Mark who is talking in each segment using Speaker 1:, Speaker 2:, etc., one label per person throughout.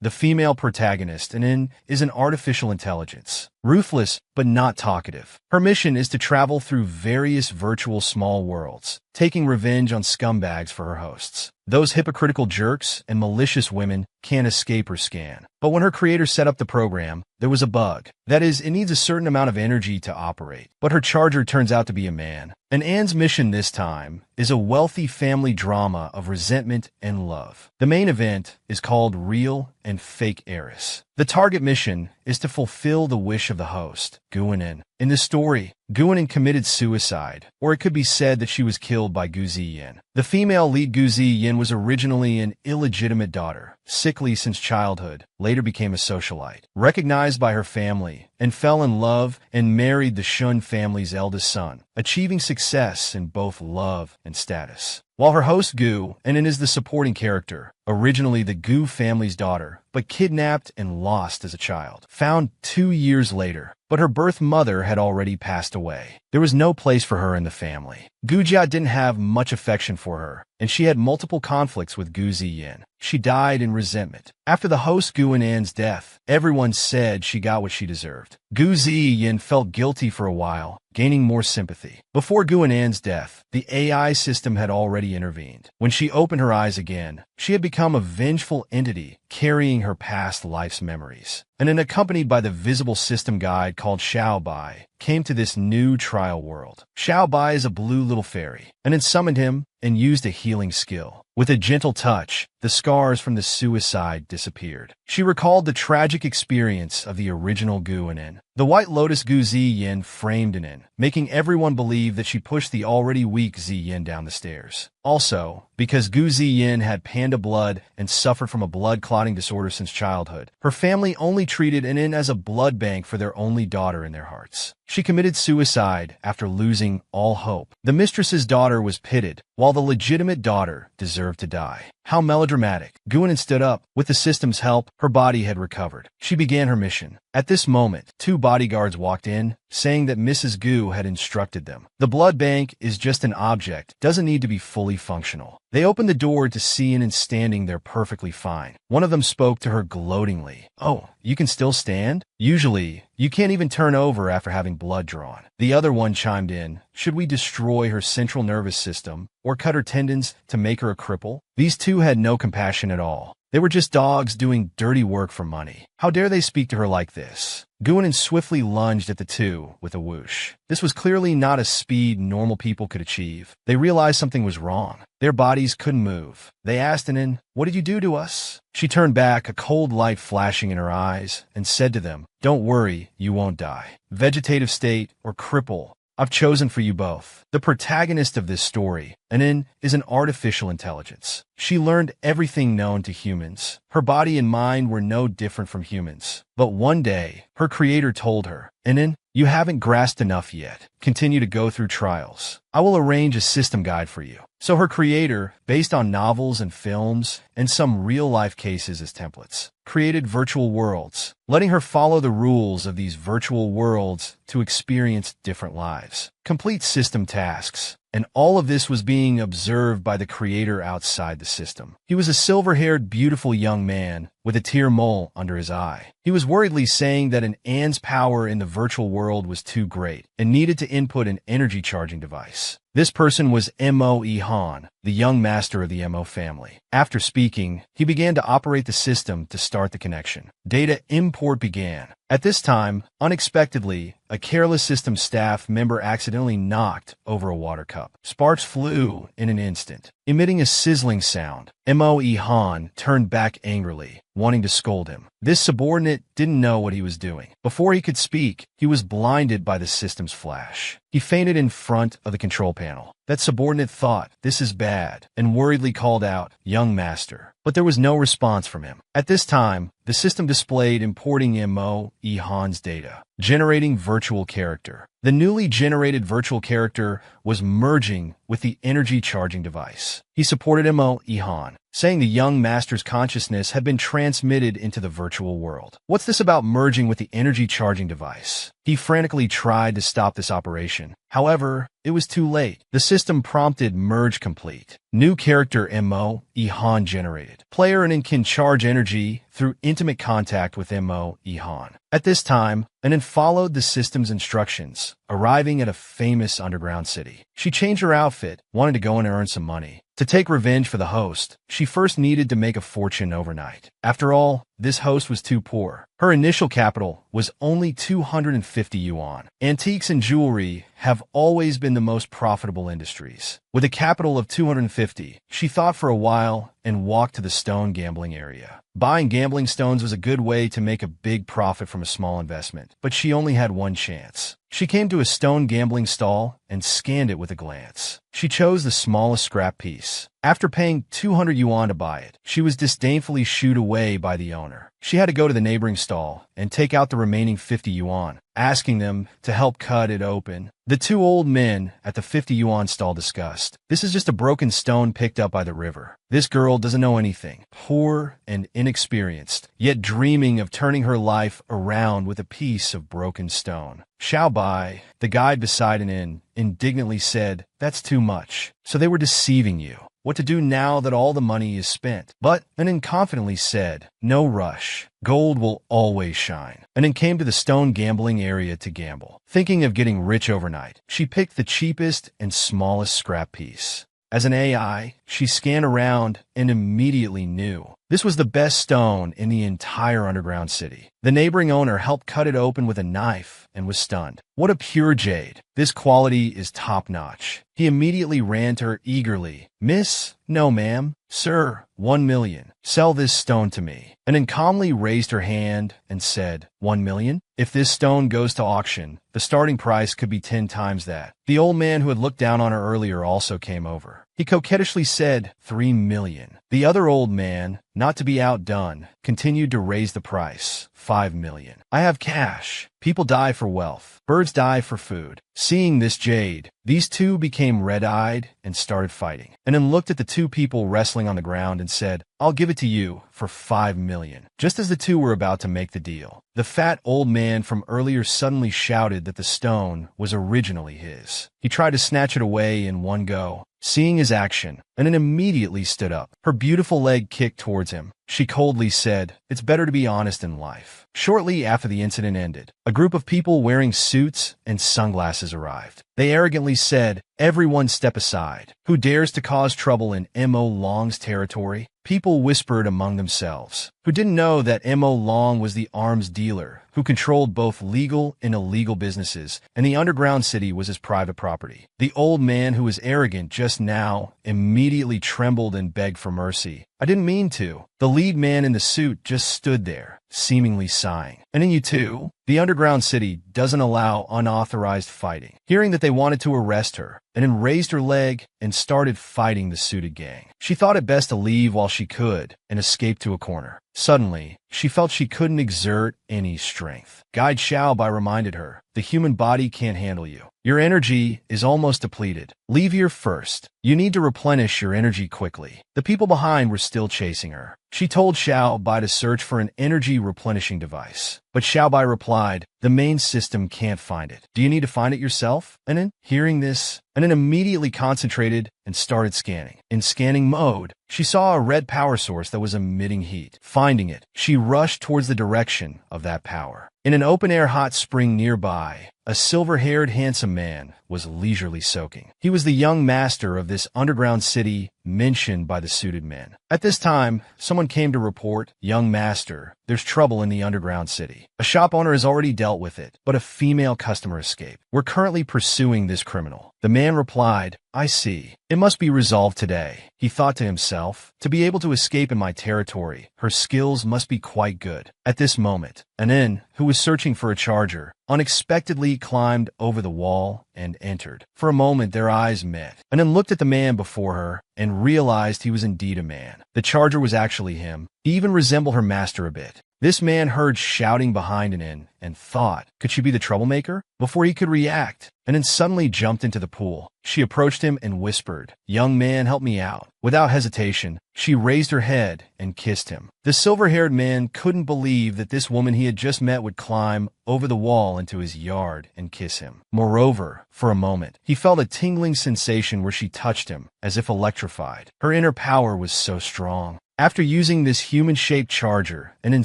Speaker 1: The female protagonist is an artificial intelligence. Ruthless, but not talkative. Her mission is to travel through various virtual small worlds, taking revenge on scumbags for her hosts. Those hypocritical jerks and malicious women can't escape her scan. But when her creator set up the program, there was a bug. That is, it needs a certain amount of energy to operate. But her charger turns out to be a man. And Anne's mission this time is a wealthy family drama of resentment and love. The main event is called Real and Fake Heiress. The target mission is to fulfill the wish of the host, Guanin. In the story, Guanin committed suicide, or it could be said that she was killed by Gu Ziyin. The female lead Gu Ziyin was originally an illegitimate daughter, sickly since childhood, later became a socialite, recognized by her family, and fell in love and married the Shun family's eldest son, achieving success in both love and status. While her host Gu is the supporting character, originally the Gu family's daughter, but kidnapped and lost as a child, found 2 years later. But her birth mother had already passed away. There was no place for her in the family. Gu Jia didn't have much affection for her, and she had multiple conflicts with Gu Ziyin. She died in resentment. After the host Gu and Anne's death, everyone said she got what she deserved. Gu Ziyin felt guilty for a while, gaining more sympathy. Before Gu and Anne's death, the AI system had already intervened. When she opened her eyes again, she had become a vengeful entity, carrying her past life's memories. And then, accompanied by the visible system guide called Xiao Bai, came to this new trial world. Xiao Bai is a blue little fairy, and it summoned him and used a healing skill. With a gentle touch, the scars from the suicide disappeared. She recalled the tragic experience of the original Guanin. The White Lotus Gu Ziyin framed in, making everyone believe that she pushed the already weak Ziyin down the stairs. Also, because Gu Ziyin had panda blood and suffered from a blood clotting disorder since childhood, her family only treated Nin as a blood bank for their only daughter in their hearts. She committed suicide after losing all hope. The mistress's daughter was pitted, while the legitimate daughter deserved to die. How melodramatic. Guanin stood up. With the system's help, her body had recovered. She began her mission. At this moment, 2 bodyguards walked in, saying that Mrs. Gu had instructed them. The blood bank is just an object, doesn't need to be fully functional. They opened the door to see Nin standing there perfectly fine. One of them spoke to her gloatingly. "Oh, you can still stand? Usually, you can't even turn over after having blood drawn." The other one chimed in, "Should we destroy her central nervous system or cut her tendons to make her a cripple?" These 2 had no compassion at all. They were just dogs doing dirty work for money. How dare they speak to her like this? Guanin swiftly lunged at the 2 with a whoosh. This was clearly not a speed normal people could achieve. They realized something was wrong. Their bodies couldn't move. They asked Nin, "What did you do to us?" She turned back, a cold light flashing in her eyes, and said to them, "Don't worry, you won't die. Vegetative state or cripple, I've chosen for you both." The protagonist of this story, Nin, is an artificial intelligence. She learned everything known to humans. Her body and mind were no different from humans. But one day, her creator told her, "Nin, you haven't grasped enough yet. Continue to go through trials. I will arrange a system guide for you." So her creator, based on novels and films and some real-life cases as templates, created virtual worlds, letting her follow the rules of these virtual worlds to experience different lives, complete system tasks. And all of this was being observed by the creator outside the system. He was a silver-haired, beautiful young man with a tear mole under his eye. He was worriedly saying that Anne's power in the virtual world was too great and needed to input an energy charging device. This person was Mo Han, the young master of the Mo family. After speaking, he began to operate the system to start the connection. Data import began. At this time, unexpectedly, a careless system staff member accidentally knocked over a water cup. Sparks flew in an instant, emitting a sizzling sound. Mo Han turned back angrily, wanting to scold him. This subordinate didn't know what he was doing. Before he could speak, he was blinded by the system's flash. He fainted in front of the control panel. That subordinate thought, "This is bad," and worriedly called out, "Young master." But there was no response from him. At this time, the system displayed importing Mo Han's data, generating virtual character. The newly generated virtual character was merging with the energy charging device. He supported Mo Han, saying the young master's consciousness had been transmitted into the virtual world. What's this about merging with the energy charging device? He frantically tried to stop this operation. However, it was too late. The system prompted merge complete. New character MO, Ihan generated. Player and can charge energy through intimate contact with MO, Ihan. At this time, Anin followed the system's instructions, arriving at a famous underground city. She changed her outfit, wanted to go and earn some money. To take revenge for the host, she first needed to make a fortune overnight. After all, this host was too poor. Her initial capital was only 250 yuan. Antiques and jewelry have always been the most profitable industries. With a capital of 250, she thought for a while and walked to the stone gambling area. Buying gambling stones was a good way to make a big profit from a small investment, but she only had one chance. She came to a stone gambling stall and scanned it with a glance. She chose the smallest scrap piece. After paying 200 yuan to buy it, she was disdainfully shooed away by the owner. She had to go to the neighboring stall and take out the remaining 50 yuan, asking them to help cut it open. The two old men at the 50 yuan stall discussed, "This is just a broken stone picked up by the river. This girl doesn't know anything, poor and inexperienced, yet dreaming of turning her life around with a piece of broken stone." Xiao Bai, the guide beside an inn, indignantly said, "That's too much. So they were deceiving you. What to do now that all the money is spent?" But Anin confidently said, "No rush. Gold will always shine." Anin came to the stone gambling area to gamble. Thinking of getting rich overnight, she picked the cheapest and smallest scrap piece. As an AI, she scanned around and immediately knew this was the best stone in the entire underground city. The neighboring owner helped cut it open with a knife and was stunned. "What a pure jade. This quality is top-notch." He immediately ran to her eagerly. "Miss?" "No, ma'am." "Sir, 1 million. Sell this stone to me." And then calmly raised her hand and said, 1 million? If this stone goes to auction, the starting price could be 10 times that. The old man who had looked down on her earlier also came over. He coquettishly said, 3 million. The other old man, not to be outdone, continued to raise the price, 5 million. "I have cash. People die for wealth. Birds die for food." Seeing this jade, these two became red-eyed and started fighting. And then looked at the two people wrestling on the ground and said, "I'll give it to you for 5 million. Just as the two were about to make the deal, the fat old man from earlier suddenly shouted that the stone was originally his. He tried to snatch it away in one go. Seeing his action, and then immediately stood up. Her beautiful leg kicked towards him. She coldly said, "It's better to be honest in life." Shortly after the incident ended, a group of people wearing suits and sunglasses arrived. They arrogantly said, "Everyone step aside. Who dares to cause trouble in M.O. Long's territory?" People whispered among themselves, who didn't know that M.O. Long was the arms dealer who controlled both legal and illegal businesses, and the underground city was his private property. The old man who was arrogant just now immediately trembled and begged for mercy. "I didn't mean to." The lead man in the suit just stood there, seemingly sighing. "And then you too? The underground city doesn't allow unauthorized fighting." Hearing that they wanted to arrest her, and then raised her leg and started fighting the suited gang. She thought it best to leave while she could and escape to a corner. Suddenly, she felt she couldn't exert any strength. Guide Xiao Bai reminded her, "The human body can't handle you. Your energy is almost depleted. Leave here first. You need to replenish your energy quickly." The people behind were still chasing her. She told Xiao Bai to search for an energy replenishing device. But Xiao Bai replied, "The main system can't find it. Do you need to find it yourself?" And then, hearing this, Anin immediately concentrated and started scanning. In scanning mode, she saw a red power source that was emitting heat. Finding it, she rushed towards the direction of that power. In an open-air hot spring nearby, a silver-haired handsome man was leisurely soaking. He was the young master of this underground city mentioned by the suited men. At this time, someone came to report, "Young master, there's trouble in the underground city. A shop owner has already dealt with it, but a female customer escaped. We're currently pursuing this criminal." The man replied, "I see. It must be resolved today." He thought to himself, "To be able to escape in my territory, her skills must be quite good." At this moment, Anin, who was searching for a charger, unexpectedly climbed over the wall and entered. For a moment, their eyes met. Anin looked at the man before her and realized he was indeed a man. The charger was actually him. He even resembled her master a bit. This man heard shouting behind Anin and thought, could she be the troublemaker? Before he could react, Anin suddenly jumped into the pool. She approached him and whispered, young man, help me out. Without hesitation, she raised her head and kissed him. The silver-haired man couldn't believe that this woman he had just met would climb over the wall into his yard and kiss him. Moreover, for a moment, he felt a tingling sensation where she touched him, as if electrified. Her inner power was so strong. After using this human-shaped charger, Anin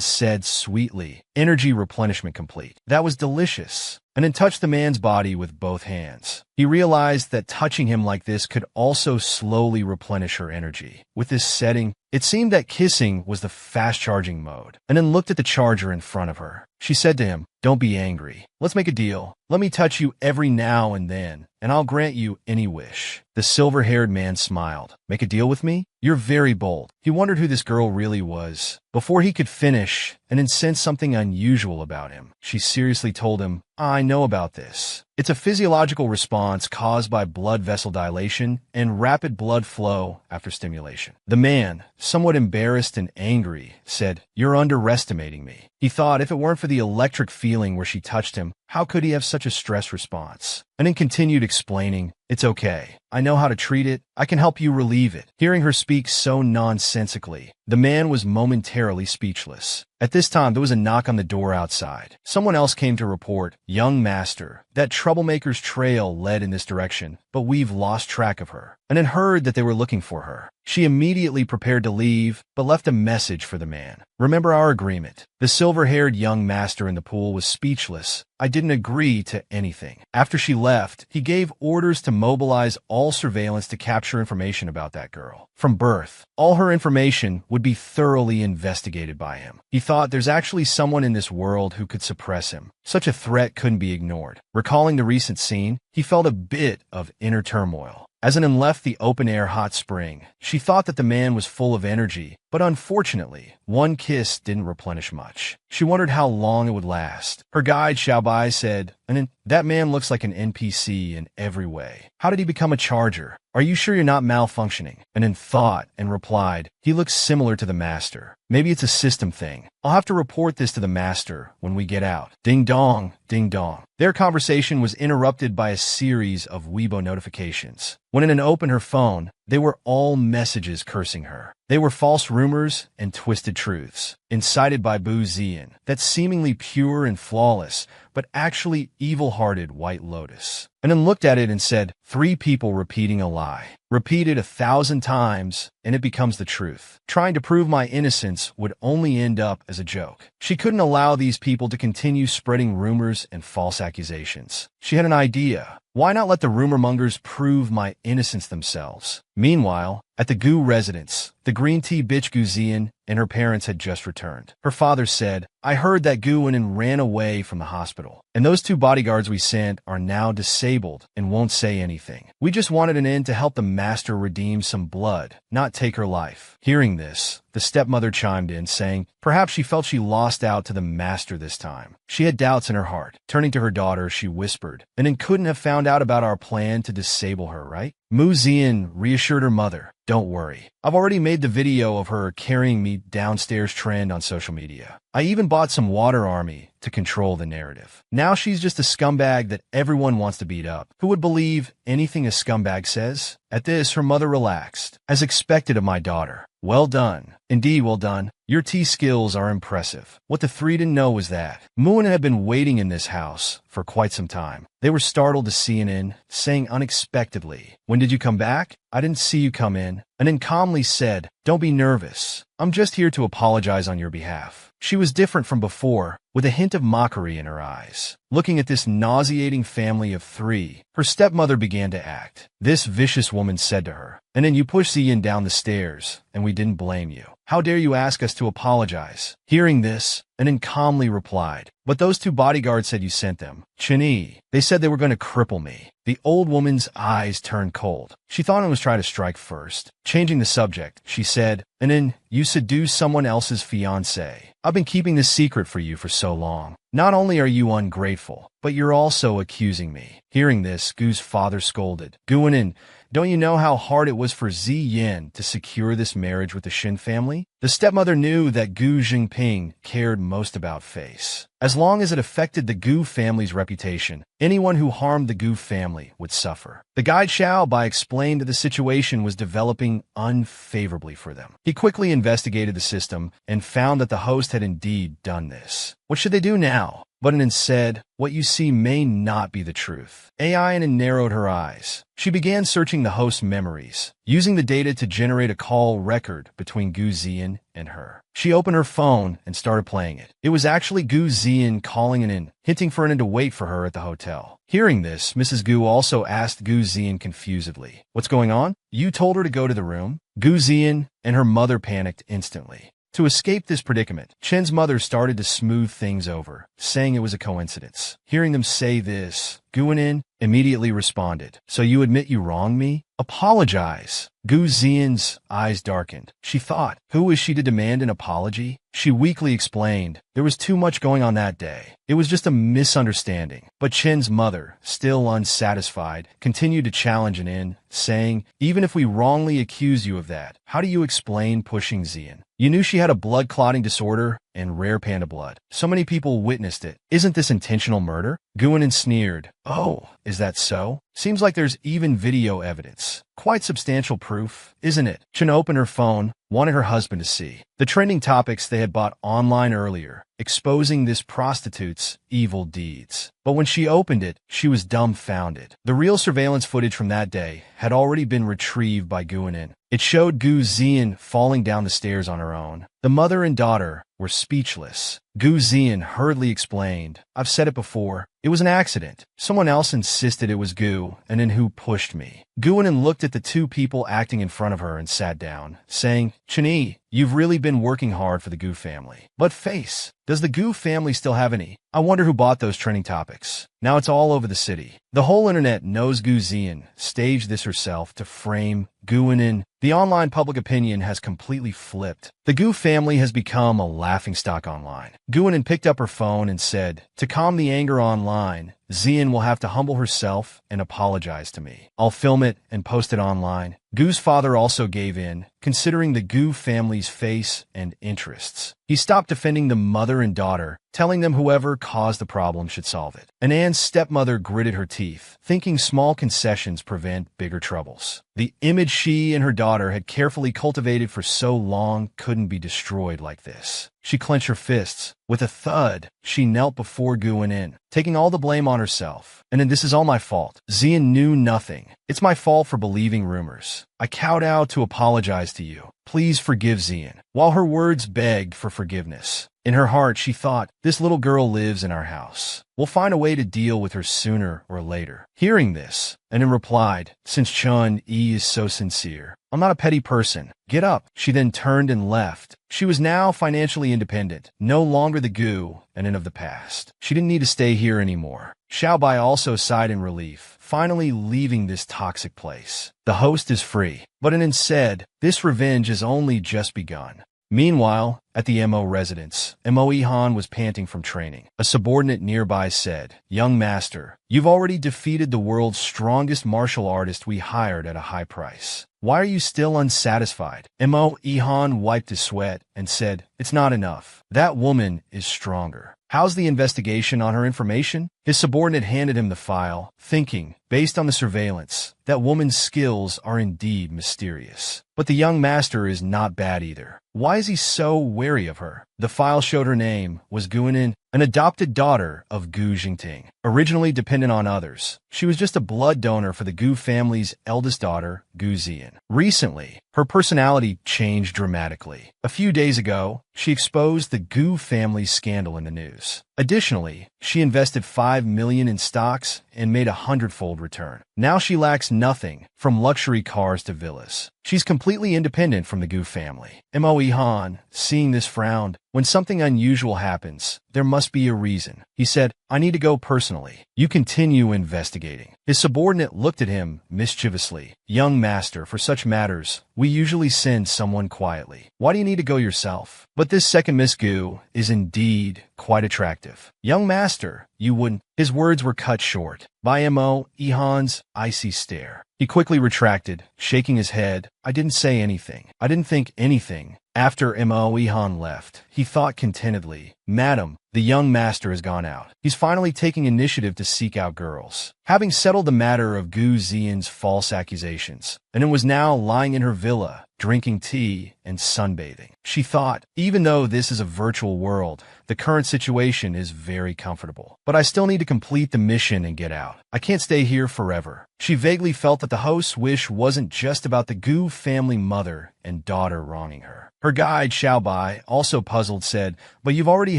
Speaker 1: said sweetly, energy replenishment complete. That was delicious. Anin touched the man's body with both hands. He realized that touching him like this could also slowly replenish her energy. With this setting, it seemed that kissing was the fast-charging mode. Anin looked at the charger in front of her. She said to him, don't be angry. Let's make a deal. Let me touch you every now and then, and I'll grant you any wish. The silver-haired man smiled. Make a deal with me? You're very bold. He wondered who this girl really was. Before he could finish, Anin sensed something unusual about him. She seriously told him, I know about this. It's a physiological response caused by blood vessel dilation and rapid blood flow after stimulation. The man, somewhat embarrassed and angry, said, you're underestimating me. He thought if it weren't for the electric feeling where she touched him, how could he have such a stress response? And then continued explaining, it's okay. I know how to treat it. I can help you relieve it. Hearing her speak so nonsensically, the man was momentarily speechless. At this time, there was a knock on the door outside. Someone else came to report, young master, that troublemaker's trail led in this direction, but we've lost track of her. And then heard that they were looking for her. She immediately prepared to leave, but left a message for the man. Remember our agreement. The silver-haired young master in the pool was speechless. I didn't agree to anything. After she left, he gave orders to mobilize all surveillance to capture information about that girl. From birth, all her information would be thoroughly investigated by him. He thought there's actually someone in this world who could suppress him. Such a threat couldn't be ignored. Recalling the recent scene, he felt a bit of inner turmoil. As Anin left the open-air hot spring, she thought that the man was full of energy, but unfortunately, one kiss didn't replenish much. She wondered how long it would last. Her guide, Xiaobai, said, Anin, that man looks like an NPC in every way. How did he become a charger? Are you sure you're not malfunctioning? Anin thought and replied, he looks similar to the master. Maybe it's a system thing. I'll have to report this to the master when we get out. Ding dong, ding dong. Their conversation was interrupted by a series of Weibo notifications. When Anin opened her phone, they were all messages cursing her. They were false rumors and twisted truths, incited by Bu Zian, that seemingly pure and flawless, but actually evil-hearted White Lotus. And then looked at it and said, 3 people repeating a lie. Repeat it 1,000 times, and it becomes the truth. Trying to prove my innocence would only end up as a joke. She couldn't allow these people to continue spreading rumors and false accusations. She had an idea. Why not let the rumor mongers prove my innocence themselves? Meanwhile, at the Gu residence, the green tea bitch Gu Zian and her parents had just returned. Her father said, I heard that Gu Wen ran away from the hospital, and those 2 bodyguards we sent are now disabled and won't say anything. We just wanted an end to help the master redeem some blood, not take her life. Hearing this, the stepmother chimed in, saying, perhaps she felt she lost out to the master this time. She had doubts in her heart. Turning to her daughter, she whispered, and then couldn't have found out about our plan to disable her, right? Mu Zian reassured her mother, don't worry. I've already made the video of her carrying me downstairs trend on social media. I even bought some water army to control the narrative. Now she's just a scumbag that everyone wants to beat up. Who would believe anything a scumbag says? At this, her mother relaxed. As expected of my daughter. Well done. Indeed, well done. Your tea skills are impressive. What the 3 didn't know was that Moon had been waiting in this house for quite some time. They were startled to see Anin, saying unexpectedly, when did you come back? I didn't see you come in. Anin calmly said, don't be nervous. I'm just here to apologize on your behalf. She was different from before, with a hint of mockery in her eyes. Looking at this nauseating family of 3, her stepmother began to act. This vicious woman said to her, and then you pushed Zian down the stairs, and we didn't blame you. How dare you ask us to apologize? Hearing this, Anin calmly replied, but those 2 bodyguards said you sent them. Chinee, they said they were going to cripple me. The old woman's eyes turned cold. She thought Anin was trying to strike first. Changing the subject, she said, Anin, you seduced someone else's fiancé. I've been keeping this secret for you for so long. Not only are you ungrateful, but you're also accusing me. Hearing this, Gu's father scolded. Guanin, Don't you know how hard it was for Zi Yin to secure this marriage with the Shin family? The stepmother knew that Gu Jingping cared most about face. As long as it affected the Gu family's reputation, anyone who harmed the Gu family would suffer. The guide Xiaobai explained that the situation was developing unfavorably for them. He quickly investigated the system and found that the host had indeed done this. What should they do now? But said, what you see may not be the truth. AI narrowed her eyes. She began searching the host's memories, using the data to generate a call record between Gu Ziyan and her. She opened her phone and started playing it. It was actually Gu Ziyan calling in, hinting for an to wait for her at the hotel. Hearing this, Mrs. Gu also asked Gu Ziyan confusedly, "What's going on?" "You told her to go to the room." Gu Ziyan and her mother panicked instantly. To escape this predicament, Chen's mother started to smooth things over, saying it was a coincidence. Hearing them say this, Guanin immediately responded, "So you admit you wronged me? Apologize." Gu Ziyan's eyes darkened. She thought, who is she to demand an apology? She weakly explained, there was too much going on that day. It was just a misunderstanding. But Chen's mother, still unsatisfied, continued to challenge saying, even if we wrongly accuse you of that, how do you explain pushing Ziyan? You knew she had a blood clotting disorder and rare panda blood. So many people witnessed it. Isn't this intentional murder? Guanin sneered. Oh, is that so? Seems like there's even video evidence. Quite substantial proof, isn't it? Chen opened her phone, wanted her husband to see the trending topics they had bought online earlier, exposing this prostitute's evil deeds. But when she opened it, she was dumbfounded. The real surveillance footage from that day had already been retrieved by Guanin. It showed Gu Ziyan falling down the stairs on her own. The mother and daughter were speechless. Gu Ziyan hurriedly explained, "I've said it before. It was an accident. Someone else insisted it was Gu, and then who pushed me." Guanin looked at the two people acting in front of her and sat down, saying, "Cheni, you've really been working hard for the Gu family. But face, does the Gu family still have any? I wonder who bought those trending topics. Now it's all over the city. The whole internet knows Gu Ziyan staged this herself to frame Guanin. The online public opinion has completely flipped. The Gu family has become a laughingstock online." Guanin picked up her phone and said, "To calm the anger online, Ziyan will have to humble herself and apologize to me. I'll film it and post it online." Gu's father also gave in, considering the Gu family's face and interests. He stopped defending the mother and daughter, telling them whoever caused the problem should solve it. Anan's stepmother gritted her teeth, thinking small concessions prevent bigger troubles. The image she and her daughter had carefully cultivated for so long couldn't be destroyed like this. She clenched her fists. With a thud, she knelt before Guanin, taking all the blame on herself. "And then this is all my fault. Ziyan knew nothing. It's my fault for believing rumors. I kowtowed to apologize to you. Please forgive Ziyan." While her words begged for forgiveness, in her heart she thought, this little girl lives in our house. We'll find a way to deal with her sooner or later. Hearing this, Anan replied, "Since Chun-Yi is so sincere, I'm not a petty person. Get up." She then turned and left. She was now financially independent, no longer the Gu and of the past. She didn't need to stay here anymore. Xiaobai also sighed in relief, finally leaving this toxic place. The host is free. But Anan said, this revenge has only just begun. Meanwhile, at the Mo residence, Mo Ihan was panting from training. A subordinate nearby said, "Young master, you've already defeated the world's strongest martial artist we hired at a high price. Why are you still unsatisfied?" Mo Ihan wiped his sweat and said, "It's not enough. That woman is stronger." "How's the investigation on her information?" His subordinate handed him the file, thinking, based on the surveillance, that woman's skills are indeed mysterious. But the young master is not bad either. Why is he so wary of her? The file showed her name was Guanin, an adopted daughter of Gu Jingting, originally dependent on others. She was just a blood donor for the Gu family's eldest daughter, Gu Ziyan. Recently, her personality changed dramatically. A few days ago, she exposed the Gu family scandal in the news. Additionally, she invested $5 million in stocks and made a 100-fold return. Now she lacks nothing, from luxury cars to villas. She's completely independent from the Gu family. Mo Ihan, seeing this, frowned. When something unusual happens, there must be a reason. He said, "I need to go personally. You continue investigating." His subordinate looked at him mischievously. "Young master, for such matters, we usually send someone quietly. Why do you need to go yourself?" But this second Miss Gu is indeed quite attractive. Young master, you wouldn't. His words were cut short by Mo. Ihan's icy stare. He quickly retracted, shaking his head. I didn't say anything. I didn't think anything. After Mo. Ihan left, he thought contentedly, Madam, the young master has gone out. He's finally taking initiative to seek out girls. Having settled the matter of Gu Zian's false accusations, and was now lying in her villa, drinking tea and sunbathing. She thought, even though this is a virtual world, the current situation is very comfortable. But I still need to complete the mission and get out. I can't stay here forever. She vaguely felt that the host's wish wasn't just about the Gu family mother and daughter wronging her. Her guide, Xiaobai, also puzzled, said, but you've already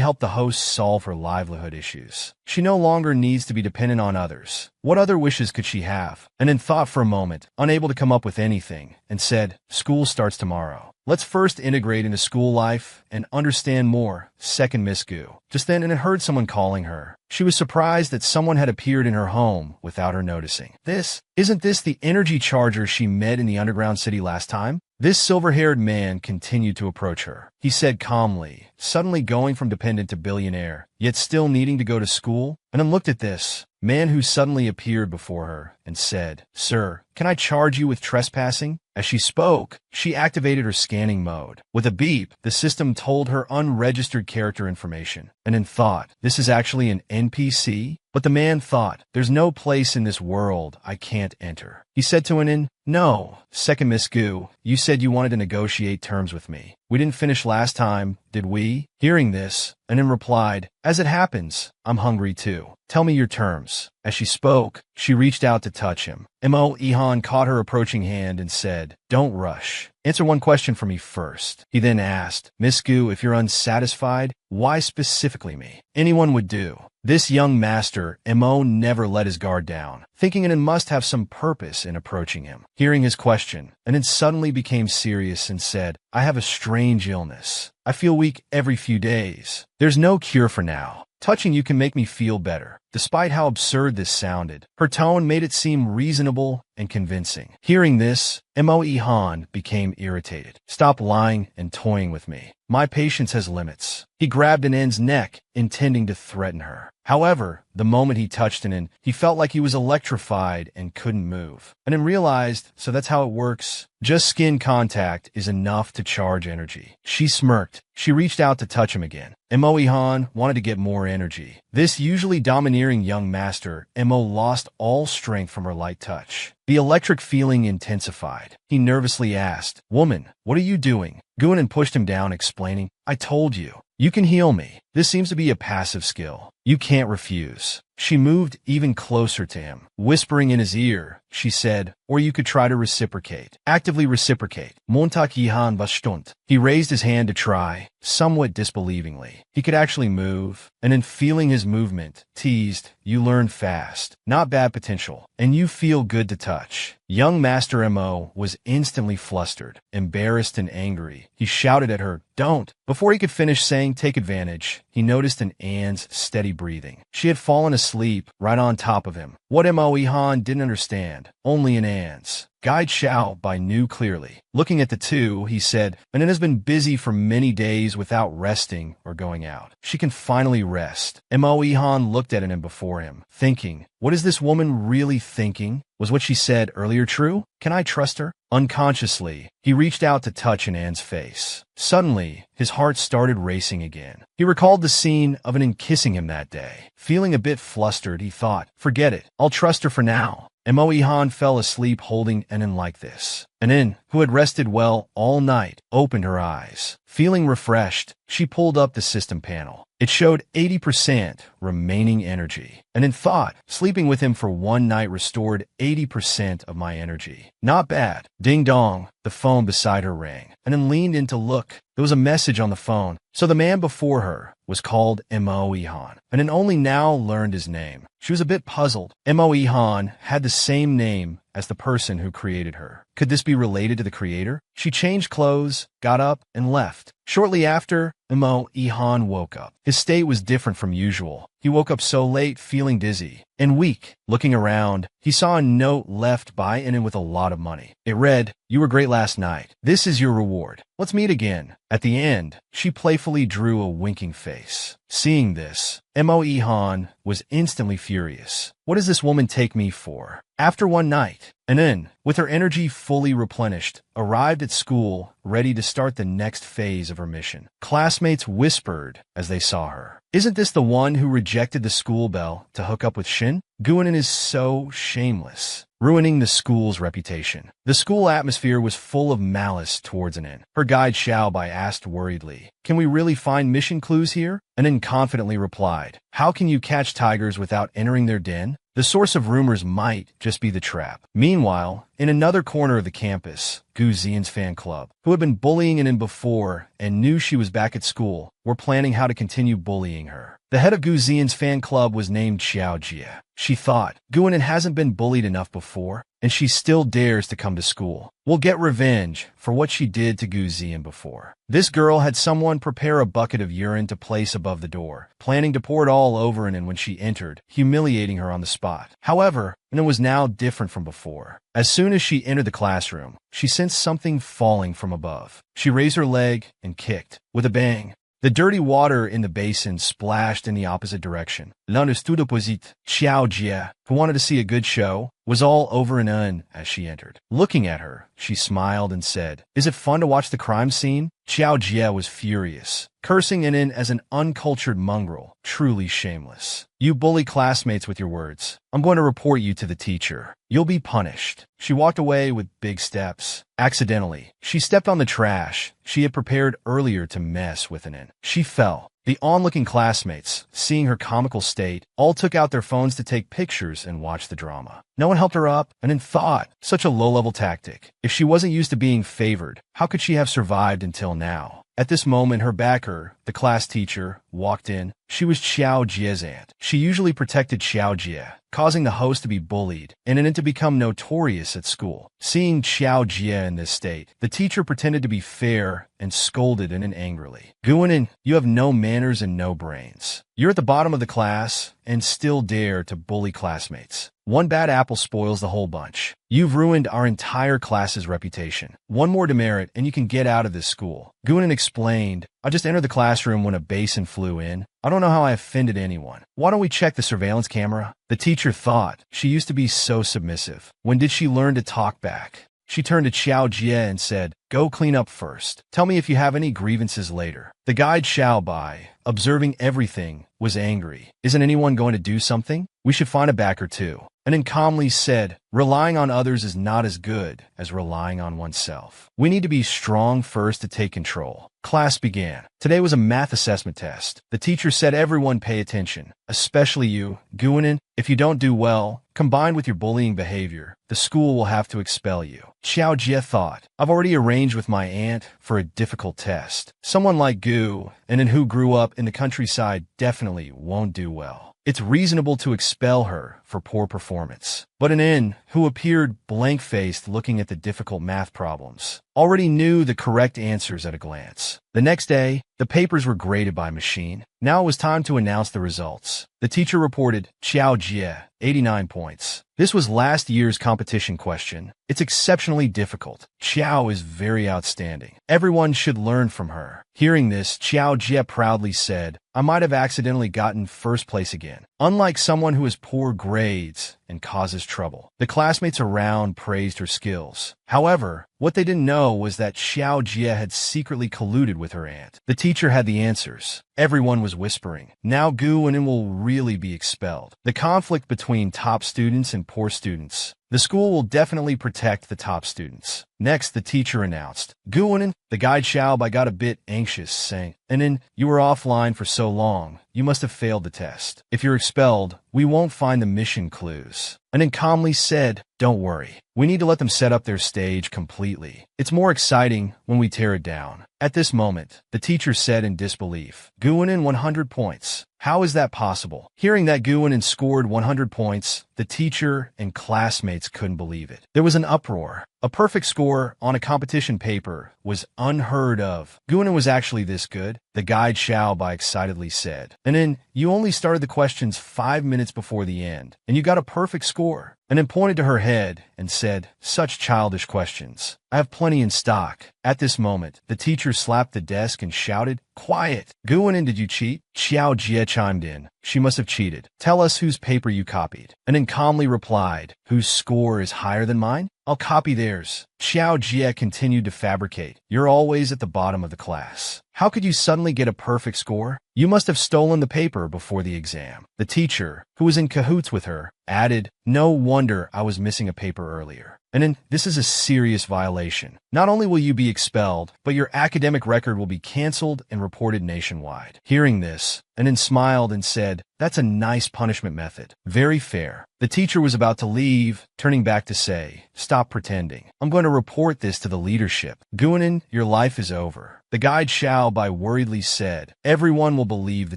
Speaker 1: helped the host solve her livelihood issues. She no longer needs to be dependent on others. What other wishes could she have? And then thought for a moment, unable to come up with anything, and said, school starts tomorrow. Let's first integrate into school life and understand more. Second Miss Gu. Just then, and it heard someone calling her. She was surprised that someone had appeared in her home without her noticing. Isn't this the energy charger she met in the underground city last time? This silver-haired man continued to approach her. He said calmly, suddenly going from dependent to billionaire, yet still needing to go to school, and then looked at this man who suddenly appeared before her and said, Sir, can I charge you with trespassing? As she spoke, she activated her scanning mode. With a beep, the system told her unregistered character information, and in thought, this is actually an NPC? But the man thought, there's no place in this world I can't enter. He said to an no, second Miss Gu, you said you wanted to negotiate terms with me. We didn't finish last time, did we? Hearing this, Anin replied, as it happens, I'm hungry too. Tell me your terms. As she spoke, she reached out to touch him. Mo. Ihan caught her approaching hand and said, don't rush. Answer one question for me first. He then asked, Miss Gu, if you're unsatisfied, why specifically me? Anyone would do. This young master, Mo, never let his guard down, thinking Anin must have some purpose in approaching him. Hearing his question, Anin suddenly became serious and said, I have a strange illness. I feel weak every few days. There's no cure for now. Touching you can make me feel better. Despite how absurd this sounded, her tone made it seem reasonable and convincing. Hearing this, Mo. Ihan became irritated. Stop lying and toying with me. My patience has limits. He grabbed Anand's neck, intending to threaten her. However, the moment he touched Anan, he felt like he was electrified and couldn't move. Anan realized, so that's how it works. Just skin contact is enough to charge energy. She smirked. She reached out to touch him again. Mo. Ihan wanted to get more energy. This usually domineering young master, Mo, lost all strength from her light touch. The electric feeling intensified. He nervously asked, Woman, what are you doing? Guinan pushed him down, explaining, I told you. You can heal me. This seems to be a passive skill. You can't refuse. She moved even closer to him. Whispering in his ear, she said, or you could try to reciprocate. Actively reciprocate. Montag Ihan was He raised his hand to try, somewhat disbelievingly. He could actually move, and in feeling his movement, teased, you learn fast. Not bad potential, and you feel good to touch. Young Master Mo was instantly flustered, embarrassed and angry. He shouted at her, don't. Before he could finish saying take advantage, he noticed an Anne's steady breathing. She had fallen asleep right on top of him. What Mo. Ihan didn't understand, only an Anne's. Guide Xiaobai knew clearly. Looking at the two, he said, Anan has been busy for many days without resting or going out. She can finally rest. Mo. Ihan looked at Anan before him, thinking, what is this woman really thinking? Was what she said earlier true? Can I trust her? Unconsciously, he reached out to touch Anan's face. Suddenly, his heart started racing again. He recalled the scene of Anan kissing him that day. Feeling a bit flustered, he thought, forget it, I'll trust her for now. Mo. Ihan fell asleep holding Anan like this. Anan, who had rested well all night, opened her eyes. Feeling refreshed, she pulled up the system panel. It showed 80% remaining energy. And in thought, sleeping with him for one night restored 80% of my energy. Not bad. Ding dong, the phone beside her rang. And then leaned in to look. There was a message on the phone. So the man before her was called Mo. Ihan, and then only now learned his name. She was a bit puzzled. Mo. Ihan had the same name as the person who created her. Could this be related to the creator? She changed clothes, got up, and left. Shortly after, Mo. Ihan woke up. His state was different from usual. He woke up so late, feeling dizzy and weak. Looking around, he saw a note left by Anan with a lot of money. It read, you were great last night. This is your reward. Let's meet again. At the end, she playfully drew a winking face. Seeing this, Moe Han was instantly furious. What does this woman take me for? After one night, Anin, with her energy fully replenished, arrived at school, ready to start the next phase of her mission. Classmates whispered as they saw her. Isn't this the one who rejected the school bell to hook up with Shin? Guanin is so shameless, ruining the school's reputation. The school atmosphere was full of malice towards Anin. Her guide Xiaobai asked worriedly, "Can we really find mission clues here?" Anin confidently replied, "How can you catch tigers without entering their den? The source of rumors might just be the trap." Meanwhile, in another corner of the campus, Gu Xian's fan club, who had been bullying Anin before and knew she was back at school, were planning how to continue bullying her. The head of Gu Xian's fan club was named Xiao Jie. She thought, Guanin hasn't been bullied enough before, and she still dares to come to school. We'll get revenge for what she did to Gu Xian before. This girl had someone prepare a bucket of urine to place above the door, planning to pour it all over Anin when she entered, humiliating her on the spot. However, Anin was now different from before. As soon as she entered the classroom, she sensed something falling from above. She raised her leg and kicked. With a bang, the dirty water in the basin splashed in the opposite direction. L'un est opposite. Xiao Jie, who wanted to see a good show, was all over Anin as she entered. Looking at her, she smiled and said, "Is it fun to watch the crime scene?" Xiao Jie was furious, cursing Anin as an uncultured mongrel, truly shameless. "You bully classmates with your words. I'm going to report you to the teacher. You'll be punished." She walked away with big steps. Accidentally, she stepped on the trash she had prepared earlier to mess with Anin. She fell. The onlooking classmates, seeing her comical state, all took out their phones to take pictures and watch the drama. No one helped her up, and in thought, such a low-level tactic. If she wasn't used to being favored, how could she have survived until now? At this moment, her backer, the class teacher, walked in. She was Xiao Jie's aunt. She usually protected Xiao Jie, causing the host to be bullied and to become notorious at school. Seeing Xiao Jie in this state, the teacher pretended to be fair and scolded Anin angrily. "Guanin, you have no manners and no brains. You're at the bottom of the class and still dare to bully classmates. One bad apple spoils the whole bunch. You've ruined our entire class's reputation. One more demerit and you can get out of this school." Guanin explained, "I just entered the classroom when a basin flew in. I don't know how I offended anyone. Why don't we check the surveillance camera?" The teacher thought, she used to be so submissive. When did she learn to talk back? She turned to Xiao Jie and said, "Go clean up first. Tell me if you have any grievances later." The guide Xiaobai, observing everything, was angry. "Isn't anyone going to do something? We should find a backer too." And then calmly said, "Relying on others is not as good as relying on oneself. We need to be strong first to take control." Class began. Today was a math assessment test. The teacher said everyone pay attention, especially you, Guanin. If you don't do well, combined with your bullying behavior, the school will have to expel you. Xiao Jie thought, "I've already arranged with my aunt for a difficult test. Someone like Gu, and who grew up in the countryside, definitely won't do well. It's reasonable to expel her for poor performance." But Anin, who appeared blank-faced looking at the difficult math problems, already knew the correct answers at a glance. The next day, the papers were graded by machine. Now it was time to announce the results. The teacher reported, "Xiao Jie, 89 points. This was last year's competition question. It's exceptionally difficult. Xiao is very outstanding. Everyone should learn from her." Hearing this, Xiao Jie proudly said, "I might have accidentally gotten first place again. Unlike someone who has poor grades and causes trouble." The classmates around praised her skills. However, what they didn't know was that Xiao Jie had secretly colluded with her aunt. The teacher had the answers. Everyone was whispering, "Now Guanin will really be expelled." The conflict between top students and poor students. The school will definitely protect the top students. Next, the teacher announced, "Guanin." The guide Xiaobai got a bit anxious, saying, "Anin, you were offline for so long. You must have failed the test. If you're expelled, we won't find the mission clues." Anin calmly said, "Don't worry. We need to let them set up their stage completely. It's more exciting when we tear it down." At this moment, the teacher said in disbelief, "Guanin 100 points. How is that possible?" Hearing that Guanin scored 100 points, the teacher and classmates couldn't believe it. There was an uproar. A perfect score on a competition paper was unheard of. Guanin was actually this good. the guide Xiao Bai excitedly said. And then, you only started the questions 5 minutes before the end, and you got a perfect score. And then pointed to her head and said, such childish questions. I have plenty in stock. At this moment, the teacher slapped the desk and shouted, quiet! Guanin, did you cheat? Xiao Jie chimed in. She must have cheated. Tell us whose paper you copied. And then calmly replied, whose score is higher than mine? I'll copy theirs. Xiao Jie continued to fabricate. You're always at the bottom of the class. How could you suddenly get a perfect score? You must have stolen the paper before the exam. The teacher, who was in cahoots with her, added, no wonder I was missing a paper earlier. And then, this is a serious violation. Not only will you be expelled, but your academic record will be canceled and reported nationwide. Hearing this, Anin smiled and said, that's a nice punishment method. Very fair. The teacher was about to leave, turning back to say, stop pretending. I'm going to report this to the leadership. Guanin, your life is over. The guide Xiao Bai worriedly said, everyone will believe the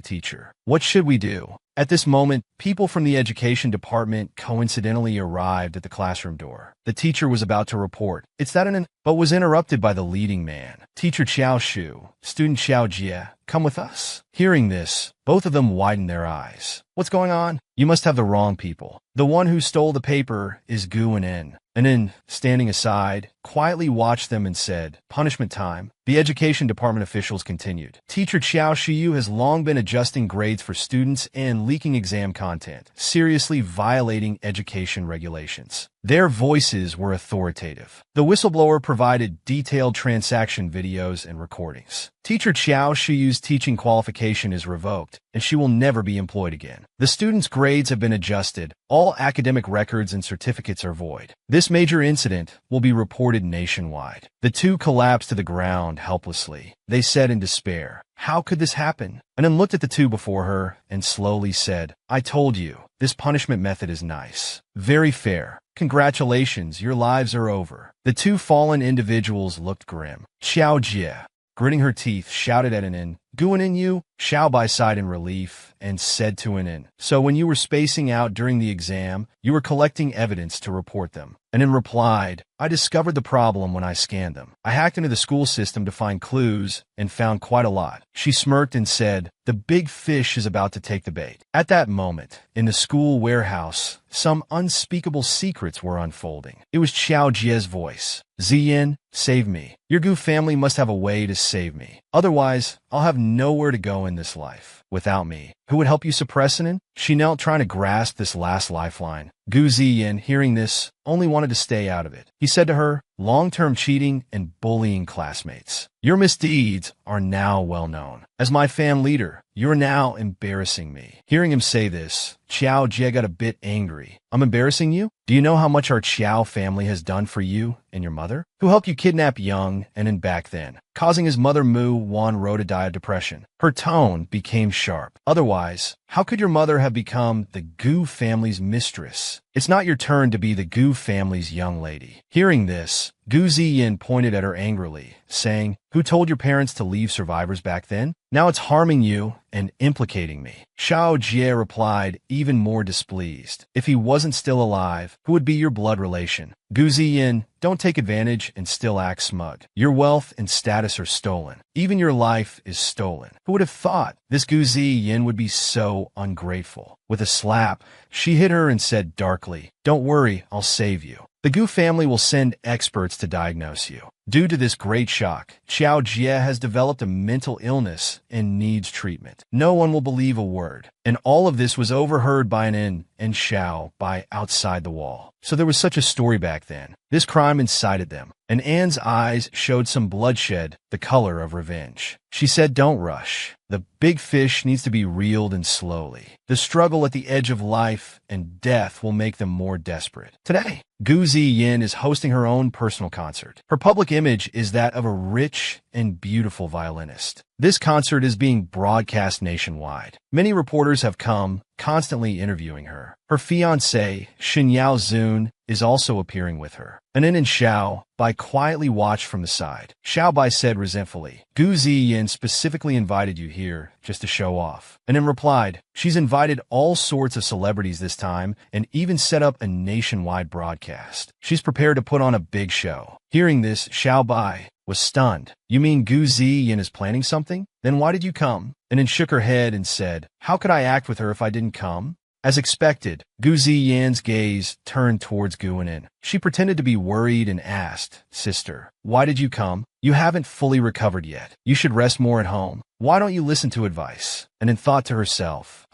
Speaker 1: teacher. What should we do? At this moment, people from the education department coincidentally arrived at the classroom door. The teacher was about to report, it's that Anin, but was interrupted by the leading man. Teacher Qiao Shu, student Xiao Jie, come with us. Hearing this, both of them widened their eyes. What's going on? You must have the wrong people. The one who stole the paper is Guanin. Anin, standing aside, quietly watched them and said, punishment time. The education department officials continued. Teacher Qiao Shiyu has long been adjusting grades for students and leaking exam content, seriously violating education regulations. Their voices were authoritative. The whistleblower provided detailed transaction videos and recordings. Teacher Qiao Shiyu's teaching qualification is revoked, and she will never be employed again. The students' grades have been adjusted. All academic records and certificates are void. This major incident will be reported nationwide. The two collapsed to the ground helplessly. They said in despair, how could this happen? And then looked at the two before her and slowly said, I told you, this punishment method is nice. Very fair. Congratulations, your lives are over. The two fallen individuals looked grim. Xiao Jie, gritting her teeth, shouted at Anin, Guanin you? Xiao Bai sighed in relief and said to Anin, so when you were spacing out during the exam, you were collecting evidence to report them. Anin replied, I discovered the problem when I scanned them. I hacked into the school system to find clues and found quite a lot. She smirked and said, the big fish is about to take the bait. At that moment, in the school warehouse, some unspeakable secrets were unfolding. It was Xiao Jie's voice. Ziyin, save me. Your Gu family must have a way to save me. Otherwise, I'll have nowhere to go in this life. Without me, who would help you suppress Anin? She knelt trying to grasp this last lifeline. Gu Ziyin, hearing this, only wanted to stay out of it. He said to her, long-term cheating and bullying classmates. Your misdeeds are now well known. As my fan leader, you're now embarrassing me. Hearing him say this, Qiao Jie got a bit angry. I'm embarrassing you? Do you know how much our Qiao family has done for you and your mother? Who helped you kidnap Young and in back then, causing his mother Mu Wan Ro to die of depression. Her tone became sharp. Otherwise, how could your mother have become the Gu family's mistress? It's not your turn to be the Gu family's young lady. Hearing this, Gu Ziyin pointed at her angrily, saying, who told your parents to leave survivors back then? Now it's harming you and implicating me. Xiao Jie replied, even more displeased. If he wasn't still alive, who would be your blood relation? Gu Ziyin, don't take advantage and still act smug. Your wealth and status are stolen. Even your life is stolen. Who would have thought this Gu Ziyin would be so ungrateful? With a slap, she hit her and said darkly, don't worry, I'll save you. The Gu family will send experts to diagnose you. Due to this great shock, Xiao Jie has developed a mental illness and needs treatment. No one will believe a word. And all of this was overheard by Anin and Xiao Bai outside the wall. So there was such a story back then. This crime incited them, and Anne's eyes showed some bloodshed, the color of revenge. She said, don't rush. The big fish needs to be reeled in slowly. The struggle at the edge of life and death will make them more desperate. Today, Gu Ziyin is hosting her own personal concert. Her public image is that of a rich and beautiful violinist. This concert is being broadcast nationwide. Many reporters have come, constantly interviewing her. Her fiancé, Xinyao Zun, is also appearing with her. Anin and Xiao Bai quietly watched from the side. Xiao Bai said resentfully, Gu Ziyin specifically invited you here just to show off. Anin replied, she's invited all sorts of celebrities this time and even set up a nationwide broadcast. She's prepared to put on a big show. Hearing this, Xiao Bai was stunned. You mean Gu Ziyin is planning something? Then why did you come? And then shook her head and said, how could I act with her if I didn't come? As expected, Gu Ziyin's gaze turned towards Guanin. She pretended to be worried and asked, Sister, why did you come? You haven't fully recovered yet. You should rest more at home. Why don't you listen to advice? And then thought to herself,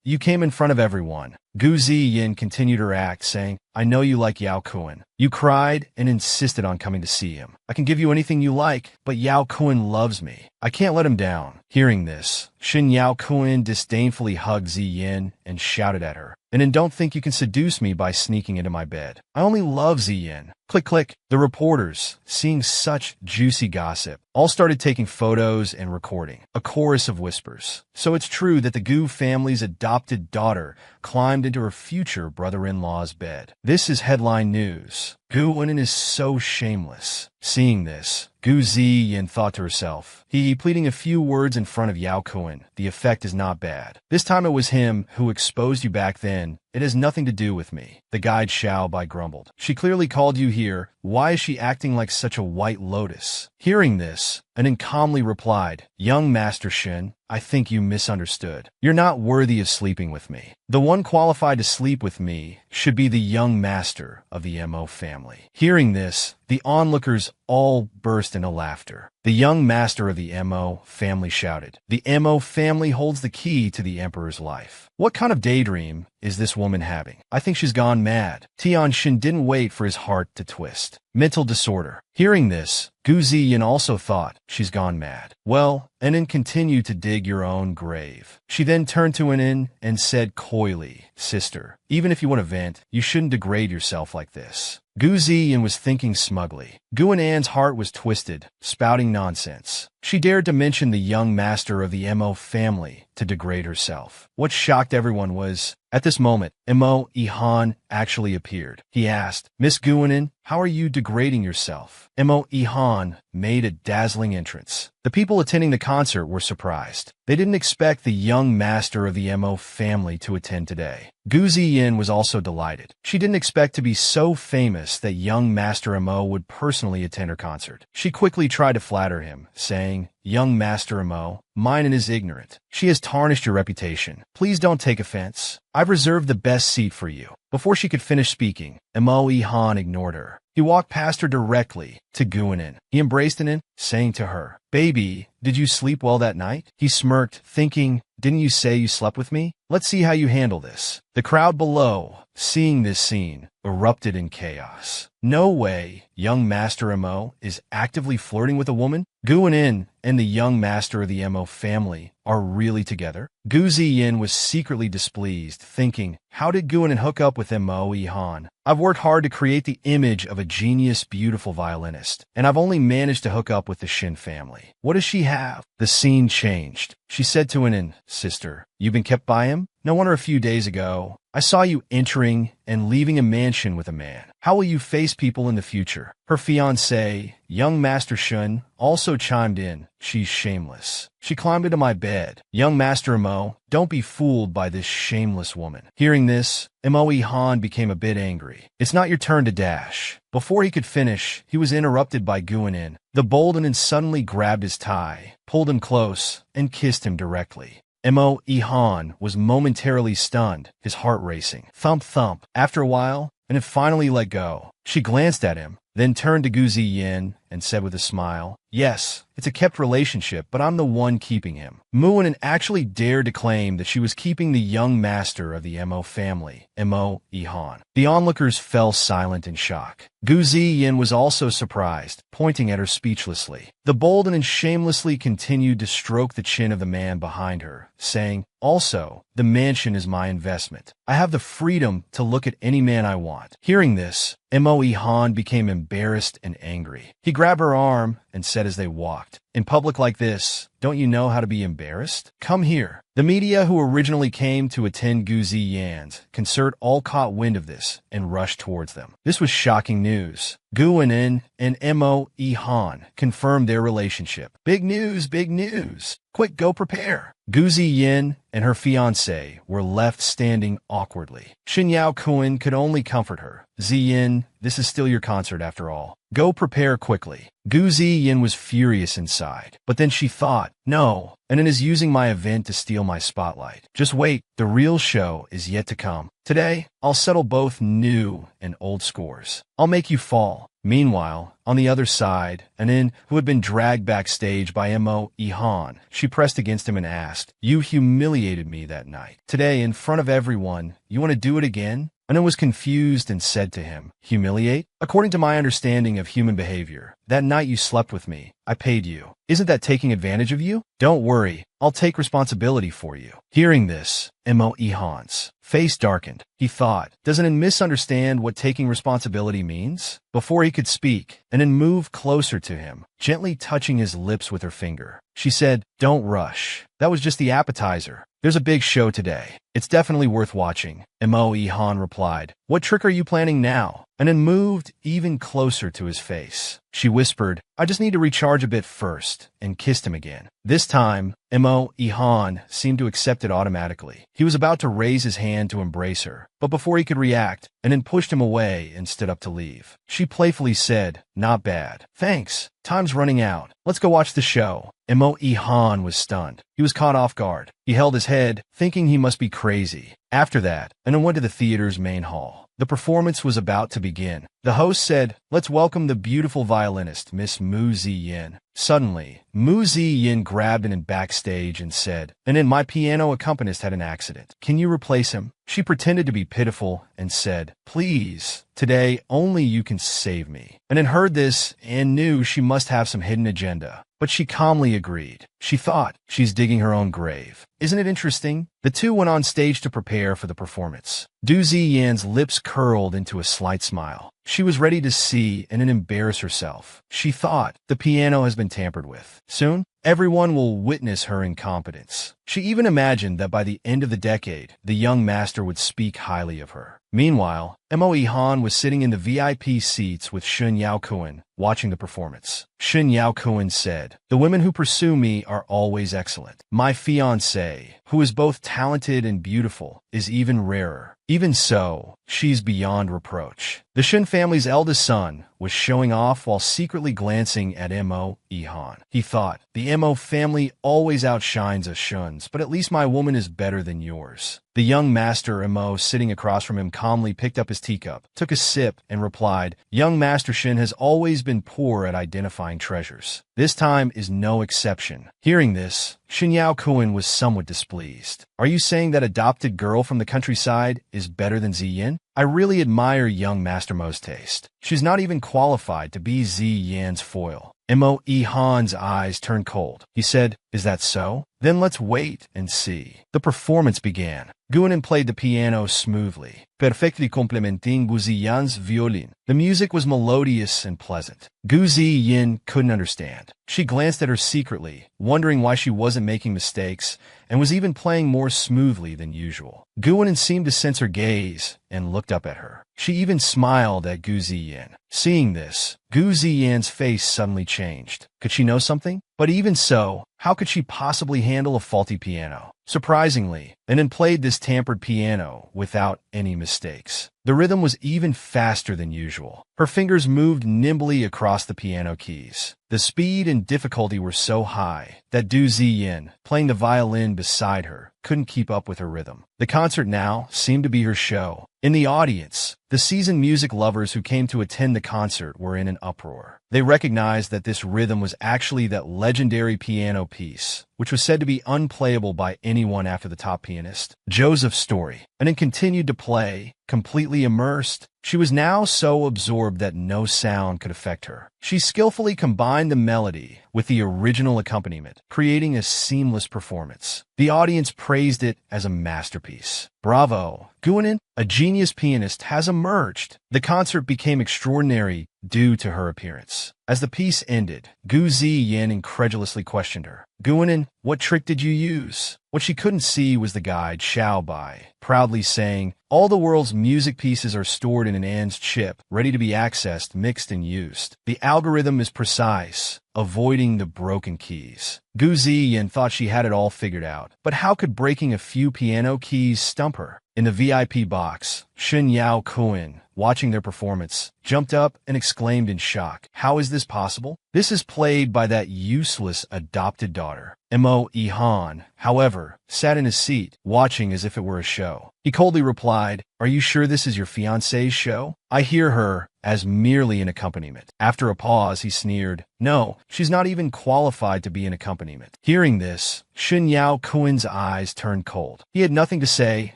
Speaker 1: you came in front of everyone. Gu Ziyin continued her act, saying, I know you like Yao Kuan. You cried and insisted on coming to see him. I can give you anything you like, but Yao Kuan loves me. I can't let him down. Hearing this, Shin Yao Kuan disdainfully hugged Ziyin and shouted at her, and then don't think you can seduce me by sneaking into my bed. I only love Ziyin. Click, click. The reporters, seeing such juicy gossip, all started taking photos and recording. A chorus of whispers. So it's true that the Gu family's adopted daughter climbed into her future brother-in-law's bed. This is headline news. Gu Wenin is so shameless. Seeing this, Gu Ziyin thought to herself, pleading a few words in front of Yao Kuan. The effect is not bad. This time it was him who exposed you back then. It has nothing to do with me. The guide Xiao Bai grumbled. She clearly called you here. Why is she acting like such a white lotus? Hearing this, Anin calmly replied, Young Master Shin, I think you misunderstood. You're not worthy of sleeping with me. The one qualified to sleep with me should be the young master of the Mo family. Hearing this, the onlookers all burst into laughter. The young master of the Mo family shouted, The Mo family holds the key to the emperor's life. What kind of daydream is this woman having? I think she's gone mad. Tian Shin didn't wait for his heart to twist. Mental disorder. Hearing this, Gu Ziyin also thought, she's gone mad. Well, Anin continued to dig your own grave. She then turned to Anin and said coyly, Sister, even if you want to vent, you shouldn't degrade yourself like this. Gu Ziyin was thinking smugly. Guanan's heart was twisted, spouting nonsense. She dared to mention the young master of the Mo family to degrade herself. What shocked everyone was, at this moment, Mo Ihan actually appeared. He asked, Miss Guanin, how are you degrading yourself? Mo Ihan made a dazzling entrance. The people attending the concert were surprised. They didn't expect the young master of the Mo family to attend today. Gu Ziyin was also delighted. She didn't expect to be so famous that young Master Mo would personally attend her concert. She quickly tried to flatter him, saying, Young Master Mo, mine is ignorant. She has tarnished your reputation. Please don't take offense. I've reserved the best seat for you. Before she could finish speaking, Mo Ihan ignored her. He walked past her directly to Guanin. He embraced Anin, saying to her, Baby, did you sleep well that night? He smirked, thinking, Didn't you say you slept with me? Let's see how you handle this. The crowd below, seeing this scene, erupted in chaos. No way, young Master Mo is actively flirting with a woman? Guanin and the young master of the Mo family are really together? Gu Ziyin was secretly displeased, thinking, how did Guanin hook up with Mo Ihan? I've worked hard to create the image of a genius, beautiful violinist, and I've only managed to hook up with the Shin family. What does she have? The scene changed. She said to Anin, Sister, you've been kept by him? No wonder a few days ago, I saw you entering and leaving a mansion with a man. How will you face people in the future? Her fiancé, young Master Shun, also chimed in. She's shameless. She climbed into my bed. Young Master Mo, don't be fooled by this shameless woman. Hearing this, Mo Han became a bit angry. It's not your turn to dash. Before he could finish, he was interrupted by Guanin. The bold Anin suddenly grabbed his tie, pulled him close, and kissed him directly. Mo Ihan was momentarily stunned, his heart racing. Thump, thump. After a while, Anin finally let go. She glanced at him, then turned to Gu Ziyin and said with a smile, Yes, it's a kept relationship, but I'm the one keeping him. Muanin actually dared to claim that she was keeping the young master of the Mo family, Mo Ihan. The onlookers fell silent in shock. Gu Ziyin was also surprised, pointing at her speechlessly. The bold and shamelessly continued to stroke the chin of the man behind her, saying, Also, the mansion is my investment. I have the freedom to look at any man I want. Hearing this, Mo Ihan became embarrassed and angry. He grabbed her arm and said as they walked, In public like this, don't you know how to be embarrassed? Come here. The media who originally came to attend Gu Ziyin's concert all caught wind of this and rushed towards them. This was shocking news. Guanin and Mo Ihan confirmed their relationship. Big news, big news. Quick, go prepare. Gu Ziyin and her fiancé were left standing awkwardly. Shin Yao Kuan could only comfort her. Ziyin, this is still your concert after all. Go prepare quickly. Gu Ziyin was furious inside, but then she thought, no, and it is using my event to steal my spotlight. Just wait, the real show is yet to come. Today, I'll settle both new and old scores. I'll make you fall. Meanwhile, on the other side, an In, who had been dragged backstage by Mo Ihan, she pressed against him and asked, "You humiliated me that night. Today, in front of everyone, you want to do it again?" Anan was confused and said to him, "Humiliate? According to my understanding of human behavior, that night you slept with me, I paid you. Isn't that taking advantage of you? Don't worry, I'll take responsibility for you." Hearing this, Mo Ihan's face darkened. He thought, doesn't Anan misunderstand what taking responsibility means? Before he could speak, Anan moved closer to him, gently touching his lips with her finger. She said, "Don't rush. That was just the appetizer. There's a big show today. It's definitely worth watching." Mo Ihan replied, "What trick are you planning now?" Anan moved even closer to his face. She whispered, "I just need to recharge a bit first," and kissed him again. This time, Mo Ihan seemed to accept it automatically. He was about to raise his hand to embrace her, but before he could react, Anan pushed him away and stood up to leave. She playfully said, "Not bad. Thanks. Time's running out. Let's go watch the show." Mo Ihan was stunned. He was caught off guard. He held his head, thinking he must be crazy. After that, Anan went to the theater's main hall. The performance was about to begin. The host said, "Let's welcome the beautiful violinist, Miss Mu Ziyin." Suddenly, Mu Ziyin grabbed Anan backstage and said, "Anan, my piano accompanist had an accident. Can you replace him?" She pretended to be pitiful and said, "Please, today only you can save me." Anan heard this and knew she must have some hidden agenda. But she calmly agreed. She thought, she's digging her own grave. Isn't it interesting? The two went on stage to prepare for the performance. Du Ziyin's lips curled into a slight smile. She was ready to see and embarrass herself. She thought, the piano has been tampered with. Soon, everyone will witness her incompetence. She even imagined that by the end of the decade, the young master would speak highly of her. Meanwhile, Mo Ihan was sitting in the VIP seats with Shun Yaokuen, watching the performance. Shun Yaokuen said, "The women who pursue me are always excellent. My fiancée, who is both talented and beautiful, is even rarer. Even so, she's beyond reproach." The Shun family's eldest son was showing off while secretly glancing at Mo Ihan. He thought, the Mo family always outshines us Shuns, but at least my woman is better than yours. The young master Mo sitting across from him calmly picked up his teacup, took a sip, and replied, "Young Master Shin has always been poor at identifying treasures. This time is no exception." Hearing this, Shin Yaokuen was somewhat displeased. "Are you saying that adopted girl from the countryside is better than Ziyin? I really admire young Master Mo's taste. She's not even qualified to be Ziyin's foil." Mo Ihan's eyes turned cold. He said, "Is that so? Then let's wait and see." The performance began. Guanin played the piano smoothly, perfectly complementing Gu Ziyin's violin. The music was melodious and pleasant. Gu Ziyin couldn't understand. She glanced at her secretly, wondering why she wasn't making mistakes, and was even playing more smoothly than usual. Guanin seemed to sense her gaze and looked up at her. She even smiled at Gu Ziyin. Seeing this, Gu Ziyin's face suddenly changed. Could she know something? But even so, how could she possibly handle a faulty piano? Surprisingly, Anan played this tampered piano without any mistakes. The rhythm was even faster than usual. Her fingers moved nimbly across the piano keys. The speed and difficulty were so high that Du Ziyin, playing the violin beside her, couldn't keep up with her rhythm. The concert now seemed to be her show. In the audience, the seasoned music lovers who came to attend the concert were in an uproar. They recognized that this rhythm was actually that legendary piano piece, which was said to be unplayable by anyone after the top pianist, Joseph's Story, and it continued to play, completely immersed. She was now so absorbed that no sound could affect her. She skillfully combined the melody with the original accompaniment, creating a seamless performance. The audience praised it as a masterpiece. Bravo! Guanin, a genius pianist, has emerged. The concert became extraordinary due to her appearance. As the piece ended, Gu Ziyin incredulously questioned her. "Guanin, what trick did you use?" What she couldn't see was the guide Xiao Bai, proudly saying, "All the world's music pieces are stored in an ANS chip, ready to be accessed, mixed, and used. The algorithm is precise, avoiding the broken keys." Gu Ziyin thought she had it all figured out, but how could breaking a few piano keys stump her? In the VIP box, Shun Yaokuen, watching their performance, jumped up and exclaimed in shock, "How is this possible? This is played by that useless adopted daughter. Mo Ihan, however, sat in his seat, watching as if it were a show. He coldly replied, "Are you sure this is your fiancée's show? I hear her as merely an accompaniment." After a pause, he sneered, "No, she's not even qualified to be an accompaniment." Hearing this, Shen Yao Kuen's eyes turned cold. He had nothing to say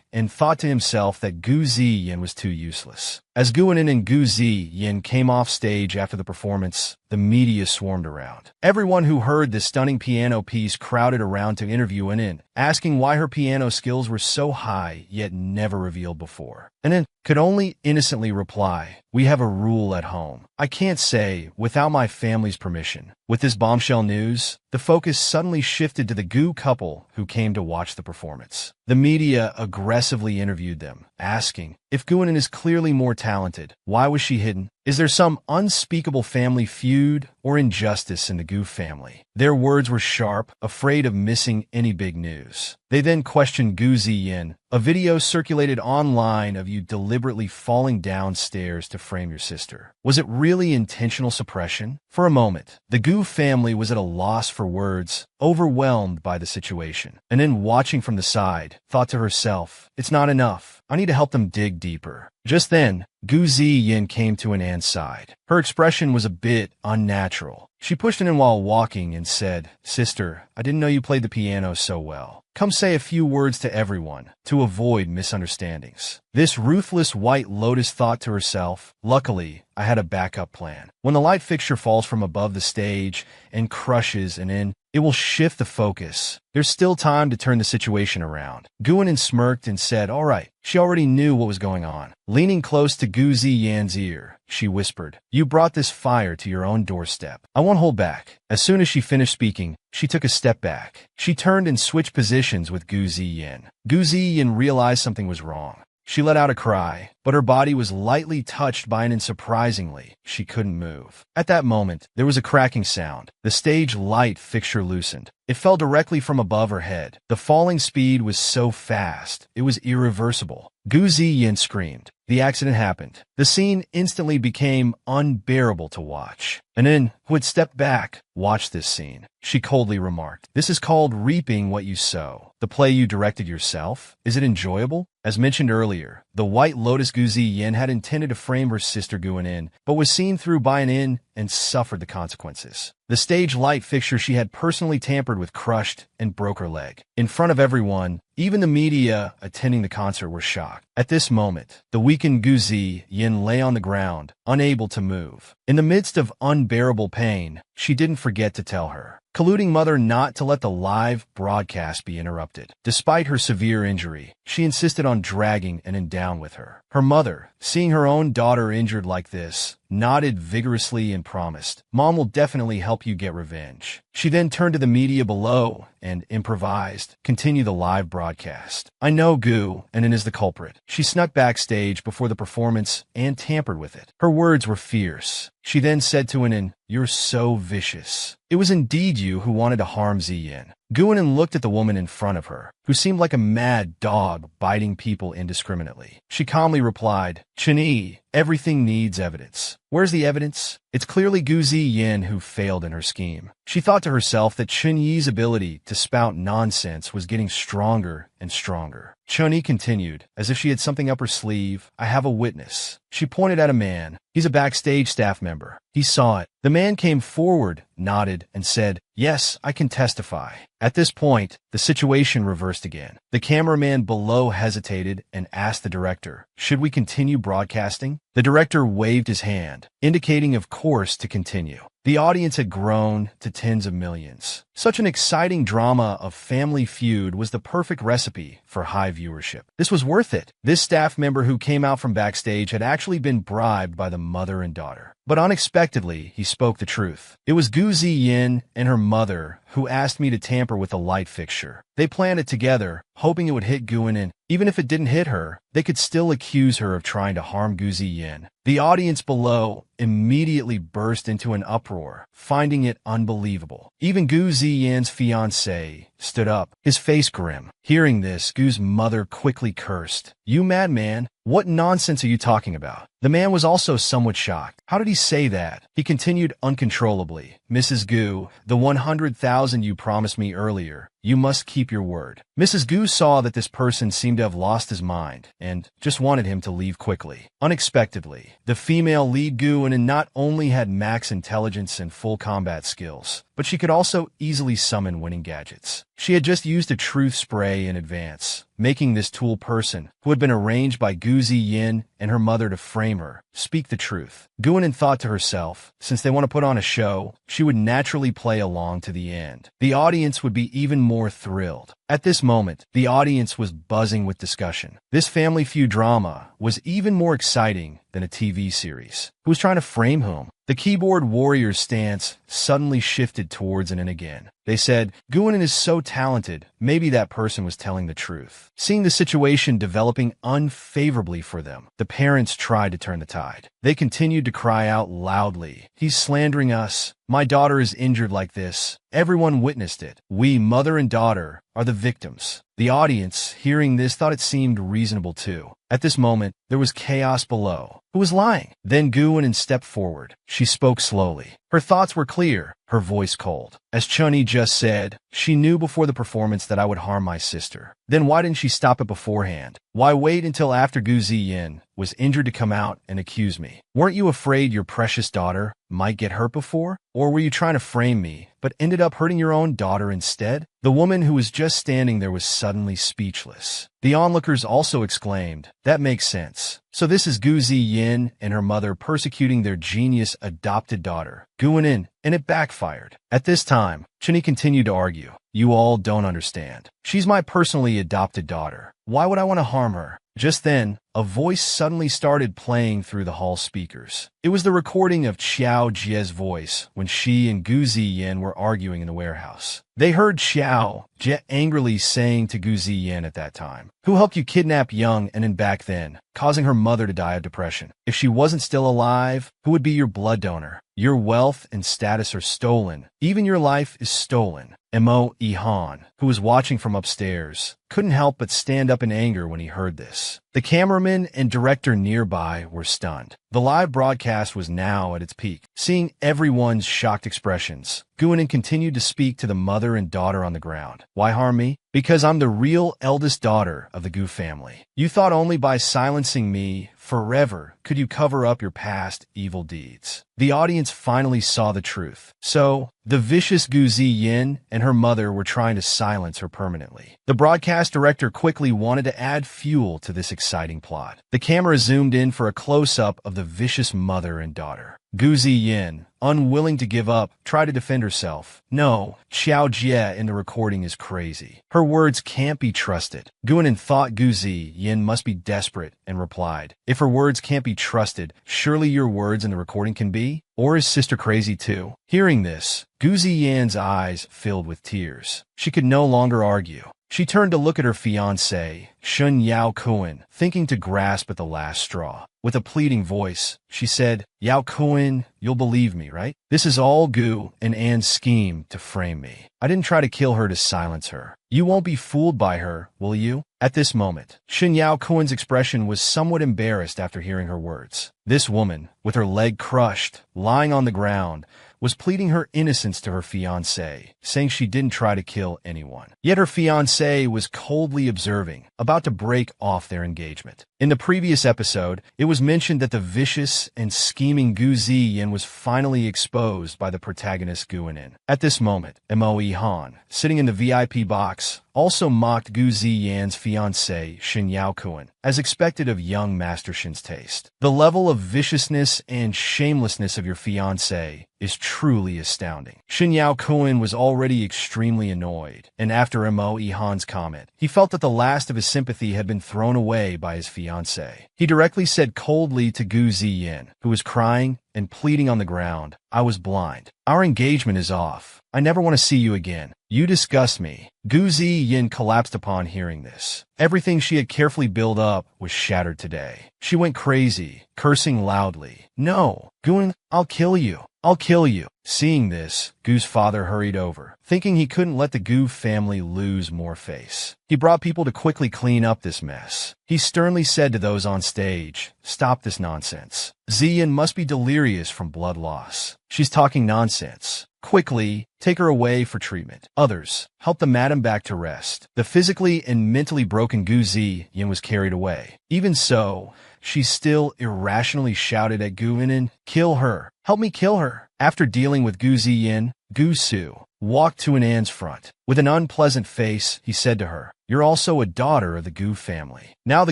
Speaker 1: and thought to himself that Gu Ziyin was too useless. As Guanin and Gu Ziyin came off stage after the performance, the media swarmed around. Everyone who heard this stunning piano piece crowded around to interview Guanin, asking why her piano skills were so high yet never revealed before. Guanin could only innocently reply, "We have a rule at home. I can't say without my family's permission." With this bombshell news, the focus suddenly shifted to the Gu couple who came to watch the performance. The media aggressively interviewed them, asking, if Guanin is clearly more talented, why was she hidden? Is there some unspeakable family feud or injustice in the Gu family? Their words were sharp, afraid of missing any big news. They then questioned Gu Ziyin. "A video circulated online of you deliberately falling downstairs to frame your sister. Was it really intentional suppression?" For a moment, the Gu family was at a loss for words, overwhelmed by the situation. And then, watching from the side, thought to herself, "It's not enough. I need to help them dig deeper." Just then, Gu Ziyin came to An's side. Her expression was a bit unnatural. She pushed in while walking and said, "Sister, I didn't know you played the piano so well. Come say a few words to everyone, to avoid misunderstandings." This ruthless White Lotus thought to herself, "Luckily, I had a backup plan. When the light fixture falls from above the stage and crushes an in, it will shift the focus. There's still time to turn the situation around." Guanin smirked and said, "All right." She already knew what was going on. Leaning close to Gu Ziyan's ear, she whispered, "You brought this fire to your own doorstep. I won't hold back." As soon as she finished speaking, she took a step back. She turned and switched positions with Gu Ziyin. Gu Ziyin realized something was wrong. She let out a cry, but her body was lightly touched by an and surprisingly, she couldn't move. At that moment, there was a cracking sound. The stage light fixture loosened. It fell directly from above her head. The falling speed was so fast, it was irreversible. Gu Ziyin screamed. The accident happened. The scene instantly became unbearable to watch. And then, who had stepped back, watched this scene. She coldly remarked, "This is called reaping what you sow. The play you directed yourself? Is it enjoyable?" As mentioned earlier, the White Lotus Gu Ziyin had intended to frame her sister Guanin, but was seen through by an in and suffered the consequences. The stage light fixture she had personally tampered with crushed and broke her leg. In front of everyone, even the media attending the concert were shocked. At this moment, the weakened Gu Ziyin lay on the ground, unable to move. In the midst of unbearable pain, she didn't forget to tell her colluding mother not to let the live broadcast be interrupted. Despite her severe injury, she insisted on dragging an in down with her. Her mother, seeing her own daughter injured like this, nodded vigorously and promised, "Mom will definitely help you get revenge." She then turned to the media below and improvised, "Continue the live broadcast. I know Gu, and it is the culprit. She snuck backstage before the performance and tampered with it." Her words were fierce. She then said to Anin, "You're so vicious. It was indeed you who wanted to harm Ziyin." Guanin looked at the woman in front of her, who seemed like a mad dog biting people indiscriminately. She calmly replied, "Chen-Yi, everything needs evidence." "Where's the evidence?" "It's clearly Gu Ziyin who failed in her scheme." She thought to herself that Chen-Yi's ability to spout nonsense was getting stronger and stronger. Chen-Yi continued, as if she had something up her sleeve, "I have a witness." She pointed at a man. "He's a backstage staff member. He saw it." The man came forward, nodded, and said, "Yes, I can testify." At this point, the situation reversed again. The cameraman below hesitated and asked the director, "Should we continue broadcasting?" The director waved his hand, indicating of course to continue. The audience had grown to tens of millions. Such an exciting drama of family feud was the perfect recipe for high viewership. This was worth it. This staff member who came out from backstage had actually been bribed by the mother and daughter. But unexpectedly, he spoke the truth. It was Gu Ziyin and her mother who asked me to tamper with the light fixture. They planned it together, hoping it would hit Guanin. Even if it didn't hit her, they could still accuse her of trying to harm Gu Ziyin. The audience below immediately burst into an uproar, finding it unbelievable. Even Gu Ziyin's fiancée, stood up, his face grim. Hearing this, Gu's mother quickly cursed. "You madman! What nonsense are you talking about?" The man was also somewhat shocked. "How did he say that?" He continued uncontrollably. "Mrs. Gu, the 100,000 you promised me earlier, you must keep your word." Mrs. Gu saw that this person seemed to have lost his mind and just wanted him to leave quickly. Unexpectedly, the female lead Guinan not only had max intelligence and full combat skills, but she could also easily summon winning gadgets. She had just used a truth spray in advance, making this tool person, who had been arranged by Gu Ziyin and her mother to frame her, speak the truth. Guinan thought to herself, since they want to put on a show, she would naturally play along to the end. The audience would be even more thrilled. At this moment, the audience was buzzing with discussion. This Family Feud drama was even more exciting than a TV series. Who was trying to frame whom? The keyboard warrior's stance suddenly shifted towards an again. They said, "Guinan is so talented, maybe that person was telling the truth." Seeing the situation developing unfavorably for them, the parents tried to turn the tide. They continued to cry out loudly, "He's slandering us. My daughter is injured like this. Everyone witnessed it. We, mother and daughter, are the victims." The audience, hearing this, thought it seemed reasonable too. At this moment, there was chaos below. Who was lying? Then Guinan stepped forward. She spoke slowly. Her thoughts were clear, her voice cold. As Chun-Yi just said, she knew before the performance that I would harm my sister. Then why didn't she stop it beforehand? Why wait until after Gu Ziyin was injured to come out and accuse me? Weren't you afraid your precious daughter might get hurt before? Or were you trying to frame me, but ended up hurting your own daughter instead? The woman who was just standing there was suddenly speechless. The onlookers also exclaimed, "That makes sense. So this is Gu Ziyin and her mother persecuting their genius adopted daughter, Guinan, and it backfired." At this time, Chun-Yi continued to argue. "You all don't understand. She's my personally adopted daughter. Why would I want to harm her?" Just then, a voice suddenly started playing through the hall speakers. It was the recording of Xiao Jie's voice when she and Gu Ziyin were arguing in the warehouse. They heard Xiao Jie angrily saying to Gu Ziyin at that time, "Who helped you kidnap Young and back then, causing her mother to die of depression? If she wasn't still alive, who would be your blood donor? Your wealth and status are stolen. Even your life is stolen." Mo Ihan, who was watching from upstairs, couldn't help but stand up in anger when he heard this. The cameraman and director nearby were stunned. The live broadcast was now at its peak. Seeing everyone's shocked expressions, Guinan continued to speak to the mother and daughter on the ground. "Why harm me? Because I'm the real eldest daughter of the Gu family. You thought only by silencing me forever could you cover up your past evil deeds." The audience finally saw the truth. So, the vicious Gu Ziyin and her mother were trying to silence her permanently. The broadcast director quickly wanted to add fuel to this exciting plot. The camera zoomed in for a close-up of the vicious mother and daughter. Gu Ziyin, unwilling to give up, tried to defend herself. "No, Xiao Jie in the recording is crazy. Her words can't be trusted." Guinan thought Gu Ziyin must be desperate and replied, "If her words can't be trusted, surely your words in the recording can be? Or is sister crazy too?" Hearing this, Gu Ziyin's eyes filled with tears. She could no longer argue. She turned to look at her fiancé, Shun Yao Kuan, thinking to grasp at the last straw. With a pleading voice, she said, "Yao Kuan, you'll believe me, right? This is all Gu and Anne's scheme to frame me. I didn't try to kill her to silence her. You won't be fooled by her, will you?" At this moment, Shun Yao Kuan's expression was somewhat embarrassed after hearing her words. This woman, with her leg crushed, lying on the ground, was pleading her innocence to her fiancé, saying she didn't try to kill anyone. Yet her fiancé was coldly observing, about to break off their engagement. In the previous episode, it was mentioned that the vicious and scheming Gu Ziyin was finally exposed by the protagonist Guinan. At this moment, Mo Han, sitting in the VIP box, also mocked Gu Ziyin's fiancé, Shin Yao Kuan, as expected of young Master Shin's taste. The level of viciousness and shamelessness of your fiancé is truly astounding. Shin Yao Kuan was already extremely annoyed, and after Mo Han's comment, he felt that the last of his sympathy had been thrown away by his fiancé. He directly said coldly to Gu Ziyin, who was crying and pleading on the ground, "I was blind. Our engagement is off. I never want to see you again." You disgust me. Gu Ziyin collapsed upon hearing this. Everything she had carefully built up was shattered today. She went crazy, cursing loudly. No, Guin, I'll kill you. I'll kill you. Seeing this, Gu's father hurried over, thinking he couldn't let the Gu family lose more face. He brought people to quickly clean up this mess. He sternly said to those on stage, "Stop this nonsense. Ziyin must be delirious from blood loss. She's talking nonsense. Quickly, take her away for treatment. Others, help the madam back to rest." The physically and mentally broken Gu Ziyin was carried away. Even so, she still irrationally shouted at Gu Inen, "Kill her! Help me kill her!" After dealing with Gu Ziyin, Gu Su walked to Anan's front. With an unpleasant face, he said to her, "You're also a daughter of the Gu family. Now the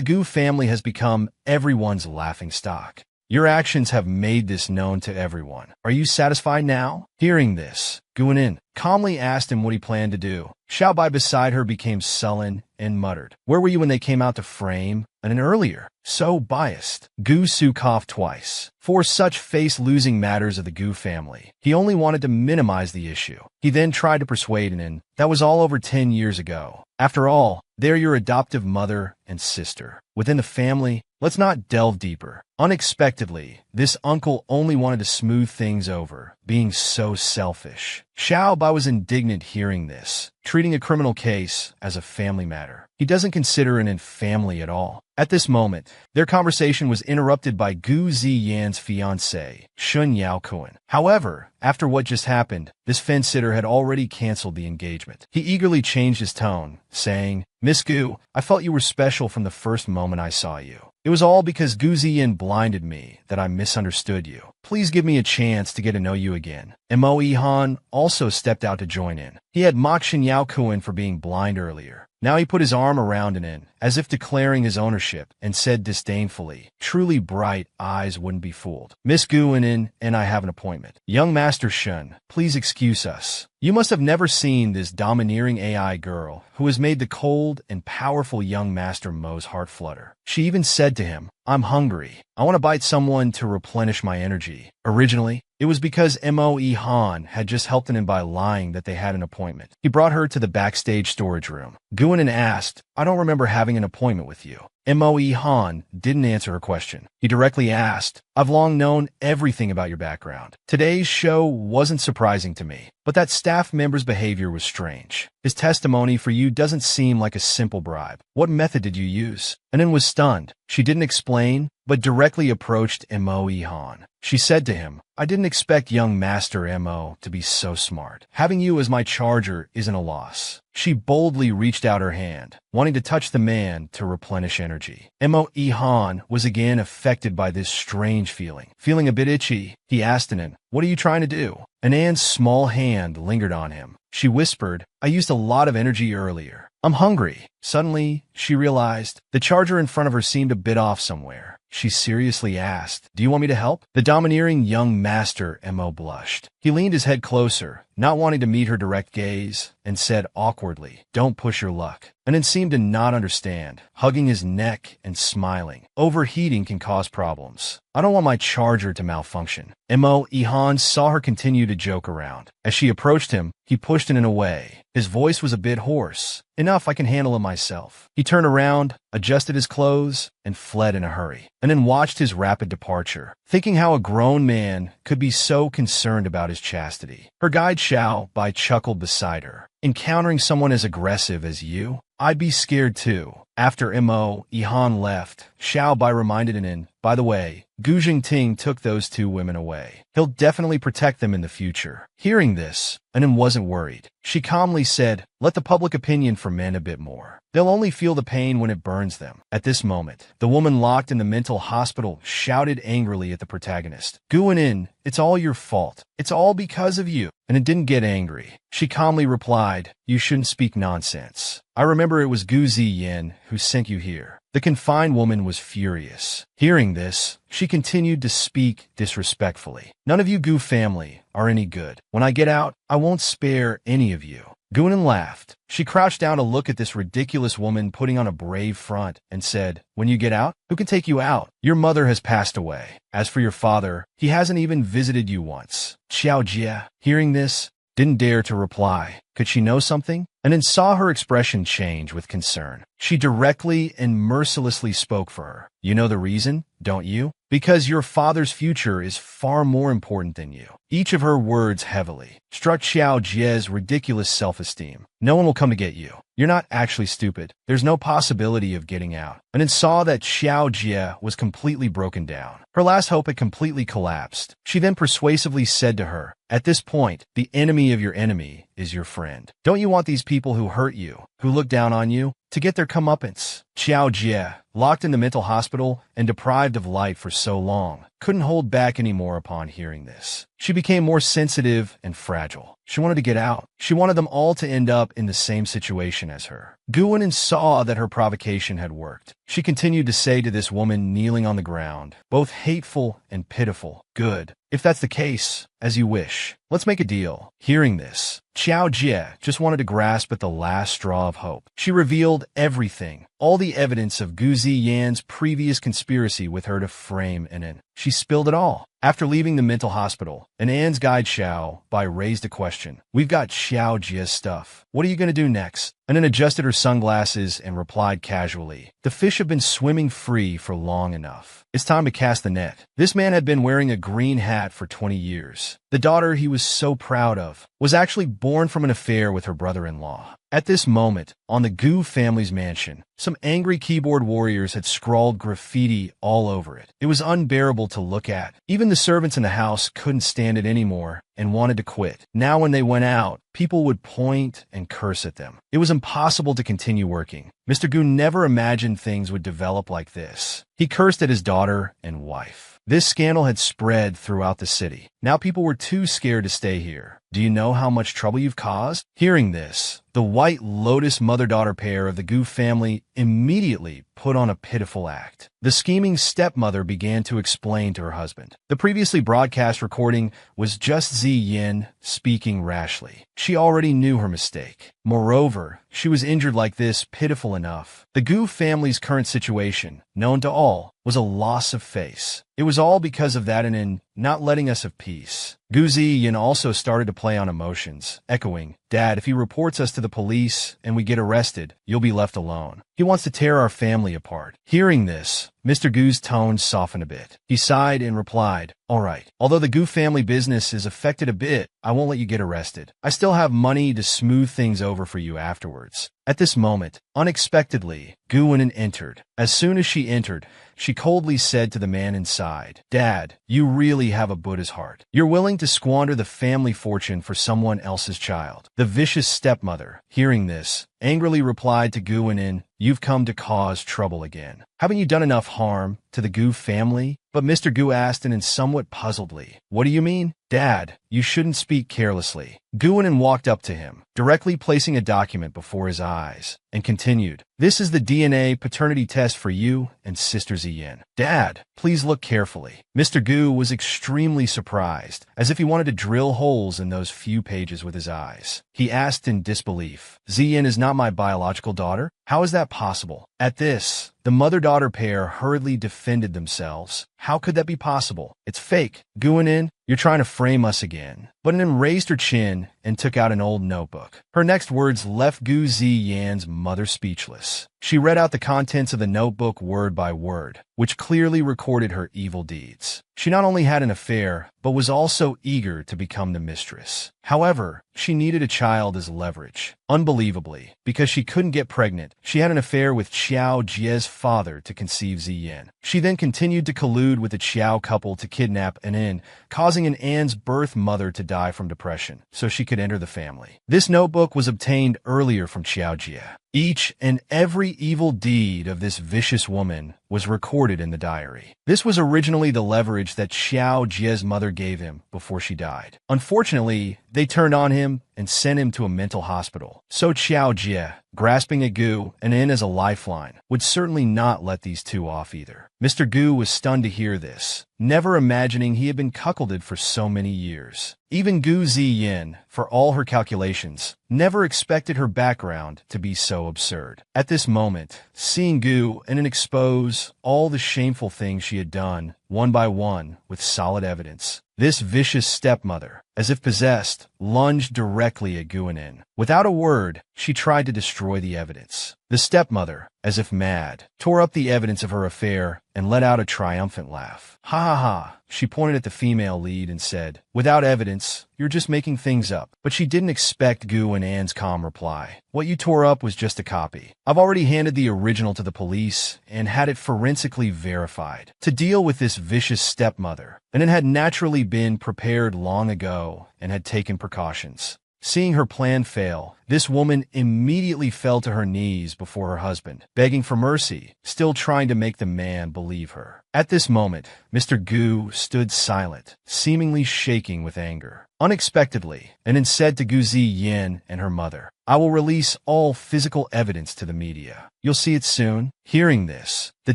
Speaker 1: Gu family has become everyone's laughing stock. Your actions have made this known to everyone. Are you satisfied now?" Hearing this, Guanin calmly asked him what he planned to do. Xiaobai beside her became sullen and muttered, "Where were you when they came out to frame an earlier? So biased." Gu Su coughed twice. For such face-losing matters of the Gu family, he only wanted to minimize the issue. He then tried to persuade Anin that was all over 10 years ago. After all, they're your adoptive mother and sister. Within the family, let's not delve deeper. Unexpectedly, this uncle only wanted to smooth things over, being so selfish. Xiao Bai was indignant hearing this, treating a criminal case as a family matter. He doesn't consider Anin family at all. At this moment, their conversation was interrupted by Gu Ziyan's fiancée, Shun Yaokuan. However, after what just happened, this fence-sitter had already canceled the engagement. He eagerly changed his tone, saying, "Miss Gu, I felt you were special from the first moment I saw you. It was all because Gu Ziyan blinded me that I misunderstood you. Please give me a chance to get to know you again." Mo Han also stepped out to join in. He had mocked Shin Yaokuan for being blind earlier. Now he put his arm around Anin, as if declaring his ownership, and said disdainfully, "Truly bright eyes wouldn't be fooled. Miss Gu and I have an appointment. Young Master Shun, please excuse us. You must have never seen this domineering AI girl who has made the cold and powerful young Master Mo's heart flutter. She even said to him, 'I'm hungry. I want to bite someone to replenish my energy.' Originally, it was because Mo Han had just helped him by lying that they had an appointment. He brought her to the backstage storage room. Guanin asked, 'I don't remember having an appointment with you.' Mo Han didn't answer her question. He directly asked, 'I've long known everything about your background. Today's show wasn't surprising to me, but that staff member's behavior was strange. His testimony for you doesn't seem like a simple bribe. What method did you use?' Anin was stunned. She didn't explain, but directly approached Mo Han. She said to him, 'I didn't expect young Master Mo to be so smart. Having you as my charger isn't a loss.' She boldly reached out her hand, wanting to touch the man to replenish energy. Mo Han was again affected by this strange feeling. Feeling a bit itchy, he asked Anin, 'What are you trying to do?' Anan's small hand lingered on him. She whispered, 'I used a lot of energy earlier. I'm hungry.' Suddenly, she realized the charger in front of her seemed a bit off somewhere. She seriously asked, 'Do you want me to help?' The domineering young Master Mo blushed. He leaned his head closer, not wanting to meet her direct gaze, and said awkwardly, 'Don't push your luck.' Anin seemed to not understand, hugging his neck and smiling. Overheating can cause problems. I don't want my charger to malfunction. Mo Han saw her continue to joke around. As she approached him, he pushed Anin away. His voice was a bit hoarse. 'Enough, I can handle it myself.' He turned around, adjusted his clothes, and fled in a hurry. Anin watched his rapid departure, thinking how a grown man could be so concerned about his chastity. Her guide Xiao Bai chuckled beside her. "Encountering someone as aggressive as you? I'd be scared too." After Mo Han left, Xiao Bai reminded Anin, "By the way, Gu Jingting took those two women away. He'll definitely protect them in the future." Hearing this, Anin wasn't worried. She calmly said, "Let the public opinion ferment a bit more. They'll only feel the pain when it burns them." At this moment, the woman locked in the mental hospital shouted angrily at the protagonist, "Gu Anin, it's all your fault. It's all because of you." And it didn't get angry. She calmly replied, "You shouldn't speak nonsense. I remember it was Gu Ziyin who sent you here." The confined woman was furious. Hearing this, she continued to speak disrespectfully. "None of you Gu family are any good. When I get out, I won't spare any of you." Guanin laughed. She crouched down to look at this ridiculous woman putting on a brave front and said, "When you get out, who can take you out? Your mother has passed away. As for your father, he hasn't even visited you once." Xiao Jie, hearing this, didn't dare to reply. Could she know something? And then saw her expression change with concern. She directly and mercilessly spoke for her. You know the reason, don't you? Because your father's future is far more important than you. Each of her words heavily struck Xiao Jie's ridiculous self-esteem. No one will come to get you. You're not actually stupid. There's no possibility of getting out. And then saw that Xiao Jie was completely broken down. Her last hope had completely collapsed. She then persuasively said to her, at this point, the enemy of your enemy is your friend. Don't you want these people who hurt you, who look down on you, to get their comeuppance? Xiao Jie, locked in the mental hospital and deprived of light for so long, couldn't hold back anymore upon hearing this. She became more sensitive and fragile. She wanted to get out. She wanted them all to end up in the same situation as her. Guanin saw that her provocation had worked. She continued to say to this woman kneeling on the ground, both hateful and pitiful, good. If that's the case, as you wish, let's make a deal. Hearing this, Xiao Jie just wanted to grasp at the last straw of hope. She revealed everything, all the evidence of Gu Ziyan's previous conspiracy with her to frame Anan. She spilled it all. After leaving the mental hospital, Anan's guide Xiao Bai raised a question. We've got Xiao Jie's stuff. What are you going to do next? Anan adjusted her sunglasses and replied casually, the fish have been swimming free for long enough. It's time to cast the net. This man had been wearing a green hat for 20 years. The daughter he was so proud of was actually born from an affair with her brother-in-law. At this moment, on the Gu family's mansion, some angry keyboard warriors had scrawled graffiti all over it. It was unbearable to look at. Even the servants in the house couldn't stand it anymore and wanted to quit. Now when they went out, people would point and curse at them. It was impossible to continue working. Mr. Gu never imagined things would develop like this. He cursed at his daughter and wife. This scandal had spread throughout the city. Now people were too scared to stay here. Do you know how much trouble you've caused? Hearing this, the White Lotus mother-daughter pair of the Gu family immediately put on a pitiful act. The scheming stepmother began to explain to her husband. The previously broadcast recording was just Ziyin speaking rashly. She already knew her mistake. Moreover, she was injured like this pitiful enough. The Gu family's current situation, known to all, was a loss of face. It was all because of that and in not letting us have peace. Gu Ziyin also started to play on emotions, echoing, Dad, if he reports us to the police and we get arrested, you'll be left alone. He wants to tear our family apart. Hearing this, Mr. Gu's tone softened a bit. He sighed and replied, all right, although the Gu family business is affected a bit, I won't let you get arrested. I still have money to smooth things over for you afterwards. At this moment, unexpectedly, Guanin entered. As soon as she entered, she coldly said to the man inside, Dad, you really have a Buddha's heart. You're willing to squander the family fortune for someone else's child. The vicious stepmother, hearing this, angrily replied to Guanin, you've come to cause trouble again. Haven't you done enough harm to the Gu family? But Mr. Gu asked in somewhat puzzledly, what do you mean? Dad, you shouldn't speak carelessly. Guanin walked up to him, directly placing a document before his eyes, and continued, this is the DNA paternity test for you and Sister Ziyin. Dad, please look carefully. Mr. Gu was extremely surprised, as if he wanted to drill holes in those few pages with his eyes. He asked in disbelief, Ziyin is not my biological daughter? How is that possible? At this, the mother-daughter pair hurriedly defended themselves. How could that be possible? It's fake. Guanin, you're trying to frame us again. But Anan raised her chin and took out an old notebook. Her next words left Gu Ziyan's mother speechless. She read out the contents of the notebook word by word, which clearly recorded her evil deeds. She not only had an affair, but was also eager to become the mistress. However, she needed a child as leverage. Unbelievably, because she couldn't get pregnant, she had an affair with Xiao Jie's father to conceive Ziyin. She then continued to collude with the Xiao couple to kidnap Anan, causing An's birth mother to die from depression, so she could enter the family. This notebook was obtained earlier from Xiao Jie. Each and every evil deed of this vicious woman was recorded in the diary. This was originally the leverage that Xiao Jie's mother gave him before she died. Unfortunately, they turned on him and sent him to a mental hospital. So Xiao Jie, grasping at Gu and in as a lifeline, would certainly not let these two off either. Mr. Gu was stunned to hear this. never imagining he had been cuckolded for so many years. Even Gu Ziyin, for all her calculations, never expected her background to be so absurd. At this moment, seeing Gu and expose all the shameful things she had done, one by one, with solid evidence, this vicious stepmother, as if possessed, lunged directly at Guanin. Without a word, she tried to destroy the evidence. The stepmother, as if mad, tore up the evidence of her affair and let out a triumphant laugh. Ha ha ha. She pointed at the female lead and said, "Without evidence, you're just making things up." But she didn't expect Gu and Anne's calm reply. "What you tore up was just a copy. I've already handed the original to the police and had it forensically verified. To deal with this vicious stepmother, and it had naturally been prepared long ago and had taken precautions." Seeing her plan fail, this woman immediately fell to her knees before her husband, begging for mercy, still trying to make the man believe her. At this moment, Mr. Gu stood silent, seemingly shaking with anger. Unexpectedly, and then said to Gu Ziyin and her mother, "I will release all physical evidence to the media. You'll see it soon." Hearing this, the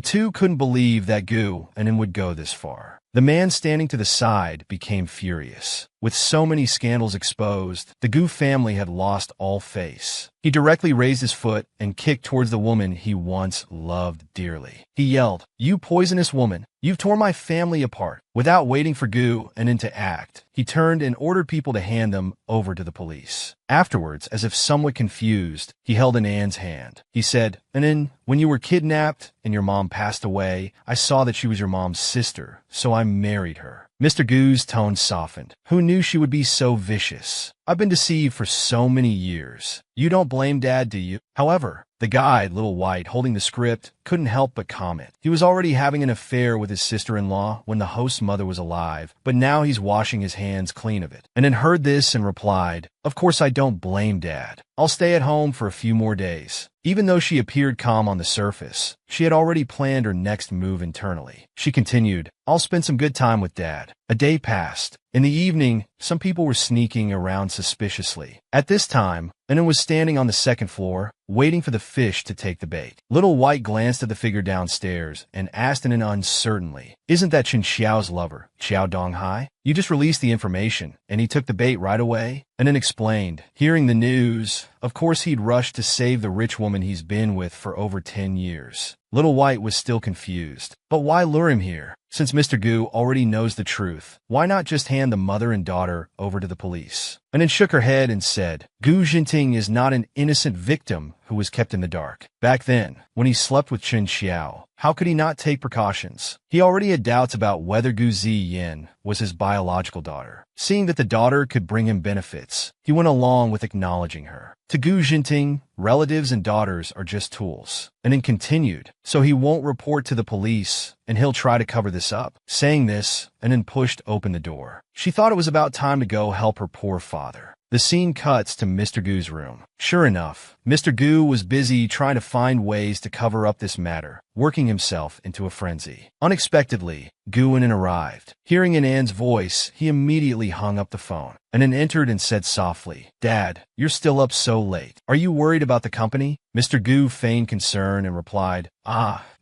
Speaker 1: two couldn't believe that Gu and him would go this far. The man standing to the side became furious. With so many scandals exposed, the Gu family had lost all face. He directly raised his foot and kicked towards the woman he once loved dearly. He yelled, "You poisonous woman! You've torn my family apart." Without waiting for Gu and then to act, he turned and ordered people to hand them over to the police. Afterwards, as if somewhat confused, he held in Anne's hand. He said, "And then, when you were kidnapped and your mom passed away, I saw that she was your mom's sister, so I married her." Mr. Gu's tone softened. "Who knew she would be so vicious? I've been deceived for so many years. You don't blame Dad, do you?" However, the guide, Little White, holding the script, couldn't help but comment. He was already having an affair with his sister-in-law when the host's mother was alive, but now he's washing his hands clean of it. And then heard this and replied, "Of course I don't blame Dad. I'll stay at home for a few more days." Even though she appeared calm on the surface, she had already planned her next move internally. She continued, "I'll spend some good time with Dad." A day passed. In the evening, some people were sneaking around suspiciously. At this time, Anna was standing on the second floor, waiting for the fish to take the bait. Little White glanced at the figure downstairs and asked in an uncertainly, "Isn't that Chen Xiao's lover, Xiao Donghai? You just released the information, and he took the bait right away?" And then explained, hearing the news, of course he'd rushed to save the rich woman he's been with for over 10 years. Little White was still confused. But why lure him here? Since Mr. Gu already knows the truth, why not just hand the mother and daughter over to the police? And then shook her head and said, "Gu Jinting is not an innocent victim who was kept in the dark. Back then, when he slept with Chen Xiao, how could he not take precautions? He already had doubts about whether Gu Ziyin was his biological daughter. Seeing that the daughter could bring him benefits, he went along with acknowledging her. To Gu Jinting, relatives and daughters are just tools." And then continued, "So he won't report to the police, and he'll try to cover this up." Saying this, and then pushed open the door. She thought it was about time to go help her poor father. The scene cuts to Mr. Gu's room. Sure enough, Mr. Gu was busy trying to find ways to cover up this matter, working himself into a frenzy. Unexpectedly, Guanin arrived. Hearing in Anne's voice, he immediately hung up the phone, and then entered and said softly, "Dad, you're still up so late. Are you worried about the company?" Mr. Gu feigned concern and replied,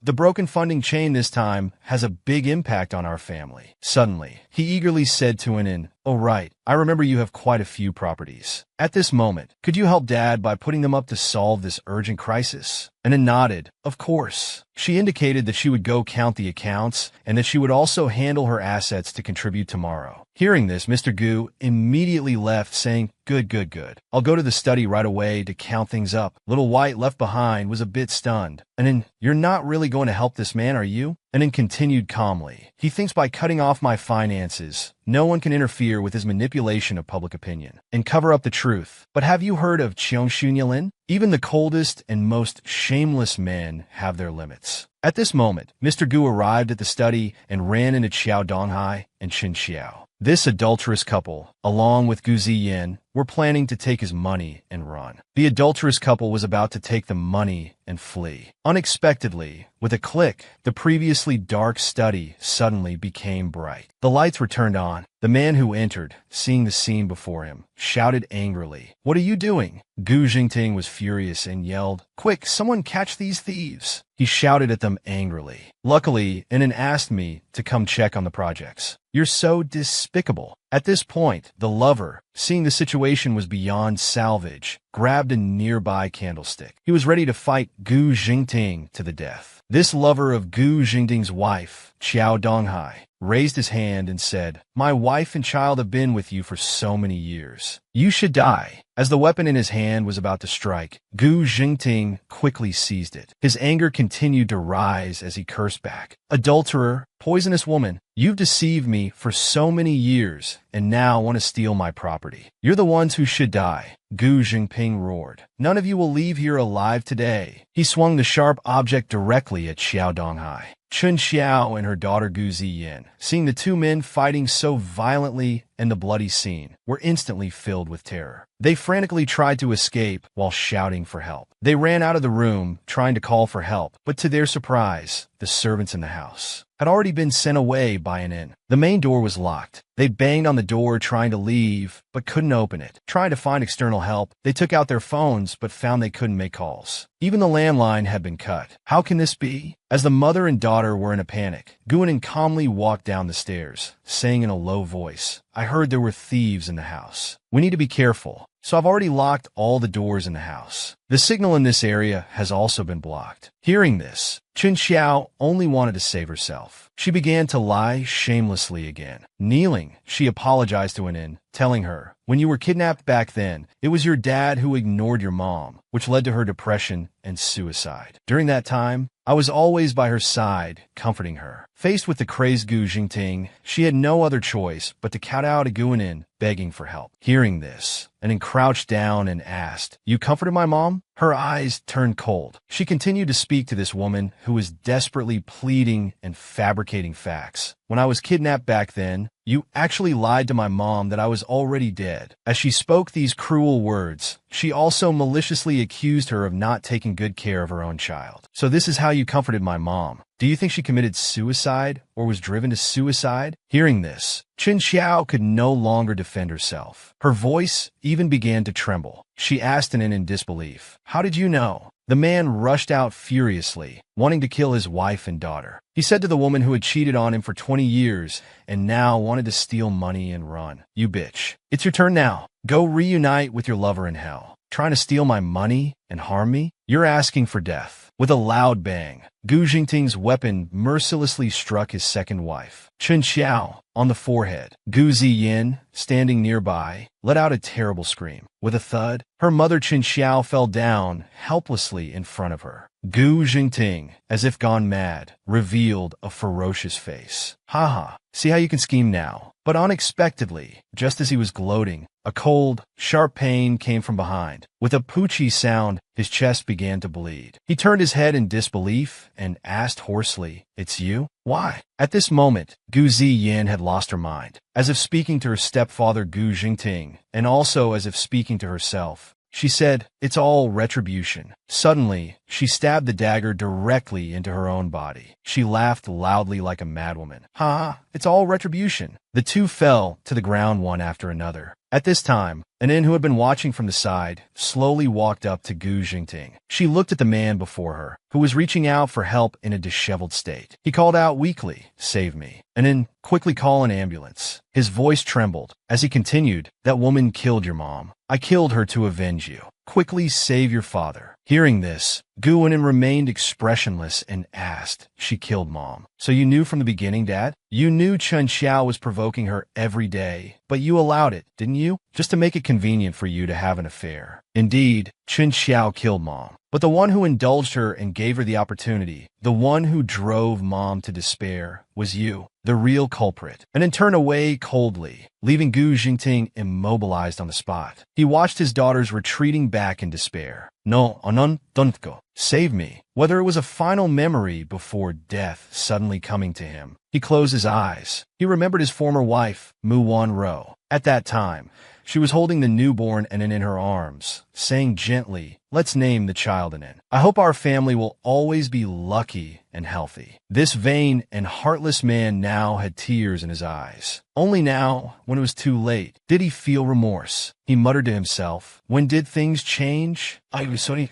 Speaker 1: The broken funding chain this time has a big impact on our family." Suddenly, he eagerly said to Anin, "Oh right, I remember you have quite a few properties. At this moment, could you help Dad by putting them up to solve this urgent crisis?" Anin nodded, "Of course." She indicated that she would go count the accounts and that she would also handle her assets to contribute tomorrow. Hearing this, Mr. Gu immediately left, saying, Good. I'll go to the study right away to count things up." Little White, left behind, was a bit stunned. And then, "You're not really going to help this man, are you?" And then continued calmly, "He thinks by cutting off my finances, no one can interfere with his manipulation of public opinion and cover up the truth. But have you heard of Qiong Xunyalin? Even the coldest and most shameless men have their limits." At this moment, Mr. Gu arrived at the study and ran into Xiao Donghai and Chen Xiao. This adulterous couple, along with Gu Ziyin, were planning to take his money and run. The adulterous couple was about to take the money and flee. Unexpectedly, with a click, the previously dark study suddenly became bright. The lights were turned on, The man who entered, seeing the scene before him, shouted angrily, "What are you doing?" Gu Jingting was furious and yelled, "Quick, someone catch these thieves!" He shouted at them angrily. Luckily, Inan asked me to come check on the projects. "You're so despicable." At this point, the lover, seeing the situation was beyond salvage, grabbed a nearby candlestick. He was ready to fight Gu Jingting to the death. This lover of Gu Jingting's wife, Qiao Donghai, raised his hand and said, "My wife and child have been with you for so many years. You should die." As the weapon in his hand was about to strike, Gu Jingting quickly seized it. His anger continued to rise as he cursed back, "Adulterer, poisonous woman, you've deceived me for so many years and now want to steal my property. You're the ones who should die." Gu Jingping roared, "None of you will leave here alive today." He swung the sharp object directly at Xiao Donghai. Chun Xiao and her daughter Gu Ziyin, seeing the two men fighting so violently and the bloody scene, were instantly filled with terror. They frantically tried to escape while shouting for help. They ran out of the room, trying to call for help, but to their surprise, the servants in the house had already been sent away by an inn. The main door was locked. They banged on the door trying to leave, but couldn't open it. Trying to find external help, they took out their phones but found they couldn't make calls. Even the landline had been cut. How can this be? As the mother and daughter were in a panic, Guinan calmly walked down the stairs, saying in a low voice, "I heard there were thieves in the house. We need to be careful. So I've already locked all the doors in the house. The signal in this area has also been blocked." Hearing this, Chun Xiao only wanted to save herself. She began to lie shamelessly again. Kneeling, she apologized to Anin, telling her, "When you were kidnapped back then, it was your dad who ignored your mom, which led to her depression and suicide. During that time, I was always by her side, comforting her." Faced with the crazed Gu Jingting, she had no other choice but to kowtow to Guanin, begging for help. Hearing this, Anin crouched down and asked, "You comforted my mom?" Her eyes turned cold. She continued to speak to this woman who was desperately pleading and fabricating facts. "When I was kidnapped back then, you actually lied to my mom that I was already dead." As she spoke these cruel words, she also maliciously accused her of not taking good care of her own child. "So this is how you comforted my mom. Do you think she committed suicide or was driven to suicide?" Hearing this, Chun Xiao could no longer defend herself. Her voice even began to tremble. She asked Anin in disbelief, "How did you know?" The man rushed out furiously, wanting to kill his wife and daughter. He said to the woman who had cheated on him for 20 years and now wanted to steal money and run, "You bitch. It's your turn now. Go reunite with your lover in hell. Trying to steal my money and harm me? You're asking for death." With a loud bang, Gu Jingting's weapon mercilessly struck his second wife, Chun Xiao, on the forehead. Gu Ziyin, standing nearby, let out a terrible scream. With a thud, her mother Chun Xiao fell down helplessly in front of her. Gu Jingting, as if gone mad, revealed a ferocious face. "Haha, see how you can scheme now." But unexpectedly, just as he was gloating, a cold, sharp pain came from behind. With a poochie sound, his chest began to bleed. He turned his head in disbelief and asked hoarsely, "It's you? Why?" At this moment, Gu Ziyin had lost her mind. As if speaking to her stepfather Gu Jingting, and also as if speaking to herself, she said, "It's all retribution." Suddenly, she stabbed the dagger directly into her own body. She laughed loudly like a madwoman. "Ha, it's all retribution." The two fell to the ground one after another. At this time, Anin, who had been watching from the side, slowly walked up to Gu Jingting. She looked at the man before her, who was reaching out for help in a disheveled state. He called out weakly, "Save me." Anin, quickly call an ambulance. His voice trembled as he continued, "That woman killed your mom. I killed her to avenge you. Quickly save your father." Hearing this, Guanin remained expressionless and asked, "She killed mom. So you knew from the beginning, Dad? You knew Chun Xiao was provoking her every day, but you allowed it, didn't you? Just to make it convenient for you to have an affair." Indeed, Chun Xiao killed mom. But the one who indulged her and gave her the opportunity, the one who drove mom to despair, was you, the real culprit. And then turned away coldly, leaving Gu Jingting immobilized on the spot. He watched his daughters retreating back in despair. "No, anon, don't go. Save me." Whether it was a final memory before death suddenly coming to him, he closed his eyes. He remembered his former wife, Mu Wan Ro. At that time, she was holding the newborn Anin in her arms, saying gently, "Let's name the child Anin. I hope our family will always be lucky and healthy." This vain and heartless man now had tears in his eyes. Only now, when it was too late, did he feel remorse. He muttered to himself, "When did things change? I was sorry."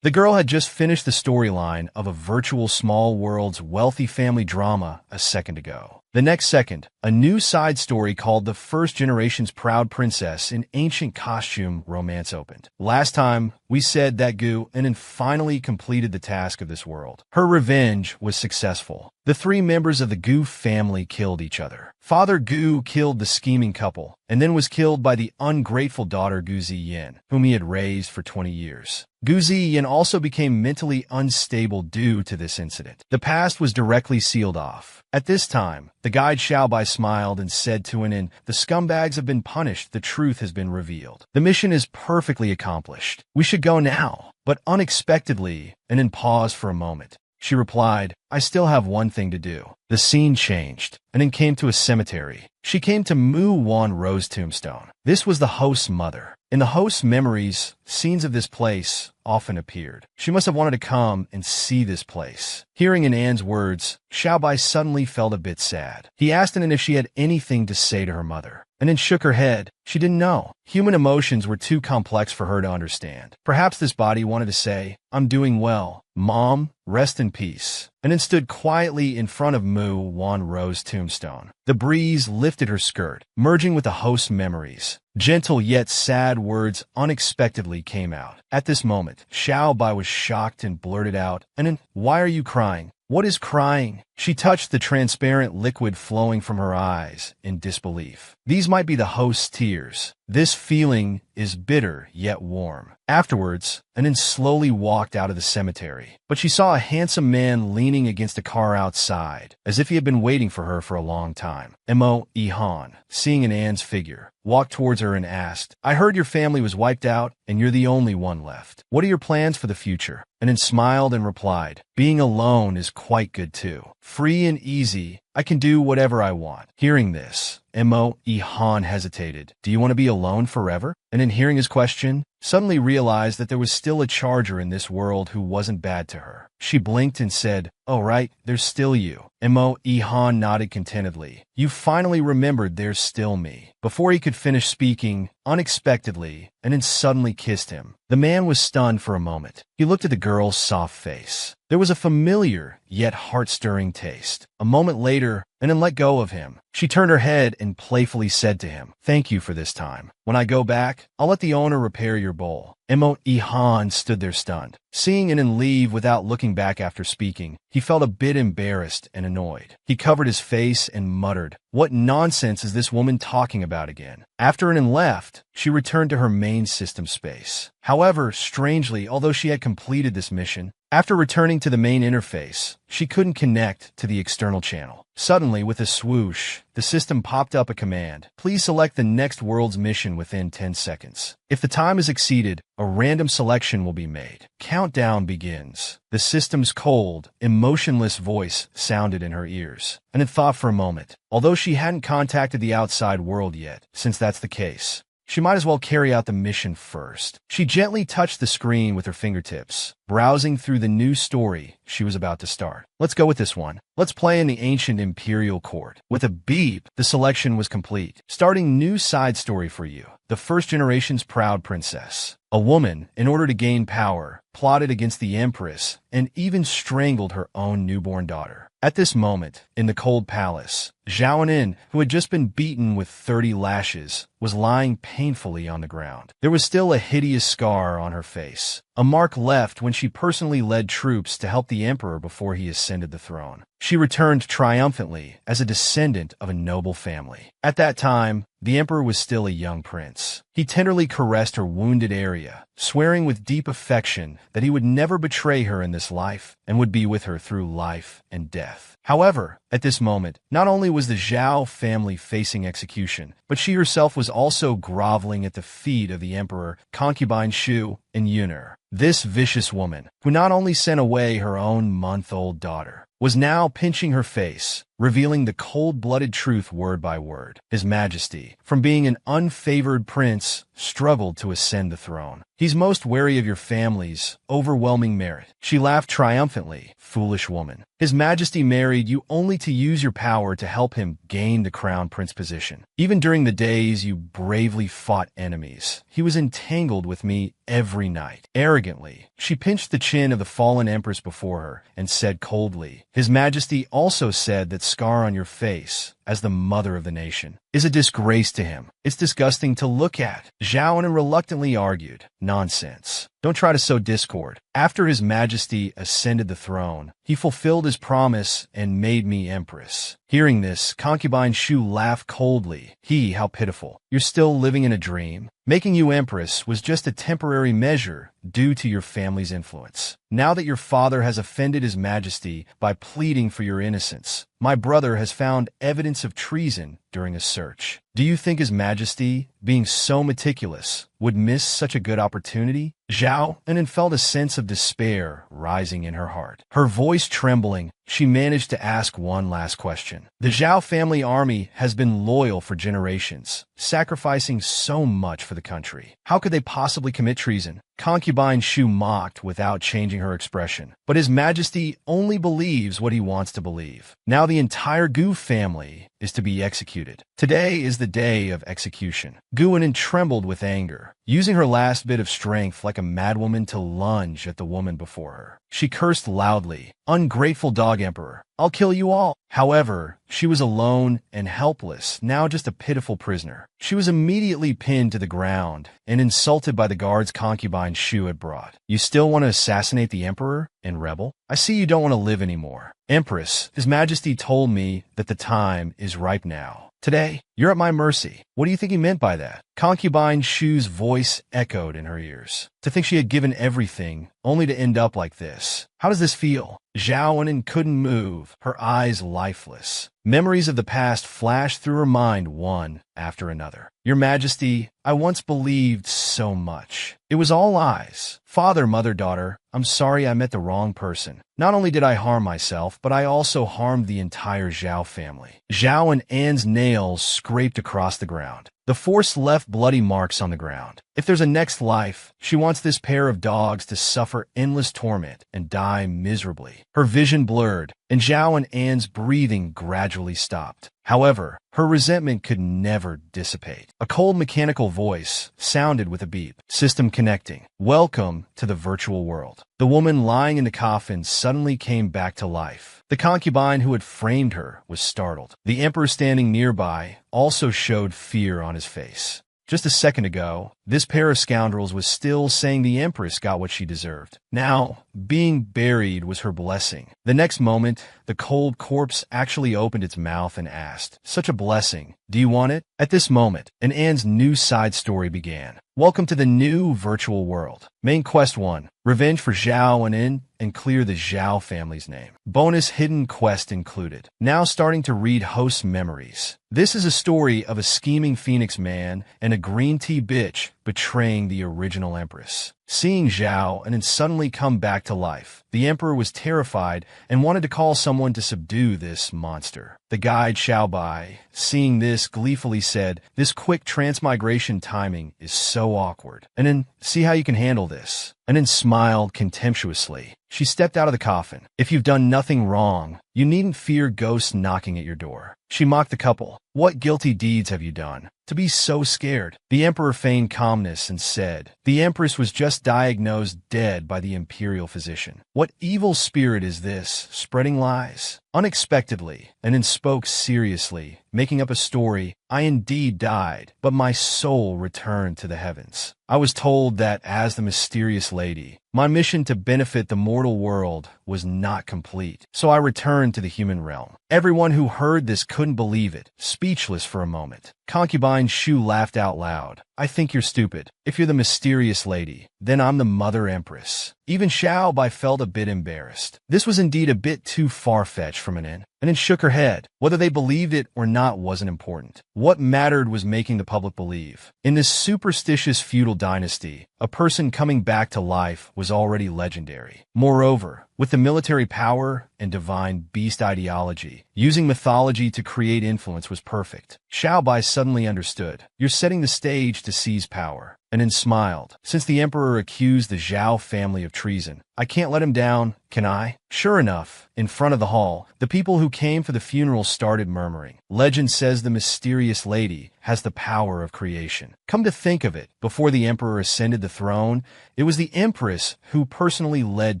Speaker 1: The girl had just finished the storyline of a virtual small world's wealthy family drama a second ago. The next second, a new side story called The First Generation's Proud Princess in Ancient Costume Romance opened. Last time, we said that Gu Anin finally completed the task of this world. Her revenge was successful. The three members of the Gu family killed each other. Father Gu killed the scheming couple, and then was killed by the ungrateful daughter Gu Ziyin, whom he had raised for 20 years. Gu Ziyin also became mentally unstable due to this incident. The past was directly sealed off. At this time, the guide Xiaobai smiled and said to Anin, "The scumbags have been punished, the truth has been revealed. The mission is perfectly accomplished. We should go now." But unexpectedly, Anin paused for a moment. She replied, "I still have one thing to do." The scene changed, and then came to a cemetery. She came to Mu Wan Ro's tombstone. This was the host's mother. In the host's memories, scenes of this place often appeared. She must have wanted to come and see this place. Hearing Anan's words, Xiaobai suddenly felt a bit sad. He asked Anan if she had anything to say to her mother. Anan shook her head. She didn't know. Human emotions were too complex for her to understand. Perhaps this body wanted to say, "I'm doing well. Mom, rest in peace." Anan stood quietly in front of Mu Wan Ro's tombstone. The breeze lifted her skirt, merging with the host's memories. Gentle yet sad words unexpectedly came out. At this moment, Xiaobai was shocked and blurted out, "Anan, why are you crying?" "What is crying?" She touched the transparent liquid flowing from her eyes in disbelief. These might be the host's tears. This feeling is bitter yet warm. Afterwards, Anan slowly walked out of the cemetery, but she saw a handsome man leaning against a car outside, as if he had been waiting for her for a long time. Mo Ihan, seeing Anan's figure, walked towards her and asked, "I heard your family was wiped out, and you're the only one left. What are your plans for the future?" Anan smiled and replied, "Being alone is quite good too. Free and easy, I can do whatever I want." Hearing this, Mo Ihan hesitated. "Do you want to be alone forever?" And in hearing his question, suddenly realized that there was still a charger in this world who wasn't bad to her. She blinked and said, "Oh right, there's still you." Mo Ihan nodded contentedly. "You finally remembered there's still me." Before he could finish speaking, unexpectedly, Anan suddenly kissed him. The man was stunned for a moment. He looked at the girl's soft face. There was a familiar, yet heart-stirring taste. A moment later, Anan let go of him. She turned her head and playfully said to him, "Thank you for this time. When I go back, I'll let the owner repair your bowl." Mo Ihan stood there stunned. Seeing Anan leave without looking back after speaking, he felt a bit embarrassed and annoyed. He covered his face and muttered, "What nonsense is this woman talking about again?" After Anan left, she returned to her main system space. However, strangely, although she had completed this mission, after returning to the main interface, she couldn't connect to the external channel. Suddenly, with a swoosh, the system popped up a command. "Please select the next world's mission within 10 seconds. If the time is exceeded, a random selection will be made. Countdown begins." The system's cold, emotionless voice sounded in her ears. And it thought for a moment, although she hadn't contacted the outside world yet, since that's the case, she might as well carry out the mission first. She gently touched the screen with her fingertips, browsing through the new story she was about to start. "Let's go with this one. Let's play in the ancient imperial court." With a beep, the selection was complete. Starting new side story for you. The First Generation's Proud Princess. A woman, in order to gain power, plotted against the empress and even strangled her own newborn daughter. At this moment, in the cold palace, Zhao Nin, who had just been beaten with 30 lashes, was lying painfully on the ground. There was still a hideous scar on her face, a mark left when she personally led troops to help the emperor before he ascended the throne. She returned triumphantly as a descendant of a noble family. At that time, the emperor was still a young prince. He tenderly caressed her wounded area, swearing with deep affection that he would never betray her in this life and would be with her through life and death. However, at this moment, not only was the Zhao family facing execution, but she herself was also groveling at the feet of the emperor, concubine Shu, and Yun'er. This vicious woman, who not only sent away her own month-old daughter, was now pinching her face, revealing the cold-blooded truth word by word. His Majesty, from being an unfavored prince, struggled to ascend the throne. He's most wary of your family's overwhelming merit. She laughed triumphantly. Foolish woman. His Majesty married you only to use your power to help him gain the crown prince position. Even during the days you bravely fought enemies, he was entangled with me every night. Arrogantly, she pinched the chin of the fallen empress before her and said coldly, His Majesty also said that scar on your face, as the mother of the nation, is a disgrace to him. It's disgusting to look at. Zhao reluctantly argued. Nonsense. Don't try to sow discord. After His Majesty ascended the throne, he fulfilled his promise and made me empress. Hearing this, concubine Shu laughed coldly. How pitiful. You're still living in a dream. Making you empress was just a temporary measure due to your family's influence. Now that your father has offended His Majesty by pleading for your innocence, my brother has found evidence of treason during a search. Do you think His Majesty, being so meticulous, would miss such a good opportunity? Zhao Anan felt a sense of despair rising in her heart. Her voice trembling, she managed to ask one last question. The Zhao family army has been loyal for generations, sacrificing so much for the country. How could they possibly commit treason? Concubine Shu mocked without changing her expression. But His Majesty only believes what he wants to believe. Now the entire Gu family is to be executed. Today is the day of execution. Guanin trembled with anger, using her last bit of strength like a madwoman to lunge at the woman before her. She cursed loudly, Ungrateful dog emperor, I'll kill you all. However, she was alone and helpless, now just a pitiful prisoner. She was immediately pinned to the ground and insulted by the guards concubine Shu had brought. You still want to assassinate the emperor and rebel? I see you don't want to live anymore. Empress, His Majesty told me that the time is ripe now. Today, you're at my mercy. What do you think he meant by that? Concubine Shu's voice echoed in her ears. To think she had given everything, only to end up like this. How does this feel? Zhao Anan couldn't move, her eyes lifeless. Memories of the past flashed through her mind one after another. Your Majesty, I once believed so much. It was all lies. Father, mother, daughter, I'm sorry I met the wrong person. Not only did I harm myself, but I also harmed the entire Zhao family. Zhao and Anne's nails scraped across the ground. The force left bloody marks on the ground. If there's a next life, she wants this pair of dogs to suffer endless torment and die miserably. Her vision blurred, and Zhao and Anne's breathing gradually stopped. However, her resentment could never dissipate. A cold mechanical voice sounded with a beep. System connecting. Welcome to the virtual world. The woman lying in the coffin suddenly came back to life. The concubine who had framed her was startled. The emperor standing nearby also showed fear on his face. Just a second ago, this pair of scoundrels was still saying the Empress got what she deserved. Now, being buried was her blessing. The next moment, the cold corpse actually opened its mouth and asked, Such a blessing. Do you want it? At this moment, Anne's new side story began. Welcome to the new virtual world. Main quest 1. Revenge for Zhao Anan and clear the Zhao family's name. Bonus hidden quest included. Now starting to read host memories. This is a story of a scheming phoenix man and a green tea bitch betraying the original empress. Seeing Zhao Anan suddenly come back to life, the emperor was terrified and wanted to call someone to subdue this monster. The guide Xiaobai, seeing this, gleefully said, This quick transmigration timing is so awkward. And then, see how you can handle this. And then smiled contemptuously. She stepped out of the coffin. If you've done nothing wrong, you needn't fear ghosts knocking at your door. She mocked the couple. What guilty deeds have you done to be so scared? The emperor feigned calmness and said, The empress was just diagnosed dead by the imperial physician. What evil spirit is this, spreading lies? Unexpectedly, and then spoke seriously, making up a story. I indeed died, but my soul returned to the heavens. I was told that as the mysterious lady, my mission to benefit the mortal world was not complete, so I returned to the human realm. Everyone who heard this couldn't believe it, speechless for a moment. Concubine Shu laughed out loud. I think you're stupid. If you're the mysterious lady, then I'm the mother empress. Even Xiaobai felt a bit embarrassed. This was indeed a bit too far-fetched from Anan, and then shook her head. Whether they believed it or not wasn't important. What mattered was making the public believe. In this superstitious feudal dynasty, a person coming back to life was already legendary. Moreover, With the military power and divine beast ideology, using mythology to create influence was perfect. Xiao Bai suddenly understood. You're setting the stage to seize power. And then smiled. Since the emperor accused the Zhao family of treason, I can't let him down, can I? Sure enough, in front of the hall, the people who came for the funeral started murmuring. Legend says the mysterious lady has the power of creation. Come to think of it, before the emperor ascended the throne, it was the empress who personally led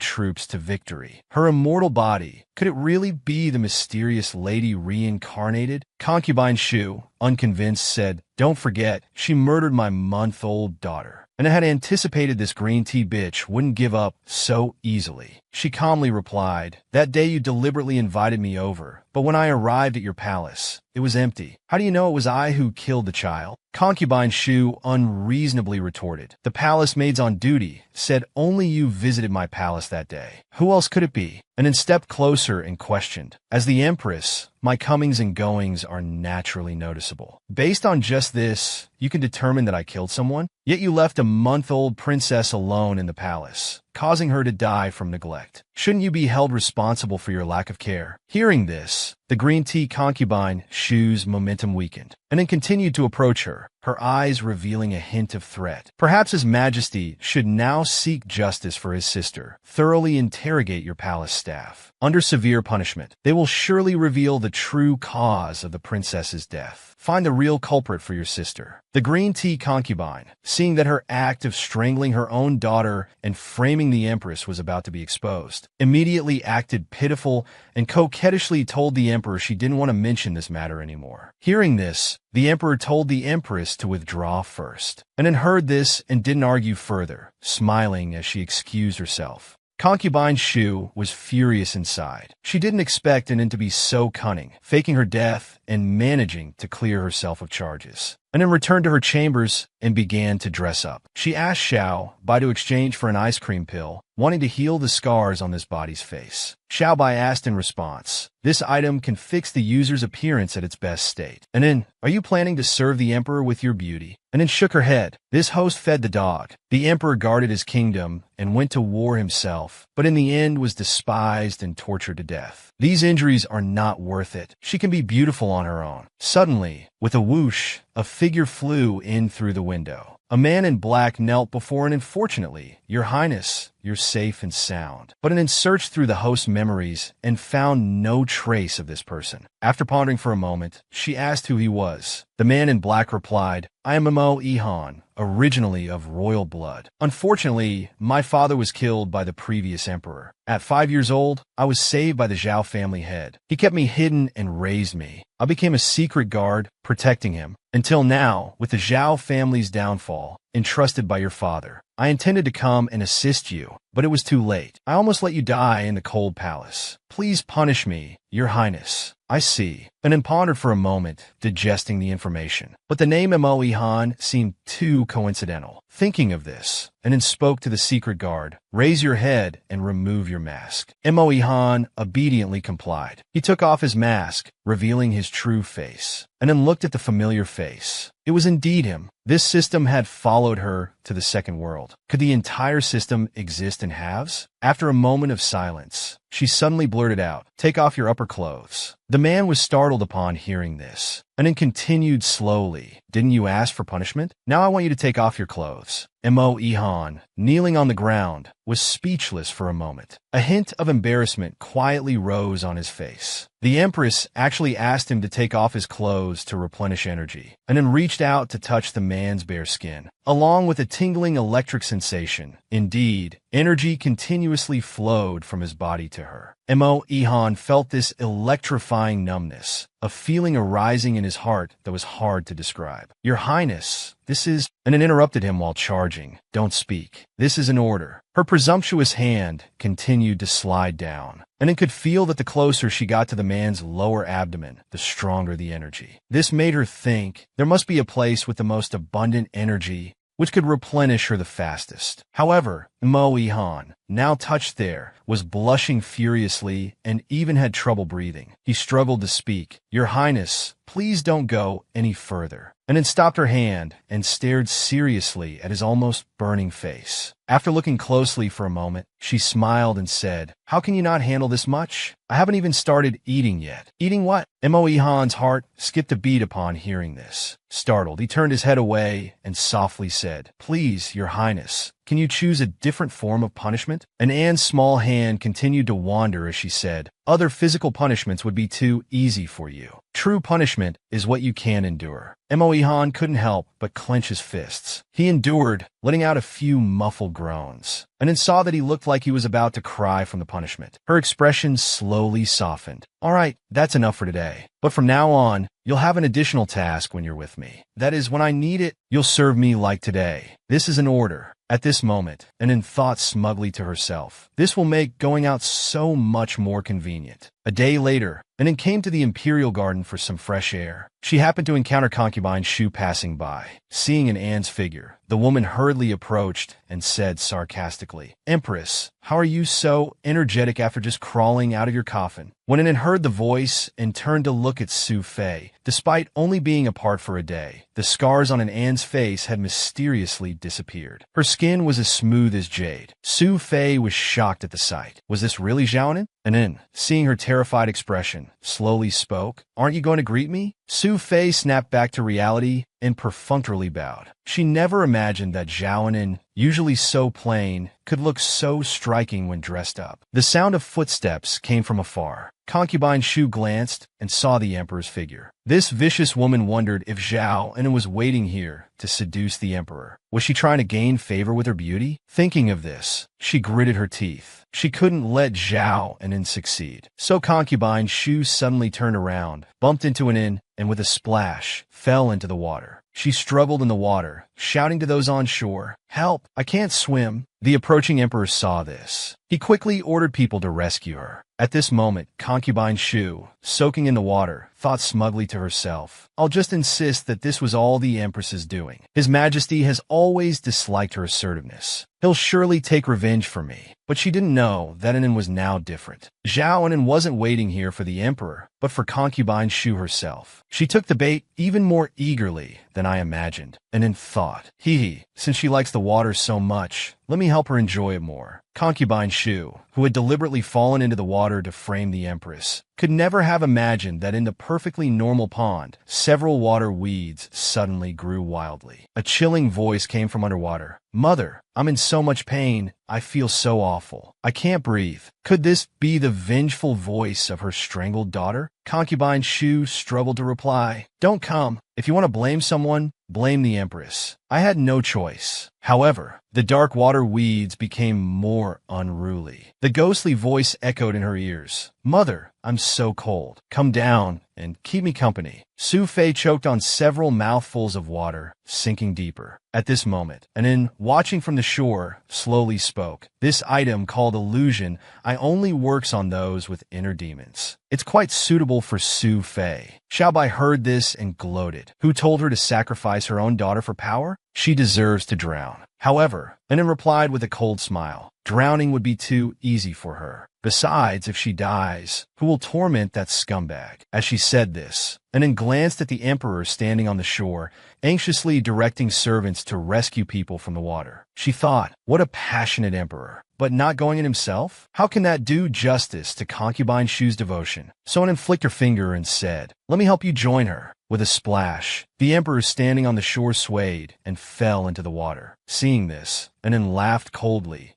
Speaker 1: troops to victory. Her immortal body, could it really be the mysterious lady reincarnated? Concubine Shu, unconvinced, said, "Don't forget, she murdered my month-old daughter. And I had anticipated this green tea bitch wouldn't give up so easily." She calmly replied, "That day you deliberately invited me over, but when I arrived at your palace, it was empty. How do you know it was I who killed the child?" Concubine Shu unreasonably retorted. "The palace maids on duty said only you visited my palace that day. Who else could it be?" And then stepped closer and questioned. "As the empress, my comings and goings are naturally noticeable. Based on just this, you can determine that I killed someone? Yet you left a month-old princess alone in the palace, causing her to die from neglect. Shouldn't you be held responsible for your lack of care?" Hearing this, the green tea concubine Shu's momentum weakened, and then continued to approach her, her eyes revealing a hint of threat. "Perhaps His Majesty should now seek justice for his sister. Thoroughly interrogate your palace staff. Under severe punishment, they will surely reveal the true cause of the princess's death. Find the real culprit for your sister." The green tea concubine, seeing that her act of strangling her own daughter and framing the empress was about to be exposed, immediately acted pitiful and coquettishly told the emperor she didn't want to mention this matter anymore. Hearing this, the emperor told the empress to withdraw first, and then heard this and didn't argue further, smiling as she excused herself. Concubine Shu was furious inside. She didn't expect Anin to be so cunning, faking her death and managing to clear herself of charges. And then returned to her chambers and began to dress up. She asked Xiao Bai to exchange for an ice cream pill, wanting to heal the scars on this body's face. Xiao Bai asked in response, "This item can fix the user's appearance at its best state. And then, are you planning to serve the emperor with your beauty?" And then shook her head. This host fed the dog. The emperor guarded his kingdom and went to war himself, but in the end was despised and tortured to death. These injuries are not worth it. She can be beautiful on her own. Suddenly, with a whoosh, a figure flew in through the window. A man in black knelt before and unfortunately, "Your Highness, you're safe and sound." But Anin searched through the host's memories and found no trace of this person. After pondering for a moment, she asked who he was. The man in black replied, "I am Mo Ihan, originally of royal blood. Unfortunately, my father was killed by the previous emperor. At 5 years old, I was saved by the Zhao family head. He kept me hidden and raised me. I became a secret guard, protecting him. Until now, with the Zhao family's downfall, entrusted by your father, I intended to come and assist you, but it was too late. I almost let you die in the cold palace. Please punish me, Your Highness." "I see." And then pondered for a moment, digesting the information. But the name Mo Han seemed too coincidental. Thinking of this, and then spoke to the secret guard, "Raise your head and remove your mask." Mo Han obediently complied. He took off his mask, revealing his true face, and then looked at the familiar face. It was indeed him. This system had followed her to the second world. Could the entire system exist in halves? After a moment of silence, she suddenly blurted out, "Take off your upper clothes." The man was startled upon hearing this, and then continued slowly, "Didn't you ask for punishment? Now I want you to take off your clothes." Mo Ihan, kneeling on the ground, was speechless for a moment. A hint of embarrassment quietly rose on his face. The empress actually asked him to take off his clothes to replenish energy, and then reached out to touch the man's bare skin, along with a tingling electric sensation. Indeed, energy continuously flowed from his body to her. Mo Ihan felt this electrifying numbness, a feeling arising in his heart that was hard to describe. "Your Highness, this is—" And then interrupted him while charging, "Don't speak. This is an order." Her presumptuous hand continued to slide down, and it could feel that the closer she got to the man's lower abdomen, the stronger the energy. This made her think there must be a place with the most abundant energy which could replenish her the fastest. However, Mo Ihan, now touched there, was blushing furiously and even had trouble breathing. He struggled to speak. "Your Highness, please don't go any further." And then stopped her hand and stared seriously at his almost burning face. After looking closely for a moment, she smiled and said, "How can you not handle this much? I haven't even started eating yet." "Eating what?" Moe Han's heart skipped a beat upon hearing this. Startled, he turned his head away and softly said, "Please, Your Highness, can you choose a different form of punishment?" And Anne's small hand continued to wander as she said, "Other physical punishments would be too easy for you. True punishment is what you can endure." Moe Han couldn't help but clench his fists. He endured, letting out a few muffled groans, and then saw that he looked like he was about to cry from the punishment. Her expression slowly softened. "All right, that's enough for today. But from now on, you'll have an additional task when you're with me. That is, when I need it, you'll serve me like today. This is an order." At this moment, and in thought smugly to herself, "This will make going out so much more convenient." A day later, Anin came to the Imperial Garden for some fresh air. She happened to encounter concubine Shu passing by. Seeing an Anne's figure, the woman hurriedly approached and said sarcastically, "Empress, how are you so energetic after just crawling out of your coffin?" When Anin heard the voice and turned to look at Su Fei, despite only being apart for a day, the scars on Anne's face had mysteriously disappeared. Her skin was as smooth as jade. Su Fei was shocked at the sight. Was this really Zhao? Anin, seeing her terrified expression, slowly spoke, "Aren't you going to greet me?" Su Fei snapped back to reality and perfunctorily bowed. She never imagined that Zhao Anin, usually so plain, could look so striking when dressed up. The sound of footsteps came from afar. Concubine Shu glanced and saw the emperor's figure. This vicious woman wondered if Zhao Anin was waiting here to seduce the emperor. Was she trying to gain favor with her beauty? Thinking of this, she gritted her teeth. She couldn't let Zhao Anin succeed. So concubine Shu suddenly turned around, bumped into Anin, and with a splash, fell into the water. She struggled in the water, shouting to those on shore, "Help! I can't swim." The approaching emperor saw this. He quickly ordered people to rescue her. At this moment, concubine Shu, soaking in the water, thought smugly to herself, "I'll just insist that this was all the Empress's doing. His Majesty has always disliked her assertiveness. He'll surely take revenge for me." But she didn't know that Anin was now different. Zhao Anin wasn't waiting here for the emperor, but for concubine Shu herself. She took the bait even more eagerly than I imagined. Anin thought, since she likes the water so much, let me help her enjoy it more." Concubine Shu, who had deliberately fallen into the water to frame the empress, could never have imagined that in the perfectly normal pond, several water weeds suddenly grew wildly. A chilling voice came from underwater. "Mother, I'm in so much pain. I feel so awful. I can't breathe." Could this be the vengeful voice of her strangled daughter? Concubine Shu struggled to reply, "Don't come. If you want to blame someone, blame the empress. I had no choice." However, the dark water weeds became more unruly. The ghostly voice echoed in her ears, "Mother, I'm so cold. Come down and keep me company." Su Fei choked on several mouthfuls of water, sinking deeper. At this moment, Anin, watching from the shore, slowly spoke, "This item called illusion only works on those with inner demons. It's quite suitable for Su Fei." Xiaobai heard this and gloated. Who told her to sacrifice her own daughter for power? She deserves to drown. However, Anin replied with a cold smile, "Drowning would be too easy for her. Besides, if she dies, who will torment that scumbag?" As she said this, Anin glanced at the emperor standing on the shore, anxiously directing servants to rescue people from the water. She thought, what a passionate emperor. But not going in himself? How can that do justice to concubine Shu's devotion? So Anin flicked her finger and said, "Let me help you join her." With a splash, the emperor standing on the shore swayed and fell into the water. Seeing this, Anin laughed coldly.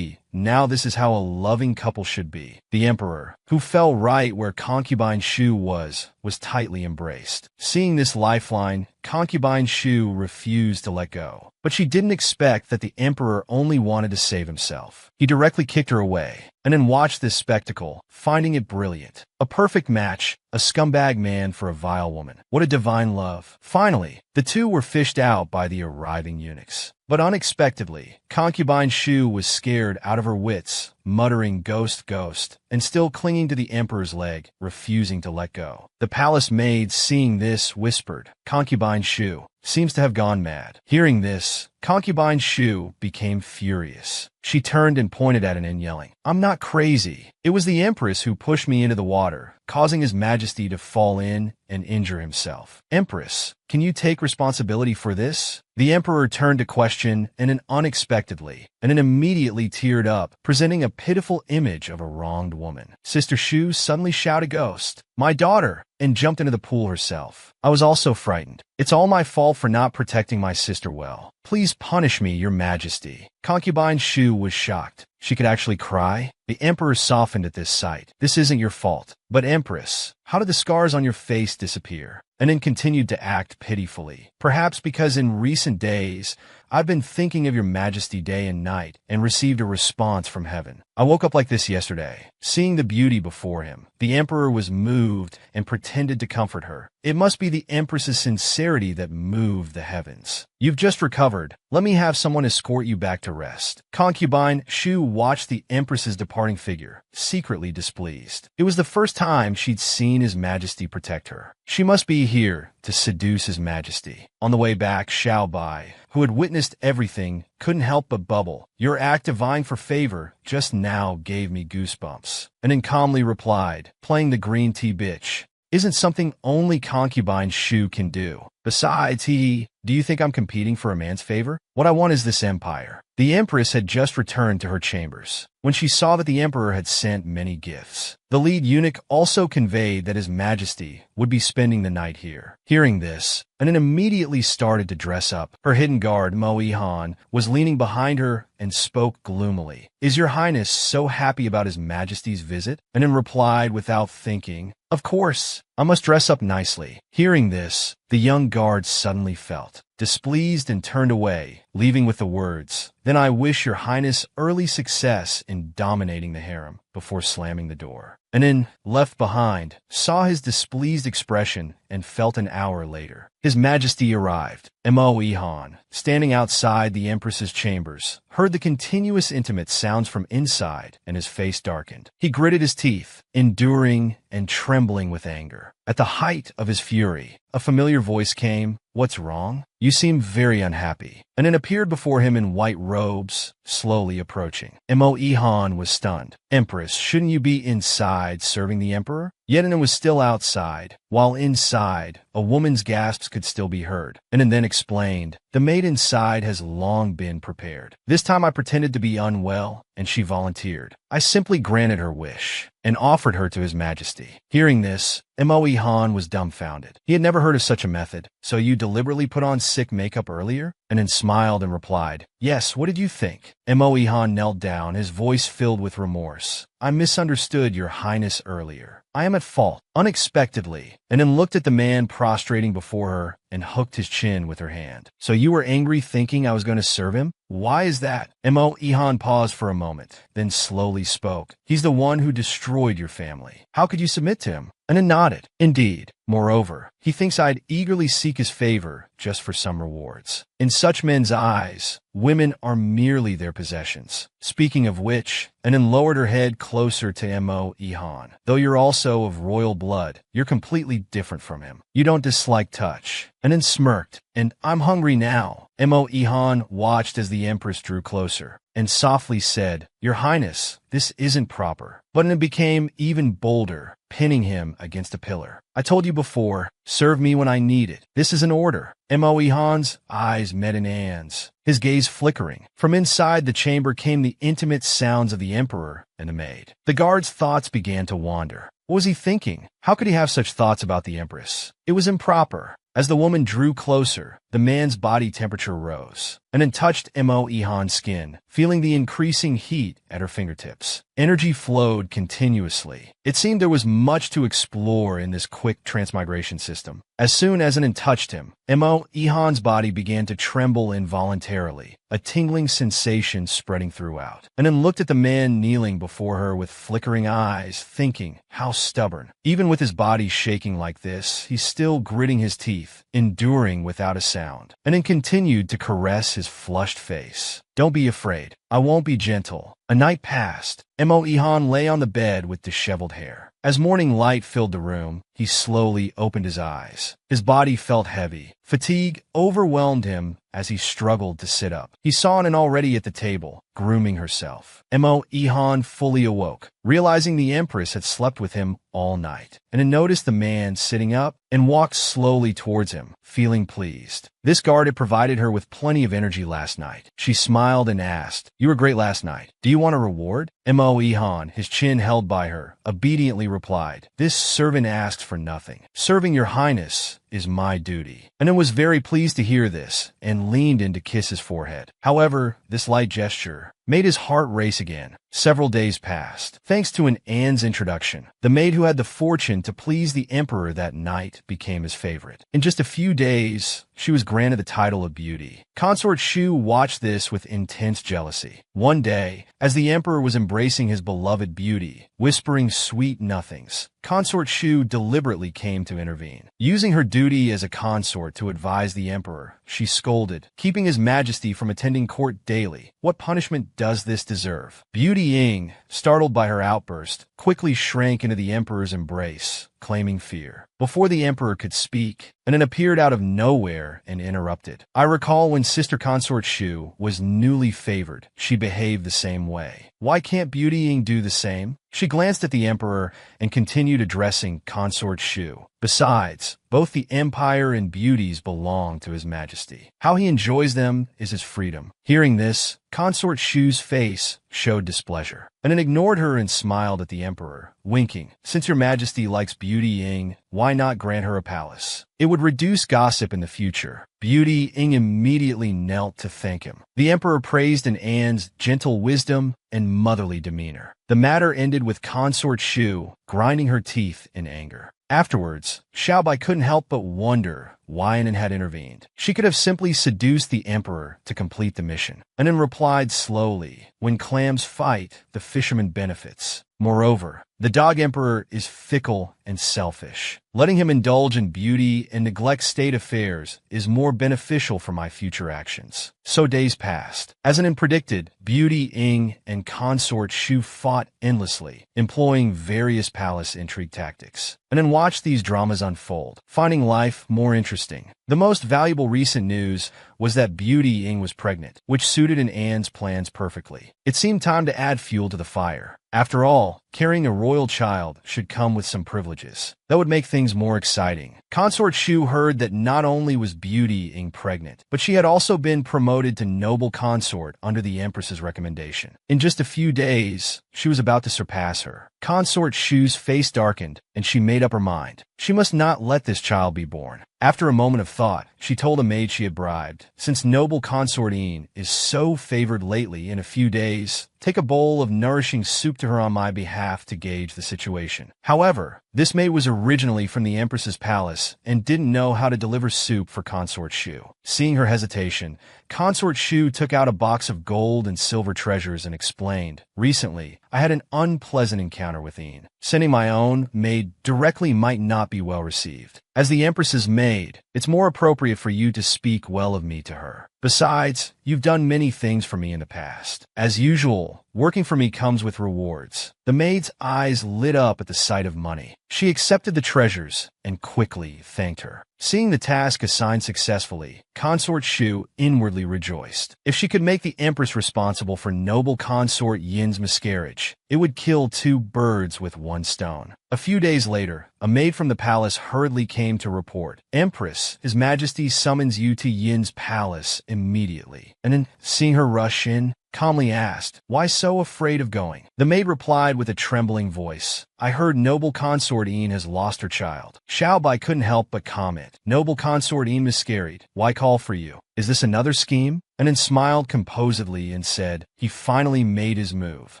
Speaker 1: Now this is how a loving couple should be." The emperor, who fell right where concubine Shu was tightly embraced. Seeing this lifeline, concubine Shu refused to let go. But she didn't expect that the emperor only wanted to save himself. He directly kicked her away, and then watched this spectacle, finding it brilliant. A perfect match, a scumbag man for a vile woman. What a divine love. Finally, the two were fished out by the arriving eunuchs. But unexpectedly, concubine Shu was scared out of her wits, muttering "Ghost, ghost," and still clinging to the emperor's leg, refusing to let go. The palace maid, seeing this, whispered, "Concubine Shu seems to have gone mad." Hearing this, Concubine Shu became furious. She turned and pointed at Anin, yelling, "I'm not crazy. It was the Empress who pushed me into the water, causing His Majesty to fall in and injure himself. Empress, can you take responsibility for this?" The Emperor turned to question Anin unexpectedly, and immediately teared up, presenting a pitiful image of a wronged woman. Sister Shu suddenly shouted, "Ghost, my daughter!" and jumped into the pool herself. I was also frightened. "It's all my fault for not protecting my sister well. Please punish me, Your Majesty." Concubine Shu was shocked. She could actually cry. The Emperor softened at this sight. "This isn't your fault. But Empress, how did the scars on your face disappear?" And then continued to act pitifully. "Perhaps because in recent days, I've been thinking of Your Majesty day and night and received a response from heaven. I woke up like this yesterday, seeing the beauty before him." The Emperor was moved and pretended to comfort her. "It must be the Empress's sincerity that moved the heavens. You've just recovered. Let me have someone escort you back to rest." Concubine Shu watched the Empress's departing figure, secretly displeased. It was the first time she'd seen His Majesty protect her. She must be here to seduce His Majesty. On the way back, Xiao Bai, who had witnessed everything, couldn't help but bubble. "Your act of vying for favor just now gave me goosebumps." And then calmly replied, playing the green tea bitch, "Isn't something only Concubine Shu can do. Besides, do you think I'm competing for a man's favor? What I want is this empire." The Empress had just returned to her chambers when she saw that the Emperor had sent many gifts. The lead eunuch also conveyed that His Majesty would be spending the night here. Hearing this, Anin immediately started to dress up. Her hidden guard, Mo Yihan, was leaning behind her and spoke gloomily. "Is Your Highness so happy about His Majesty's visit?" Anin replied without thinking, "Of course, I must dress up nicely." Hearing this, the young guard suddenly felt displeased and turned away, leaving with the words, "Then I wish Your Highness early success in dominating the harem," before slamming the door. Anin, left behind, saw his displeased expression and felt an hour later. His Majesty arrived. Mo Yihan, standing outside the Empress's chambers, heard the continuous intimate sounds from inside, and his face darkened. He gritted his teeth, enduring and trembling with anger. At the height of his fury, a familiar voice came, "What's wrong? You seem very unhappy." And it appeared before him in white robes, slowly approaching. Mo Yihan was stunned. "Empress, shouldn't you be inside serving the Emperor?" Yet Anin was still outside, while inside, a woman's gasps could still be heard. Anin then explained, "The maid inside has long been prepared. This time I pretended to be unwell, and she volunteered. I simply granted her wish and offered her to His Majesty." Hearing this, Mo Yihan was dumbfounded. He had never heard of such a method. "So you deliberately put on sick makeup earlier?" Anin smiled and replied, "Yes, what did you think?" Mo Yihan knelt down, his voice filled with remorse. "I misunderstood Your Highness earlier. I am at fault." Unexpectedly, Anin looked at the man prostrating before her and hooked his chin with her hand. "So you were angry thinking I was going to serve him? Why is that?" Mo Yihan paused for a moment, then slowly spoke. "He's the one who destroyed your family. How could you submit to him?" Anin nodded. "Indeed. Moreover, he thinks I'd eagerly seek his favor just for some rewards. In such men's eyes, women are merely their possessions." Speaking of which, Anin lowered her head closer to Mo Yihan. "Though you're also of royal blood, you're completely different from him. You don't dislike touch." Anin smirked, "And I'm hungry now." Mo Yihan watched as the Empress drew closer and softly said, "Your Highness, this isn't proper." But it became even bolder, pinning him against a pillar. "I told you before, serve me when I need it. This is an order." Mo Yihan's eyes met in Anne's, his gaze flickering. From inside the chamber came the intimate sounds of the Emperor and the maid. The guard's thoughts began to wander. What was he thinking? How could he have such thoughts about the Empress? It was improper. As the woman drew closer, the man's body temperature rose, and then touched Mo Yihan's skin, feeling the increasing heat at her fingertips. Energy flowed continuously. It seemed there was much to explore in this quick transmigration system. As soon as Anin touched him, Mo Yihan's body began to tremble involuntarily, a tingling sensation spreading throughout. Anin looked at the man kneeling before her with flickering eyes, thinking, how stubborn. Even with his body shaking like this, he's still gritting his teeth, enduring without a sound. Anin continued to caress his flushed face. "Don't be afraid. I won't be gentle." A night passed. Mo Yihan lay on the bed with disheveled hair. As morning light filled the room, he slowly opened his eyes. His body felt heavy. Fatigue overwhelmed him, as he struggled to sit up. He saw Anan already at the table, grooming herself. Ihan fully awoke, realizing the Empress had slept with him all night, and noticed the man sitting up and walked slowly towards him, feeling pleased. This guard had provided her with plenty of energy last night. She smiled and asked, "You were great last night. Do you want a reward?" Ihan, his chin held by her, obediently replied, "This servant asked for nothing. Serving your highness is my duty." Anan was very pleased to hear this and leaned in to kiss his forehead. However, this light gesture made his heart race again. Several days passed. Thanks to Anne's introduction, the maid who had the fortune to please the emperor that night became his favorite. In just a few days, she was granted the title of beauty. Consort Shu watched this with intense jealousy. One day, as the emperor was embracing his beloved beauty, whispering sweet nothings, Consort Shu deliberately came to intervene. Using her duty as a consort to advise the emperor, she scolded, keeping his majesty from attending court daily. What punishment does this deserve? Beauty Ying, startled by her outburst, quickly shrank into the emperor's embrace, claiming fear. Before the emperor could speak, Anan appeared out of nowhere and interrupted. I recall when Sister Consort Shu was newly favored, she behaved the same way. Why can't Beauty Ying do the same? She glanced at the emperor and continued addressing Consort Shu. Besides, both the empire and beauties belong to his majesty. How he enjoys them is his freedom. Hearing this, Consort Shu's face showed displeasure. Anan ignored her and smiled at the emperor, winking. Since your majesty likes Beauty Ying, why not grant her a palace? It would reduce gossip in the future. Beauty Ying immediately knelt to thank him. The emperor praised Anne's gentle wisdom and motherly demeanor. The matter ended with Consort Shu grinding her teeth in anger. Afterwards, Xiaobai couldn't help but wonder why Anan had intervened. She could have simply seduced the emperor to complete the mission. Anan replied slowly, "When clams fight, the fisherman benefits. Moreover, the dog emperor is fickle and selfish. Letting him indulge in beauty and neglect state affairs is more beneficial for my future actions." So days passed. As Anan predicted, Beauty Ying and Consort Shu fought endlessly, employing various palace intrigue tactics. Anan watched these dramas unfold, finding life more interesting. The most valuable recent news was that Beauty Ying was pregnant, which suited Anne's plans perfectly. It seemed time to add fuel to the fire. After all, carrying a royal child should come with some privileges. That would make things more exciting. Consort Shu heard that not only was Beauty Ying pregnant, but she had also been promoted to noble consort under the Empress's recommendation. In just a few days, she was about to surpass her. Consort Shu's face darkened, and she made up her mind. She must not let this child be born. After a moment of thought, she told a maid she had bribed, "Since noble consort Yin is so favored lately, in a few days, take a bowl of nourishing soup to her on my behalf to gauge the situation." However, this maid was originally from the Empress's palace and didn't know how to deliver soup for Consort Shu. Seeing her hesitation, Consort Shu took out a box of gold and silver treasures and explained, "Recently, I had an unpleasant encounter with Yin. Sending my own maid directly might not be well received. As the Empress's maid, it's more appropriate for you to speak well of me to her. Besides, you've done many things for me in the past. As usual, working for me comes with rewards." The maid's eyes lit up at the sight of money. She accepted the treasures and quickly thanked her. Seeing the task assigned successfully, Consort Shu inwardly rejoiced. If she could make the Empress responsible for noble consort Yin's miscarriage, it would kill two birds with one stone. A few days later, a maid from the palace hurriedly came to report, "Empress, His Majesty summons you to Yin's palace immediately." And then, seeing her rush in, calmly asked, "Why so afraid of going?" The maid replied with a trembling voice, "I heard noble consort Yin has lost her child." Xiaobai couldn't help but comment, "Noble consort Yin miscarried. Why call for you? Is this another scheme?" And then smiled composedly and said, "He finally made his move.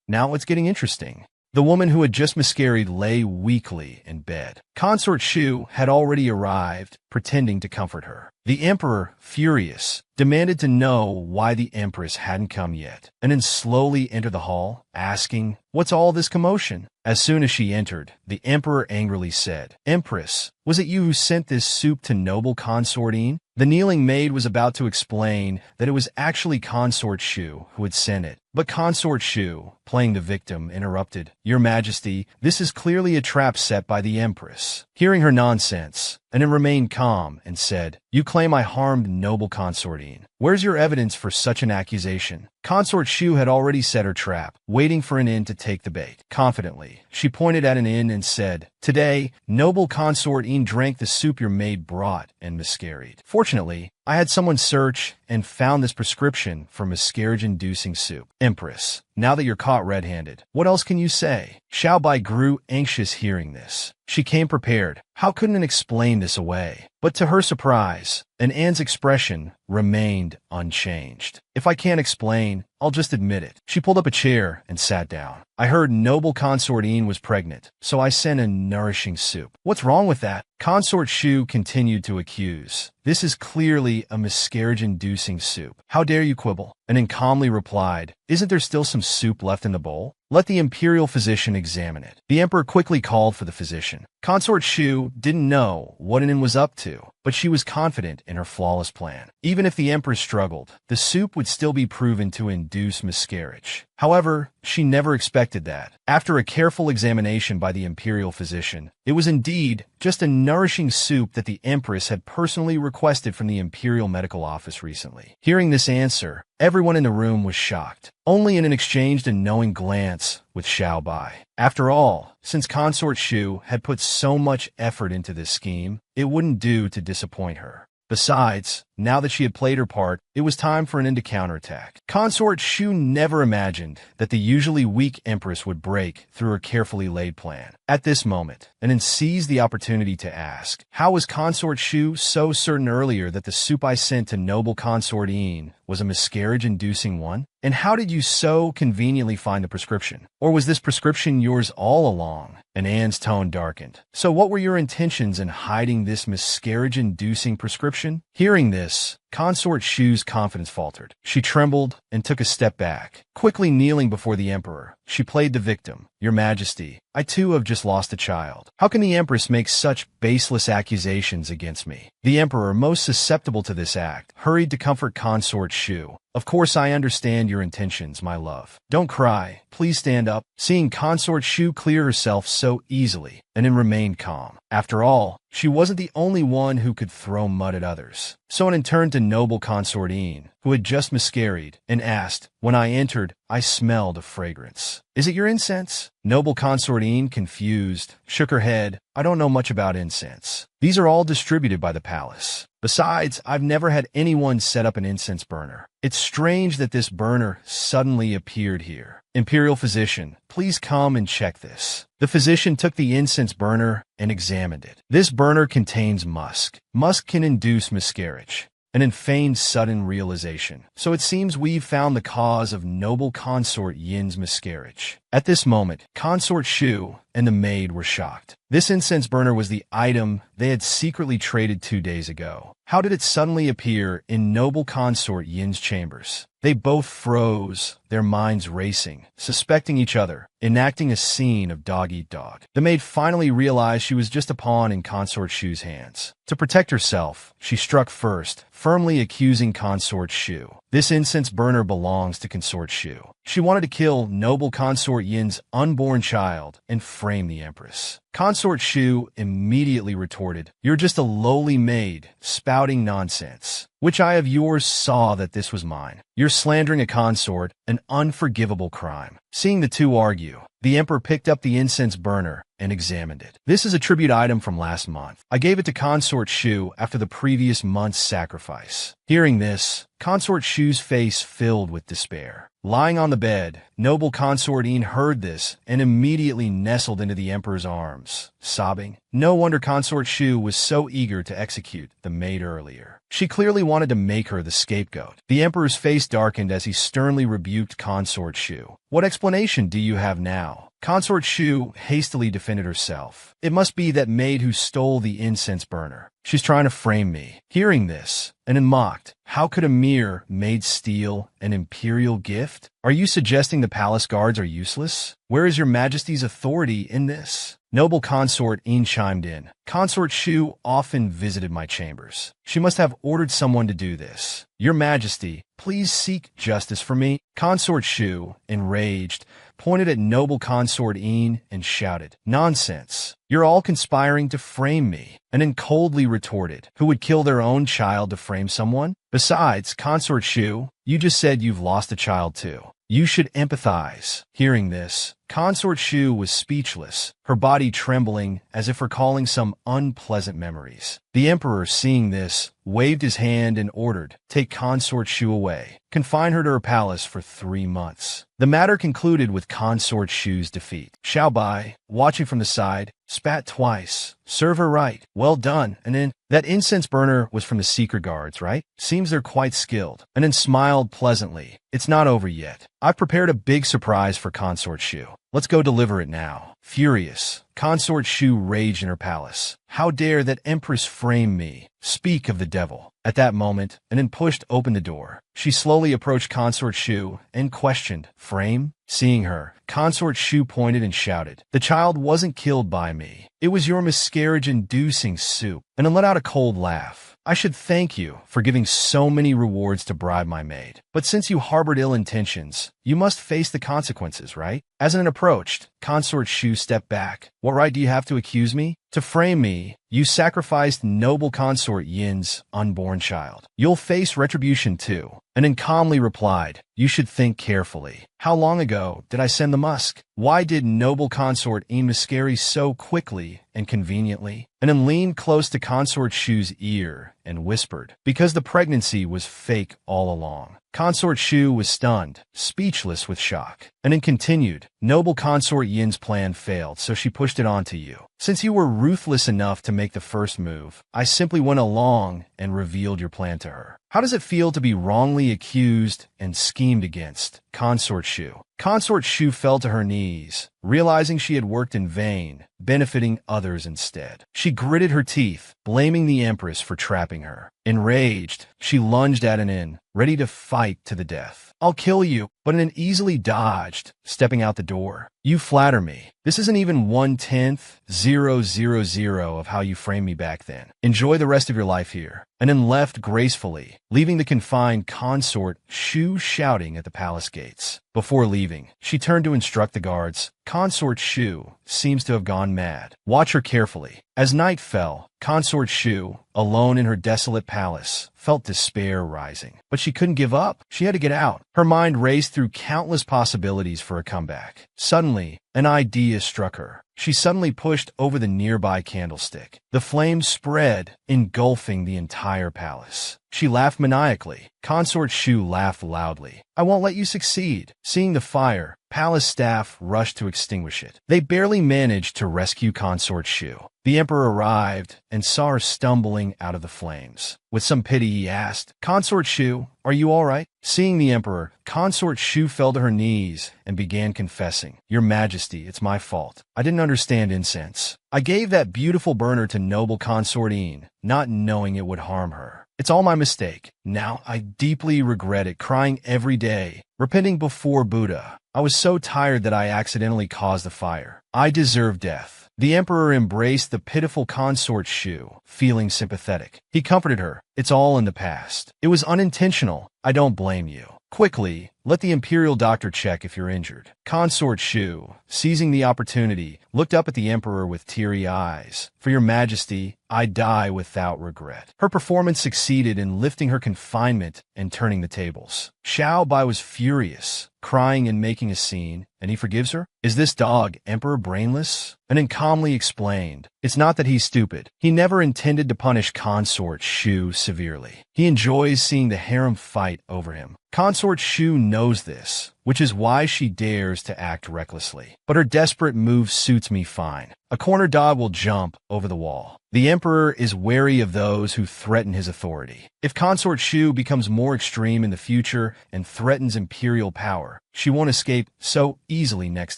Speaker 1: Now it's getting interesting." The woman who had just miscarried lay weakly in bed. Consort Shu had already arrived, pretending to comfort her. The emperor, furious, demanded to know why the empress hadn't come yet, and then slowly entered the hall, asking, "What's all this commotion?" As soon as she entered, the emperor angrily said, "Empress, was it you who sent this soup to noble consort Yin?" The kneeling maid was about to explain that it was actually Consort Shu who had sent it, but Consort Shu, playing the victim, interrupted, "Your Majesty, this is clearly a trap set by the Empress." Hearing her nonsense, and then remained calm and said, "You claim I harmed noble consort Yin. Where's your evidence for such an accusation?" Consort Shu had already set her trap, waiting for an inn to take the bait. Confidently, she pointed at an inn and said, "Today, noble consort Yin drank the soup your maid brought and miscarried. Fortunately, I had someone search and found this prescription for miscarriage-inducing soup." Empress, now that you're caught red-handed, what else can you say? Xiaobai grew anxious hearing this. She came prepared. How couldn't it explain this away? But to her surprise, Anne's expression remained unchanged. "If I can't explain, I'll just admit it." She pulled up a chair and sat down. "I heard noble consort Yin was pregnant, so I sent a nourishing soup." "What's wrong with that?" Consort Shu continued to accuse. "This is clearly a miscarriage-inducing soup. How dare you quibble?" Anne calmly replied, "Isn't there still some soup left in the bowl? Let the imperial physician examine it." The emperor quickly called for the physician. Consort Shu didn't know what Anne was up to, but she was confident in her flawless plan. Even if the empress struggled, the soup would still be proven to induce miscarriage. However, she never expected that. After a careful examination by the imperial physician, it was indeed just a nourishing soup that the empress had personally requested from the imperial medical office recently. Hearing this answer, everyone in the room was shocked. Only Anne exchanged a knowing glance with Xiaobai. After all, since Consort Shu had put so much effort into this scheme, it wouldn't do to disappoint her. Besides, now that she had played her part, it was time for an end to counterattack. Consort Shu never imagined that the usually weak empress would break through her carefully laid plan. At this moment, Anne seized the opportunity to ask, "How was Consort Shu so certain earlier that the soup I sent to noble consort Yin was a miscarriage-inducing one? And how did you so conveniently find the prescription? Or was this prescription yours all along?" And Anne's tone darkened. "So what were your intentions in hiding this miscarriage-inducing prescription?" Hearing this, Consort Shu's confidence faltered. She trembled and took a step back. Quickly kneeling before the emperor, she played the victim. "Your Majesty, I too have just lost a child. How can the empress make such baseless accusations against me?" The emperor, most susceptible to this act, hurried to comfort Consort Shu. "Of course I understand your intentions, my love. Don't cry. Please stand up." Seeing Consort Shu clear herself so easily, Anne remained calm. After all, she wasn't the only one who could throw mud at others. So Anne turned to noble consort Yin, who had just miscarried, and asked, "When I entered, I smelled a fragrance. Is it your incense?" Noble consort Yin, confused, shook her head. "I don't know much about incense. These are all distributed by the palace. Besides, I've never had anyone set up an incense burner. It's strange that this burner suddenly appeared here. Imperial physician, please come and check this." The physician took the incense burner and examined it. "This burner contains musk. Musk can induce miscarriage." An feigned sudden realization. "So it seems we've found the cause of noble consort Yin's miscarriage." At this moment, Consort Shu and the maid were shocked. This incense burner was the item they had secretly traded 2 days ago. How did it suddenly appear in noble consort Yin's chambers? They both froze, their minds racing, suspecting each other, enacting a scene of dog-eat-dog. The maid finally realized she was just a pawn in Consort Shu's hands. To protect herself, she struck first, firmly accusing Consort Shu. "This incense burner belongs to Consort Shu. She wanted to kill noble consort Yin's unborn child and frame the empress." Consort Shu immediately retorted, "You're just a lowly maid, spouting nonsense. Which eye of yours saw that this was mine? You're slandering a consort, an unforgivable crime." Seeing the two argue, the emperor picked up the incense burner and examined it. "This is a tribute item from last month. I gave it to Consort Shu after the previous month's sacrifice." Hearing this, Consort Shu's face filled with despair. Lying on the bed, noble consort Yin heard this and immediately nestled into the emperor's arms, sobbing. No wonder Consort Shu was so eager to execute the maid earlier. She clearly wanted to make her the scapegoat. The emperor's face darkened as he sternly rebuked Consort Shu. "What explanation do you have now?" Consort Shu hastily defended herself. "It must be that maid who stole the incense burner. She's trying to frame me." Hearing this, and mocked, "How could a mere maid steal an imperial gift? Are you suggesting the palace guards are useless? Where is your majesty's authority in this?" Noble consort Yin chimed in. "Consort Shu often visited my chambers. She must have ordered someone to do this. Your majesty, please seek justice for me." Consort Shu, enraged, pointed at noble consort Yin and shouted, "Nonsense. You're all conspiring to frame me. And then coldly retorted, who would kill their own child to frame someone? Besides, consort Shu, you just said you've lost a child too. You should empathize. Hearing this, consort Shu was speechless, her body trembling as if recalling some unpleasant memories. The emperor, seeing this, waved his hand and ordered, "Take consort Shu away. Confine her to her palace for 3 months." The matter concluded with consort Shu's defeat. Xiao Bai, watching from the side, spat twice. "Serve her right. Well done." And then, "That incense burner was from the secret guards, right? Seems they're quite skilled." And then smiled pleasantly. "It's not over yet. I've prepared a big surprise for consort Shu. Let's go deliver it now." Furious, consort Shu raged in her palace. "How dare that empress frame me? Speak of the devil." At that moment, and then pushed open the door. She slowly approached consort Shu and questioned, "Frame?" Seeing her, consort Shu pointed and shouted, "The child wasn't killed by me. It was your miscarriage-inducing soup." And then let out a cold laugh. "I should thank you for giving so many rewards to bribe my maid. But since you harbored ill intentions, you must face the consequences, right?" As an approached, consort Shu stepped back. "What right do you have to accuse me? To frame me, you sacrificed noble consort Yin's unborn child. You'll face retribution too." And then calmly replied, "You should think carefully. How long ago did I send the musk? Why did noble consort Yin miscarry so quickly and conveniently?" And then leaned close to consort Shu's ear and whispered, "Because the pregnancy was fake all along." Consort Shu was stunned, speechless with shock, and then continued, "Noble consort Yin's plan failed, so she pushed it onto you. Since you were ruthless enough to make the first move, I simply went along and revealed your plan to her. How does it feel to be wrongly accused and schemed against?" Consort Shu. Consort Shu fell to her knees, realizing she had worked in vain, benefiting others instead. She gritted her teeth, blaming the empress for trapping her. Enraged, she lunged at an inn, ready to fight to the death. "I'll kill you," but an easily dodged, stepping out the door. "You flatter me. This isn't even 1/10,000 of how you framed me back then. Enjoy the rest of your life here." And then left gracefully, leaving the confined consort Shu shouting at the palace gates. Before leaving, she turned to instruct the guards, "Consort Shu seems to have gone mad. Watch her carefully." As night fell, consort Shu, alone in her desolate palace, felt despair rising. But she couldn't give up. She had to get out. Her mind raced through countless possibilities for a comeback. Suddenly, an idea struck her. She suddenly pushed over the nearby candlestick. The flames spread, engulfing the entire palace. She laughed maniacally. Consort Shu laughed loudly. "I won't let you succeed." Seeing the fire, palace staff rushed to extinguish it. They barely managed to rescue consort Shu. The emperor arrived and saw her stumbling out of the flames. With some pity, he asked, "Consort Shu, are you all right?" Seeing the emperor, consort Shu fell to her knees and began confessing, "Your Majesty, it's my fault. I didn't understand incense. I gave that beautiful burner to noble consort Yin, not knowing it would harm her. It's all my mistake. Now I deeply regret it, crying every day, repenting before Buddha. I was so tired that I accidentally caused the fire. I deserve death." The emperor embraced the pitiful consort Shu, feeling sympathetic. He comforted her. "It's all in the past. It was unintentional. I don't blame you. Quickly, let the imperial doctor check if you're injured." Consort Shu, seizing the opportunity, looked up at the emperor with teary eyes. "For your Majesty, I die without regret." Her performance succeeded in lifting her confinement and turning the tables. Xiao Bai was furious, crying and making a scene, and he forgives her? Is this dog, Emperor, brainless? And then calmly explained, "It's not that he's stupid. He never intended to punish consort Shu severely. He enjoys seeing the harem fight over him. Consort Shu knows this, which is why she dares to act recklessly. But her desperate move suits me fine. A corner dog will jump over the wall. The emperor is wary of those who threaten his authority. If consort Shu becomes more extreme in the future and threatens imperial power, she won't escape so easily next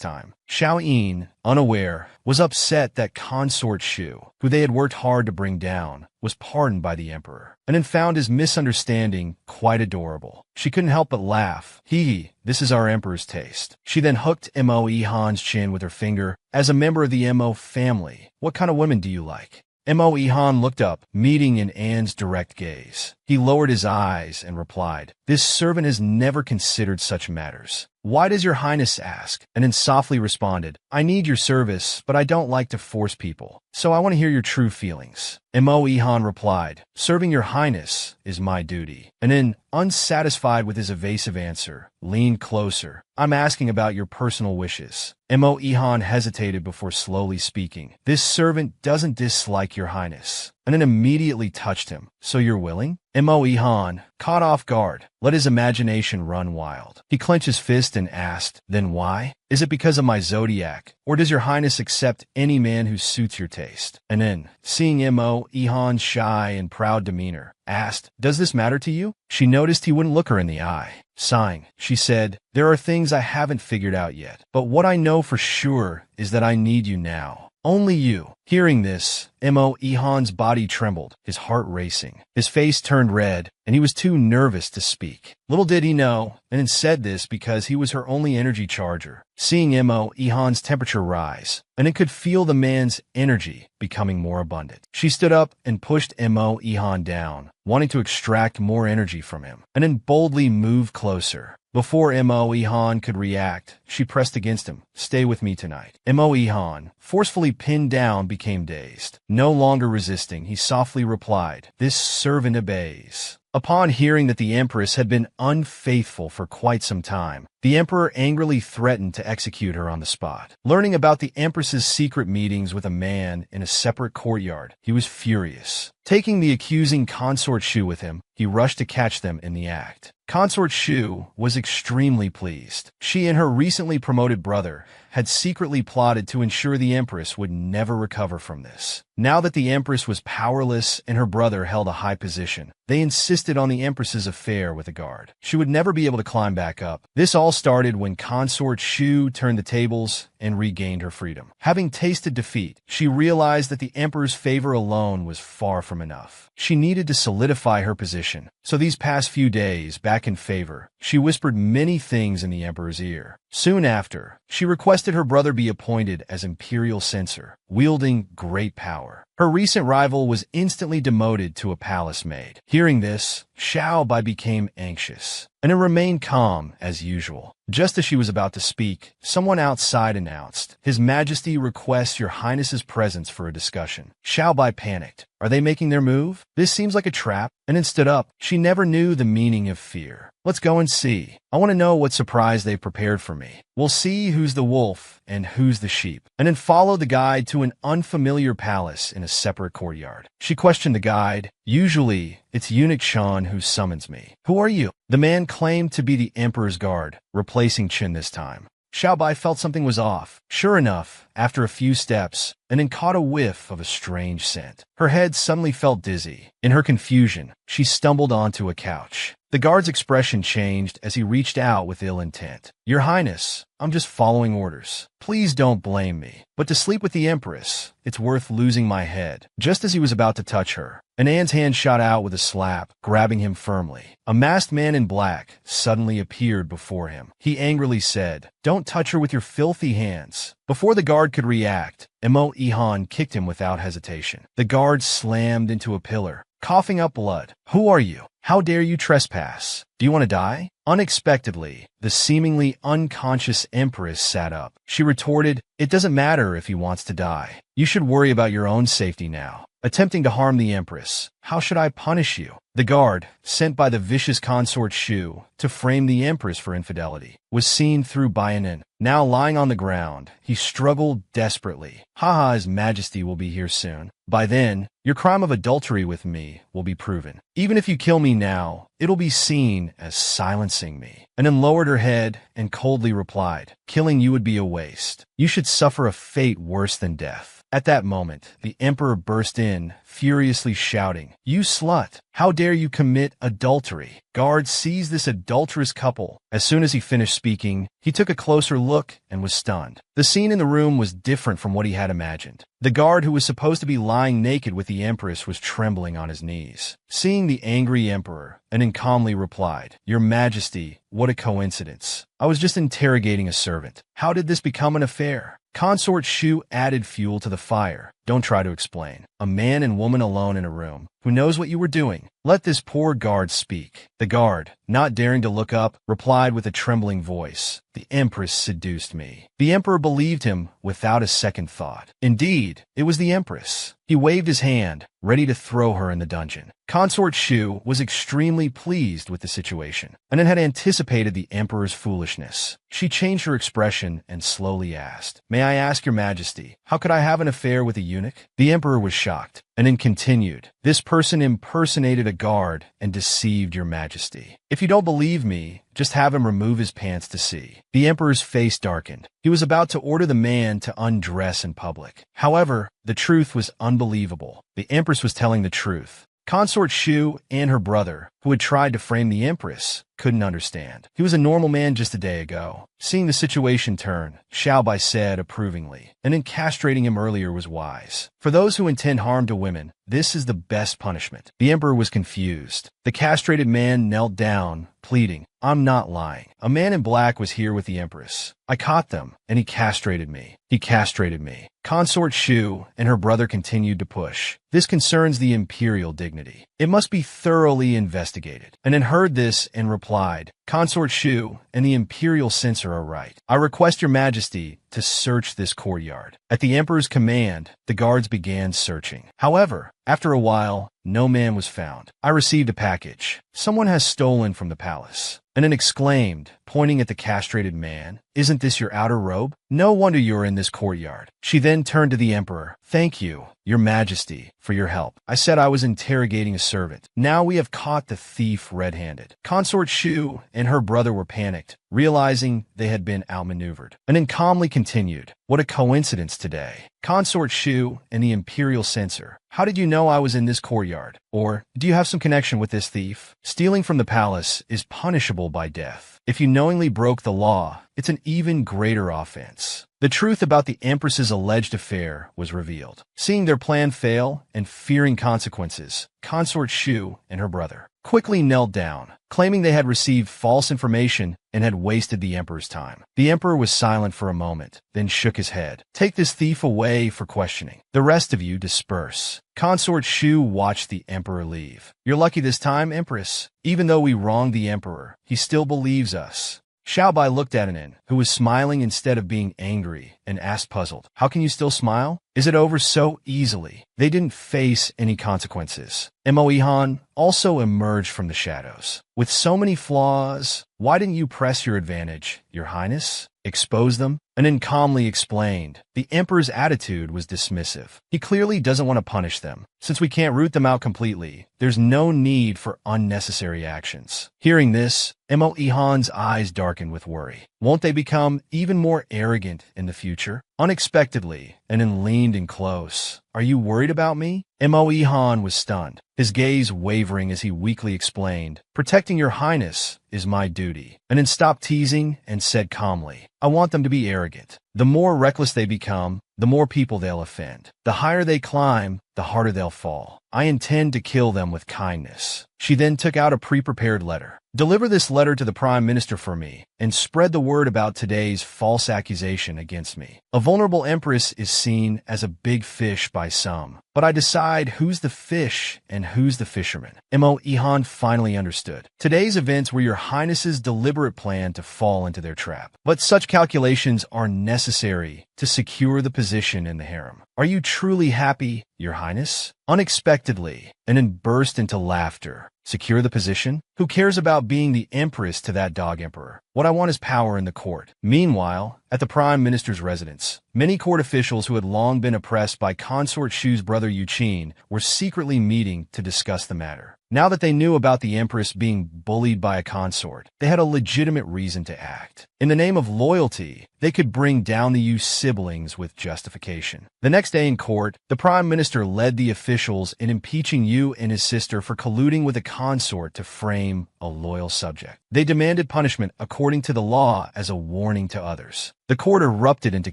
Speaker 1: time." Xiao Yin, unaware, was upset that consort Shu, who they had worked hard to bring down, was pardoned by the emperor, and then found his misunderstanding quite adorable. She couldn't help but laugh. "Hee, this is our emperor's taste." She then hooked Mo Yihan's chin with her finger. "As a member of the Mo family, what kind of women do you like?" Mo Yihan looked up, meeting in Anne's direct gaze. He lowered his eyes and replied, "This servant has never considered such matters. "Why does your highness ask?" And then softly responded, "I need your service, but I don't like to force people. So I want to hear your true feelings." Mo Ihan replied, "Serving your highness is my duty." And then, unsatisfied with his evasive answer, leaned closer. "I'm asking about your personal wishes." Mo Ihan hesitated before slowly speaking. "This servant doesn't dislike your highness." And then immediately touched him. "So you're willing?" Mo Ihan, caught off guard, let his imagination run wild. He clenched his fist and asked, "Then why? Is it because of my zodiac? Or does your highness accept any man who suits your taste?" And then, seeing Mo Ihan's shy and proud demeanor, asked, "Does this matter to you?" She noticed he wouldn't look her in the eye. Sighing, she said, "There are things I haven't figured out yet, but what I know for sure is that I need you now. Only you." Hearing this, Mo Ihan's body trembled, his heart racing. His face turned red, and he was too nervous to speak. Little did he know, and said this because he was her only energy charger. Seeing Mo Ihan's temperature rise, and it could feel the man's energy becoming more abundant. She stood up and pushed Mo Ihan down, wanting to extract more energy from him, and then boldly moved closer. Before Mo Ihan could react, she pressed against him. "Stay with me tonight." Mo Ihan, forcefully pinned down, became dazed. No longer resisting, he softly replied, "This servant obeys." Upon hearing that the Empress had been unfaithful for quite some time, the Emperor angrily threatened to execute her on the spot. Learning about the Empress's secret meetings with a man in a separate courtyard, he was furious. Taking the accusing Consort Shu with him, he rushed to catch them in the act. Consort Shu was extremely pleased. She and her recently promoted brother had secretly plotted to ensure the Empress would never recover from this. Now that the Empress was powerless and her brother held a high position, they insisted on the Empress's affair with a guard. She would never be able to climb back up. This all started when Consort Shu turned the tables and regained her freedom. Having tasted defeat, she realized that the Emperor's favor alone was far from enough. She needed to solidify her position. So these past few days, back in favor, she whispered many things in the Emperor's ear. Soon after, she requested her brother be appointed as imperial censor, wielding great power. Her recent rival was instantly demoted to a palace maid. Hearing this, Xiao Bai became anxious, and it remained calm as usual. Just as she was about to speak, someone outside announced, "His Majesty requests your Highness's presence for a discussion." Xiao Bai panicked. Are they making their move? This seems like a trap. And then stood up. She never knew the meaning of fear. "Let's go and see. I want to know what surprise they've prepared for me. We'll see who's the wolf and who's the sheep." And then followed the guide to an unfamiliar palace in a separate courtyard. She questioned the guide. "Usually, it's Eunuch Shan who summons me. Who are you?" The man claimed to be the Emperor's guard, replacing Qin this time. Xiao Bai felt something was off. Sure enough, after a few steps, and then caught a whiff of a strange scent. Her head suddenly felt dizzy. In her confusion, she stumbled onto a couch. The guard's expression changed as he reached out with ill intent. "Your Highness, I'm just following orders. Please don't blame me. But to sleep with the Empress, it's worth losing my head." Just as he was about to touch her, an An's hand shot out with a slap, grabbing him firmly. A masked man in black suddenly appeared before him. He angrily said, "Don't touch her with your filthy hands." Before the guard could react, Mo Ihan kicked him without hesitation. The guard slammed into a pillar, coughing up blood. "Who are you? How dare you trespass? Do you want to die?" Unexpectedly, the seemingly unconscious Empress sat up. She retorted, "It doesn't matter if he wants to die. You should worry about your own safety now." Attempting to harm the Empress, "How should I punish you?" The guard, sent by the vicious Consort Shu to frame the Empress for infidelity, was seen through Bayanin. Now lying on the ground, he struggled desperately. "Haha, His Majesty will be here soon. By then, your crime of adultery with me will be proven. Even if you kill me now, it'll be seen as silencing me." And then lowered her head and coldly replied, "Killing you would be a waste. You should suffer a fate worse than death." At that moment, the Emperor burst in, furiously shouting, "You slut! How dare you commit adultery?" Guards seized this adulterous couple. As soon as he finished speaking, he took a closer look and was stunned. The scene in the room was different from what he had imagined. The guard who was supposed to be lying naked with the Empress was trembling on his knees. Seeing the angry Emperor, and then calmly replied, "Your Majesty, what a coincidence. I was just interrogating a servant. How did this become an affair?" Consort Shu added fuel to the fire. "Don't try to explain. A man and woman alone in a room. who knows what you were doing. Let this poor guard speak." The guard, not daring to look up, replied with a trembling voice, "The Empress seduced me." The emperor believed him without a second thought. Indeed, it was the Empress. He waved his hand, ready to throw her in the dungeon. Consort Shu was extremely pleased with the situation, and had anticipated the emperor's foolishness. She changed her expression and slowly asked, "May I ask your majesty, how could I have an affair with a eunuch?" The emperor was shocked, and then continued, "This person impersonated a guard and deceived your majesty. If you don't believe me, just have him remove his pants to see." The emperor's face darkened. He was about to order the man to undress in public. However, the truth was unbelievable. The Empress was telling the truth. Consort Shu and her brother, who had tried to frame the Empress, couldn't understand. He was a normal man just a day ago. Seeing the situation turn, Xiaobai said approvingly, and then castrating him earlier was wise. For those who intend harm to women, this is the best punishment. The emperor was confused. The castrated man knelt down, pleading, "I'm not lying. A man in black was here with the Empress. I caught them, and he castrated me. He castrated me." Consort Shu and her brother continued to push. "This concerns the imperial dignity. It must be thoroughly investigated." And then heard this and replied, "Consort Shu and the imperial censor are right. I request your majesty to search this courtyard." At the emperor's command, the guards began searching. However, after a while, no man was found. "I received a package. Someone has stolen from the palace." And then exclaimed, pointing at the castrated man, "Isn't this your outer robe? No wonder you are in this courtyard." She then turned to the emperor, "Thank you, your majesty, for your help. I said I was interrogating a servant. Now we have caught the thief red-handed." Consort Shu and her brother were panicked, realizing they had been outmaneuvered, and then calmly continued, "What a coincidence today. Consort Shu and the imperial censor. How did you know I was in this courtyard? Or, do you have some connection with this thief? Stealing from the palace is punishable by death. If you knowingly broke the law, it's an even greater offense." The truth about the Empress's alleged affair was revealed. Seeing their plan fail and fearing consequences, Consort Shu and her brother quickly knelt down, claiming they had received false information and had wasted the emperor's time. The emperor was silent for a moment, then shook his head. "Take this thief away for questioning. The rest of you disperse." Consort Shu watched the emperor leave. "You're lucky this time, Empress. Even though we wronged the emperor, he still believes us." Xiaobai looked at Anin, who was smiling instead of being angry, and asked puzzled, "How can you still smile? Is it over so easily?" They didn't face any consequences. Moe also emerged from the shadows. "With so many flaws, why didn't you press your advantage, your highness? Expose them?" Anin calmly explained. The emperor's attitude was dismissive. He clearly doesn't want to punish them. Since we can't root them out completely, there's no need for unnecessary actions. Hearing this, Moehan's eyes darkened with worry. Won't they become even more arrogant in the future? Unexpectedly, Anin leaned in close. "Are you worried about me?" Moehan was stunned, his gaze wavering as he weakly explained, "Protecting your highness is my duty." Anin stopped teasing and said calmly, "I want them to be arrogant. The more reckless they become, the more people they'll offend. The higher they climb, the harder they'll fall. I intend to kill them with kindness." She then took out a pre-prepared letter. "Deliver this letter to the Prime Minister for me, and spread the word about today's false accusation against me. A vulnerable empress is seen as a big fish by some, but I decide who's the fish and who's the fisherman." Moehan finally understood. Today's events were your highness's deliberate plan to fall into their trap. But such calculations are necessary to secure the position in the harem. Are you truly happy, your highness? Unexpectedly, Anin burst into laughter. Secure the position? Who cares about being the empress to that dog emperor? What I want is power in the court. Meanwhile, at the prime minister's residence, many court officials who had long been oppressed by Consort Shu's brother Yuqin were secretly meeting to discuss the matter. Now that they knew about the empress being bullied by a consort, they had a legitimate reason to act. In the name of loyalty, they could bring down the Yu siblings with justification. The next day in court, the prime minister led the officials in impeaching Yu and his sister for colluding with a consort to frame a loyal subject. They demanded punishment according to the law as a warning to others. The court erupted into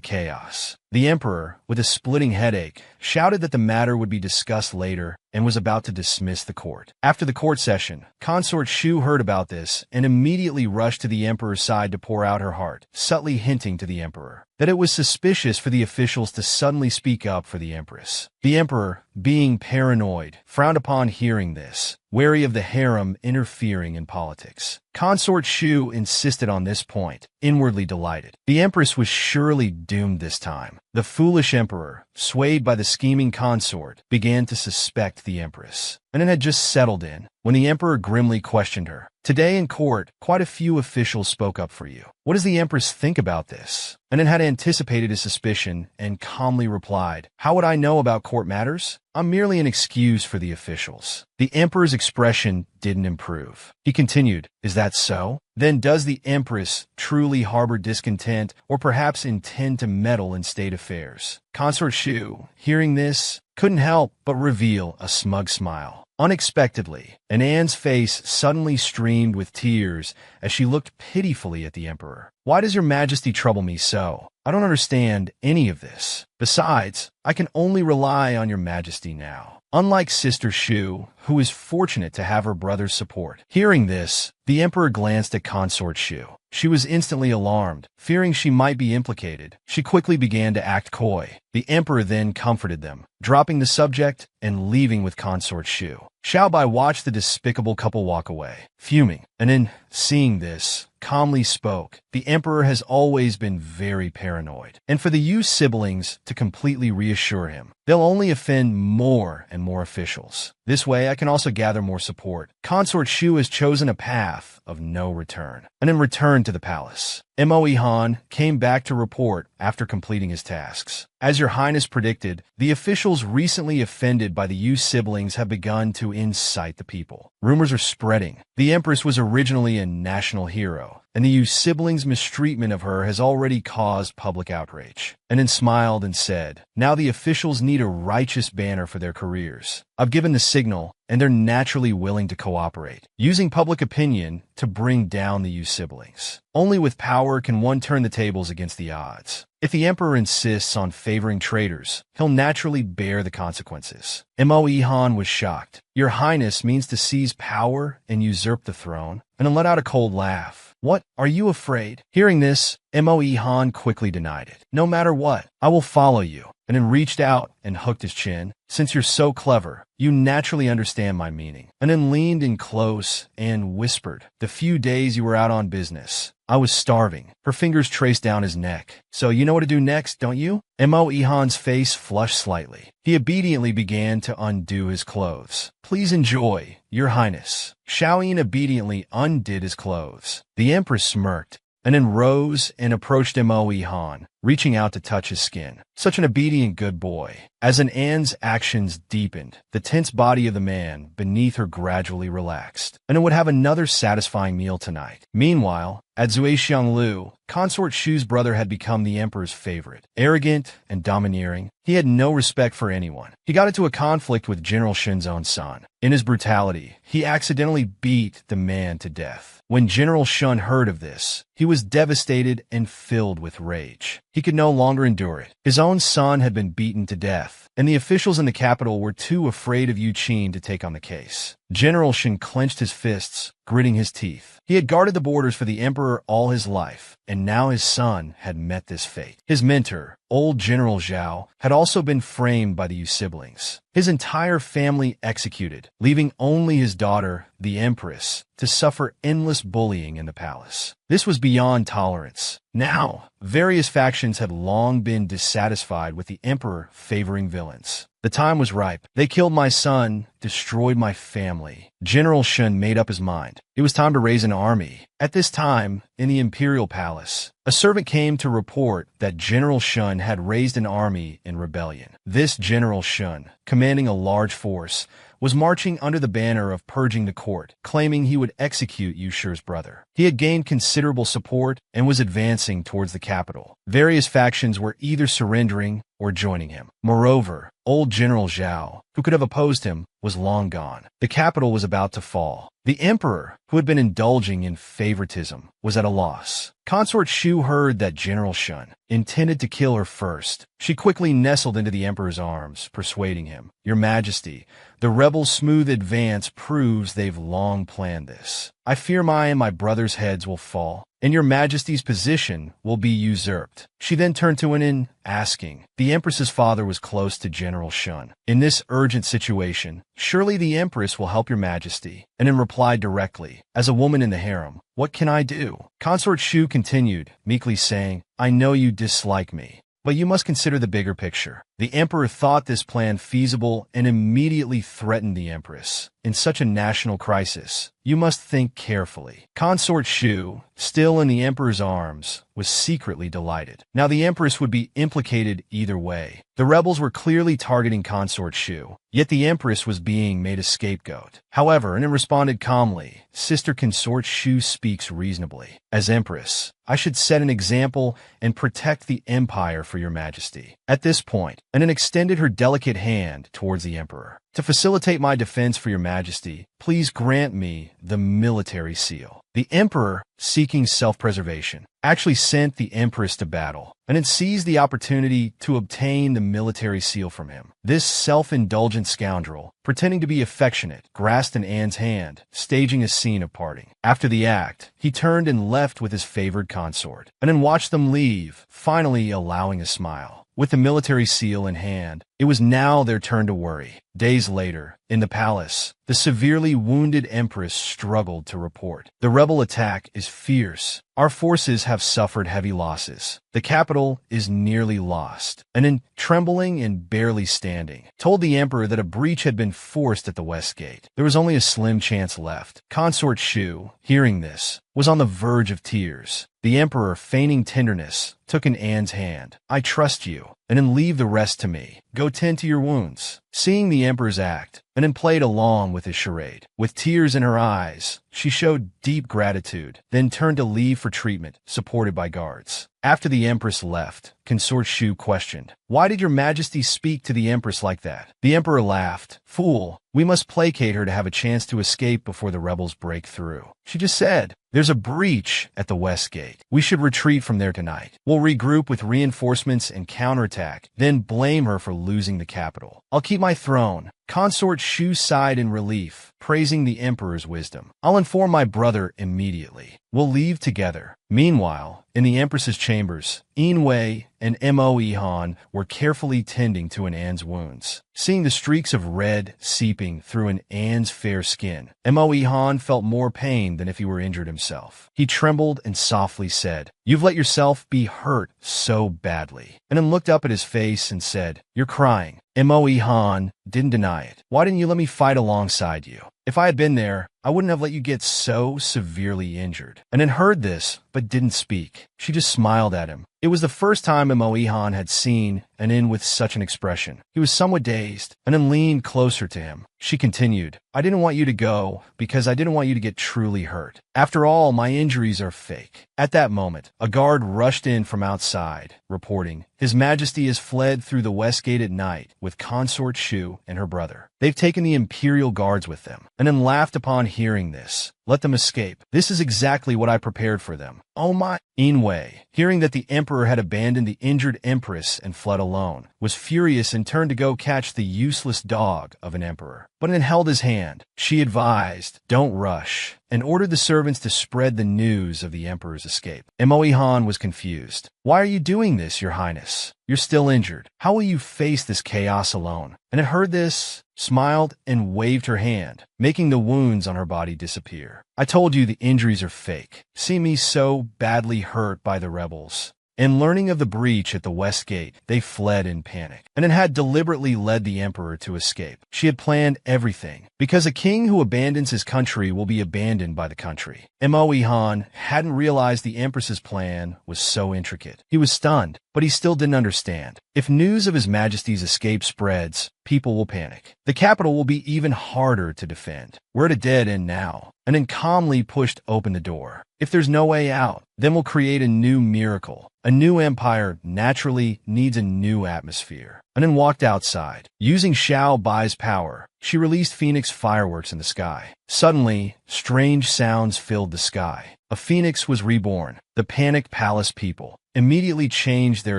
Speaker 1: chaos. The emperor, with a splitting headache, shouted that the matter would be discussed later and was about to dismiss the court. After the court session, Consort Shu heard about this and immediately rushed to the emperor's side to pour out her heart, subtly hinting to the emperor that it was suspicious for the officials to suddenly speak up for the empress. The emperor, being paranoid, frowned upon hearing this, wary of the harem interfering in politics. Consort Shu insisted on this point, inwardly delighted. The empress was surely doomed this time. The foolish emperor, swayed by the scheming consort, began to suspect the empress. And it had just settled in when the emperor grimly questioned her. Today in court, quite a few officials spoke up for you. What does the empress think about this? Anin had anticipated his suspicion and calmly replied, "How would I know about court matters? I'm merely an excuse for the officials." The emperor's expression didn't improve. He continued, "Is that so? Then does the empress truly harbor discontent or perhaps intend to meddle in state affairs?" Consort Shu, hearing this, couldn't help but reveal a smug smile. Unexpectedly, Anan's face suddenly streamed with tears as she looked pitifully at the emperor. "Why does your majesty trouble me so? I don't understand any of this. Besides, I can only rely on your majesty now. Unlike Sister Shu, who is fortunate to have her brother's support." Hearing this, the emperor glanced at Consort Shu. She was instantly alarmed, fearing she might be implicated. She quickly began to act coy. The emperor then comforted them, dropping the subject and leaving with Consort Shu. Xiaobai watched the despicable couple walk away, fuming, and then, seeing this, calmly spoke. "The emperor has always been very paranoid, and for the Yu siblings to completely reassure him, they'll only offend more and more officials. This way, I can also gather more support." Consort Shu has chosen a path of no return, and then returned to the palace. Moe Han came back to report after completing his tasks. "As your highness predicted, the officials recently offended by the Yu siblings have begun to incite the people. Rumors are spreading. The empress was originally a national hero, and the Yu siblings' mistreatment of her has already caused public outrage." And then smiled and said, "Now the officials need a righteous banner for their careers. I've given the signal, and they're naturally willing to cooperate, using public opinion to bring down the Yu siblings. Only with power can one turn the tables against the odds. If the emperor insists on favoring traitors, he'll naturally bear the consequences." Moe Han was shocked. "Your highness means to seize power and usurp the throne?" And then let out a cold laugh. "What? Are you afraid?" Hearing this, Moe Han quickly denied it. "No matter what, I will follow you." And then reached out and hooked his chin. "Since you're so clever, you naturally understand my meaning." And then leaned in close and whispered, "The few days you were out on business, I was starving." Her fingers traced down his neck. "So you know what to do next, don't you?" Moe Han's face flushed slightly. He obediently began to undo his clothes. "Please enjoy, your highness." Xiaoyin obediently undid his clothes. The empress smirked, and then rose and approached Moe Han, reaching out to touch his skin. Such an obedient good boy. As An's actions deepened, the tense body of the man beneath her gradually relaxed, and it would have another satisfying meal tonight. Meanwhile, at Zuixianglu, Consort Shu's brother had become the emperor's favorite. Arrogant and domineering, he had no respect for anyone. He got into a conflict with General Shun's own son. In his brutality, he accidentally beat the man to death. When General Shun heard of this, he was devastated and filled with rage. He could no longer endure it. His own son had been beaten to death, and the officials in the capital were too afraid of Yu Qin to take on the case. General Shun clenched his fists, gritting his teeth. He had guarded the borders for the emperor all his life, and now his son had met this fate. His mentor, old General Zhao, had also been framed by the Yu siblings. His entire family executed, leaving only his daughter, the empress, to suffer endless bullying in the palace. This was beyond tolerance. Now, various factions had long been dissatisfied with the emperor favoring villains. The time was ripe. "They killed my son, destroyed my family." General Shun made up his mind. It was time to raise an army. At this time, in the imperial palace, a servant came to report that General Shun had raised an army in rebellion. This General Shun, commanding a large force, was marching under the banner of purging the court, claiming he would execute Yu Shi's brother. He had gained considerable support and was advancing towards the capital. Various factions were either surrendering or joining him. Moreover, old General Zhao, who could have opposed him, was long gone. The capital was about to fall. The emperor, who had been indulging in favoritism, was at a loss. Consort Shu heard that General Shun intended to kill her first. She quickly nestled into the emperor's arms, persuading him, "Your Majesty, the rebels' smooth advance proves they've long planned this. I fear my and my brother's heads will fall, and your Majesty's position will be usurped." She then turned to Yin, asking. The Empress's father was close to General Shun. "In this urgent situation, surely the Empress will help your Majesty." And Yin replied directly, "As a woman in the harem, what can I do?" Consort Shu continued, meekly saying, "I know you dislike me, but you must consider the bigger picture." The emperor thought this plan feasible and immediately threatened the empress. "In such a national crisis, you must think carefully." Consort Shu, still in the emperor's arms, was secretly delighted. Now the empress would be implicated either way. The rebels were clearly targeting Consort Shu, yet the empress was being made a scapegoat. However, Yin responded calmly, "Sister Consort Shu speaks reasonably. As empress, I should set an example and protect the empire for your Majesty." At this point, Yin extended her delicate hand towards the emperor. "To facilitate my defense for your Majesty, please grant me the military seal." The emperor, seeking self-preservation, actually sent the empress to battle, and then seized the opportunity to obtain the military seal from him. This self-indulgent scoundrel, pretending to be affectionate, grasped Anne's hand, staging a scene of parting. After the act, he turned and left with his favored consort, and then watched them leave, finally allowing a smile. With the military seal in hand, it was now their turn to worry. Days later, in the palace, the severely wounded empress struggled to report. "The rebel attack is fierce. Our forces have suffered heavy losses. The capital is nearly lost." And then, trembling and barely standing, told the emperor that a breach had been forced at the west gate. There was only a slim chance left. Consort Shu, hearing this, was on the verge of tears. The emperor, feigning tenderness, took Anne's hand. "I trust you, and then leave the rest to me. Go tend to your wounds." Seeing the emperor's act, and then played along with his charade. With tears in her eyes, she showed deep gratitude, then turned to leave for treatment, supported by guards. After the empress left, Consort Shu questioned, "Why did your Majesty speak to the empress like that?" The emperor laughed. "Fool, we must placate her to have a chance to escape before the rebels break through. She just said, there's a breach at the west gate. We should retreat from there tonight. We'll regroup with reinforcements and counterattack, then blame her for losing the capital. I'll keep my throne." Consort Shu sighed in relief, praising the emperor's wisdom. "I'll inform my brother immediately. We'll leave together." Meanwhile, in the empress's chambers, Yin Wei and Mo Han were carefully tending to Anne's wounds. Seeing the streaks of red seeping through Anne's fair skin, Mo Han felt more pain than if he were injured himself. He trembled and softly said, "You've let yourself be hurt so badly." And then looked up at his face and said, "You're crying." Mo Han didn't deny it. "Why didn't you let me fight alongside you? If I had been there, I wouldn't have let you get so severely injured." And then heard this, but didn't speak. She just smiled at him. It was the first time Mo Han had seen Yin with such an expression. He was somewhat dazed, and then leaned closer to him. She continued, "I didn't want you to go because I didn't want you to get truly hurt. After all, my injuries are fake." At that moment, a guard rushed in from outside, reporting, "His Majesty has fled through the west gate at night with Consort Shu and her brother. They've taken the imperial guards with them." And then laughed upon hearing this. "Let them escape. This is exactly what I prepared for them." "Oh my!" Yin Wei, hearing that the emperor had abandoned the injured empress and fled alone, was furious and turned to go catch the useless dog of an emperor. But Yin held his hand. She advised, "Don't rush," and ordered the servants to spread the news of the emperor's escape. Mo Han was confused. "Why are you doing this, your highness? You're still injured. How will you face this chaos alone?" And it heard this, smiled, and waved her hand, making the wounds on her body disappear. "I told you the injuries are fake. See me so badly hurt by the rebels." In learning of the breach at the west gate, they fled in panic, and then had deliberately led the emperor to escape. She had planned everything, because a king who abandons his country will be abandoned by the country. Mo Han hadn't realized the empress's plan was so intricate. He was stunned, but he still didn't understand. If news of His Majesty's escape spreads, people will panic. The capital will be even harder to defend. We're at a dead end now. And then calmly pushed open the door. If there's no way out, then we'll create a new miracle. A new empire naturally needs a new atmosphere. And then walked outside. Using Xiao Bai's power, she released phoenix fireworks in the sky. Suddenly, strange sounds filled the sky. A phoenix was reborn. The panicked palace people immediately changed their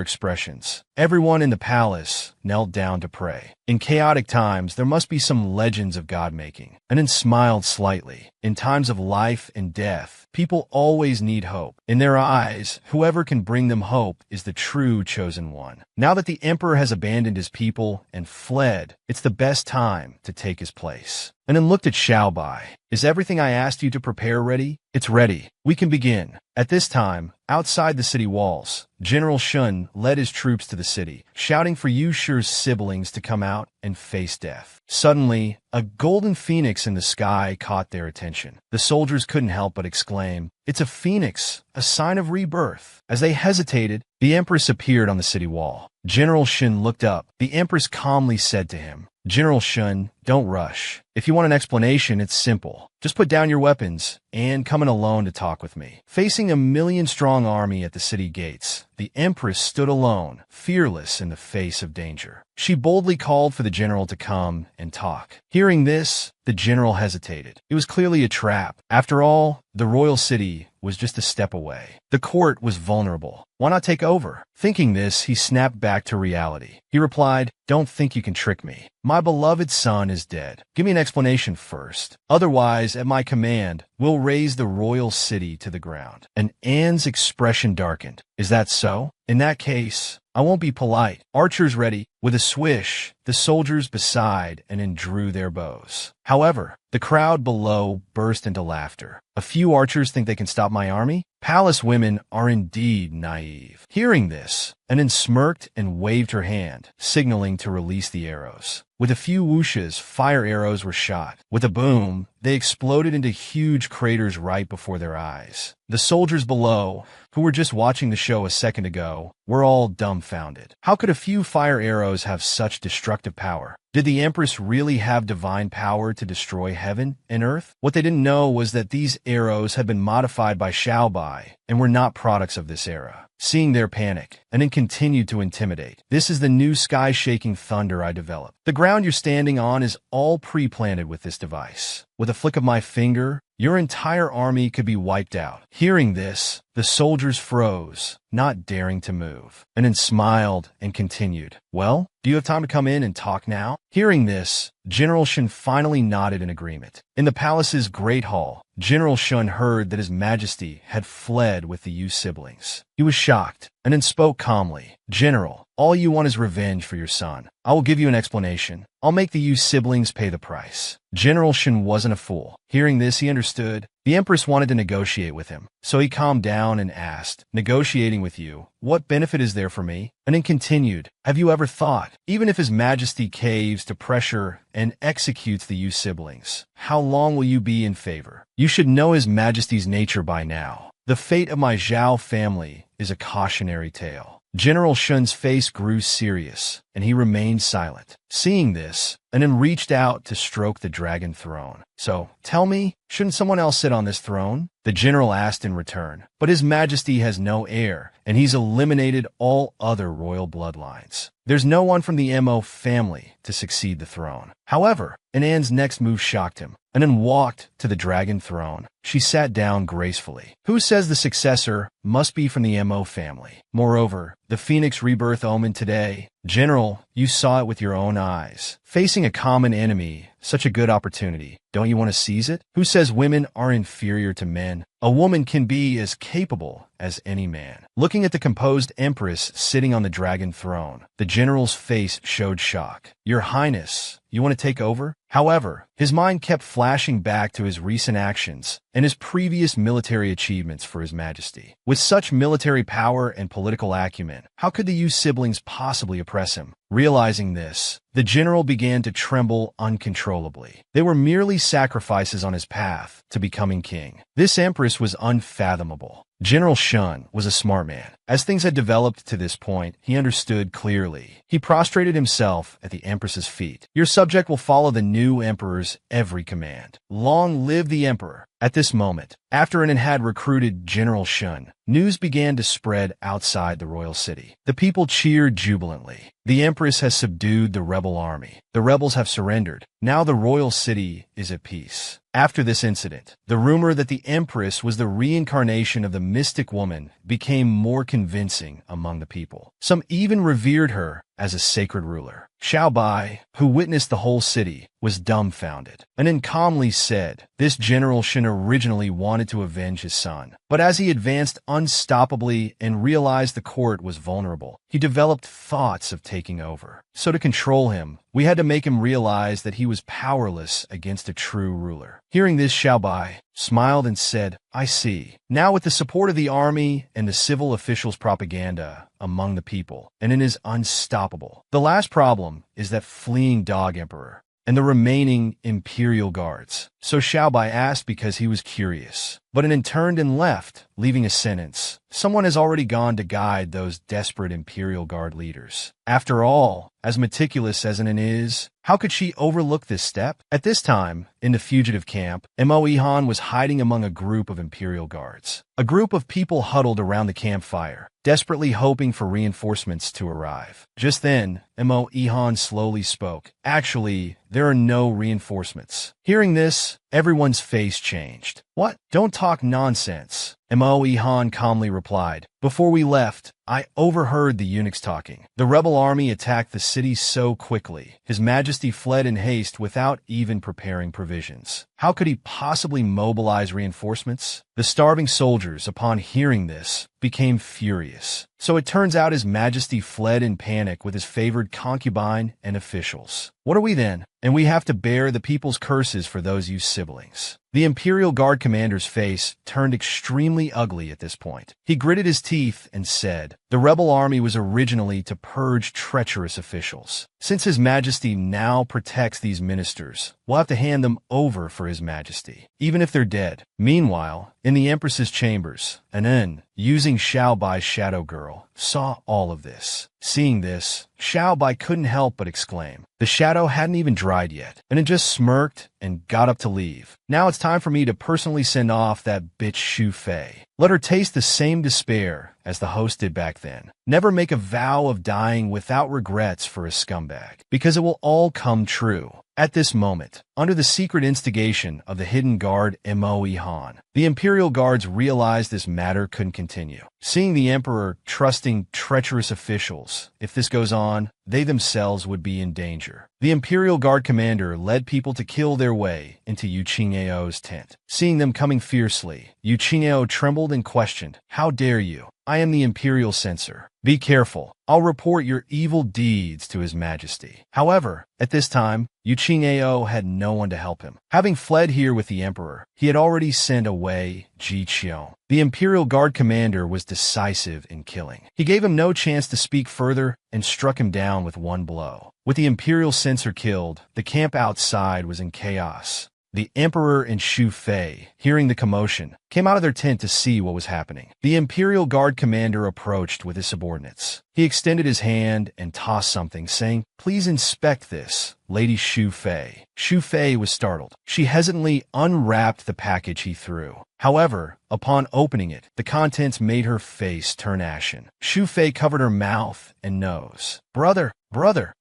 Speaker 1: expressions. Everyone in the palace knelt down to pray. In chaotic times, there must be some legends of God-making. And then smiled slightly. In times of life and death, people always need hope. In their eyes, whoever can bring them hope is the true chosen one. Now that the emperor has abandoned his people and fled, it's the best time to take his place. And then looked at Xiao Bai. Is everything I asked you to prepare ready? It's ready. We can begin. At this time, outside the city walls, General Shun led his troops to the city, shouting for Yu Shi's siblings to come out and face death. Suddenly, a golden phoenix in the sky caught their attention. The soldiers couldn't help but exclaim, "It's a phoenix, a sign of rebirth." As they hesitated, the empress appeared on the city wall. General Shun looked up. The empress calmly said to him, "General Shun, don't rush. If you want an explanation, it's simple. Just put down your weapons and come in alone to talk with me." Facing a million-strong army at the city gates, the empress stood alone, fearless in the face of danger. She boldly called for the general to come and talk. Hearing this, the general hesitated. It was clearly a trap. After all, the royal city was just a step away. The court was vulnerable. Why not take over? Thinking this, he snapped back to reality. He replied, "Don't think you can trick me. My beloved son is dead. Give me an explanation first. Otherwise, at my command, we'll raze the royal city to the ground." And Anne's expression darkened. "Is that so? In that case, I won't be polite." Archers ready. With a swish, the soldiers beside and then drew their bows. However, the crowd below burst into laughter. "A few archers think they can stop my army? Palace women are indeed naive." Hearing this, Anne smirked and waved her hand, signaling to release the arrows. With a few whooshes, fire arrows were shot. With a boom, they exploded into huge craters right before their eyes. The soldiers below, who were just watching the show a second ago, were all dumbfounded. How could a few fire arrows have such destructive power? Did the Empress really have divine power to destroy heaven and earth? What they didn't know was that these arrows had been modified by Xiao Bai and were not products of this era. Seeing their panic, and then continued to intimidate. "This is the new sky-shaking thunder I developed. The ground you're standing on is all pre-planted with this device. With a flick of my finger, your entire army could be wiped out." Hearing this, the soldiers froze, not daring to move, and then smiled and continued, "Well, do you have time to come in and talk now?" Hearing this, General Shun finally nodded in agreement. In the palace's great hall, General Shun heard that His Majesty had fled with the Yu siblings. He was shocked, and then spoke calmly. "General, all you want is revenge for your son. I will give you an explanation. I'll make the Yu siblings pay the price." General Shun wasn't a fool. Hearing this, he understood. The Empress wanted to negotiate with him, so he calmed down and asked, "Negotiating with you, what benefit is there for me?" And then continued, "Have you ever thought, even if His Majesty caves to pressure and executes the Yu siblings, how long will you be in favor? You should know His Majesty's nature by now. The fate of my Zhao family is a cautionary tale." General Shun's face grew serious, and he remained silent. Seeing this, and then reached out to stroke the dragon throne. "So, tell me, shouldn't someone else sit on this throne?" the general asked in return. "But His Majesty has no heir, and he's eliminated all other royal bloodlines. There's no one from the Mo family to succeed the throne." However, Anne's next move shocked him, and then walked to the dragon throne. She sat down gracefully. "Who says the successor must be from the Mo family? Moreover, the Phoenix rebirth omen today, General, you saw it with your own eyes. Facing a common enemy, such a good opportunity. Don't you want to seize it? Who says women are inferior to men? A woman can be as capable as any man." Looking at the composed Empress sitting on the dragon throne, the general's face showed shock. "Your Highness, you want to take over?" However, his mind kept flashing back to his recent actions and his previous military achievements for His Majesty. With such military power and political acumen, how could the Yu siblings possibly oppress him? Realizing this, the general began to tremble uncontrollably. They were merely sacrifices on his path to becoming king. This empress was unfathomable. General Shun was a smart man. As things had developed to this point, he understood clearly. He prostrated himself at the empress's feet. Your subject will follow the new emperor's every command. Long live the emperor! At this moment, after Anan had recruited General Shun, news began to spread outside the royal city. The people cheered jubilantly. The empress has subdued the rebel army. The rebels have surrendered. Now the royal city is at peace. After this incident, the rumor that the empress was the reincarnation of the mystic woman became more convincing among the people. Some even revered her as a sacred ruler. Xiao Bai, who witnessed the whole city, was dumbfounded. Anan calmly said, this General Shin originally wanted to avenge his son. But as he advanced unstoppably and realized the court was vulnerable, he developed thoughts of taking over. So to control him, we had to make him realize that he was powerless against a true ruler. Hearing this, Xiao Bai smiled and said, I see. Now with the support of the army and the civil officials' propaganda among the people, Anan is unstoppable. The last problem is that fleeing dog emperor and the remaining imperial guards. So Xiao Bai asked because he was curious. But Anan turned and left, leaving a sentence. Someone has already gone to guide those desperate imperial guard leaders. After all, as meticulous as Anan is, how could she overlook this step? At this time, in the fugitive camp, Mo Ihan was hiding among a group of imperial guards. A group of people huddled around the campfire, desperately hoping for reinforcements to arrive. Just then, Mo Ihan slowly spoke. Actually, there are no reinforcements. Hearing this, everyone's face changed. What? Don't talk nonsense. Mo Ihan calmly replied. Before we left, I overheard the eunuchs talking. The rebel army attacked the city so quickly. His Majesty fled in haste without even preparing provisions. How could he possibly mobilize reinforcements? The starving soldiers, upon hearing this, became furious. So it turns out His Majesty fled in panic with his favored concubine and officials. What are we then? And we have to bear the people's curses for those you siblings. The Imperial Guard commander's face turned extremely ugly at this point. He gritted his teeth and said, the rebel army was originally to purge treacherous officials. Since His Majesty now protects these ministers, we'll have to hand them over for His Majesty, even if they're dead. Meanwhile, in the Empress's chambers, Anan, using Xiao Bai's shadow girl, saw all of this. Seeing this, Xiao Bai couldn't help but exclaim. The shadow hadn't even dried yet, and it just smirked and got up to leave. Now it's time for me to personally send off that bitch Xu Fei. Let her taste the same despair as the host did back then. Never make a vow of dying without regrets for a scumbag, because it will all come true. At this moment, under the secret instigation of the hidden guard Mo Ihan, the Imperial Guards realized this matter couldn't continue. Seeing the Emperor trusting treacherous officials, if this goes on, they themselves would be in danger. The Imperial Guard commander led people to kill their way into Yu Qing'eo's tent. Seeing them coming fiercely, Yu Qing'eo trembled and questioned, how dare you? I am the Imperial Censor. Be careful. I'll report your evil deeds to His Majesty. However, at this time, Yu Qing'eo had no one to help him. Having fled here with the Emperor, he had already sent away Ji Qiong. The Imperial Guard commander was decisive in killing. He gave him no chance to speak further and struck him down with one blow. With the Imperial Censor killed, the camp outside was in chaos. The Emperor and Xu Fei, hearing the commotion, came out of their tent to see what was happening. The Imperial Guard commander approached with his subordinates. He extended his hand and tossed something, saying, please inspect this, Lady Xu Fei. Xu Fei was startled. She hesitantly unwrapped the package he threw. However, upon opening it, the contents made her face turn ashen. Xu Fei covered her mouth and nose. Brother!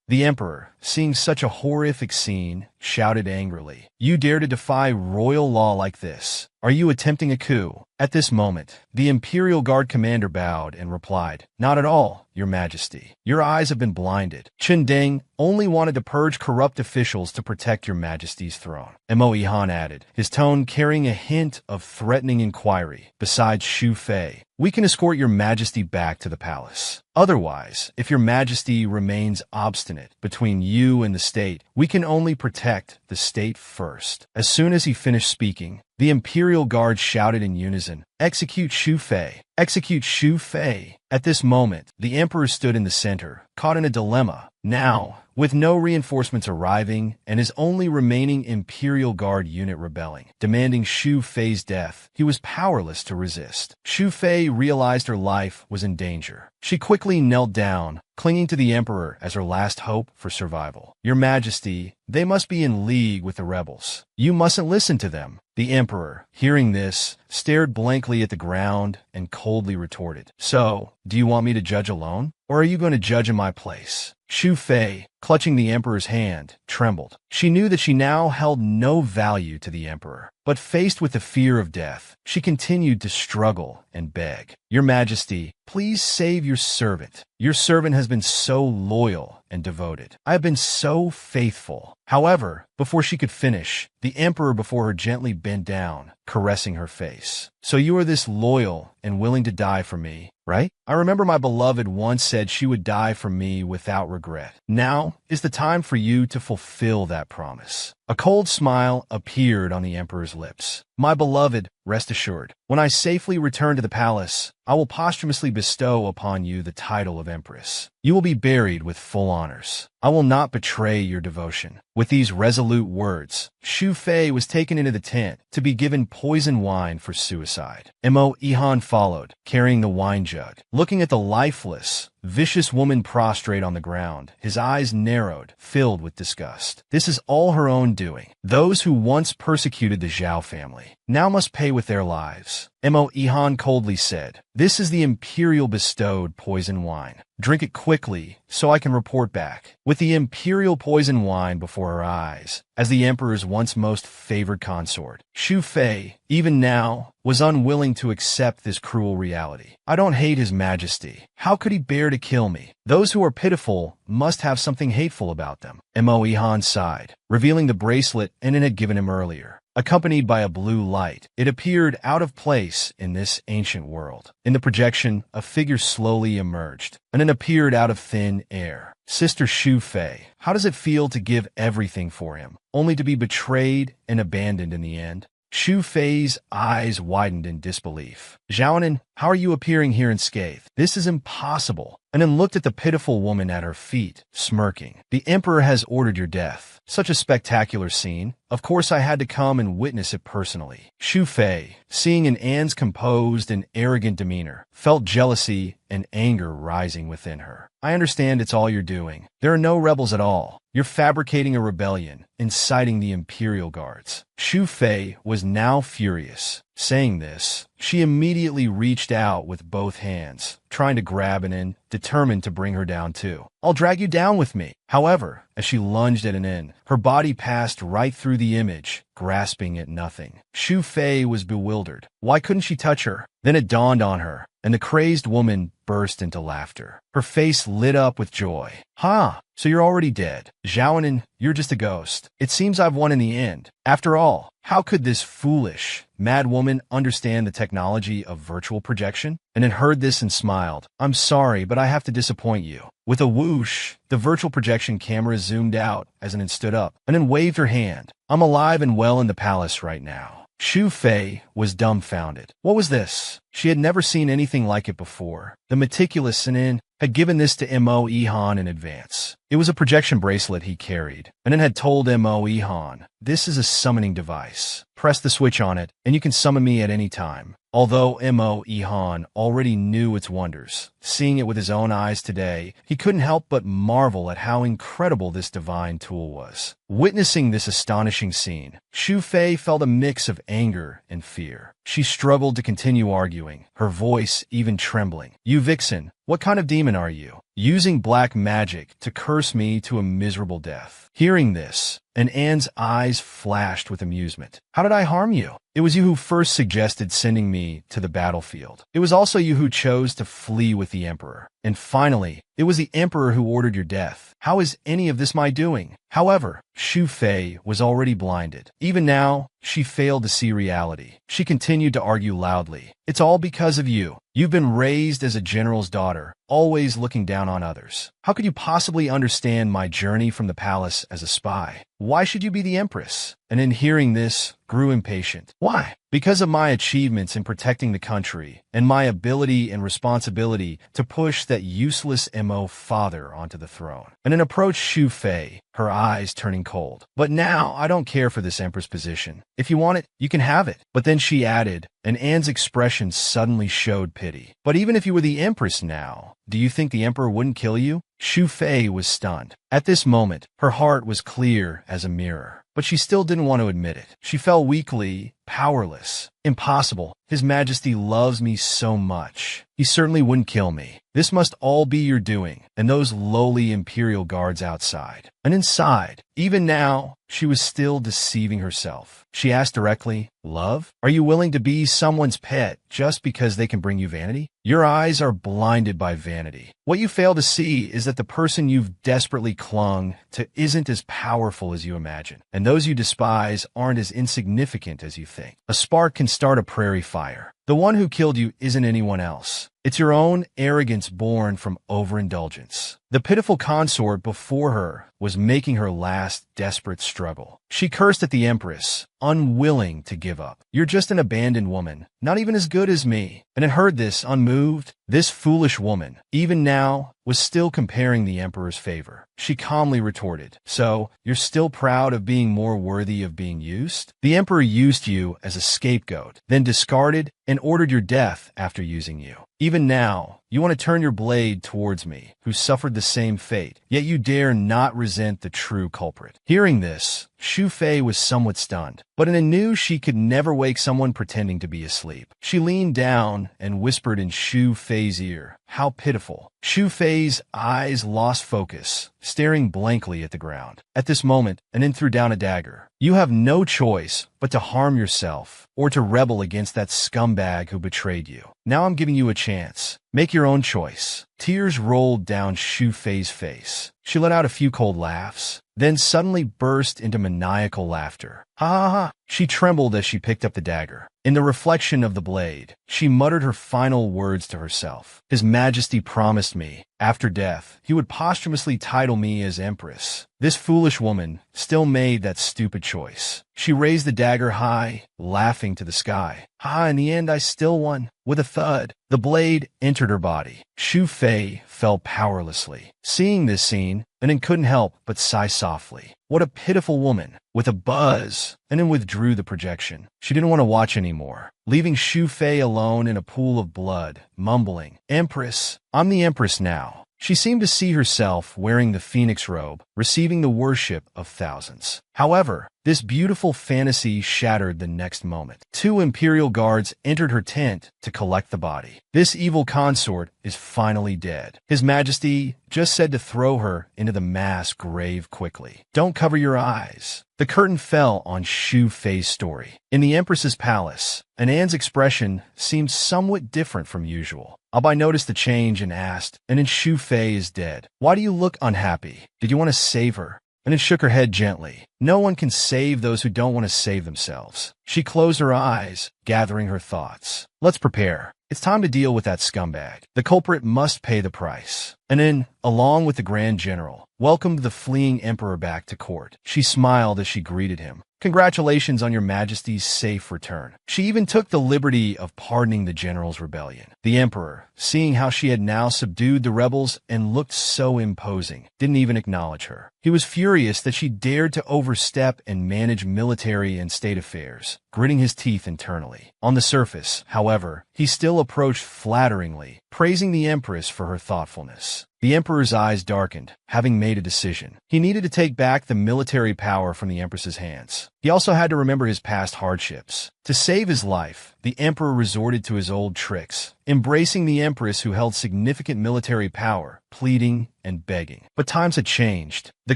Speaker 1: The Emperor, seeing such a horrific scene, shouted angrily, you dare to defy royal law like this? Are you attempting a coup? At this moment, the Imperial Guard commander bowed and replied, not at all, Your Majesty. Your eyes have been blinded. Chen Deng only wanted to purge corrupt officials to protect Your Majesty's throne. Mo Ihan added, his tone carrying a hint of threatening inquiry. Besides Xu Fei, we can escort Your Majesty back to the palace. Otherwise, if Your Majesty remains obstinate between you and the state, we can only protect the state first. As soon as he finished speaking, the Imperial Guard shouted in unison, execute Xu Fei! Execute Xu Fei! At this moment, the Emperor stood in the center, caught in a dilemma. Now, with no reinforcements arriving and his only remaining Imperial Guard unit rebelling, demanding Xu Fei's death, he was powerless to resist. Xu Fei realized her life was in danger. She quickly knelt down, clinging to the Emperor as her last hope for survival. "Your Majesty, they must be in league with the rebels. You mustn't listen to them." The Emperor, hearing this, stared blankly at the ground and coldly retorted, "So, do you want me to judge alone? Or are you going to judge in my place?" Xu Fei, clutching the Emperor's hand, trembled. She knew that she now held no value to the Emperor. But faced with the fear of death, she continued to struggle and beg. "Your Majesty, please save your servant. Your servant has been so loyal and devoted. I have been so faithful." However, before she could finish, the Emperor before her gently bent down, caressing her face. "So you are this loyal and willing to die for me, right? I remember my beloved once said she would die for me without regret. Now is the time for you to fulfill that promise." A cold smile appeared on the Emperor's lips. "My beloved, rest assured, when I safely return to the palace, I will posthumously bestow upon you the title of Empress. You will be buried with full honors. I will not betray your devotion." With these resolute words, Xu Fei was taken into the tent to be given poison wine for suicide. Mo Ihan followed, carrying the wine jug. Looking at the lifeless, vicious woman prostrate on the ground, his eyes narrowed, filled with disgust. This is all her own doing. Those who once persecuted the Zhao family now must pay with their lives. Mo Ihan coldly said, "This is the Imperial bestowed poison wine. Drink it quickly, so I can report back." With the Imperial poison wine before her eyes, as the Emperor's once most favored consort, Xu Fei, even now, was unwilling to accept this cruel reality. "I don't hate His Majesty. How could he bear to kill me? Those who are pitiful must have something hateful about them." Mo Ihan sighed, revealing the bracelet Enin had given him earlier. Accompanied by a blue light, it appeared out of place in this ancient world. In the projection, a figure slowly emerged, and it appeared out of thin air. "Sister Xu Fei, how does it feel to give everything for him, only to be betrayed and abandoned in the end?" Xu Fei's eyes widened in disbelief. "Zhaonan, how are you appearing here unscathed? This is impossible." And then looked at the pitiful woman at her feet, smirking. "The Emperor has ordered your death. Such a spectacular scene. Of course I had to come and witness it personally." Xu Fei, seeing an Anne's composed and arrogant demeanor, felt jealousy and anger rising within her. "I understand it's all you're doing. There are no rebels at all. You're fabricating a rebellion, inciting the Imperial Guards." Xu Fei was now furious. Saying this, she immediately reached out with both hands, trying to grab Anin, determined to bring her down too. "I'll drag you down with me." However, as she lunged at Anin, her body passed right through the image, grasping at nothing. Xu Fei was bewildered. Why couldn't she touch her? Then it dawned on her, and the crazed woman burst into laughter. Her face lit up with joy. "Ha! So you're already dead. Zhaonan, you're just a ghost. It seems I've won in the end. After all, how could this foolish, mad woman understand the technology of virtual projection?" And then heard this and smiled. "I'm sorry, but I have to disappoint you." With a whoosh, the virtual projection camera zoomed out as Anin stood up, and then waved her hand. "I'm alive and well in the palace right now." Xu Fei was dumbfounded. What was this? She had never seen anything like it before. The meticulous Anin had given this to Mo Ihan in advance. It was a projection bracelet he carried, and it had told Mo Ihan, "This is a summoning device. Press the switch on it, and you can summon me at any time." Although Mo Ihan already knew its wonders, seeing it with his own eyes today, he couldn't help but marvel at how incredible this divine tool was. Witnessing this astonishing scene, Xu Fei felt a mix of anger and fear. She struggled to continue arguing, her voice even trembling. "You vixen, what kind of demon are you? Using black magic to curse me to a miserable death." Hearing this, and Anne's eyes flashed with amusement. "How did I harm you? It was you who first suggested sending me to the battlefield. It was also you who chose to flee with the Emperor. And finally, it was the Emperor who ordered your death. How is any of this my doing?" However, Xu Fei was already blinded. Even now, she failed to see reality. She continued to argue loudly. "It's all because of you. You've been raised as a general's daughter, always looking down on others. How could you possibly understand my journey from the palace as a spy? Why should you be the empress?" And in hearing this, grew impatient. "Why?" "Because of my achievements in protecting the country and my ability and responsibility to push that useless MO father onto the throne." And then approached Xu Fei, her eyes turning cold. "But now I don't care for this empress position. If you want it, you can have it." But then she added, and Anne's expression suddenly showed pity. "But even if you were the empress now, do you think the emperor wouldn't kill you?" Xu Fei was stunned. At this moment, her heart was clear as a mirror, but she still didn't want to admit it. She felt weakly, powerless. "Impossible. His Majesty loves me so much. He certainly wouldn't kill me. This must all be your doing, and those lowly imperial guards outside." And inside, even now, she was still deceiving herself. She asked directly, "Love? Are you willing to be someone's pet just because they can bring you vanity? Your eyes are blinded by vanity. What you fail to see is that the person you've desperately clung to isn't as powerful as you imagine, and those you despise aren't as insignificant as you think. A spark can start a prairie fire. The one who killed you isn't anyone else. It's your own arrogance born from overindulgence." The pitiful consort before her was making her last desperate struggle. She cursed at the empress, unwilling to give up. "You're just an abandoned woman, not even as good as me." And it heard this, unmoved. This foolish woman, even now, was still comparing the emperor's favor. She calmly retorted, "So, you're still proud of being more worthy of being used? The emperor used you as a scapegoat, then discarded and ordered your death after using you. Even now, you want to turn your blade towards me, who suffered the same fate, yet you dare not resent the true culprit." Hearing this, Xu Fei was somewhat stunned, but Anne knew she could never wake someone pretending to be asleep. She leaned down and whispered in Xu Fei's ear, "How pitiful." Xu Fei's eyes lost focus, staring blankly at the ground. At this moment, Anne threw down a dagger. "You have no choice but to harm yourself or to rebel against that scumbag who betrayed you. Now I'm giving you a chance. Make your own choice." Tears rolled down Xu Fei's face. She let out a few cold laughs, then suddenly burst into maniacal laughter. "Ha ha ha!" She trembled as she picked up the dagger. In the reflection of the blade, she muttered her final words to herself. "His Majesty promised me, after death, he would posthumously title me as Empress. This foolish woman still made that stupid choice." She raised the dagger high, laughing to the sky. "In the end I still won." With a thud, the blade entered her body. Xu Fei fell powerlessly. Seeing this scene, Anne couldn't help but sigh softly. What a pitiful woman. With a buzz, Anne withdrew the projection. She didn't want to watch anymore, leaving Xu Fei alone in a pool of blood, mumbling, "Empress, I'm the Empress now." She seemed to see herself wearing the phoenix robe, receiving the worship of thousands. However, this beautiful fantasy shattered the next moment. 2 imperial guards entered her tent to collect the body. "This evil consort is finally dead. His Majesty just said to throw her into the mass grave quickly. Don't cover your eyes." The curtain fell on Xu Fei's story. In the Empress's palace, Anne's expression seemed somewhat different from usual. Albai noticed the change and asked, "And then Xu Fei is dead. Why do you look unhappy? Did you want to save her?" And it shook her head gently. "No one can save those who don't want to save themselves." She closed her eyes, gathering her thoughts. "Let's prepare. It's time to deal with that scumbag. The culprit must pay the price." And then, along with the Grand General, welcomed the fleeing emperor back to court. She smiled as she greeted him. "Congratulations on your Majesty's safe return." She even took the liberty of pardoning the general's rebellion. The emperor, seeing how she had now subdued the rebels and looked so imposing, didn't even acknowledge her. He was furious that she dared to overstep and manage military and state affairs, gritting his teeth internally. On the surface, however, he still approached flatteringly, praising the Empress for her thoughtfulness. The emperor's eyes darkened, having made a decision. He needed to take back the military power from the Empress's hands. He also had to remember his past hardships. To save his life, the emperor resorted to his old tricks, embracing the Empress who held significant military power, pleading and begging. But times had changed. The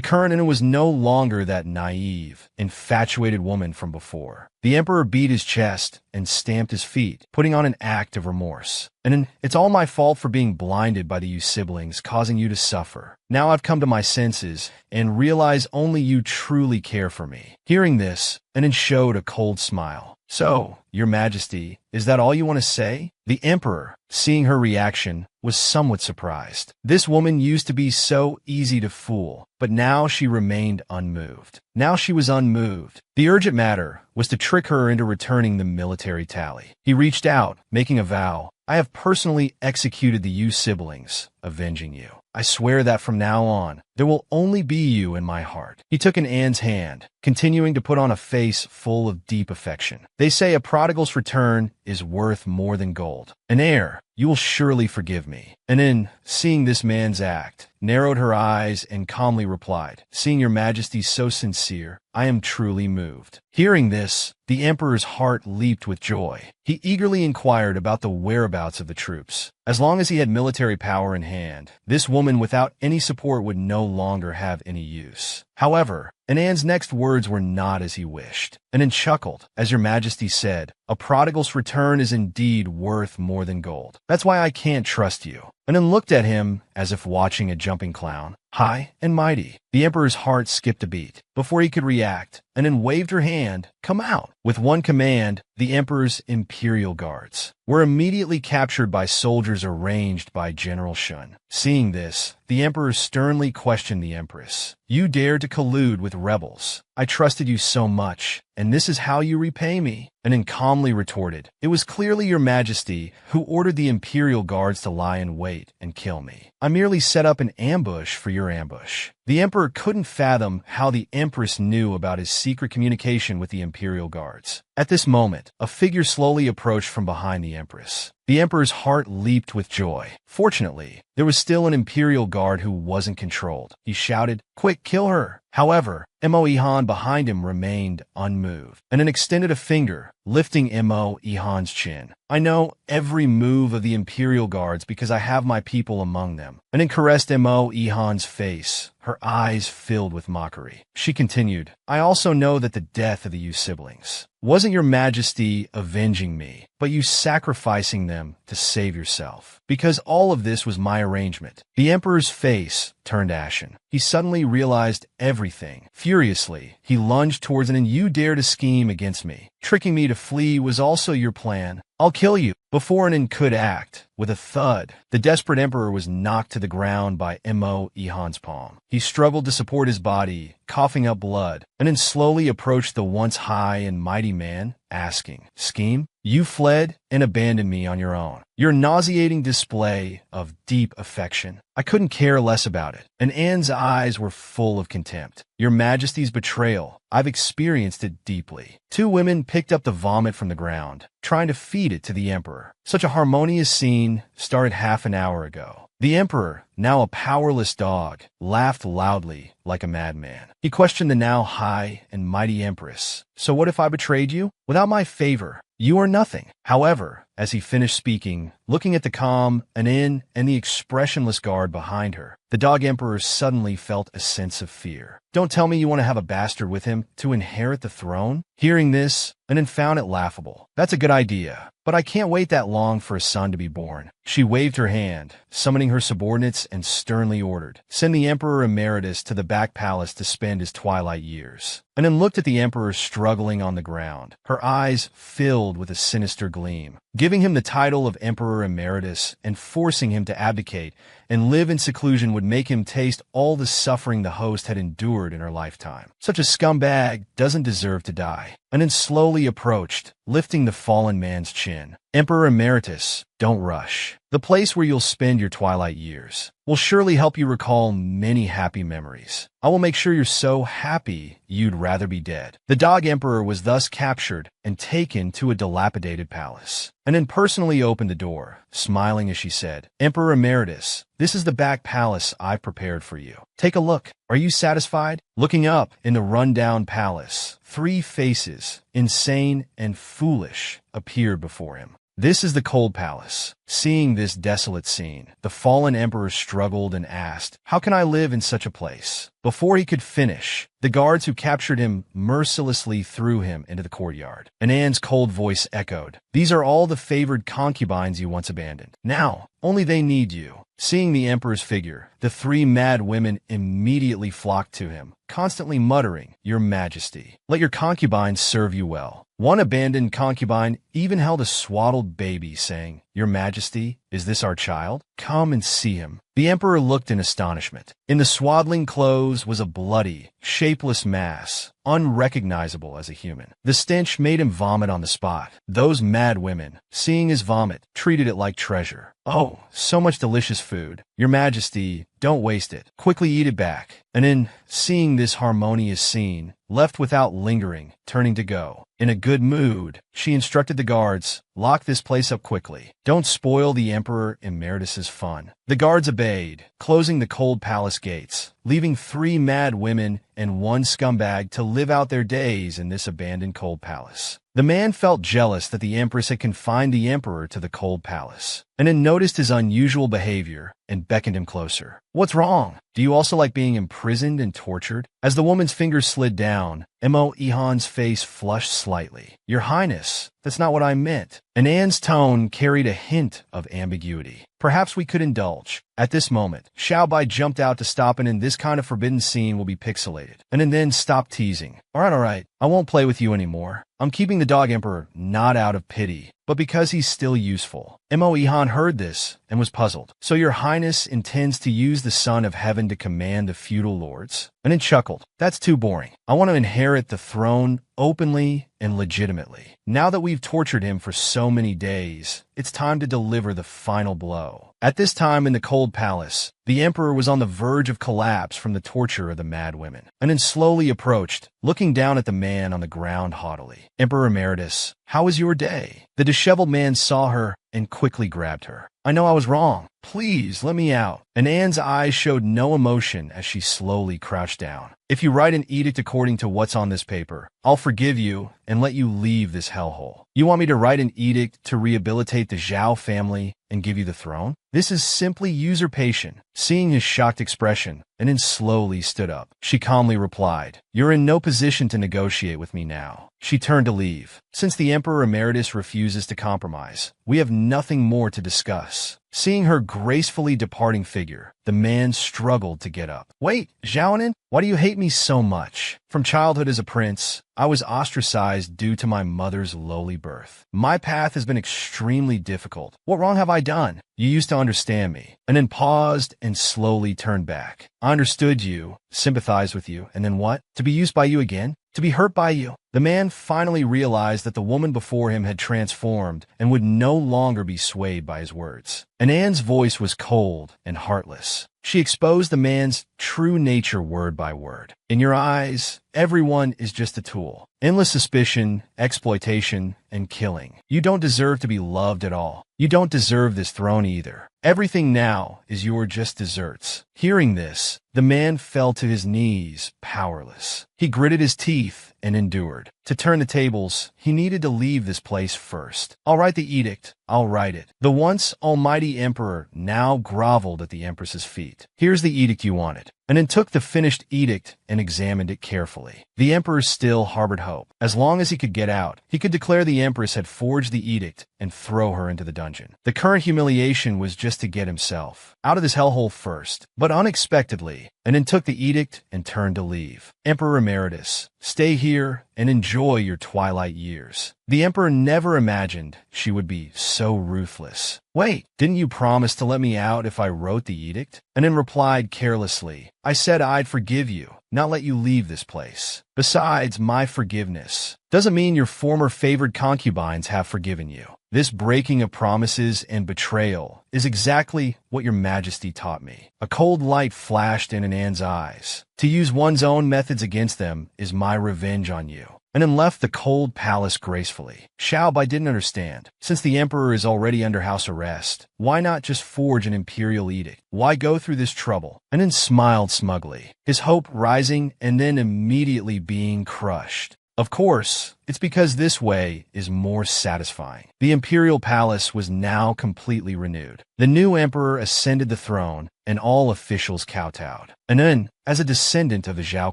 Speaker 1: current Anna was no longer that naive, infatuated woman from before. The emperor beat his chest and stamped his feet, putting on an act of remorse. "And it's all my fault for being blinded by the you siblings, causing you to suffer. Now I've come to my senses and realize only you truly care for me. Hearing this, Anin showed a cold smile. So, Your Majesty, is that all you want to say? The Emperor, seeing her reaction, was somewhat surprised. This woman used to be so easy to fool, but now she remained unmoved. Now she was unmoved. The urgent matter was to trick her into returning the military tally. He reached out, making a vow. I have personally executed the you siblings, avenging you. I swear that from now on, there will only be you in my heart. He took Anne's hand, continuing to put on a face full of deep affection. They say a prodigal's return is worth more than gold. An heir, you will surely forgive me. And then, seeing this man's act, narrowed her eyes and calmly replied, seeing Your Majesty so sincere, I am truly moved. Hearing this, the Emperor's heart leaped with joy. He eagerly inquired about the whereabouts of the troops. As long as he had military power in hand, this woman without any support would no longer have any use. However, Anne's next words were not as he wished. Anan chuckled, as Your Majesty said, a prodigal's return is indeed worth more than gold. That's why I can't trust you. Anan looked at him as if watching a jumping clown. High and mighty. The Emperor's heart skipped a beat. Before he could react, Anan waved her hand, come out. With one command, the Emperor's imperial guards were immediately captured by soldiers arranged by General Shun. Seeing this, the Emperor sternly questioned the Empress. You dared to collude with rebels. I trusted you so much, and this is how you repay me. Anan calmly retorted, it was clearly Your Majesty who ordered the imperial guards to lie in wait and kill me. I merely set up an ambush for your ambush. The Emperor couldn't fathom how the Empress knew about his secret communication with the imperial guards. At this moment, a figure slowly approached from behind the Empress. The Emperor's heart leaped with joy. Fortunately, there was still an imperial guard who wasn't controlled. He shouted, quick, kill her. However, Mo Ihan behind him remained unmoved, and then extended a finger, lifting Mo Ihan's chin. I know every move of the imperial guards because I have my people among them. And then caressed Mo Ihan's face, her eyes filled with mockery. She continued, I also know that the death of the you siblings wasn't Your Majesty avenging me, but you sacrificing them to save yourself. Because all of this was my arrangement. The Emperor's face turned ashen. He suddenly realized everything. Furiously, he lunged towards an and you dare to scheme against me. Tricking me to flee was also your plan. I'll kill you. Before Anan could act, with a thud, the desperate Emperor was knocked to the ground by Mo Ihan's palm. He struggled to support his body, coughing up blood, and then slowly approached the once high and mighty man, asking, scheme? You fled and abandoned me on your own. Your nauseating display of deep affection. I couldn't care less about it. And Anne's eyes were full of contempt. Your Majesty's betrayal. I've experienced it deeply. Two women picked up the vomit from the ground, trying to feed it to the Emperor. Such a harmonious scene started half an hour ago. The Emperor, now a powerless dog, laughed loudly like a madman. He questioned the now high and mighty Empress. So what if I betrayed you? Without my favor, you are nothing. However, as he finished speaking, looking at the calm, Anin, and the expressionless guard behind her, the dog Emperor suddenly felt a sense of fear. Don't tell me you want to have a bastard with him to inherit the throne? Hearing this, Anin found it laughable. That's a good idea, but I can't wait that long for a son to be born. She waved her hand, summoning her subordinates, and sternly ordered, send the Emperor Emeritus to the back palace to spend his twilight years. Anin looked at the Emperor struggling on the ground, her eyes filled with a sinister gleam. Giving him the title of Emperor Emeritus and forcing him to abdicate and live in seclusion would make him taste all the suffering the host had endured in her lifetime. Such a scumbag doesn't deserve to die. Anin slowly approached, lifting the fallen man's chin. Emperor Emeritus, don't rush. The place where you'll spend your twilight years will surely help you recall many happy memories. I will make sure you're so happy you'd rather be dead. The dog Emperor was thus captured and taken to a dilapidated palace. Anin personally opened the door, smiling as she said, Emperor Emeritus, this is the back palace I've prepared for you. Take a look. Are you satisfied? Looking up in the rundown palace, three faces, insane and foolish, appeared before him. This is the cold palace. Seeing this desolate scene, the fallen emperor struggled and asked, "How can I live in such a place?" Before he could finish, the guards who captured him mercilessly threw him into the courtyard. And Anne's cold voice echoed, "These are all the favored concubines you once abandoned. Now, only they need you." Seeing the emperor's figure, the three mad women immediately flocked to him, constantly muttering, "Your Majesty, let your concubines serve you well." One abandoned concubine even held a swaddled baby, saying, "Your Majesty, is this our child? Come and see him." The emperor looked in astonishment. In the swaddling clothes was a bloody, shapeless mass, unrecognizable as a human. The stench made him vomit on the spot. Those mad women, seeing his vomit, treated it like treasure. "Oh, so much delicious food. Your Majesty, don't waste it. Quickly eat it back." And then, seeing this harmonious scene, left without lingering, turning to go. In a good mood, she instructed the guards, "Lock this place up quickly. Don't spoil the Emperor Emeritus's fun." The guards obeyed, closing the cold palace gates, leaving three mad women and one scumbag to live out their days in this abandoned cold palace. The man felt jealous that the Empress had confined the Emperor to the cold palace, and then noticed his unusual behavior and beckoned him closer. "What's wrong? Do you also like being imprisoned and tortured?" As the woman's fingers slid down, Mo Ihan's face flushed slightly. "Your Highness, that's not what I meant." And Anne's tone carried a hint of ambiguity. "Perhaps we could indulge." At this moment, Xiaobai jumped out to stop, and in this kind of forbidden scene will be pixelated. And then stop teasing. All right, I won't play with you anymore. I'm keeping the dog emperor not out of pity, but because he's still useful. Mo Ihan heard this and was puzzled. "So your Highness intends to use the Son of Heaven to command the feudal lords?" And then chuckled. "That's too boring. I want to inherit the throne openly and legitimately. Now that we've tortured him for so many days, it's time to deliver the final blow." At this time in the cold palace, the emperor was on the verge of collapse from the torture of the mad women, and then slowly approached, looking down at the man on the ground haughtily. "Emperor Emeritus, how was your day?" The disheveled man saw her and quickly grabbed her. "I know I was wrong. Please, let me out." And Anne's eyes showed no emotion as she slowly crouched down. "If you write an edict according to what's on this paper, I'll forgive you and let you leave this hellhole. You want me to write an edict to rehabilitate the Zhao family and give you the throne?" This is simply usurpation. Seeing his shocked expression, and then slowly stood up. She calmly replied, "You're in no position to negotiate with me now." She turned to leave. Since the Emperor Emeritus refuses to compromise, we have nothing more to discuss. Seeing her gracefully departing figure, the man struggled to get up. "Wait, Xiaonan, why do you hate me so much? From childhood as a prince, I was ostracized due to my mother's lowly birth. My path has been extremely difficult. What wrong have I done? You used to understand me." And then paused and slowly turned back. "I understood you, sympathized with you, and then what? To be used by you again? To be hurt by you?" The man finally realized that the woman before him had transformed and would no longer be swayed by his words. And Anne's voice was cold and heartless. She exposed the man's true nature word by word. "In your eyes, everyone is just a tool. Endless suspicion, exploitation, and killing. You don't deserve to be loved at all. You don't deserve this throne either. Everything now is your just desserts." Hearing this, the man fell to his knees, powerless. He gritted his teeth and endured. To turn the tables, he needed to leave this place first. "I'll write the edict. I'll write it." The once almighty emperor now groveled at the empress's feet. "Here's the edict you wanted." And then took the finished edict and examined it carefully. The emperor still harbored hope. As long as he could get out, he could declare the empress had forged the edict and throw her into the dungeon. The current humiliation was just to get himself out of this hellhole first, but unexpectedly, and then took the edict and turned to leave. "Emperor Emeritus, stay here and enjoy your twilight years." The emperor never imagined she would be so ruthless. "Wait, didn't you promise to let me out if I wrote the edict?" And then replied carelessly, "I said I'd forgive you, not let you leave this place. Besides, my forgiveness doesn't mean your former favored concubines have forgiven you. This breaking of promises and betrayal is exactly what your Majesty taught me." A cold light flashed in Anne's eyes. "To use one's own methods against them is my revenge on you." And then left the cold palace gracefully. Xiaobai didn't understand. Since the emperor is already under house arrest, why not just forge an imperial edict? Why go through this trouble? And then smiled smugly, his hope rising and then immediately being crushed. Of course, It's because this way is more satisfying. The imperial palace was now completely renewed. The new emperor ascended the throne, and all officials kowtowed. Anan, as a descendant of the Zhao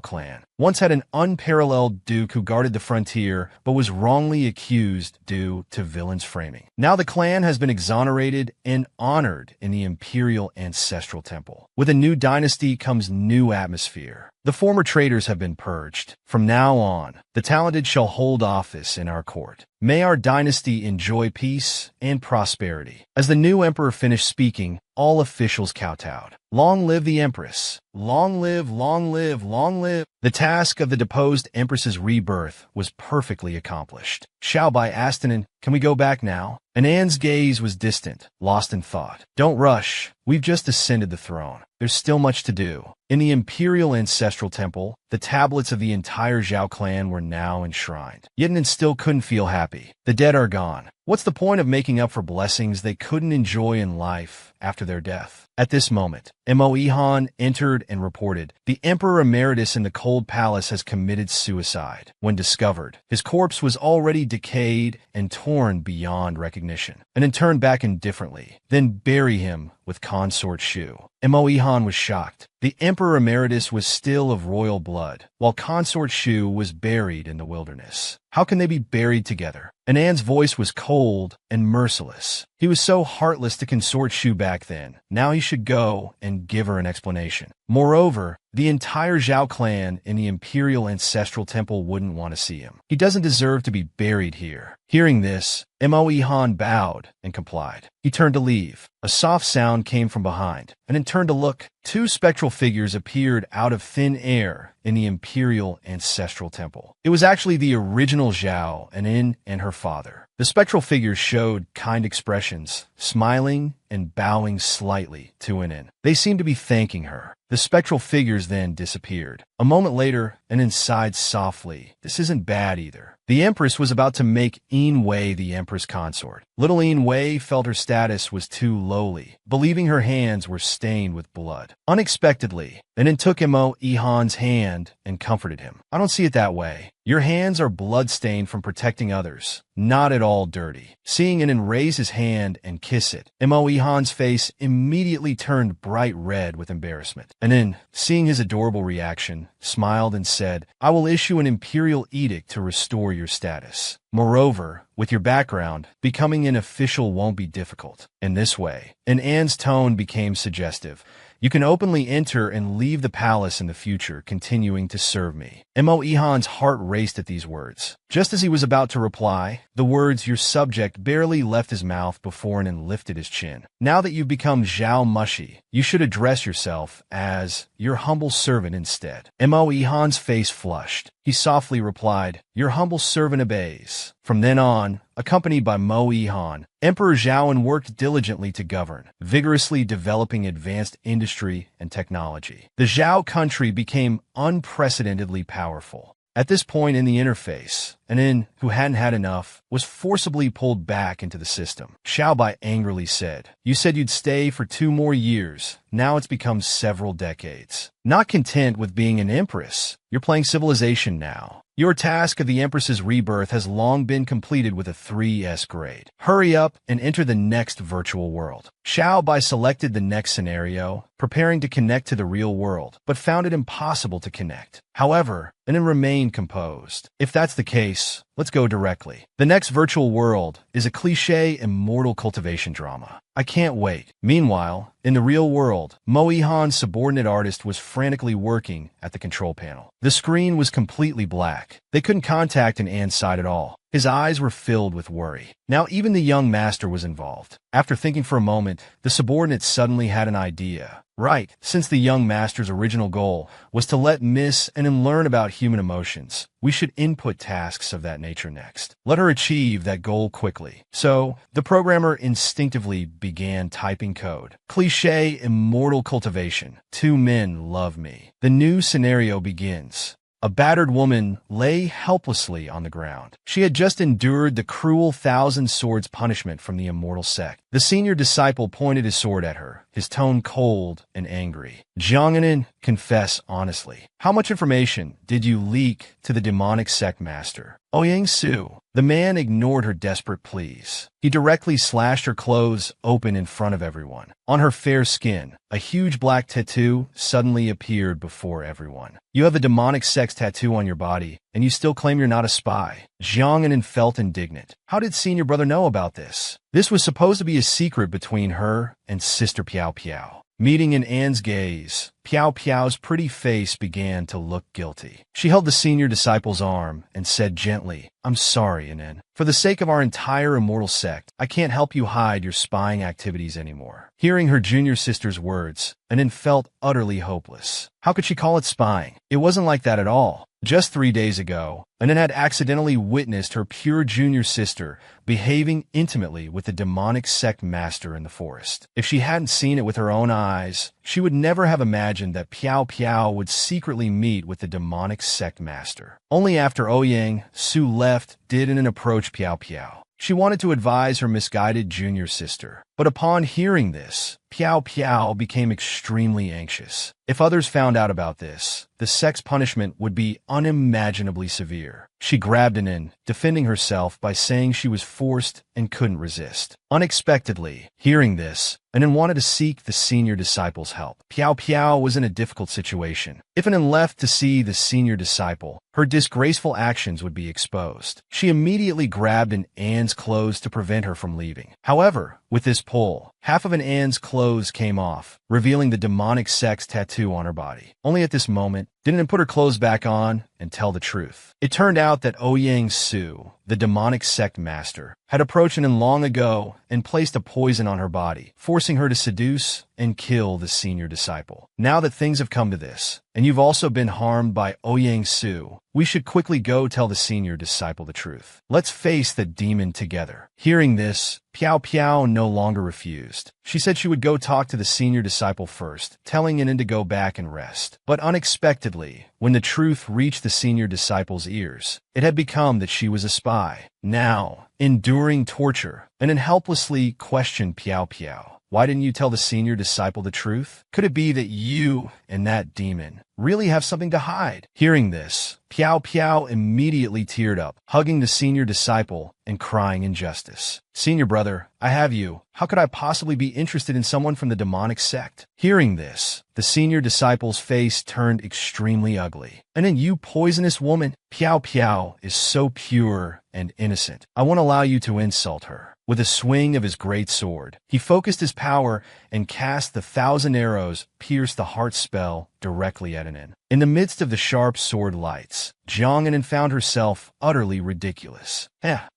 Speaker 1: clan, once had an unparalleled duke who guarded the frontier but was wrongly accused due to villains' framing. Now the clan has been exonerated and honored in the imperial ancestral temple. With a new dynasty comes new atmosphere. The former traitors have been purged. From now on, the talented shall hold office in our court. May our dynasty enjoy peace and prosperity. As the new emperor finished speaking, all officials kowtowed. Long live the empress! Long live, long live, long live! The task of the deposed empress's rebirth was perfectly accomplished. Xiao Bai asked Anan, "Can we go back now?" Anan's gaze was distant, lost in thought. "Don't rush. We've just ascended the throne. There's still much to do." In the imperial ancestral temple, the tablets of the entire Zhao clan were now enshrined. Yet Anan still couldn't feel happy. The dead are gone. What's the point of making up for blessings they couldn't enjoy in life after their death? At this moment, Mo Ihan entered and reported, "The Emperor Emeritus in the Cold Palace has committed suicide." When discovered, his corpse was already decayed and torn beyond recognition. And then turned back indifferently, then bury him with consort Shu. Mo Ihan was shocked. The Emperor Emeritus was still of royal blood, while consort Shu was buried in the wilderness. How can they be buried together? Anan's voice was cold and merciless. He was so heartless to consort Shu back then. Now he should go and give her an explanation. Moreover, the entire Zhao clan in the imperial ancestral temple wouldn't want to see him. He doesn't deserve to be buried here. Hearing this, Mo Ihan bowed and complied. He turned to leave. A soft sound came from behind, and then turned to look. Two spectral figures appeared out of thin air in the imperial ancestral temple. It was actually the original Zhao, Anan and her father. The spectral figures showed kind expressions, smiling and bowing slightly to Anan. They seemed to be thanking her. The spectral figures then disappeared. A moment later, Anan sighed softly. This isn't bad either. The Empress was about to make Yin Wei the Empress consort. Little Yin Wei felt her status was too lowly, believing her hands were stained with blood. Unexpectedly, Anan took Mo Ihan's hand and comforted him. "I don't see it that way. Your hands are blood-stained from protecting others, not at all dirty." Seeing Anan raise his hand and kiss it, Mo Ihan's face immediately turned bright red with embarrassment. Anan, seeing his adorable reaction, smiled and said, "I will issue an imperial edict to restore your status. Moreover, with your background, becoming an official won't be difficult." In this way, Anan's tone became suggestive. "You can openly enter and leave the palace in the future, continuing to serve me." Mo Ihan's heart raced at these words. Just as he was about to reply, the words "your subject" barely left his mouth before Anan lifted his chin. "Now that you've become Zhao Mushi, you should address yourself as your humble servant instead." Mo Ihan's face flushed. He softly replied, "Your humble servant obeys." From then on, accompanied by Mo Ihan, Emperor Zhaoan worked diligently to govern, vigorously developing advanced industry and technology. The Zhao country became unprecedentedly powerful. At this point in the interface, Anan, who hadn't had enough, was forcibly pulled back into the system. Xiao Bai angrily said, "You said you'd stay for 2 more years. Now it's become several decades. Not content with being an empress, you're playing civilization now. Your task of the Empress's rebirth has long been completed with a 3S grade. Hurry up and enter the next virtual world." Xiao Bai selected the next scenario, preparing to connect to the real world, but found it impossible to connect. However, Anan remained composed. "If that's the case, let's go directly. The next virtual world is a cliché immortal cultivation drama. I can't wait." Meanwhile, in the real world, Mo Ihan's subordinate artist was frantically working at the control panel. The screen was completely black. They couldn't contact an incite at all. His eyes were filled with worry. Now even the young master was involved. After thinking for a moment, the subordinate suddenly had an idea. Right, since the young master's original goal was to let Miss and learn about human emotions, we should input tasks of that nature next. Let her achieve that goal quickly. So, the programmer instinctively began typing code. Cliché immortal cultivation. 2 men love me. The new scenario begins. A battered woman lay helplessly on the ground. She had just endured the cruel 1,000 swords punishment from the immortal sect. The senior disciple pointed his sword at her, his tone cold and angry. Jiangnan, confess honestly. How much information did you leak to the demonic sect master? Ouyang Su. The man ignored her desperate pleas. He directly slashed her clothes open in front of everyone. On her fair skin, a huge black tattoo suddenly appeared before everyone. You have a demonic sex tattoo on your body, and you still claim you're not a spy. Jiangnan felt indignant. How did senior brother know about this? This was supposed to be a secret between her and Sister Piao Piao. Meeting in Anne's gaze, Piao Piao's pretty face began to look guilty. She held the senior disciple's arm and said gently, I'm sorry, Anan. For the sake of our entire immortal sect, I can't help you hide your spying activities anymore. Hearing her junior sister's words, Anan felt utterly hopeless. How could she call it spying? It wasn't like that at all. Just 3 days ago, Anan had accidentally witnessed her pure junior sister behaving intimately with the demonic sect master in the forest. If she hadn't seen it with her own eyes, she would never have imagined that Piao Piao would secretly meet with the demonic sect master. Only after Ouyang Su left did Anan approach Piao Piao. She wanted to advise her misguided junior sister, but upon hearing this, Piao Piao became extremely anxious. If others found out about this, the sect's punishment would be unimaginably severe. She grabbed Anan, defending herself by saying she was forced and couldn't resist. Unexpectedly, hearing this, Anan wanted to seek the senior disciple's help. Piao Piao was in a difficult situation. If Anan left to see the senior disciple, her disgraceful actions would be exposed. She immediately grabbed Anne's clothes to prevent her from leaving. However, with this pull, half of Anne's clothes came off, revealing the demonic sex tattoo on her body. Only at this moment did Anan put her clothes back on and tell the truth. It turned out that Ouyang Su, the demonic sect master, had approached Anan long ago and placed a poison on her body, forcing her to seduce and kill the senior disciple. Now that things have come to this, and you've also been harmed by Ouyang Su, we should quickly go tell the senior disciple the truth. Let's face the demon together. Hearing this, Piao Piao no longer refused. She said she would go talk to the senior disciple first, telling Anan to go back and rest. But unexpectedly, when the truth reached the senior disciple's ears, it had become that she was a spy. Now, enduring torture, Anan helplessly questioned Piao Piao. Why didn't you tell the senior disciple the truth? Could it be that you and that demon really have something to hide? Hearing this, Piao Piao immediately teared up, hugging the senior disciple and crying injustice. Senior brother, I have you. How could I possibly be interested in someone from the demonic sect? Hearing this, the senior disciple's face turned extremely ugly. And then you poisonous woman, Piao Piao is so pure and innocent. I won't allow you to insult her. With a swing of his great sword, he focused his power and cast the 1,000 arrows pierce the heart spell directly at Anan. In the midst of the sharp sword lights, Jiang Anan found herself utterly ridiculous.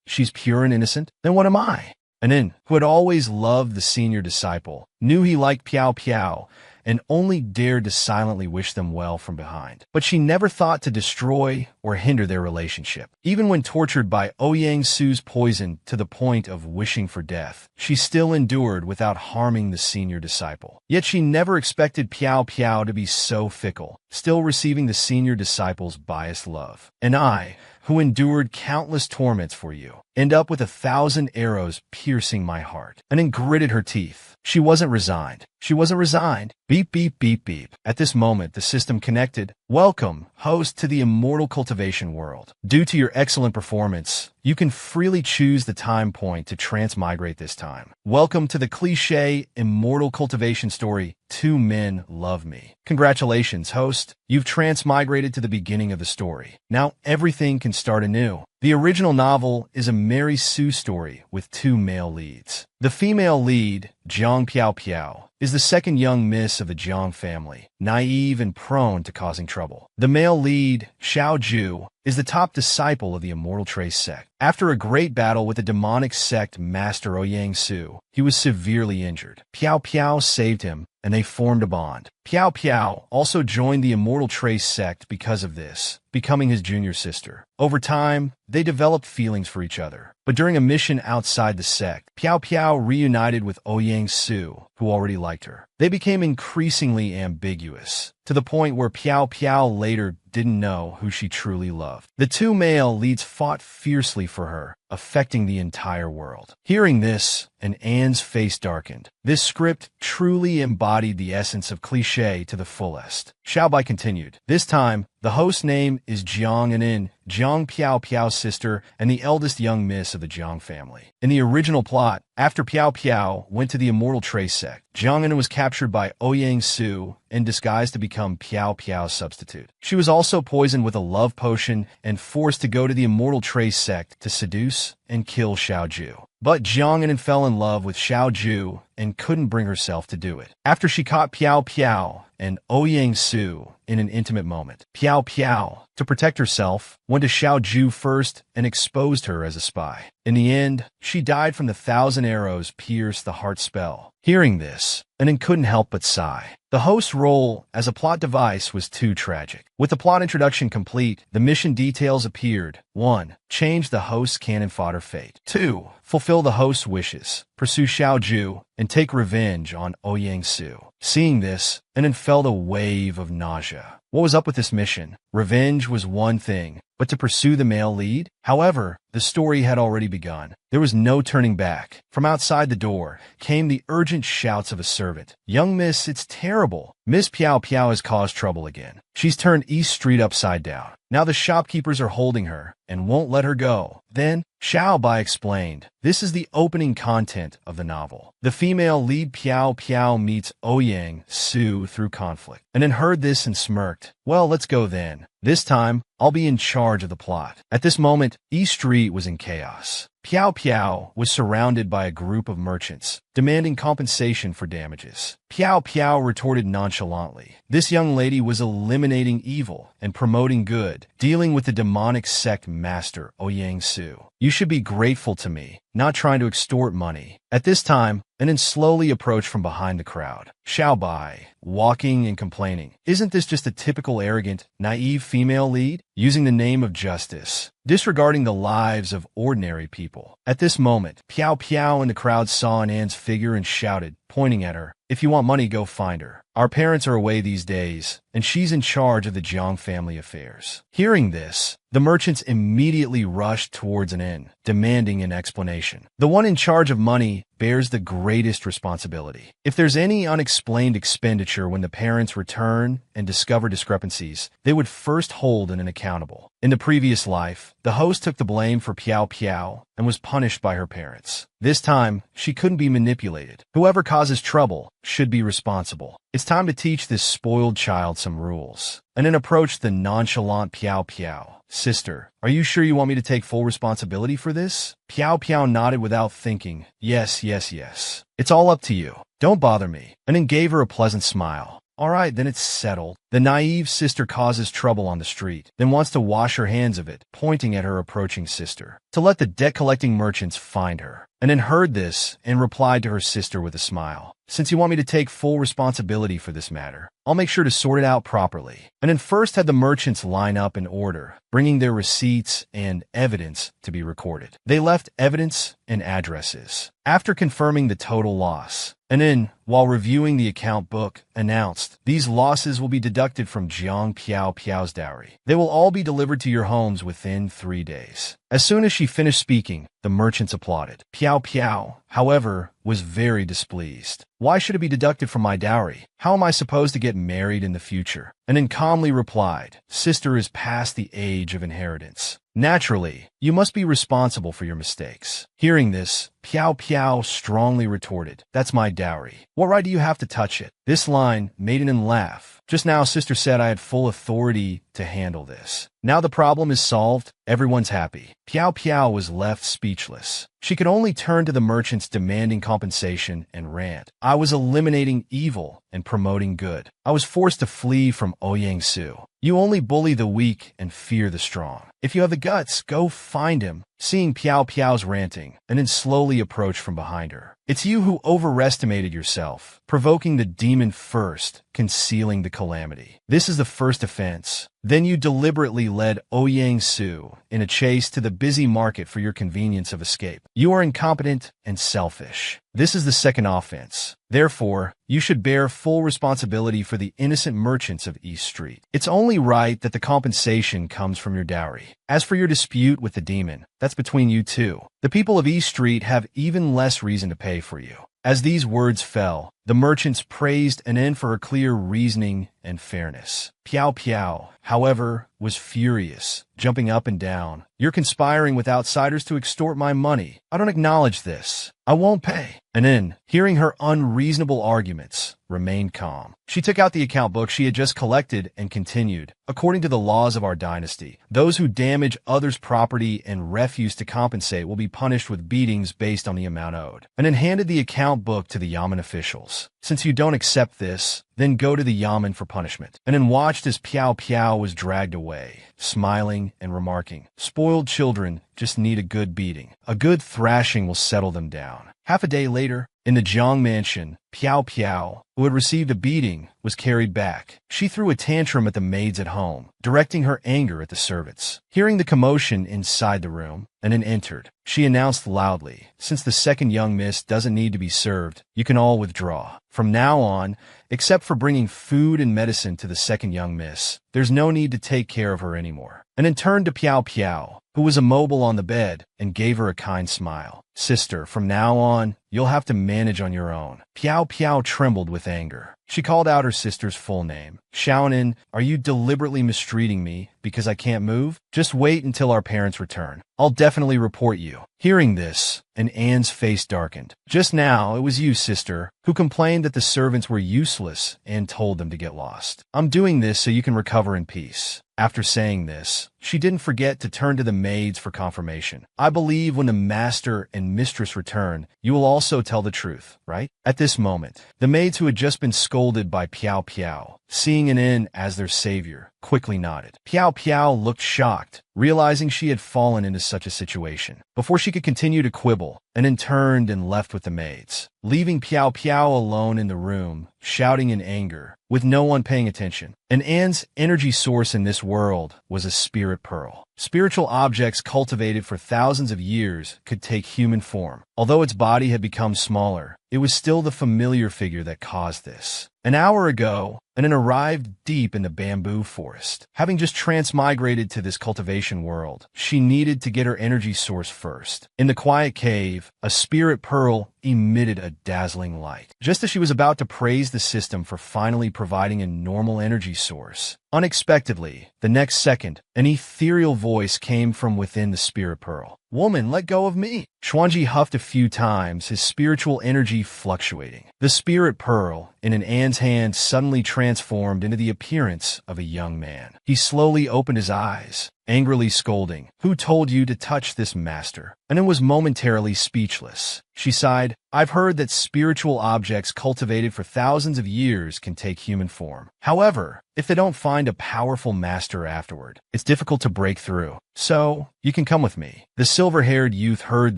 Speaker 1: She's pure and innocent? Then what am I? Anan, who had always loved the senior disciple, knew he liked Piao Piao and only dared to silently wish them well from behind. But she never thought to destroy or hinder their relationship. Even when tortured by Ouyang Su's poison to the point of wishing for death, she still endured without harming the senior disciple. Yet she never expected Piao Piao to be so fickle, still receiving the senior disciple's biased love. And I, who endured countless torments for you, end up with 1,000 arrows piercing my heart. Anan gritted her teeth. She wasn't resigned. She wasn't resigned. Beep, beep, beep, beep. At this moment, the system connected. Welcome, host, to the immortal cultivation world. Due to your excellent performance, you can freely choose the time point to transmigrate this time. Welcome to the cliché immortal cultivation story, Two Men Love Me. Congratulations, host. You've transmigrated to the beginning of the story. Now everything can start anew. The original novel is a Mary Sue story with 2 male leads. The female lead, Jiang Piao Piao, is the second young miss of the Jiang family, naive and prone to causing trouble. The male lead, Xiao Ju, is the top disciple of the Immortal Trace sect. After a great battle with the demonic sect master Ouyang Su, he was severely injured. Piao Piao saved him, and they formed a bond. Piao Piao also joined the Immortal Trace sect because of this, becoming his junior sister. Over time, they developed feelings for each other. But during a mission outside the sect, Piao Piao reunited with Ouyang Su, who already liked her. They became increasingly ambiguous, to the point where Piao Piao later didn't know who she truly loved. The 2 male leads fought fiercely for her, affecting the entire world. Hearing this, and Anne's face darkened. This script truly embodied the essence of cliché to the fullest. Xiaobai continued. This time, the host's name is Jiang Anin, Jiang Piao Piao's sister and the eldest young miss of the Jiang family. In the original plot, after Piao Piao went to the Immortal Trace sect, Jiang Anin was captured by Ouyang Su and disguised to become Piao Piao's substitute. She was also poisoned with a love potion and forced to go to the Immortal Trace sect to seduce and kill Xiao Ju. But Jiang Anin fell in love with Xiao Ju and couldn't bring herself to do it. After she caught Piao Piao and Ouyang Su in an intimate moment, Piao Piao, to protect herself, went to Xiao Ju first and exposed her as a spy. In the end, she died from the 1,000 arrows pierced the heart spell. Hearing this, Anin couldn't help but sigh. The host's role as a plot device was too tragic. With the plot introduction complete, the mission details appeared. 1. Change the host's cannon fodder fate. 2. Fulfill the host's wishes, pursue Xiao Ju, and take revenge on Ouyang Su. Seeing this, Anin felt a wave of nausea. What was up with this mission? Revenge was one thing, but to pursue the male lead? However, the story had already begun. There was no turning back. From outside the door came the urgent shouts of a servant. Young miss, it's terrible. Miss Piao Piao has caused trouble again. She's turned East Street upside down. Now the shopkeepers are holding her and won't let her go. Then, Xiaobai explained, this is the opening content of the novel. The female lead Piao Piao meets Ouyang Su through conflict. And then heard this and smirked. Well, let's go then. This time, I'll be in charge of the plot. At this moment, East Street was in chaos. Piao Piao was surrounded by a group of merchants, demanding compensation for damages. Piao Piao retorted nonchalantly. This young lady was eliminating evil and promoting good, dealing with the demonic sect master, Ouyang Su. You should be grateful to me, not trying to extort money. At this time, Anin slowly approached from behind the crowd. Xiaobai, walking and complaining. Isn't this just a typical arrogant, naive female lead? Using the name of justice, disregarding the lives of ordinary people. At this moment, Piao Piao and the crowd saw An's figure and shouted, pointing at her, if you want money, go find her. Our parents are away these days, and she's in charge of the Jiang family affairs. Hearing this, the merchants immediately rushed towards An, demanding an explanation. The one in charge of money bears the greatest responsibility. If there's any unexplained expenditure when the parents return and discover discrepancies, they would first hold An accountable. In the previous life, the host took the blame for Piao Piao and was punished by her parents. This time, she couldn't be manipulated. Whoever causes trouble should be responsible. It's time to teach this spoiled child some rules. And then approached the nonchalant Piao Piao. Sister, are you sure you want me to take full responsibility for this? Piao Piao nodded without thinking. Yes, yes, yes. It's all up to you. Don't bother me. And then gave her a pleasant smile. All right, then it's settled. The naive sister causes trouble on the street, then wants to wash her hands of it, pointing at her approaching sister, to let the debt-collecting merchants find her. And then heard this and replied to her sister with a smile. Since you want me to take full responsibility for this matter, I'll make sure to sort it out properly. And then first had the merchants line up in order, bringing their receipts and evidence to be recorded. They left evidence and addresses. After confirming the total loss, and then, while reviewing the account book, announced, these losses will be deducted from Jiang Piao Piao's dowry. They will all be delivered to your homes within 3 days. As soon as she finished speaking, the merchants applauded. Piao Piao, however, was very displeased. Why should it be deducted from my dowry? How am I supposed to get married in the future? And then calmly replied, Sister is past the age of inheritance. Naturally, you must be responsible for your mistakes. Hearing this, Piao Piao strongly retorted, that's my dowry. What right do you have to touch it? This line made An laugh. Just now, Sister said I had full authority to handle this. Now the problem is solved, everyone's happy. Piao Piao was left speechless. She could only turn to the merchants demanding compensation and rant. I was eliminating evil and promoting good. I was forced to flee from Ouyang Su. You only bully the weak and fear the strong. If you have the guts, go find him. Seeing Piao Piao's ranting, and then slowly approached from behind her. It's you who overestimated yourself, provoking the demon first, concealing the calamity. This is the first offense. Then you deliberately led Ouyang Su in a chase to the busy market for your convenience of escape. You are incompetent and selfish. This is the second offense. Therefore, you should bear full responsibility for the innocent merchants of East Street. It's only right that the compensation comes from your dowry. As for your dispute with the demon, that's that's between you two. The people of East Street have even less reason to pay for you." As these words fell, the merchants praised Anin for her clear reasoning and fairness. Piao Piao, however, was furious, jumping up and down. "You're conspiring with outsiders to extort my money. I don't acknowledge this. I won't pay." Anin, hearing her unreasonable arguments, remained calm. She took out the account book she had just collected and continued. "According to the laws of our dynasty, those who damage others' property and refuse to compensate will be punished with beatings based on the amount owed." Anin handed the account book to the Yamen officials. "Since you don't accept this, then go to the Yamen for punishment." And then watched as Piao Piao was dragged away, smiling and remarking, "Spoiled children just need a good beating. A good thrashing will settle them down." Half a day later, in the Jiang mansion, Piao Piao, who had received a beating, was carried back. She threw a tantrum at the maids at home, directing her anger at the servants. Hearing the commotion inside the room, Anin entered. She announced loudly, "Since the second young miss doesn't need to be served, you can all withdraw. From now on, except for bringing food and medicine to the second young miss, there's no need to take care of her anymore." And then turned to Piao Piao, who was immobile on the bed, and gave her a kind smile. "Sister, from now on, you'll have to manage on your own." Piao Piao trembled with anger. She called out her sister's full name. "Xiaonin, are you deliberately mistreating me because I can't move? Just wait until our parents return. I'll definitely report you." Hearing this, Anne's face darkened. "Just now, it was you, sister, who complained that the servants were useless and told them to get lost. I'm doing this so you can recover in peace." After saying this, she didn't forget to turn to the maids for confirmation. "I believe when the master and mistress return, you will also tell the truth, right?" At this moment, the maids who had just been scolded by Piao Piao, seeing Anin as their savior, quickly nodded. Piao Piao looked shocked, realizing she had fallen into such a situation. Before she could continue to quibble, Anin turned and left with the maids, leaving Piao Piao alone in the room, shouting in anger, with no one paying attention. And Anne's energy source in this world was a spirit pearl. Spiritual objects cultivated for thousands of years could take human form. Although its body had become smaller, it was still the familiar figure that caused this. An hour ago, Anin arrived deep in the bamboo forest. Having just transmigrated to this cultivation world, she needed to get her energy source first. In the quiet cave, a spirit pearl emitted a dazzling light. Just as she was about to praise the system for finally providing a normal energy source, unexpectedly, the next second, an ethereal voice came from within the spirit pearl. "Woman, let go of me." Xuanji huffed a few times, his spiritual energy fluctuating. The spirit pearl, in Anne's hand, suddenly transformed into the appearance of a young man. He slowly opened his eyes, angrily scolding, "Who told you to touch this master?" Anin was momentarily speechless. She sighed, "I've heard that spiritual objects cultivated for thousands of years can take human form. However, if they don't find a powerful master afterward, it's difficult to break through. So, you can come with me." The silver-haired youth heard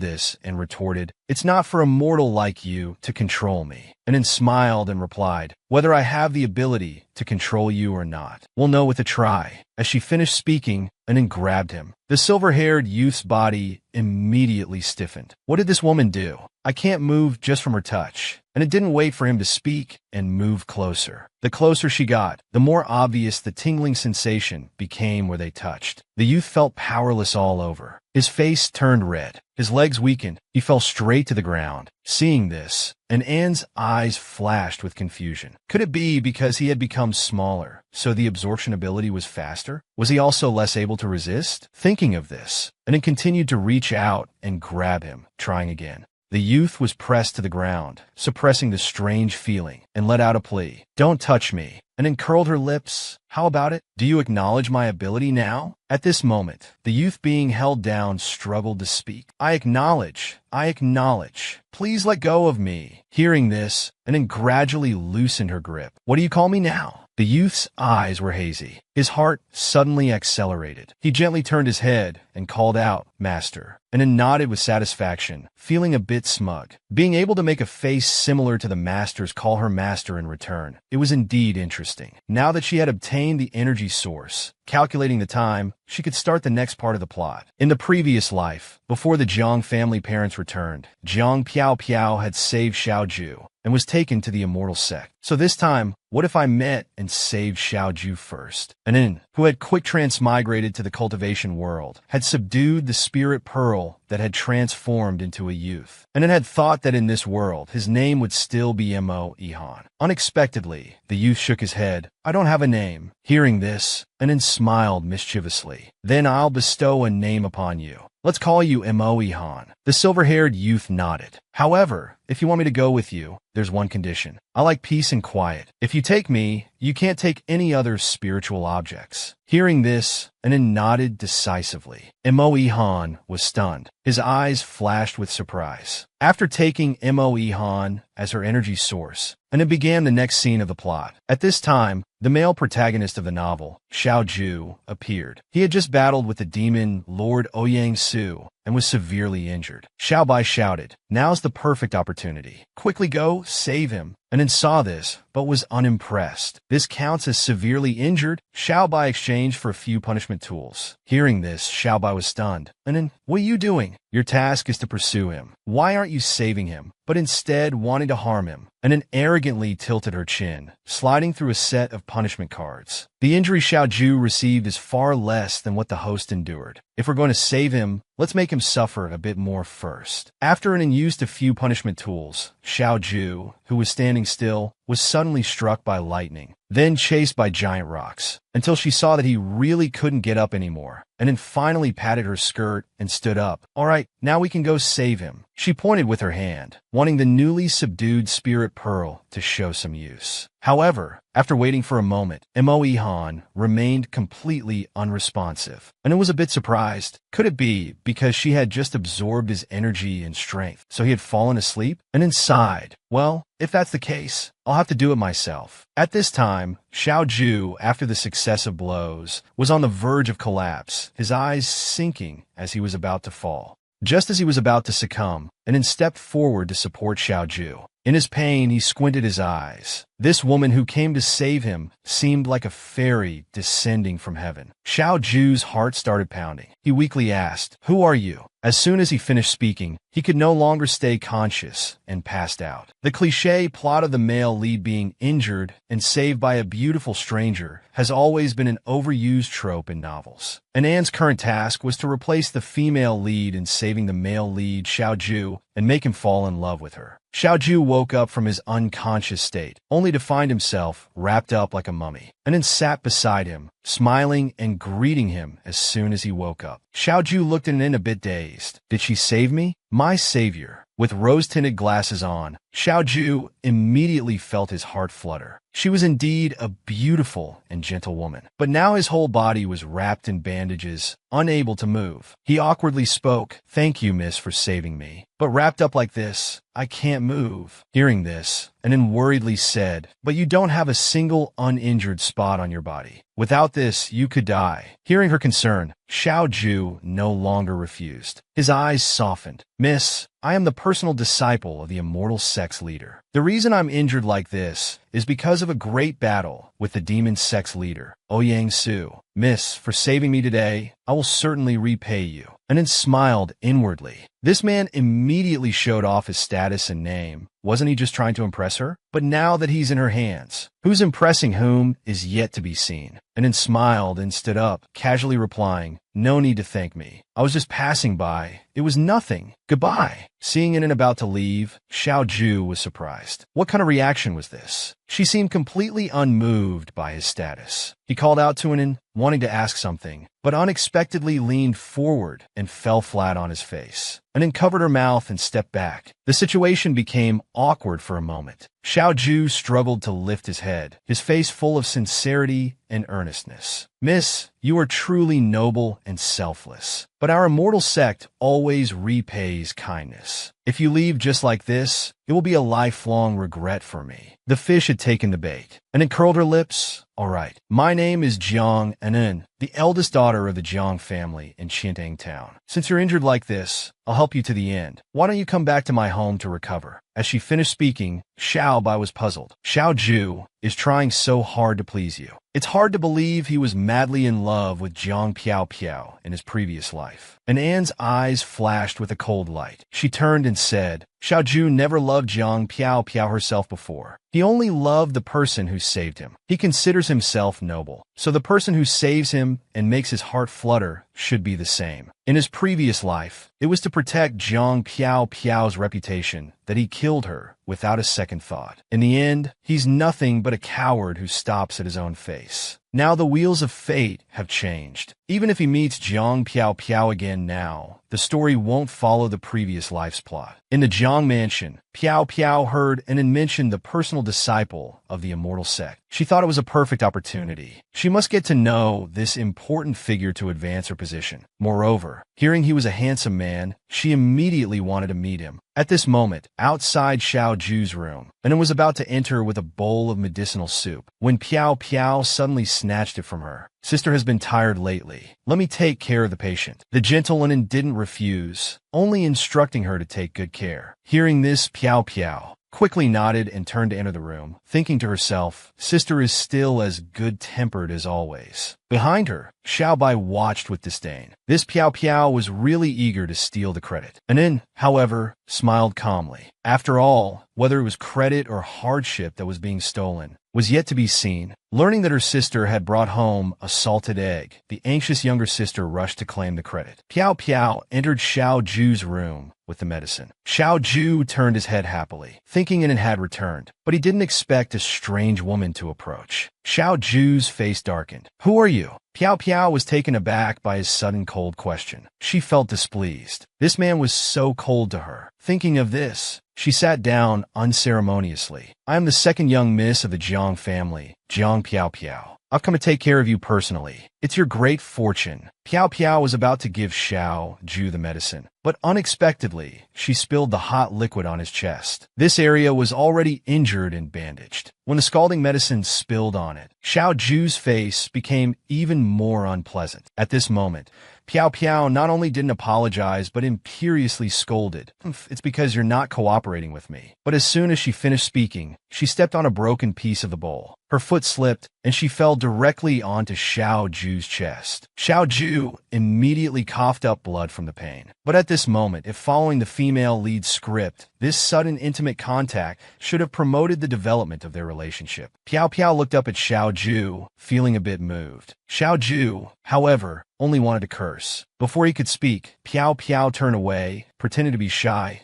Speaker 1: this and retorted, "It's not for a mortal like you to control me." Anin smiled and replied, "Whether I have the ability to control you or not, we'll know with a try." As she finished speaking, Anin grabbed him. The silver-haired youth's body immediately stiffened. What did this woman do? I can't move just from her touch. And it didn't wait for him to speak and move closer. The closer she got, the more obvious the tingling sensation became where they touched. The youth felt powerless all over. His face turned red. His legs weakened. He fell straight to the ground. Seeing this, Anne's eyes flashed with confusion. Could it be because he had become smaller, so the absorption ability was faster? Was he also less able to resist? Thinking of this, Anne continued to reach out and grab him, trying again. The youth was pressed to the ground, suppressing the strange feeling, and let out a plea. "Don't touch me." And then curled her lips. "How about it? Do you acknowledge my ability now?" At this moment, the youth being held down struggled to speak. I acknowledge. Please let go of me." Hearing this, and then gradually loosened her grip. "What do you call me now?" The youth's eyes were hazy. His heart suddenly accelerated. He gently turned his head and called out, "Master," and then nodded with satisfaction, feeling a bit smug. Being able to make a face similar to the master's call her master in return, it was indeed interesting. Now that she had obtained the energy source, calculating the time, she could start the next part of the plot. In the previous life, before the Jiang family parents returned, Jiang Piao Piao had saved Xiaoju and was taken to the immortal sect. So this time, what if I met and saved Xiaoju first? Anin, who had quick transmigrated to the cultivation world, had subdued the spirit pearl that had transformed into a youth. Anin had thought that in this world, his name would still be Mo Ihan. Unexpectedly, the youth shook his head. I don't have a name. Hearing this, Anin smiled mischievously. Then I'll bestow a name upon you. Let's call you Mo Ihan. The silver-haired youth nodded. However, if you want me to go with you, there's one condition. I like peace and quiet. If you take me, you can't take any other spiritual objects. Hearing this, Anin nodded decisively. Mo Ihan was stunned. His eyes flashed with surprise. After taking Mo Ihan as her energy source, Anin began the next scene of the plot. At this time, the male protagonist of the novel, Xiaoju, appeared. He had just battled with the demon Lord Ouyang Su and was severely injured. Xiaobai shouted, "Now's the perfect opportunity. Quickly go, save him." Anin saw this, but was unimpressed. This counts as severely injured? Xiaobai exchanged for a few punishment tools. Hearing this, Xiaobai was stunned. Anin, what are you doing? Your task is to pursue him. Why aren't you saving him, but instead wanting to harm him? Anin arrogantly tilted her chin, sliding through a set of punishment cards. The injury Xiaoju received is far less than what the host endured. If we're going to save him, let's make him suffer a bit more first. After Anin used a few punishment tools, Xiaoju, who was standing still, was suddenly struck by lightning, then chased by giant rocks, until she saw that he really couldn't get up anymore, and then finally patted her skirt and stood up. All right, now we can go save him. She pointed with her hand, wanting the newly subdued spirit pearl to show some use. However, after waiting for a moment, Mo Ihan remained completely unresponsive, and it was a bit surprised. Could it be because she had just absorbed his energy and strength, so he had fallen asleep? And then sighed. Well, if that's the case, I'll have to do it myself. At this time, Xiaoju, after the successive blows, was on the verge of collapse, his eyes sinking as he was about to fall. Just as he was about to succumb, Anin stepped forward to support Xiaoju. In his pain, he squinted his eyes. This woman who came to save him seemed like a fairy descending from heaven. Xiaoju's heart started pounding. He weakly asked, "Who are you?" As soon as he finished speaking, he could no longer stay conscious and passed out. The cliché plot of the male lead being injured and saved by a beautiful stranger has always been an overused trope in novels. Anan's current task was to replace the female lead in saving the male lead, Xiaoju, and make him fall in love with her. Xiaoju woke up from his unconscious state, only to find himself wrapped up like a mummy, and then sat beside him, smiling and greeting him as soon as he woke up. Xiaoju looked at Anin a bit dazed. Did she save me? My savior. With rose-tinted glasses on, Xiaoju immediately felt his heart flutter. She was indeed a beautiful and gentle woman, but now his whole body was wrapped in bandages, unable to move. He awkwardly spoke, "Thank you, miss, for saving me. But wrapped up like this, I can't move." Hearing this, Anin worriedly said, "But you don't have a single uninjured spot on your body. Without this, you could die." Hearing her concern, Xiaoju no longer refused. His eyes softened. "Miss, I am the personal disciple of the immortal sex leader. The reason I'm injured like this is because of a great battle with the demon sex leader, Ouyang Su. Miss, for saving me today, I will certainly repay you." And then smiled inwardly. This man immediately showed off his status and name. Wasn't he just trying to impress her? But now that he's in her hands, who's impressing whom is yet to be seen. And then smiled and stood up, casually replying, "No need to thank me. I was just passing by. It was nothing. Goodbye." Seeing Anin about to leave, Xiaoju was surprised. What kind of reaction was this? She seemed completely unmoved by his status. He called out to Anin, wanting to ask something, but unexpectedly leaned forward and fell flat on his face. Anin covered her mouth and stepped back. The situation became awkward for a moment. Xiaoju struggled to lift his head, his face full of sincerity and earnestness. "Miss, you are truly noble and selfless, but our immortal sect always repays kindness. If you leave just like this, it will be a lifelong regret for me." The fish had taken the bait, and it curled her lips. "All right, my name is Jiang Anin, the eldest daughter of the Jiang family in Qintang Town. Since you're injured like this, I'll help you to the end. Why don't you come back to my home to recover?" As she finished speaking, Xiaobai was puzzled. Xiaoju is trying so hard to please you. It's hard to believe he was madly in love with Jiang Piao Piao in his previous life. and Anne's eyes flashed with a cold light. She turned and said, Xiao Ju never loved Jiang Piao Piao herself before. He only loved the person who saved him. He considers himself noble, so the person who saves him and makes his heart flutter should be the same. In his previous life, it was to protect Jiang Piao Piao's reputation that he killed her without a second thought. In the end, he's nothing but a coward who stops at his own face. Now the wheels of fate have changed. Even if he meets Jiang Piao Piao again now, the story won't follow the previous life's plot. In the Jiang mansion, Piao Piao heard and then mentioned the personal disciple of the immortal sect. She thought it was a perfect opportunity. She must get to know this important figure to advance her position. Moreover, hearing he was a handsome man, she immediately wanted to meet him. At this moment, outside Xiao Ju's room, and was about to enter with a bowl of medicinal soup, when Piao Piao suddenly snatched it from her. Sister has been tired lately. Let me take care of the patient. The gentlewoman didn't refuse, only instructing her to take good care. Hearing this, Piao Piao quickly nodded and turned to enter the room, thinking to herself, Sister is still as good-tempered as always. Behind her, Xiao Bai watched with disdain. This Piao Piao was really eager to steal the credit. And then, however, smiled calmly. After all, whether it was credit or hardship that was being stolen was yet to be seen. Learning that her sister had brought home a salted egg, the anxious younger sister rushed to claim the credit. Piao Piao entered Xiao Ju's room with the medicine. Xiao Ju turned his head happily, thinking it had returned, but he didn't expect a strange woman to approach. Xiao Ju's face darkened. Who are you? Piao Piao was taken aback by his sudden cold question. She felt displeased. This man was so cold to her. Thinking of this, she sat down unceremoniously. I am the second young miss of the Jiang family, Jiang Piao Piao. I've come to take care of you personally. It's your great fortune. Piao Piao was about to give Xiao Ju the medicine, but unexpectedly, she spilled the hot liquid on his chest. This area was already injured and bandaged. When the scalding medicine spilled on it, Xiao Ju's face became even more unpleasant. At this moment, Piao Piao not only didn't apologize, but imperiously scolded. It's because you're not cooperating with me. But as soon as she finished speaking, she stepped on a broken piece of the bowl. Her foot slipped, and she fell directly onto Xiao Ju's chest. Xiao Ju immediately coughed up blood from the pain. But at this moment, if following the female lead script, this sudden intimate contact should have promoted the development of their relationship. Piao Piao looked up at Xiao Ju, feeling a bit moved. Xiao Ju, however, only wanted to curse. Before he could speak, Piao Piao turned away, pretending to be shy.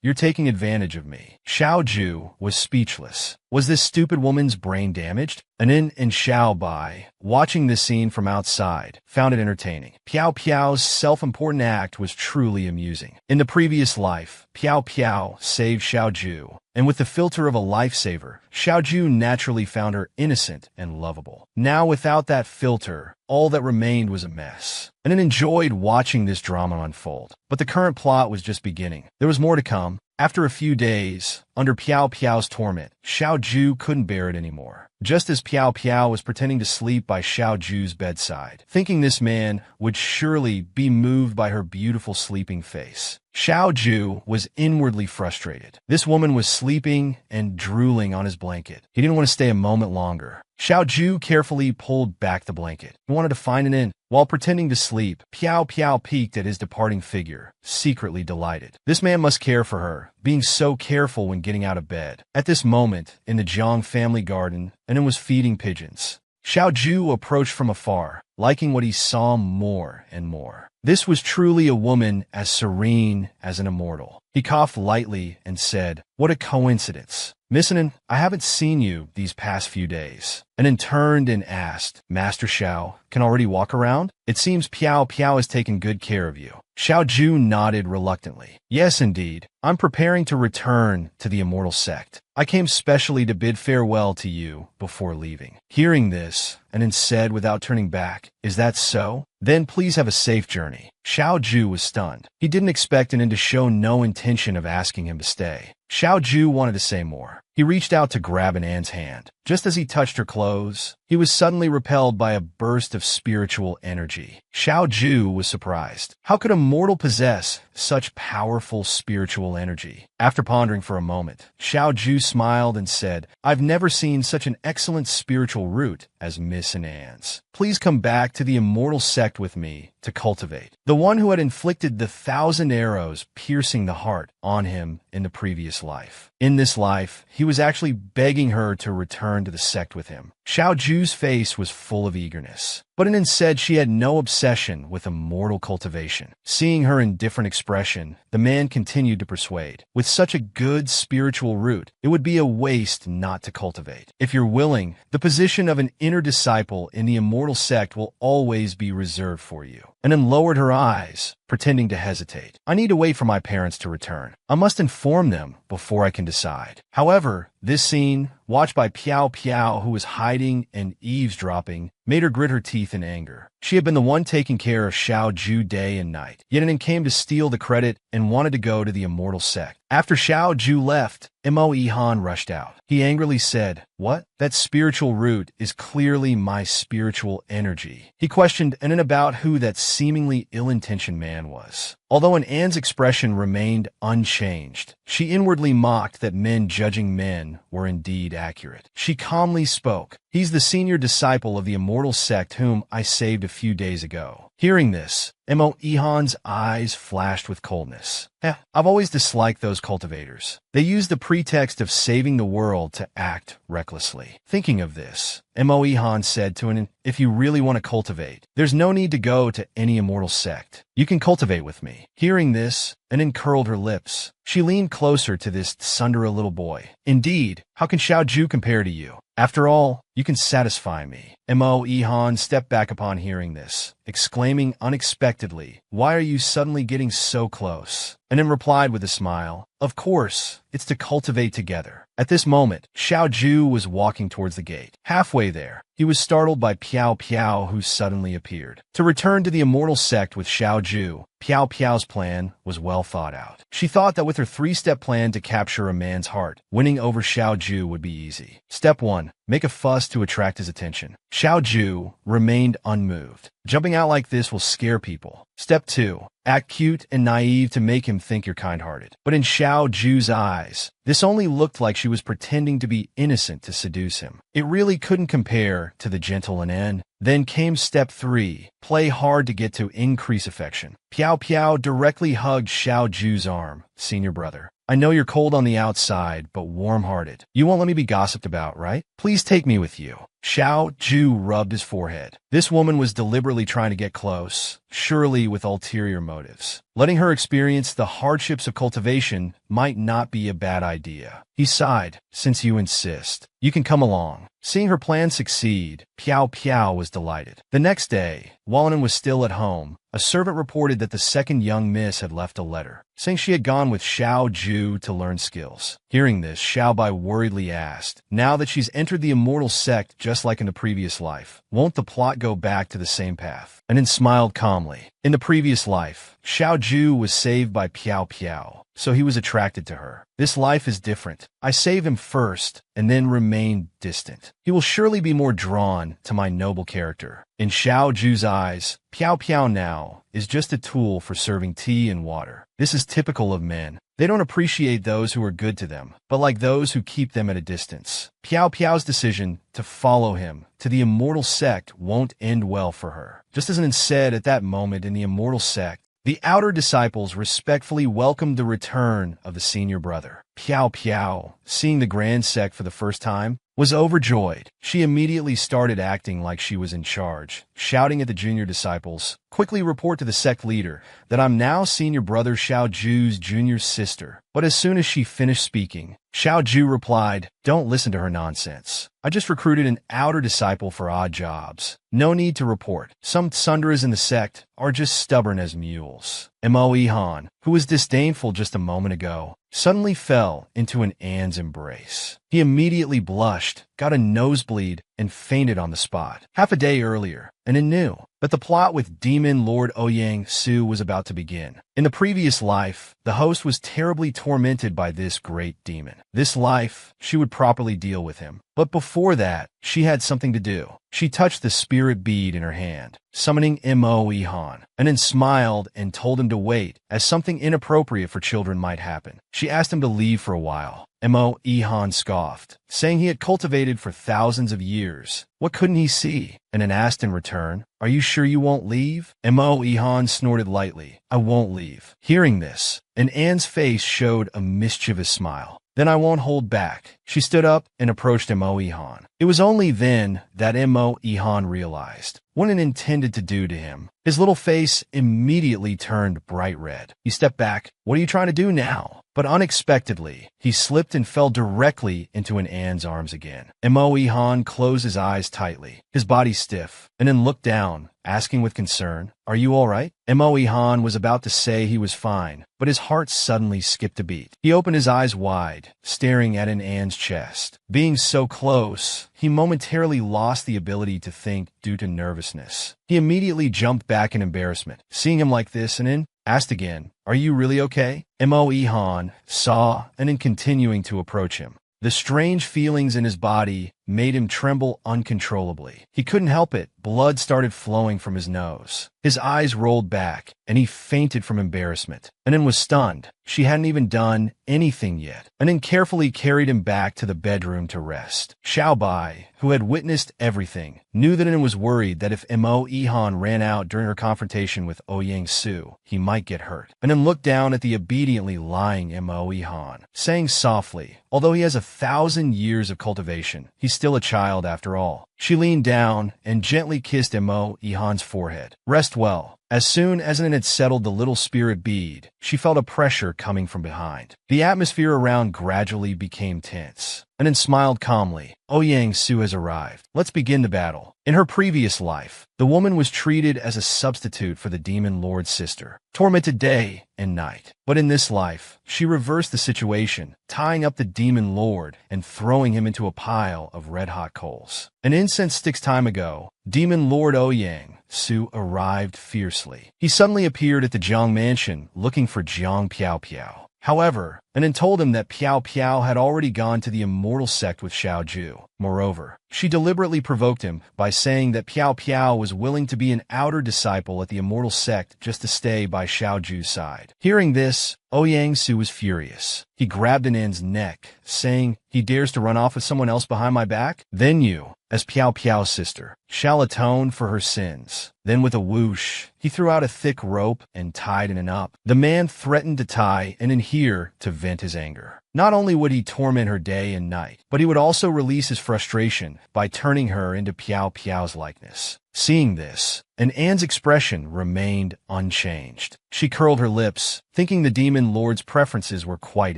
Speaker 1: You're taking advantage of me. Xiao Ju was speechless. Was this stupid woman's brain damaged? And Xiao Bai, watching this scene from outside, found it entertaining. Piao Piao's self-important act was truly amusing. In the previous life, Piao Piao saved Xiao Ju, and with the filter of a lifesaver, Xiao Ju naturally found her innocent and lovable. Now without that filter, all that remained was a mess. And enjoyed watching this drama unfold. But the current plot was just beginning. There was more to come. After a few days, under Piao Piao's torment, Xiao Ju couldn't bear it anymore. Just as Piao Piao was pretending to sleep by Xiao Ju's bedside, thinking this man would surely be moved by her beautiful sleeping face, Xiao Ju was inwardly frustrated. This woman was sleeping and drooling on his blanket. He didn't want to stay a moment longer. Xiao Ju carefully pulled back the blanket. He wanted to find an end. While pretending to sleep, Piao Piao peeked at his departing figure, secretly delighted. This man must care for her, being so careful when getting out of bed. At this moment, in the Jiang family garden, and was feeding pigeons. Xiao Ju approached from afar, liking what he saw more and more. This was truly a woman as serene as an immortal. He coughed lightly and said, "What a coincidence. Missinen, I haven't seen you these past few days." And then turned and asked, "Master Xiao can already walk around? It seems Piao Piao has taken good care of you." Xiao Ju nodded reluctantly. "Yes, indeed. I'm preparing to return to the immortal sect. I came specially to bid farewell to you before leaving." Hearing this, and then said without turning back, "Is that so? Then please have a safe journey." Xiao Ju was stunned. He didn't expect Anin to show no intention of asking him to stay. Xiao Ju wanted to say more. He reached out to grab An's hand. Just as he touched her clothes, he was suddenly repelled by a burst of spiritual energy. Xiao Ju was surprised. How could a mortal possess such powerful spiritual energy? After pondering for a moment, Xiao Ju smiled and said, "I've never seen such an excellent spiritual root as Miss An's. Please come back to the immortal sect with me to cultivate. The one who had inflicted the 1,000 arrows piercing the heart on him in the previous life. In this life, he was actually begging her to return to the sect with him. Xiao Ju's face was full of eagerness, but instead she had no obsession with immortal cultivation. Seeing her indifferent expression, the man continued to persuade. With such a good spiritual root, it would be a waste not to cultivate. If you're willing, the position of an inner disciple in the immortal sect will always be reserved for you. And then lowered her eyes, pretending to hesitate. I need to wait for my parents to return. I must inform them before I can decide. However, this scene, watched by Piao Piao, who was hiding and eavesdropping, made her grit her teeth in anger. She had been the one taking care of Xiao Ju day and night, yet it came to steal the credit and wanted to go to the immortal sect. After Xiao Ju left, Mo Yihan rushed out. He angrily said, "What? That spiritual root is clearly my spiritual energy." He questioned in and about who that seemingly ill-intentioned man was. Although Anne's expression remained unchanged, she inwardly mocked that men judging men were indeed accurate. She calmly spoke. "He's the senior disciple of the immortal sect whom I saved a few days ago." Hearing this, Mo Yihan's eyes flashed with coldness. I've always disliked those cultivators. They use the pretext of saving the world to act recklessly. Thinking of this, Mo Yihan said to him, "If you really want to cultivate, there's no need to go to any immortal sect. You can cultivate with me." Hearing this, Anne curled her lips. She leaned closer to this tsundere little boy. "Indeed, how can Xiao Ju compare to you? After all, you can satisfy me." Mo Yihan stepped back upon hearing this, exclaiming unexpectedly, "Why are you suddenly getting so close?" And then replied with a smile, "Of course, it's to cultivate together." At this moment, Xiao Ju was walking towards the gate. Halfway there, he was startled by Piao Piao, who suddenly appeared. To return to the immortal sect with Xiao Ju, Piao Piao's plan was well thought out. She thought that with her three-step plan to capture a man's heart, winning over Xiao Ju would be easy. Step 1. Make a fuss to attract his attention. Xiao Ju remained unmoved. Jumping out like this will scare people. Step 2. Act cute and naive to make him think you're kind-hearted. But in Xiao Ju's eyes, this only looked like she was pretending to be innocent to seduce him. It really couldn't compare to the gentle Anne. Then came step 3. Play hard to get to increase affection. Piao Piao directly hugged Xiao Ju's arm. "Senior brother, I know you're cold on the outside, but warm-hearted. You won't let me be gossiped about, right? Please take me with you." Xiao Ju rubbed his forehead. This woman was deliberately trying to get close, surely with ulterior motives. Letting her experience the hardships of cultivation might not be a bad idea. He sighed. "Since you insist, you can come along." Seeing her plan succeed, Piao Piao was delighted. The next day, while Anne was still at home, a servant reported that the second young miss had left a letter, saying she had gone with Xiao Ju to learn skills. Hearing this, Xiao Bai worriedly asked, "Now that she's entered the immortal sect just like in the previous life, won't the plot go back to the same path?" And then smiled calmly. In the previous life, Xiao Ju was saved by Piao Piao, so he was attracted to her. This life is different. I save him first, and then remain distant. He will surely be more drawn to my noble character. In Xiao Ju's eyes, Piao Piao now is just a tool for serving tea and water. This is typical of men. They don't appreciate those who are good to them, but like those who keep them at a distance. Piao Piao's decision to follow him to the immortal sect won't end well for her. Just as Anne said at that moment in the immortal sect, the outer disciples respectfully welcomed the return of the senior brother. Piao Piao, seeing the grand sect for the first time, was overjoyed. She immediately started acting like she was in charge, shouting at the junior disciples, "Quickly report to the sect leader that I'm now senior brother Xiao Ju's junior sister." But as soon as she finished speaking, Xiao Ju replied, "Don't listen to her nonsense. I just recruited an outer disciple for odd jobs. No need to report. Some tsunderas in the sect are just stubborn as mules." Mo Yihan, who was disdainful just a moment ago, suddenly fell into Anne's embrace. He immediately blushed, got a nosebleed, and fainted on the spot. Half a day earlier, Anne knew that the plot with Demon Lord Ouyang Su was about to begin. In the previous life, the host was terribly tormented by this great demon. This life, she would properly deal with him. But before that, she had something to do. She touched the spirit bead in her hand, summoning Mo Yihan, and then smiled and told him to wait, as something inappropriate for children might happen. She asked him to leave for a while. Mo Ihan scoffed, saying he had cultivated for thousands of years. What couldn't he see? And then asked in return, "Are you sure you won't leave?" Mo Ihan snorted lightly. "I won't leave." Hearing this, and Anne's face showed a mischievous smile. "Then I won't hold back." She stood up and approached Mo Ihan. It was only then that Mo Ihan realized what it intended to do to him. His little face immediately turned bright red. He stepped back. "What are you trying to do now?" But unexpectedly, he slipped and fell directly into Anne's arms again. Mo Ihan closed his eyes tightly, his body stiff, and then looked down, asking with concern, "Are you all right?" Mo Ihan was about to say he was fine, but his heart suddenly skipped a beat. He opened his eyes wide, staring at Anne's chest. Being so close, he momentarily lost the ability to think due to nervousness. He immediately jumped back in embarrassment, seeing him like this, and then asked again, "Are you really okay?" Mo Ihan saw and then continuing to approach him. The strange feelings in his body made him tremble uncontrollably. He couldn't help it. Blood started flowing from his nose. His eyes rolled back, and he fainted from embarrassment, and then was stunned. She hadn't even done anything yet, and then carefully carried him back to the bedroom to rest. Xiao Bai, who had witnessed everything, knew that and was worried that if Mo Ihan ran out during her confrontation with Ouyang Su, he might get hurt, and then looked down at the obediently lying Mo Ihan, saying softly, "Although he has 1,000 years of cultivation, he's still a child after all." She leaned down and gently kissed Mo Ihan's forehead. "Rest well." As soon as it had settled the little spirit bead, she felt a pressure coming from behind. The atmosphere around gradually became tense, and then smiled calmly. "Ouyang Su has arrived. Let's begin the battle." In her previous life, the woman was treated as a substitute for the demon lord's sister, tormented day and night. But in this life, she reversed the situation, tying up the demon lord and throwing him into a pile of red-hot coals. An incense sticks time ago, Demon Lord Ouyang Su arrived fiercely. He suddenly appeared at the Jiang mansion looking for Jiang Piao Piao. However, and then told him that Piao Piao had already gone to the immortal sect with Xiao Ju. Moreover, she deliberately provoked him by saying that Piao Piao was willing to be an outer disciple at the immortal sect just to stay by Xiao Ju's side. Hearing this, Ouyang Su was furious. He grabbed Anan's neck, saying, "He dares to run off with someone else behind my back? Then you, as Piao Piao's sister, shall atone for her sins." Then with a whoosh, he threw out a thick rope and tied Anan up. The man threatened to tie Anan here to vent his anger. Not only would he torment her day and night, but he would also release his frustration by turning her into Piao Piao's likeness. Seeing this, Anne's expression remained unchanged. She curled her lips, thinking the demon lord's preferences were quite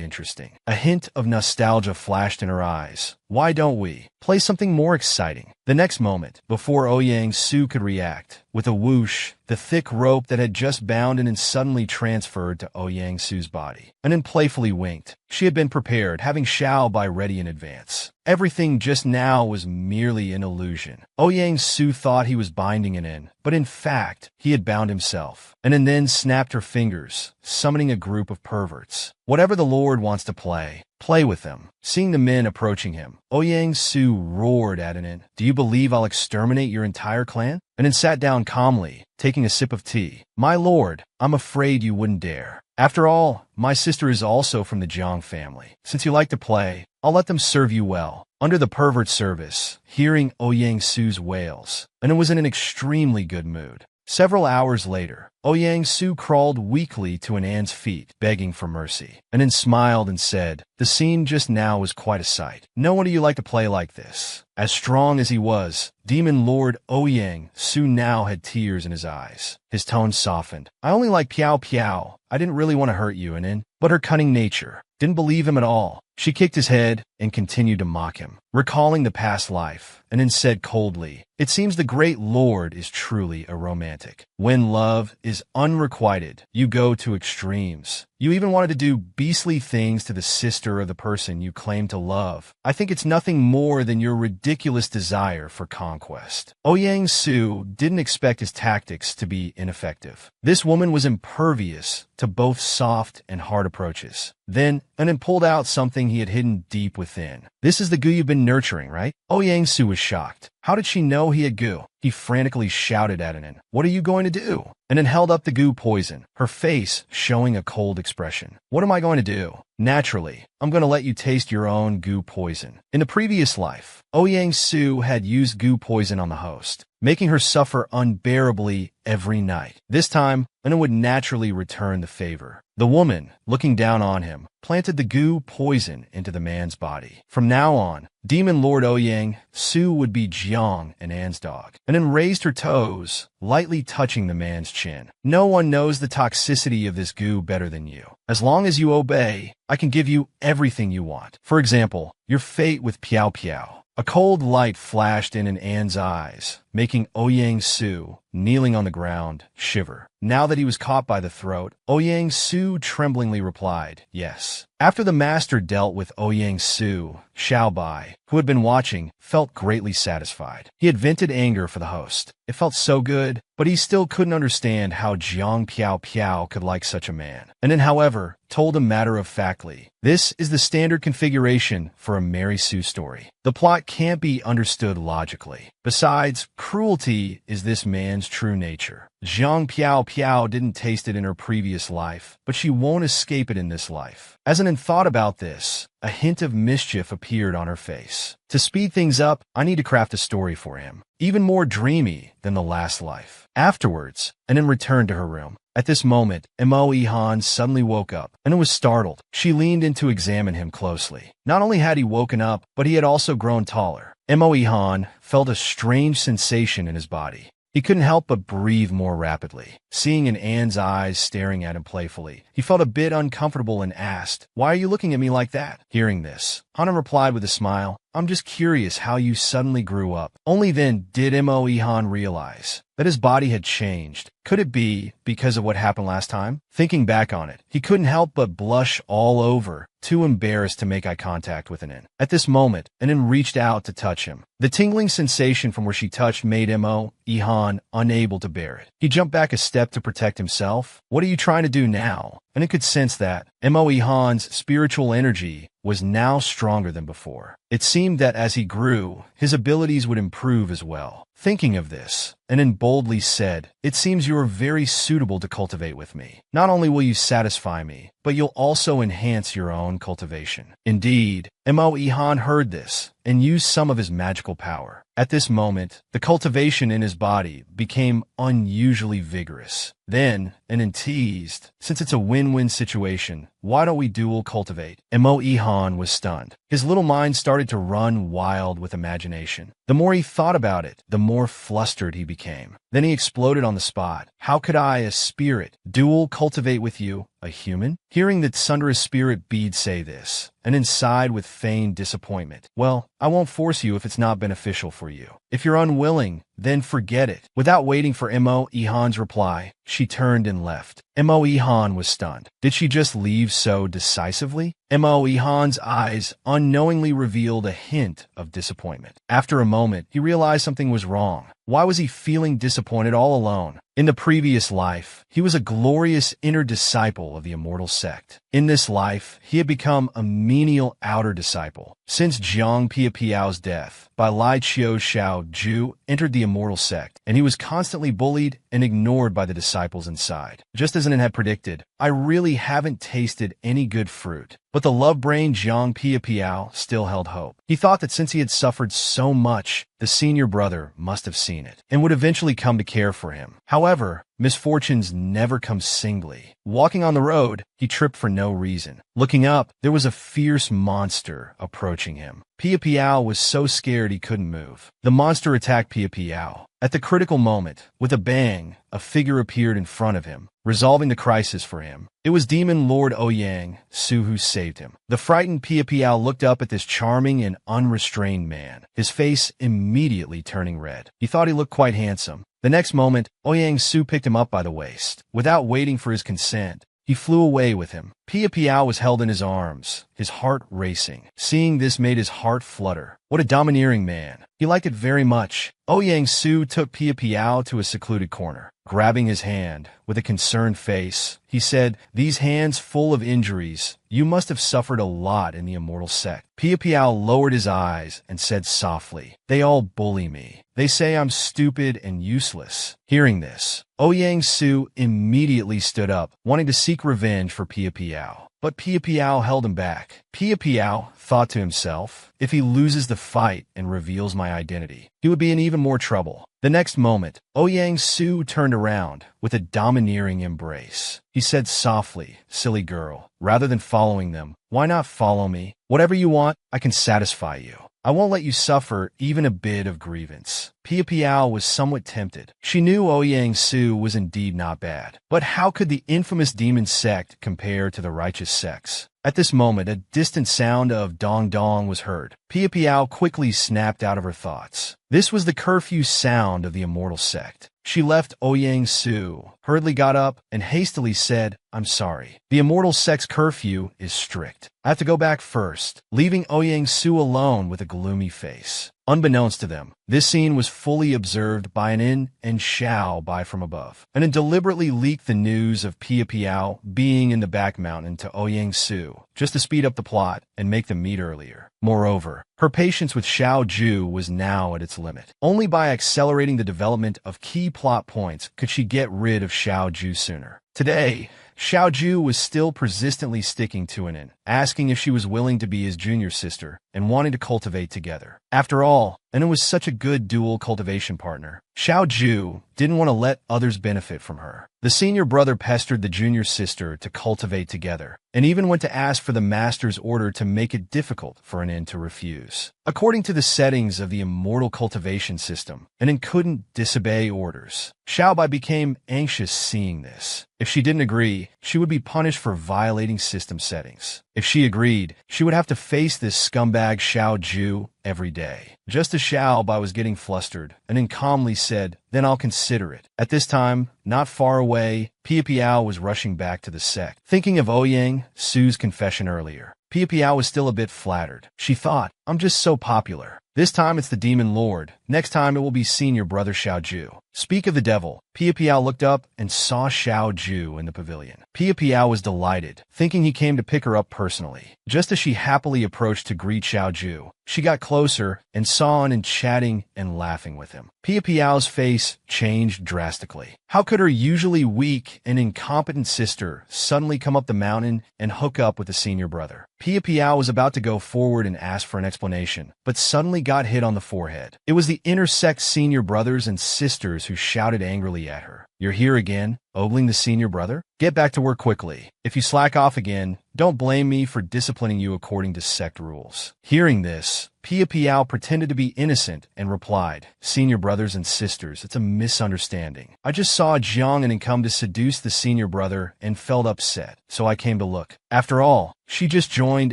Speaker 1: interesting. A hint of nostalgia flashed in her eyes. "Why don't we play something more exciting?" The next moment, before Ouyang Su could react, with a whoosh, the thick rope that had just bound and suddenly transferred to Ouyang Su's body. Anan playfully winked. She had been prepared, having Xiao Bai ready in advance. Everything just now was merely an illusion. Ouyang Su thought he was binding Anan, but in fact, he had bound himself. Anan then snapped her fingers, summoning a group of perverts. "Whatever the Lord wants to play with them." Seeing the men approaching him, Ouyang Su roared at Anan, "Do you believe I'll exterminate your entire clan?" Anan sat down calmly, taking a sip of tea. "My lord, I'm afraid you wouldn't dare. After all, my sister is also from the Jiang family. Since you like to play, I'll let them serve you well." Under the pervert service, hearing Ouyang Su's wails, Anan was in an extremely good mood. Several hours later, Ouyang Su crawled weakly to Anan's feet, begging for mercy. Anan smiled and said, "The scene just now was quite a sight. No one do you like to play like this." As strong as he was, Demon Lord Ouyang Su now had tears in his eyes. His tone softened. "I only like Piao Piao. I didn't really want to hurt you, Anan." But her cunning nature didn't believe him at all. She kicked his head and continued to mock him, recalling the past life, and then said coldly, "It seems the great lord is truly a romantic. When love is unrequited, you go to extremes. You even wanted to do beastly things to the sister of the person you claim to love. I think it's nothing more than your ridiculous desire for conquest." Ouyang Su didn't expect his tactics to be ineffective. This woman was impervious to both soft and hard approaches. then pulled out something he had hidden deep within. "This is the goo you've been nurturing, right?" Yang-su was shocked. How did she know he had goo? He frantically shouted at Anin. "What are you going to do?" Anin held up the goo poison, her face showing a cold expression. "What am I going to do? Naturally, I'm going to let you taste your own goo poison." In the previous life, Yang-su had used goo poison on the host, making her suffer unbearably every night. This time, Anin would naturally return the favor. The woman, looking down on him, planted the goo poison into the man's body. From now on, Demon Lord Yang-su would be Jiang and An's dog, and then raised her toes, lightly touching the man's chin. "No one knows the toxicity of this goo better than you. As long as you obey, I can give you everything you want. For example, your fate with Piao Piao." A cold light flashed in An's eyes, making Yang-su, kneeling on the ground, shiver. Now that he was caught by the throat, Yang-su tremblingly replied, "Yes." After the master dealt with Yang-su, Xiaobai, who had been watching, felt greatly satisfied. He had vented anger for the host. It felt so good, but he still couldn't understand how Jiang Piao Piao could like such a man. And then, however, told him matter-of-factly, "This is the standard configuration for a Mary Sue story. The plot can't be understood logically. Besides, cruelty is this man's true nature. Jiang Piao Piao didn't taste it in her previous life, but she won't escape it in this life." As Anin thought about this, a hint of mischief appeared on her face. To speed things up, I need to craft a story for him, even more dreamy than the last life. Afterwards, Anin returned to her room. At this moment, Mo-e-han suddenly woke up, and was startled. She leaned in to examine him closely. Not only had he woken up, but he had also grown taller. Mo-e-han felt a strange sensation in his body. He couldn't help but breathe more rapidly. Seeing An's eyes staring at him playfully, he felt a bit uncomfortable and asked, "Why are you looking at me like that?" Hearing this, Hana replied with a smile, "I'm just curious how you suddenly grew up." Only then did Mo-e-han realize that his body had changed. Could it be because of what happened last time? Thinking back on it, he couldn't help but blush all over, too embarrassed to make eye contact with Anin. At this moment, Anin reached out to touch him. The tingling sensation from where she touched made Mo-e-han unable to bear it. He jumped back a step to protect himself. "What are you trying to do now?" Anin could sense that Mo-e-han's spiritual energy was now stronger than before. It seemed that as he grew, his abilities would improve as well. Thinking of this, Anin boldly said, "It seems you are very suitable to cultivate with me. Not only will you satisfy me, but you'll also enhance your own cultivation." Indeed, Mo-e-han heard this and used some of his magical power. At this moment, the cultivation in his body became unusually vigorous. Then, Anin teased, "Since it's a win-win situation, why don't we dual cultivate?" Mo-e-han was stunned. His little mind started to run wild with imagination. The more he thought about it, the more flustered he became. Then he exploded on the spot. "How could I, a spirit, dual cultivate with you, a human?" Hearing the thunderous spirit bead say this, Anin sighed with feigned disappointment. "Well, I won't force you if it's not beneficial for you. If you're unwilling, then forget it." Without waiting for Mo-e-han's reply, she turned and left. Mo-e-han was stunned. Did she just leave so decisively? Mo-e-han's eyes unknowingly revealed a hint of disappointment. After a moment, he realized something was wrong. Why was he feeling disappointed all alone? In the previous life, he was a glorious inner disciple of the immortal sect. In this life, he had become a menial outer disciple. Since Jiang Pia Piao's death, Bai Lai Chiu Xiao Ju entered the immortal sect, and he was constantly bullied and ignored by the disciples inside. Just as Anin had predicted, I really haven't tasted any good fruit. But the love-brain Jiang Pia Piao still held hope. He thought that since he had suffered so much, the senior brother must have seen it, and would eventually come to care for him. However, misfortunes never come singly. Walking on the road, he tripped for no reason. Looking up, there was a fierce monster approaching him. Pia Piao was so scared he couldn't move. The monster attacked Pia Piao. At the critical moment, with a bang, a figure appeared in front of him, resolving the crisis for him. It was Demon Lord Yang-su who saved him. The frightened Pia Piao looked up at this charming and unrestrained man, his face immediately turning red. He thought he looked quite handsome. The next moment, Yang-su picked him up by the waist. Without waiting for his consent, he flew away with him. Pia Piao was held in his arms, his heart racing. Seeing this made his heart flutter. What a domineering man. He liked it very much. Ouyang Su took Pia Piao to a secluded corner. Grabbing his hand, with a concerned face, he said, "These hands full of injuries. You must have suffered a lot in the immortal sect." Pia Piao lowered his eyes and said softly, "They all bully me. They say I'm stupid and useless." Hearing this, Ouyang Su immediately stood up, wanting to seek revenge for Pia Piao. But Pia Piao held him back. Pia Piao thought to himself, if he loses the fight and reveals my identity, he would be in even more trouble. The next moment, Ouyang Su turned around with a domineering embrace. He said softly, "Silly girl, rather than following them, why not follow me? Whatever you want, I can satisfy you. I won't let you suffer even a bit of grievance." Pia Piao was somewhat tempted. She knew Ouyang Su was indeed not bad. But how could the infamous demon sect compare to the righteous sects? At this moment, a distant sound of dong dong was heard. Pia Piao quickly snapped out of her thoughts. This was the curfew sound of the immortal sect. She left Ouyang Su, hurriedly got up, and hastily said, "I'm sorry. The immortal sect's curfew is strict. I have to go back first," leaving Ouyang Su alone with a gloomy face. Unbeknownst to them, this scene was fully observed by an in and Xiao by from above, and it deliberately leaked the news of Pia Piao being in the back mountain to Ouyang Su, just to speed up the plot and make them meet earlier. Moreover, her patience with Xiao Ju was now at its limit. Only by accelerating the development of key plot points could she get rid of Xiao Ju sooner. Today, Xiao Ju was still persistently sticking to an in, asking if she was willing to be his junior sister and wanting to cultivate together. After all, and it was such a good dual cultivation partner, Xiao Ju didn't want to let others benefit from her. The senior brother pestered the junior sister to cultivate together, and even went to ask for the master's order to make it difficult for an in to refuse. According to the settings of the immortal cultivation system, an in couldn't disobey orders. Xiaobai became anxious seeing this. If she didn't agree, she would be punished for violating system settings. If she agreed, she would have to face this scumbag Xiao Ju every day. Just as Xiaobai was getting flustered, an in calmly said, "Then I'll consider it." At this time, not far away, Pia Piao was rushing back to the sect. Thinking of Ouyang Su's confession earlier, Pia Piao was still a bit flattered. She thought, "I'm just so popular. This time it's the demon lord. Next time it will be senior brother Xiao Ju." Speak of the devil, Pia Piao looked up and saw Xiao Ju in the pavilion. Pia Piao was delighted, thinking he came to pick her up personally. Just as she happily approached to greet Xiao Ju, she got closer and saw an in chatting and laughing with him. Pia Piao's face changed drastically. How could her usually weak and incompetent sister suddenly come up the mountain and hook up with the senior brother? Pia Piao was about to go forward and ask for an explanation, but suddenly got hit on the forehead. It was the intersect senior brothers and sisters who shouted angrily at her. "You're here again, ogling the senior brother? Get back to work quickly. If you slack off again, don't blame me for disciplining you according to sect rules." Hearing this, Pia Piao pretended to be innocent and replied, "Senior brothers and sisters, it's a misunderstanding. I just saw Jiang and come to seduce the senior brother and felt upset, so I came to look. After all, she just joined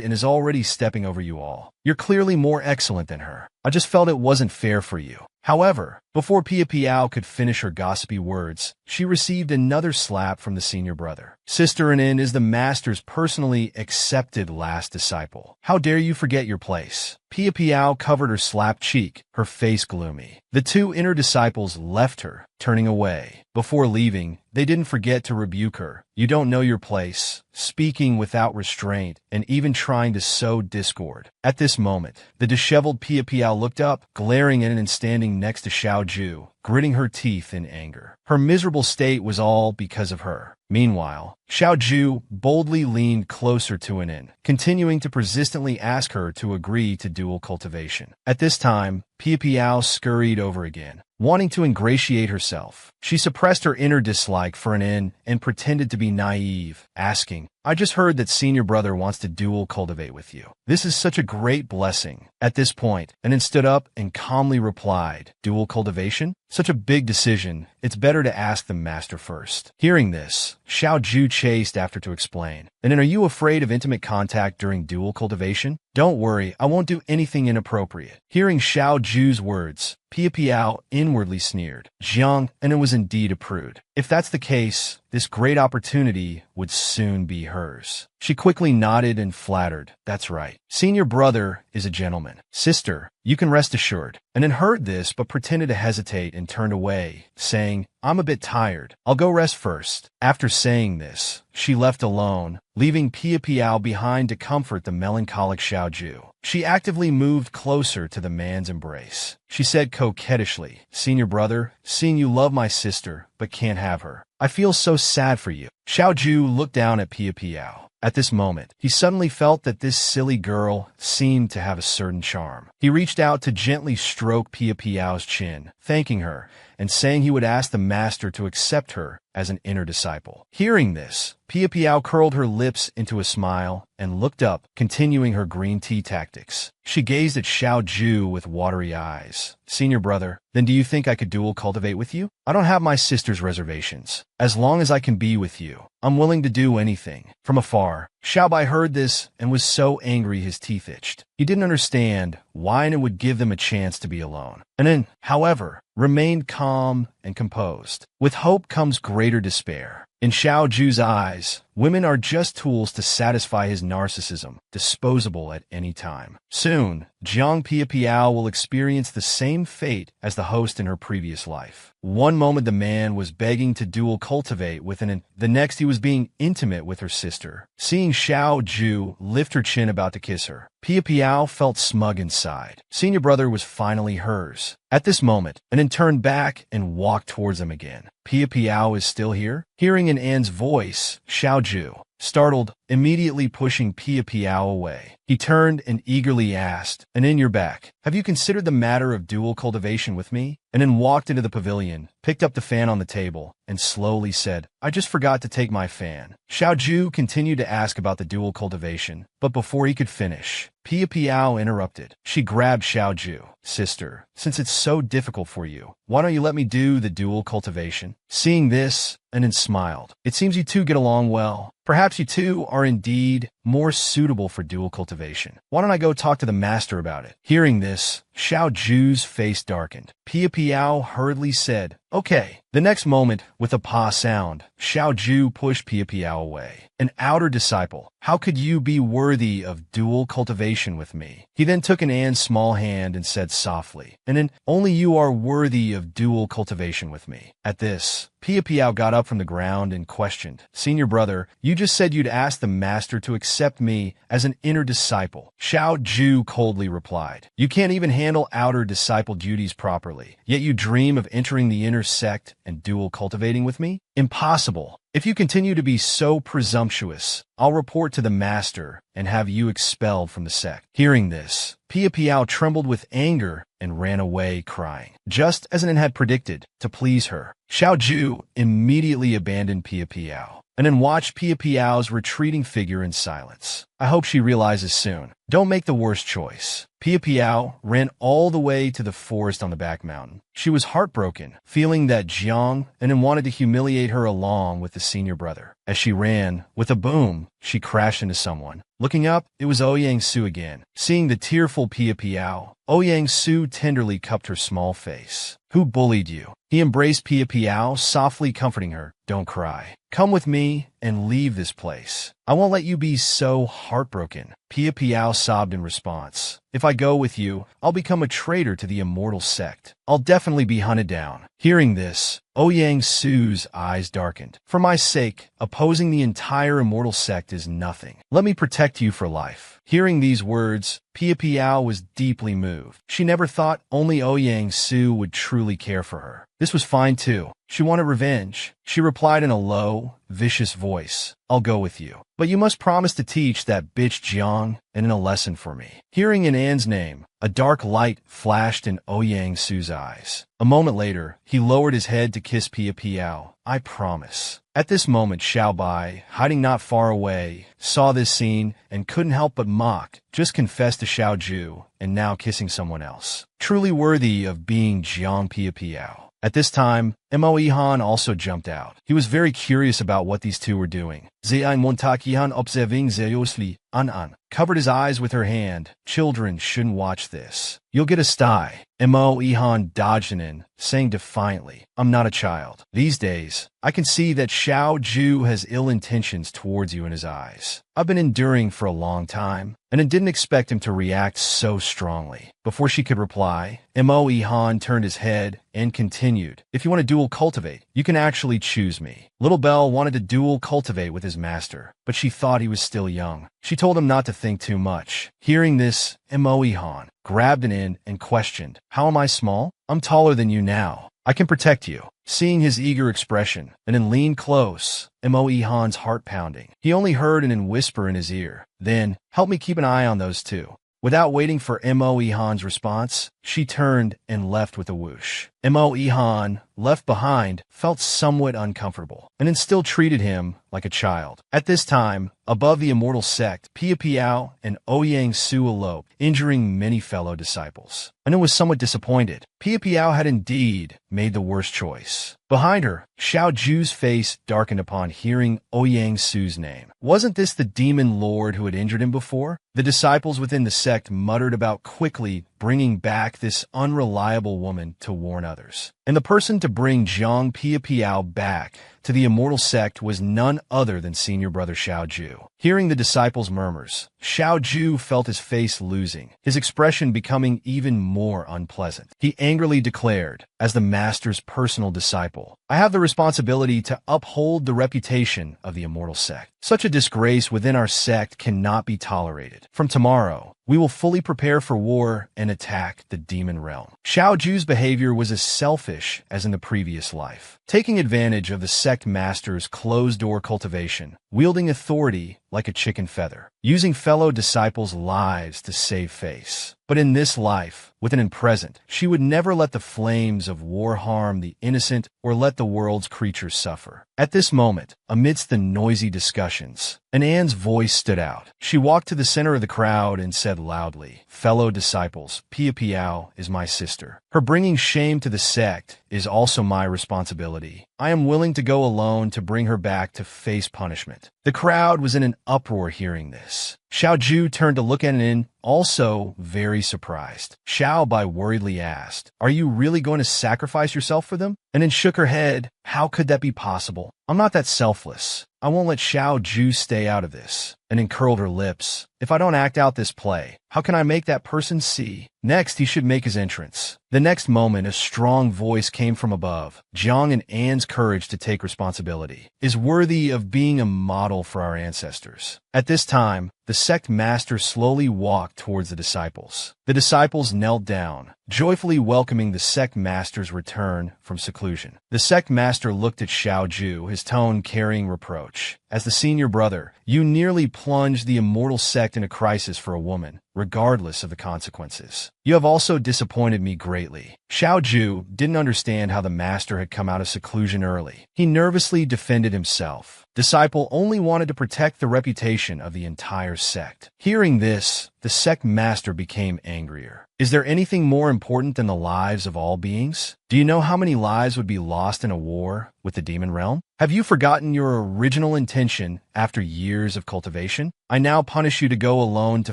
Speaker 1: and is already stepping over you all. You're clearly more excellent than her. I just felt it wasn't fair for you." However, before Pia Piao could finish her gossipy words, she received another slap from the senior brother. "Sister Anin is the master's personally accepted last disciple. How dare you forget your place?" Pia Piao covered her slapped cheek, her face gloomy. The two inner disciples left her, turning away. Before leaving, they didn't forget to rebuke her. "You don't know your place," speaking without restraint, and even trying to sow discord. At this moment, the disheveled Pia Piao looked up, glaring at it and standing next to Xiao Ju, gritting her teeth in anger. Her miserable state was all because of her. Meanwhile, Xiao Ju boldly leaned closer to an in, continuing to persistently ask her to agree to dual cultivation. At this time, Pia Piao scurried over again, wanting to ingratiate herself. She suppressed her inner dislike for an in and pretended to be naive, asking, "I just heard that senior brother wants to dual cultivate with you. This is such a great blessing." At this point, an in stood up and calmly replied, "Dual cultivation? Such a big decision. It's better to ask the master first." Hearing this, Xiao Ju chased after to explain. "And then are you afraid of intimate contact during dual cultivation? Don't worry, I won't do anything inappropriate." Hearing Xiao Ju's words, Pia Piao inwardly sneered. Jiang, and it was indeed a prude. If that's the case, this great opportunity would soon be hers. She quickly nodded and flattered. That's right. Senior brother is a gentleman. Sister, you can rest assured. And then heard this but pretended to hesitate and turned away, saying, I'm a bit tired. I'll go rest first. After saying this, she left alone, leaving Pia Piao behind to comfort the melancholic Xiaoju. She actively moved closer to the man's embrace. She said coquettishly, Senior brother, seeing you love my sister, but can't have her. I feel so sad for you. Xiaoju looked down at Pia Piao. At this moment, he suddenly felt that this silly girl seemed to have a certain charm. He reached out to gently stroke Pia Piao's chin, thanking her, and saying he would ask the master to accept her as an inner disciple. Hearing this, Pia Piao curled her lips into a smile and looked up, continuing her green tea tactics. She gazed at Xiaoju with watery eyes. Senior brother, then do you think I could dual cultivate with you? I don't have my sister's reservations. As long as I can be with you, I'm willing to do anything. From afar, Xiaobai heard this and was so angry his teeth itched. He didn't understand why it would give them a chance to be alone. And then, however, remained calm and composed. With hope comes greater despair. In Xiaoju's eyes, women are just tools to satisfy his narcissism, disposable at any time. Soon, Jiang Pia Piao will experience the same fate as the host in her previous life. One moment the man was begging to dual cultivate with the next he was being intimate with her sister. Seeing Xiaoju lift her chin about to kiss her, Pia Piao felt smug inside. Senior brother was finally hers. At this moment, and then turned back and walked towards him again. Pia Piao is still here? Hearing in Anne's voice, Xiaoju, startled, immediately pushing Pia Piao away. He turned and eagerly asked, and in your back, have you considered the matter of dual cultivation with me? And then walked into the pavilion, picked up the fan on the table, and slowly said, I just forgot to take my fan. Xiaoju continued to ask about the dual cultivation, but before he could finish, Pia Piao interrupted. She grabbed Xiaoju. Sister, since it's so difficult for you, why don't you let me do the dual cultivation? Seeing this, and then smiled. It seems you two get along well. Perhaps you two are indeed more suitable for dual cultivation. Why don't I go talk to the master about it? Hearing this, Xiaoju's face darkened. Pia Piao hurriedly said, okay. The next moment, with a pa sound, Xiaoju pushed Pia Piao away. An outer disciple, how could you be worthy of dual cultivation with me? He then took Anne's small hand and said softly, and then only you are worthy of dual cultivation with me. At this, Pia Piao got up from the ground and questioned, Senior brother, you just said you'd ask the master to accept me as an inner disciple. Xiaoju coldly replied, you can't even handle outer disciple duties properly, yet you dream of entering the inner sect and dual cultivating with me? Impossible. If you continue to be so presumptuous, I'll report to the master and have you expelled from the sect. Hearing this, Pia Piao trembled with anger and ran away crying. Just as An had predicted, to please her, Xiaoju immediately abandoned Pia Piao and then watched Pia Piao's retreating figure in silence. I hope she realizes soon. Don't make the worst choice. Pia Piao ran all the way to the forest on the back mountain. She was heartbroken, feeling that Jiang and then wanted to humiliate her along with the senior brother. As she ran, with a boom, she crashed into someone. Looking up, it was Ouyang Su again. Seeing the tearful Pia Piao, Ouyang Su tenderly cupped her small face. Who bullied you? He embraced Pia Piao, softly comforting her. Don't cry. Come with me and leave this place. I won't let you be so heartbroken. Pia Piao sobbed in response. If I go with you, I'll become a traitor to the immortal sect. I'll definitely be hunted down. Hearing this, Ouyang Su's eyes darkened. For my sake, opposing the entire immortal sect is nothing. Let me protect you for life. Hearing these words, Pia Piao was deeply moved. She never thought only Ouyang Su would truly care for her. This was fine too. She wanted revenge. She replied in a low, vicious voice, I'll go with you. But you must promise to teach that bitch Jiang and in a lesson for me. Hearing in Anne's name, a dark light flashed in Ouyang Su's eyes. A moment later, he lowered his head to kiss Pia Piao. I promise. At this moment, Xiaobai, hiding not far away, saw this scene and couldn't help but mock, just confessed to Xiaoju and now kissing someone else. Truly worthy of being Jiang Pia Piao. At this time, Mo Ihan also jumped out. He was very curious about what these two were doing. Zeai Montakihan observing seriously, An covered his eyes with her hand. Children shouldn't watch this. You'll get a sty. Mo Ihan dodged in, saying defiantly, I'm not a child. These days, I can see that Xiao Ju has ill intentions towards you in his eyes. I've been enduring for a long time, and I didn't expect him to react so strongly. Before she could reply, Mo Ihan turned his head and continued, if you want to dual cultivate, you can actually choose me. Little Belle wanted to dual cultivate with his master, but she thought he was still young. She told him not to think too much. Hearing this, Mo Ihan grabbed an in and questioned, how am I small? I'm taller than you now. I can protect you. Seeing his eager expression, and then leaned close, Mo Ihan's heart pounding. He only heard an whisper in his ear. Then, help me keep an eye on those two. Without waiting for Mo Ihan's response, she turned and left with a whoosh. Mo Ihan, left behind, felt somewhat uncomfortable, and then still treated him like a child. At this time, above the immortal sect, Pia Piao and Ouyang Su eloped, injuring many fellow disciples. And was somewhat disappointed. Pia Piao had indeed made the worst choice. Behind her, Xiao Ju's face darkened upon hearing Ouyang Su's name. Wasn't this the demon lord who had injured him before? The disciples within the sect muttered about quickly bringing back this unreliable woman to warn others. And the person to bring Zhang Pia Piao back to the immortal sect was none other than senior brother Xiao Ju. Hearing the disciples' murmurs, Xiao Ju felt his face losing, his expression becoming even more unpleasant. He angrily declared, as the master's personal disciple, I have the responsibility to uphold the reputation of the immortal sect. Such a disgrace within our sect cannot be tolerated. From tomorrow, we will fully prepare for war and attack the demon realm. Xiao Ju's behavior was as selfish as in the previous life, taking advantage of the sect master's closed-door cultivation, wielding authority like a chicken feather, using fellow disciples' lives to save face. But in this life, within and present, she would never let the flames of war harm the innocent or let the world's creatures suffer. At this moment, amidst the noisy discussions, Anne's voice stood out. She walked to the center of the crowd and said loudly, fellow disciples, Pia Piao is my sister. Her bringing shame to the sect is also my responsibility. I am willing to go alone to bring her back to face punishment. The crowd was in an uproar hearing this. Xiao Ju turned to look at An, also very surprised. Xiao Bai worriedly asked, are you really going to sacrifice yourself for them? An shook her head. How could that be possible? I'm not that selfless. I won't let Xiao Ju stay out of this. And curled her lips. If I don't act out this play, how can I make that person see? Next, he should make his entrance. The next moment, a strong voice came from above. Jiang and Anne's courage to take responsibility is worthy of being a model for our ancestors. At this time, the sect master slowly walked towards the disciples. The disciples knelt down, joyfully welcoming the sect master's return from seclusion. The sect master looked at Xiao Ju, his tone carrying reproach. As the senior brother, you nearly plunged the immortal sect in a crisis for a woman, regardless of the consequences. You have also disappointed me greatly. Xiao Ju didn't understand how the master had come out of seclusion early. He nervously defended himself. Disciple only wanted to protect the reputation of the entire sect. Hearing this, the sect master became angrier. Is there anything more important than the lives of all beings? Do you know how many lives would be lost in a war with the demon realm? Have you forgotten your original intention after years of cultivation? I now punish you to go alone to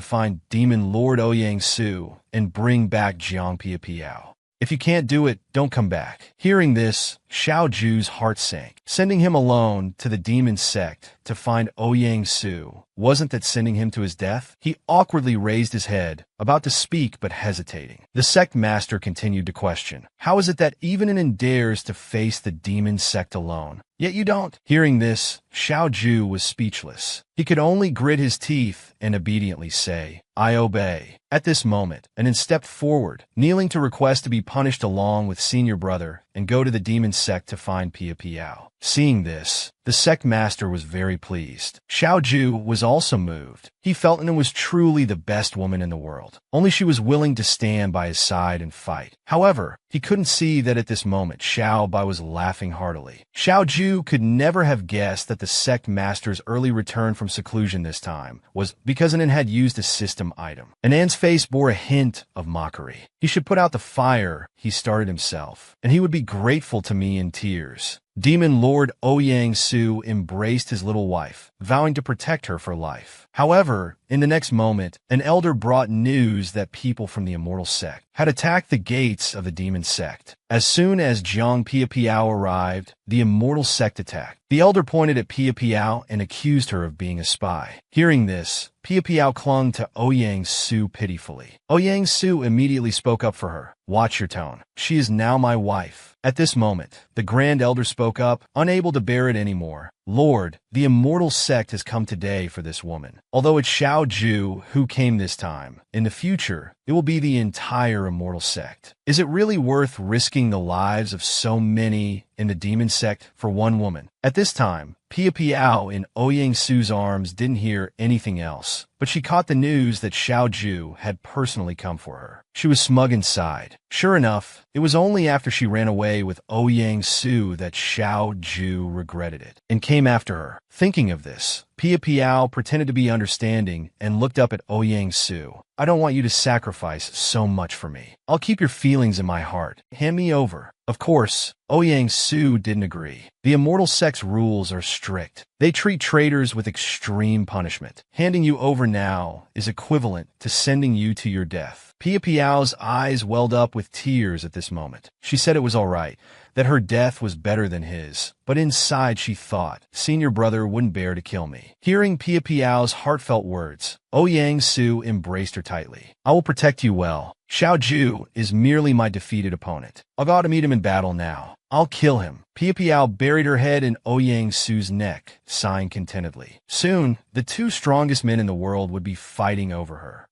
Speaker 1: find Demon Lord Ouyang Su and bring back Jiang Pia Piao. If you can't do it, don't come back. Hearing this, Xiao Ju's heart sank. Sending him alone to the demon sect to find Ouyang Su, wasn't that sending him to his death? He awkwardly raised his head, about to speak but hesitating. The sect master continued to question. How is it that even an dares to face the demon sect alone? Yet you don't. Hearing this, Xiao Ju was speechless. He could only grit his teeth and obediently say, I obey. At this moment, An stepped forward, kneeling to request to be punished along with senior brother and go to the demon sect to find Pia Piao. Seeing this, The sect master was very pleased. Xiao Ju was also moved. He felt Inen was truly the best woman in the world. Only she was willing to stand by his side and fight. However, he couldn't see that at this moment Xiao Bai was laughing heartily. Xiao Ju could never have guessed that the sect master's early return from seclusion this time was because Inen had used a system item. Anan's face bore a hint of mockery. He should put out the fire he started himself, and he would be grateful to me in tears. Demon Lord Ouyang Su embraced his little wife, vowing to protect her for life. However, in the next moment, an elder brought news that people from the immortal sect had attacked the gates of the demon sect. As soon as Jiang Piapiao arrived, the immortal sect attacked. The elder pointed at Piapiao and accused her of being a spy. Hearing this, Piapiao clung to Ouyang Su pitifully. Ouyang Su immediately spoke up for her. "Watch your tone. She is now my wife." At this moment, the Grand Elder spoke up, unable to bear it anymore. "Lord, the immortal sect has come today for this woman. Although it's Xiao Ju who came this time, in the future, it will be the entire immortal sect. Is it really worth risking the lives of so many in the demon sect for one woman?" At this time, Piapiao in Ouyang Su's arms didn't hear anything else, but she caught the news that Xiao Ju had personally come for her. She was smug inside. Sure enough, it was only after she ran away with Ouyang Su that Xiao Ju regretted it and came after her. Thinking of this, Piapiao pretended to be understanding and looked up at Ouyang Su. "I don't want you to sacrifice so much for me. I'll keep your feelings in my heart. Hand me over." Of course, Ouyang Su didn't agree. The immortal sect's rules are strict. They treat traitors with extreme punishment. Handing you over now is equivalent to sending you to your death. Piapiao's eyes welled up with tears at this moment. She said it was all right, that her death was better than his. But inside she thought, senior brother wouldn't bear to kill me. Hearing Piapiao's heartfelt words, Ouyang Su embraced her tightly. "I will protect you well. Xiao Ju is merely my defeated opponent. I'll go to meet him in battle now. I'll kill him." Piapiao buried her head in Ouyang Su's neck, sighing contentedly. Soon, the two strongest men in the world would be fighting over her.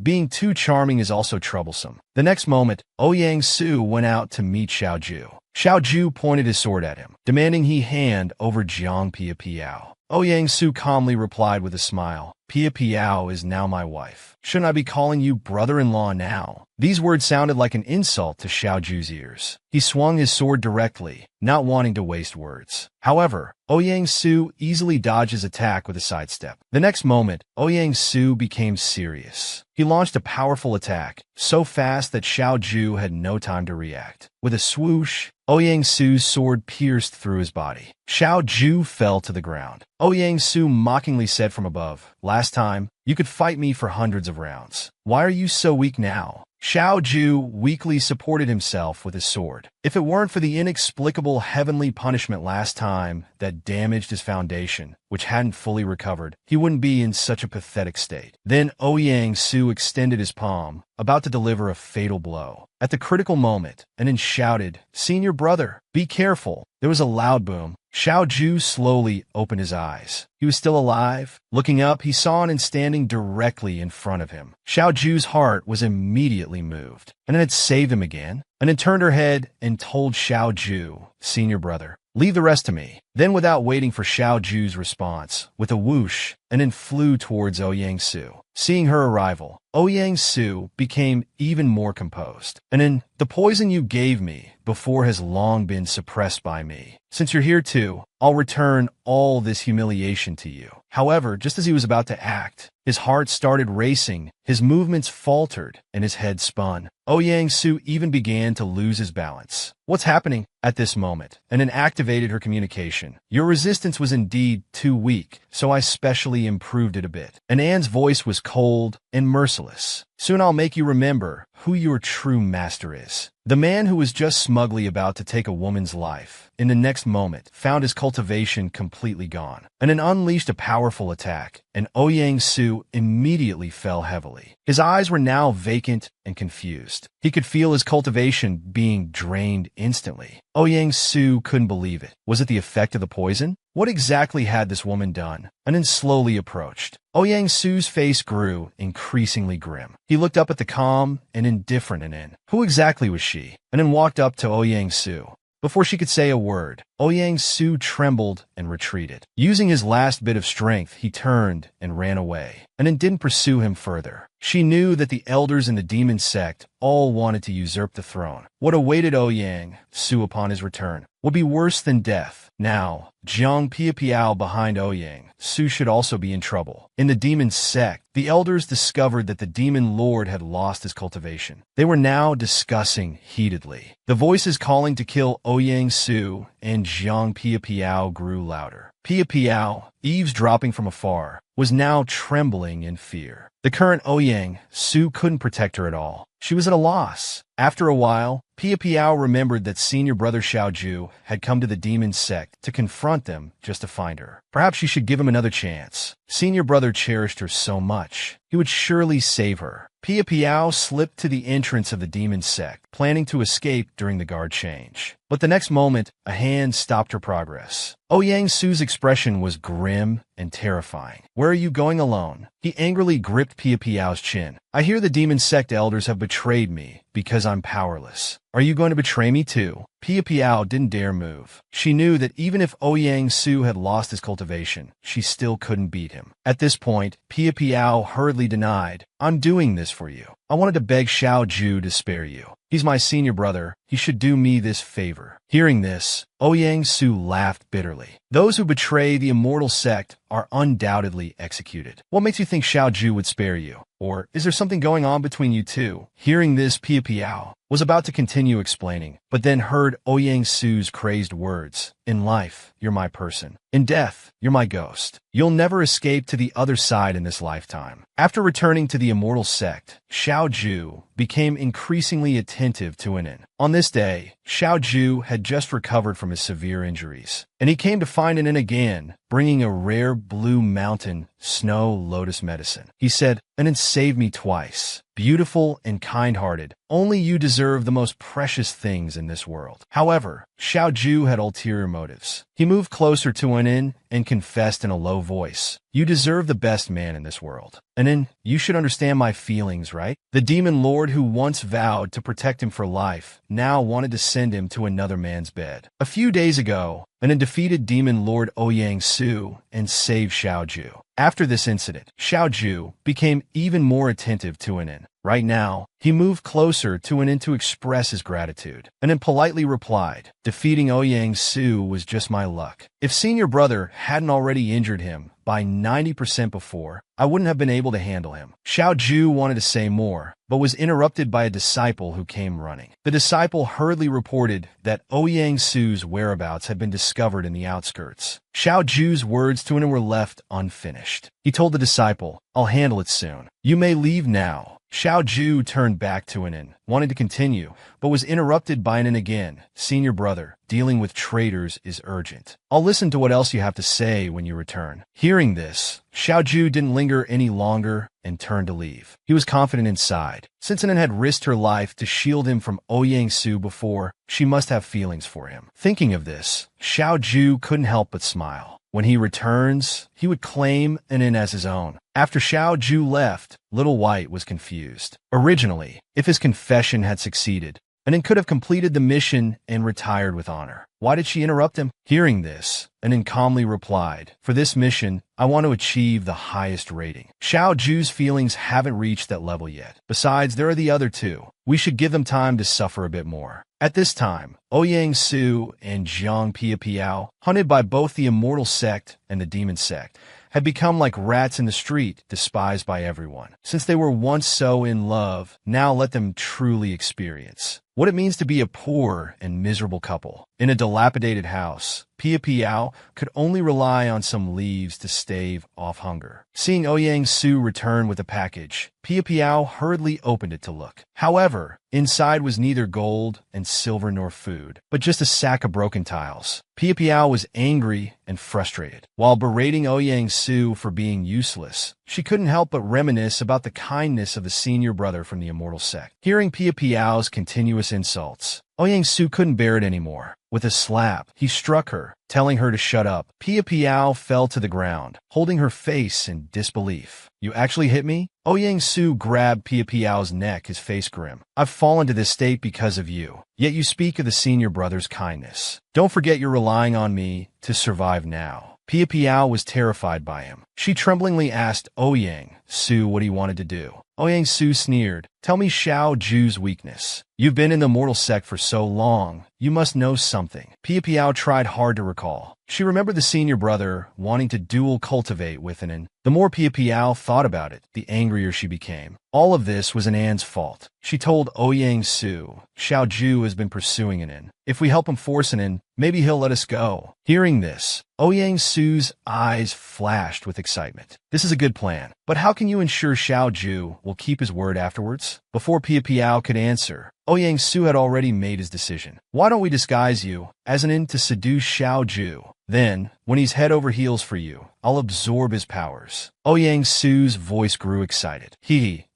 Speaker 1: Being too charming is also troublesome. The next moment, Ouyang Su went out to meet Xiao Ju. Xiao Ju pointed his sword at him, demanding he hand over Jiang Piapiao. Ouyang Su calmly replied with a smile, "Piapiao is now my wife. Shouldn't I be calling you brother-in-law now?" These words sounded like an insult to Xiao Ju's ears. He swung his sword directly, not wanting to waste words. However, Ouyang Su easily dodged his attack with a sidestep. The next moment, Ouyang Su became serious. He launched a powerful attack, so fast that Xiao Ju had no time to react. With a swoosh, Ouyang Su's sword pierced through his body. Xiao Ju fell to the ground. Ouyang Su mockingly said from above, "Last time, you could fight me for hundreds of rounds. Why are you so weak now?" Xiao Ju weakly supported himself with his sword. If it weren't for the inexplicable heavenly punishment last time that damaged his foundation, which hadn't fully recovered, he wouldn't be in such a pathetic state. Then Ouyang Su extended his palm, about to deliver a fatal blow. At the critical moment, Anan shouted, "Senior brother, be careful." There was a loud boom. Xiao Ju slowly opened his eyes. He was still alive. Looking up, he saw Anan standing directly in front of him. Xiao Ju's heart was immediately moved. Anan had saved him again. Anan turned her head and told Xiao Ju, "Senior brother, leave the rest to me." Then, without waiting for Xiao Ju's response, with a whoosh, Anan flew towards Ouyang Su. Seeing her arrival, Ouyang Su became even more composed. "Anan, the poison you gave me before has long been suppressed by me. Since you're here too, I'll return all this humiliation to you." However, just as he was about to act, his heart started racing, his movements faltered, and his head spun. Ouyang Su even began to lose his balance. "What's happening?" At this moment, Anan activated her communication. "Your resistance was indeed too weak, so I specially improved it a bit." Anan's voice was cold and merciless. "Soon I'll make you remember who your true master is." The man who was just smugly about to take a woman's life, in the next moment, found his cultivation completely gone. Anan unleashed a powerful attack, and Ouyang Su immediately fell heavily. His eyes were now vacant and confused. He could feel his cultivation being drained instantly. Ouyang Su couldn't believe it. Was it the effect of the poison? What exactly had this woman done? Anan slowly approached. Ouyang Su's face grew increasingly grim. He looked up at the calm and indifferent Anan. Who exactly was she? Anan walked up to Ouyang Su. Before she could say a word, Ouyang Su trembled and retreated. Using his last bit of strength, he turned and ran away, and then didn't pursue him further. She knew that the elders in the demon sect all wanted to usurp the throne. What awaited Ouyang Su upon his return would be worse than death. Now, Jiang Piapiao behind Ouyang Su should also be in trouble. In the demon sect, the elders discovered that the demon lord had lost his cultivation. They were now discussing heatedly. The voices calling to kill Ouyang Su and Jiang Piapiao grew louder. Piapiao, eavesdropping from afar, was now trembling in fear. The current Ouyang Su couldn't protect her at all. She was at a loss. After a while, Piapiao remembered that senior brother Xiaoju had come to the demon sect to confront them just to find her. Perhaps she should give him another chance. Senior brother cherished her so much. He would surely save her. Piapiao slipped to the entrance of the demon sect, planning to escape during the guard change. But the next moment, a hand stopped her progress. Ouyang Su's expression was grim and terrifying. "Where are you going alone?" He angrily gripped Piapiao's chin. "I hear the demon sect elders have betrayed me because I'm powerless. Are you going to betray me too?" Piapiao didn't dare move. She knew that even if Ouyang Su had lost his cultivation, she still couldn't beat him. At this point, Piapiao hurriedly denied, "I'm doing this for you. I wanted to beg Xiaoju to spare you. He's my senior brother. He should do me this favor." Hearing this, Ouyang Su laughed bitterly. "Those who betray the immortal sect are undoubtedly executed. What makes you think Xiaoju would spare you? Or is there something going on between you two?" Hearing this, Piapiao was about to continue explaining, but then heard Ouyang Su's crazed words. "In life, you're my person. In death, you're my ghost. You'll never escape to the other side in this lifetime." After returning to the immortal sect, Xiaoju became increasingly attentive to Anin. On this day, Xiaoju had just recovered from his severe injuries, and he came to find Anin again, bringing a rare blue mountain snow lotus medicine. He said, "Anin saved me twice. Beautiful and kind-hearted, only you deserve the most precious things in this world." However, Xiaoju had ulterior motives. He moved closer to Anin and confessed in a low voice, "You deserve the best man in this world. Anin, you should understand my feelings, right?" The demon lord who once vowed to protect him for life now wanted to send him to another man's bed. A few days ago, Anin defeated demon lord Ouyang Su and saved Xiaoju. After this incident, Xiaoju became even more attentive to Anin. Right now, he moved closer to Anin to express his gratitude. Anin politely replied, "Defeating Ouyang Su was just my luck. If senior brother hadn't already injured him by 90% before, I wouldn't have been able to handle him." Xiaoju wanted to say more, but was interrupted by a disciple who came running. The disciple hurriedly reported that Ouyang Su's whereabouts had been discovered in the outskirts. Xiaoju's words to Anin were left unfinished. He told the disciple, "I'll handle it soon. You may leave now." Xiaoju turned back to Anin, wanting to continue, but was interrupted by Anin again. "Senior brother, dealing with traitors is urgent. I'll listen to what else you have to say when you return." Hearing this, Xiaoju didn't linger any longer and turned to leave. He was confident inside. Since Anin had risked her life to shield him from Ouyang Su before, she must have feelings for him. Thinking of this, Xiaoju couldn't help but smile. When he returns, he would claim Anin as his own. After Xiaoju left, Little White was confused. Originally, if his confession had succeeded, Anin could have completed the mission and retired with honor. Why did she interrupt him? Hearing this, Anin calmly replied, "For this mission, I want to achieve the highest rating. Xiaoju's feelings haven't reached that level yet. Besides, there are the other two. We should give them time to suffer a bit more." At this time, Ouyang Su and Jiang Piapiao, hunted by both the immortal sect and the demon sect, had become like rats in the street, despised by everyone. Since they were once so in love, now let them truly experience what it means to be a poor and miserable couple. In a dilapidated house, Piapiao could only rely on some leaves to stave off hunger. Seeing Ouyang Su return with a package, Piapiao hurriedly opened it to look. However, inside was neither gold and silver nor food, but just a sack of broken tiles. Piapiao was angry and frustrated. While berating Ouyang Su for being useless, she couldn't help but reminisce about the kindness of the senior brother from the immortal sect. Hearing Piapiao's continuous insults, Ouyang Su couldn't bear it anymore. With a slap, he struck her, telling her to shut up. Pia Piao fell to the ground, holding her face in disbelief. You actually hit me? Ouyang Su grabbed Pia Piao's neck, his face grim. I've fallen to this state because of you. Yet you speak of the senior brother's kindness. Don't forget you're relying on me to survive now. Pia Piao was terrified by him. She tremblingly asked Ouyang Su what he wanted to do. Ouyang Su sneered. Tell me Xiao Ju's weakness. You've been in the mortal sect for so long. You must know something. Pia Piao tried hard to recall. She remembered the senior brother wanting to dual cultivate with Anan. The more Pia Piao thought about it, the angrier she became. All of this was Anan's fault. She told Ouyang Su, Xiao Ju has been pursuing Anan. If we help him force Anan, maybe he'll let us go. Hearing this, Ouyang Su's eyes flashed with excitement. This is a good plan, but how can you ensure Xiao Ju will keep his word afterwards? Before Pia Piao could answer, Ouyang Su had already made his decision. Why don't we disguise you as Anan to seduce Xiao Ju? Then, when he's head over heels for you, I'll absorb his powers. Ouyang Su's voice grew excited.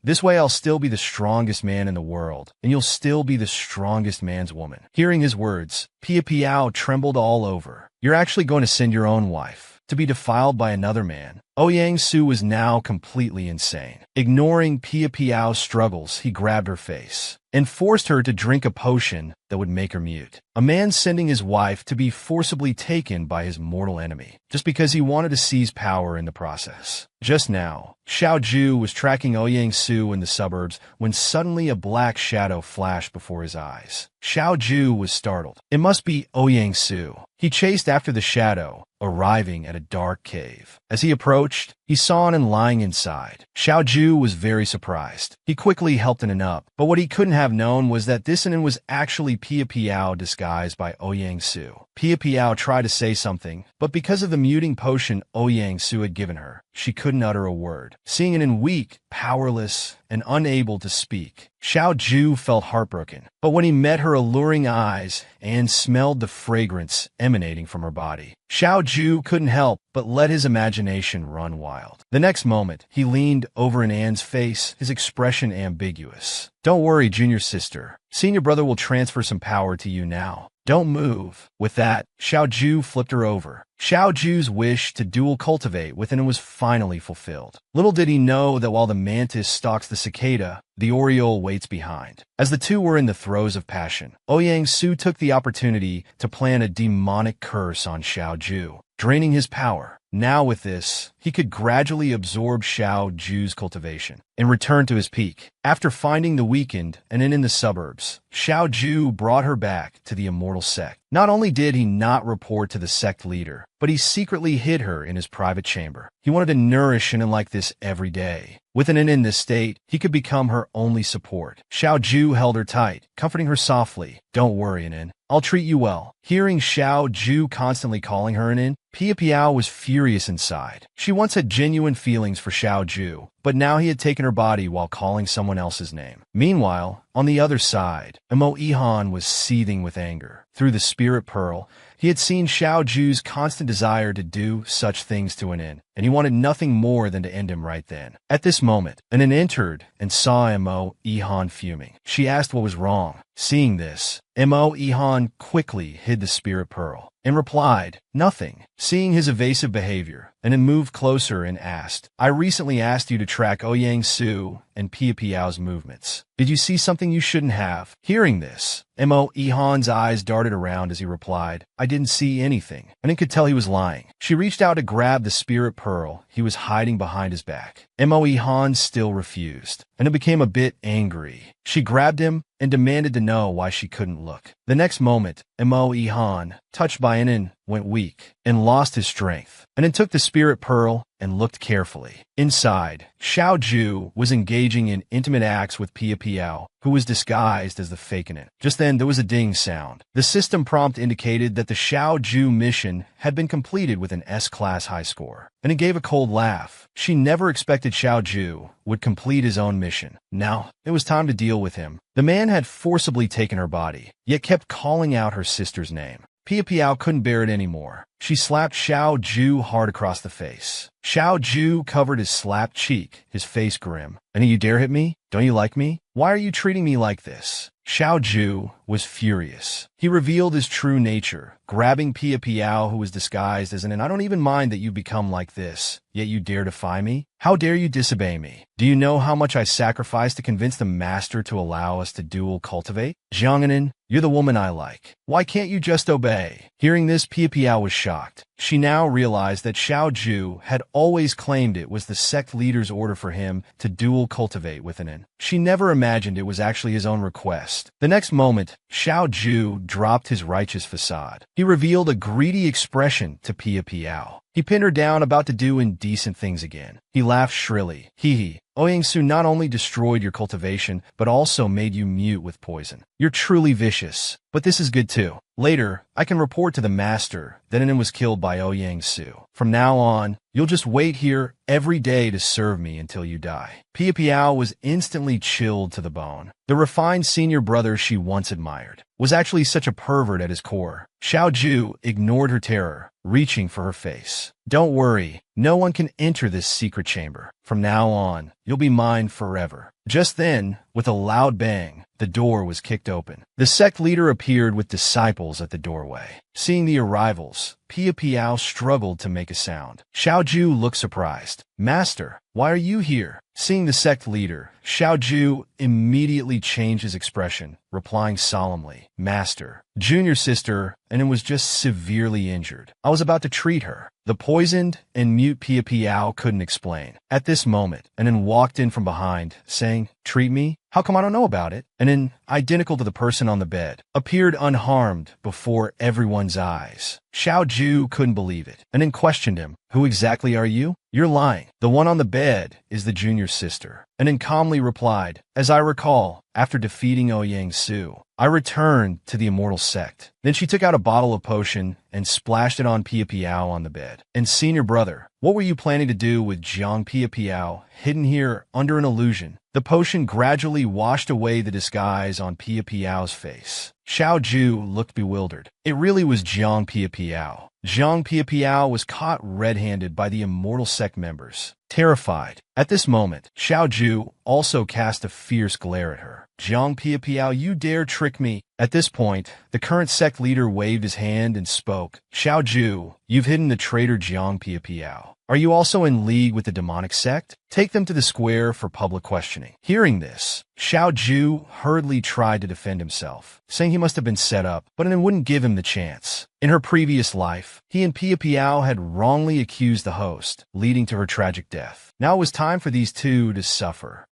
Speaker 1: This way I'll still be the strongest man in the world, and you'll still be the strongest man's woman. Hearing his words, Pia Piao trembled all over. You're actually going to send your own wife to be defiled by another man? Ouyang Su was now completely insane. Ignoring Pia Piao's struggles, he grabbed her face and forced her to drink a potion that would make her mute. A man sending his wife to be forcibly taken by his mortal enemy, just because he wanted to seize power in the process. Just now, Xiao Ju was tracking Ouyang Su in the suburbs when suddenly a black shadow flashed before his eyes. Xiao Ju was startled. It must be Ouyang Su. He chased after the shadow, arriving at a dark cave. As he approached, he saw Anan lying inside. Xiao Ju was very surprised. He quickly helped Anan up, but what he couldn't have known was that this Anan was actually Pia Piao disguised by Ouyang Su. Pia Piao tried to say something, but because of the muting potion Ouyang Su had given her, she couldn't utter a word. Seeing Anan weak, powerless, and unable to speak, Xiao Ju felt heartbroken. But when he met her alluring eyes and smelled the fragrance emanating from her body, Xiao Ju couldn't help but let his imagination run wild. The next moment, he leaned over Anan's face, his expression ambiguous. Don't worry, junior sister. Senior brother will transfer some power to you now. Don't move. With that, Xiao Ju flipped her over. Xiao Ju's wish to dual cultivate within him was finally fulfilled. Little did he know that while the mantis stalks the cicada, the oriole waits behind. As the two were in the throes of passion, Ouyang Su took the opportunity to plant a demonic curse on Xiao Ju, draining his power. Now with this, he could gradually absorb Xiao Ju's cultivation and return to his peak. After finding the weakened and in the suburbs, Xiao Ju brought her back to the immortal sect. Not only did he not report to the sect leader, but he secretly hid her in his private chamber. He wanted to nourish Anan like this every day. With Anan in this state, he could become her only support. Xiao Ju held her tight, comforting her softly. Don't worry, Anan. I'll treat you well. Hearing Xiao Ju constantly calling her Anan, Pia Piao was furious inside. She once had genuine feelings for Xiao Ju, but now he had taken her body while calling someone else's name. Meanwhile, on the other side, Emo Ihan was seething with anger. Through the spirit pearl, he had seen Xiao Ju's constant desire to do such things to Anan, and he wanted nothing more than to end him right then. At this moment, Anan entered and saw Emo Ihan fuming. She asked what was wrong. Seeing this, Emo Ihan quickly hid the spirit pearl and replied, nothing. Seeing his evasive behavior, Anan moved closer and asked, I recently asked you to track Ouyang Su and Pia Piao's movements. Did you see something you shouldn't have? Hearing this, Emo Ihan's eyes darted around as he replied, I didn't see anything. Anan could tell he was lying. She reached out to grab the spirit pearl he was hiding behind his back. Emo Ihan still refused, and it became a bit angry. She grabbed him and demanded to know why she couldn't look. The next moment, Emo Ihan, touched by Anan, went weak and lost his strength. Anan took the spirit pearl and looked carefully. Inside, Xiao Ju was engaging in intimate acts with Pia Piao, who was disguised as the fake Anan. Just then, there was a ding sound. The system prompt indicated that the Xiao Ju mission had been completed with an S-class high score. Anan gave a cold laugh. She never expected Xiao Ju would complete his own mission. Now, it was time to deal with him. The man had forcibly taken her body, yet kept calling out her sister's name. Pia Piao couldn't bear it anymore. She slapped Xiao Ju hard across the face. Xiao Ju covered his slapped cheek, his face grim. And you dare hit me? Don't you like me? Why are you treating me like this? Xiao Zhu was furious. He revealed his true nature, grabbing Pia Piao, who was disguised as an I don't even mind that you become like this, yet you dare defy me? How dare you disobey me? Do you know how much I sacrificed to convince the master to allow us to dual cultivate? Jiangnan, you're the woman I like. Why can't you just obey? Hearing this, Pia Piao was shocked. She now realized that Xiao Zhu had always claimed it was the sect leader's order for him to dual cultivate with an. She never imagined it was actually his own request. The next moment, Xiao Zhu dropped his righteous facade. He revealed a greedy expression to Pia Piao. He pinned her down, about to do indecent things again. He laughed shrilly. Hee. Ouyang-su not only destroyed your cultivation, but also made you mute with poison. You're truly vicious. But this is good too. Later, I can report to the master that Anin was killed by Ouyang-su. From now on, you'll just wait here every day to serve me until you die. Pia Piao was instantly chilled to the bone. The refined senior brother she once admired was actually such a pervert at his core. Xiao Zhu ignored her terror, reaching for her face. Don't worry, no one can enter this secret chamber. From now on, you'll be mine forever. Just then, with a loud bang, the door was kicked open. The sect leader appeared with disciples at the doorway. Seeing the arrivals, Pia Piao struggled to make a sound. Xiao Zhu looked surprised. Master, why are you here? Seeing the sect leader, Xiao Zhu immediately changed his expression, replying solemnly, Master, junior sister, and it was just severely injured. I was about to treat her. The poisoned and mute Pia Piao couldn't explain. At this moment, Anin walked in from behind, saying, Treat me? How come I don't know about it? Anin, identical to the person on the bed, appeared unharmed before everyone's eyes. Xiao Zhu couldn't believe it. Anin questioned him. Who exactly are you? You're lying. The one on the bed is the junior sister. Anin calmly replied, As I recall, after defeating Ouyang-su, I returned to the immortal sect. Then she took out a bottle of potion and splashed it on Pia Piao on the bed. And senior brother, what were you planning to do with Jiang Pia Piao, hidden here under an illusion? The potion gradually washed away the disguise on Pia Piao's face. Xiao Zhu looked bewildered. It really was Jiang Pia Piao. Jiang Pia Piao was caught red-handed by the immortal sect members. Terrified. At this moment, Xiao Zhu also cast a fierce glare at her. Jiang Pia Piao, you dare trick me? At this point, the current sect leader waved his hand and spoke. Xiao Zhu, you've hidden the traitor Jiang Pia Piao. Are you also in league with the demonic sect? Take them to the square for public questioning. Hearing this, Xiao Zhu hurriedly tried to defend himself, saying he must have been set up, but Anin wouldn't give him the chance. In her previous life, he and Pia Piao had wrongly accused the host, leading to her tragic death. Now it was time for these two to suffer.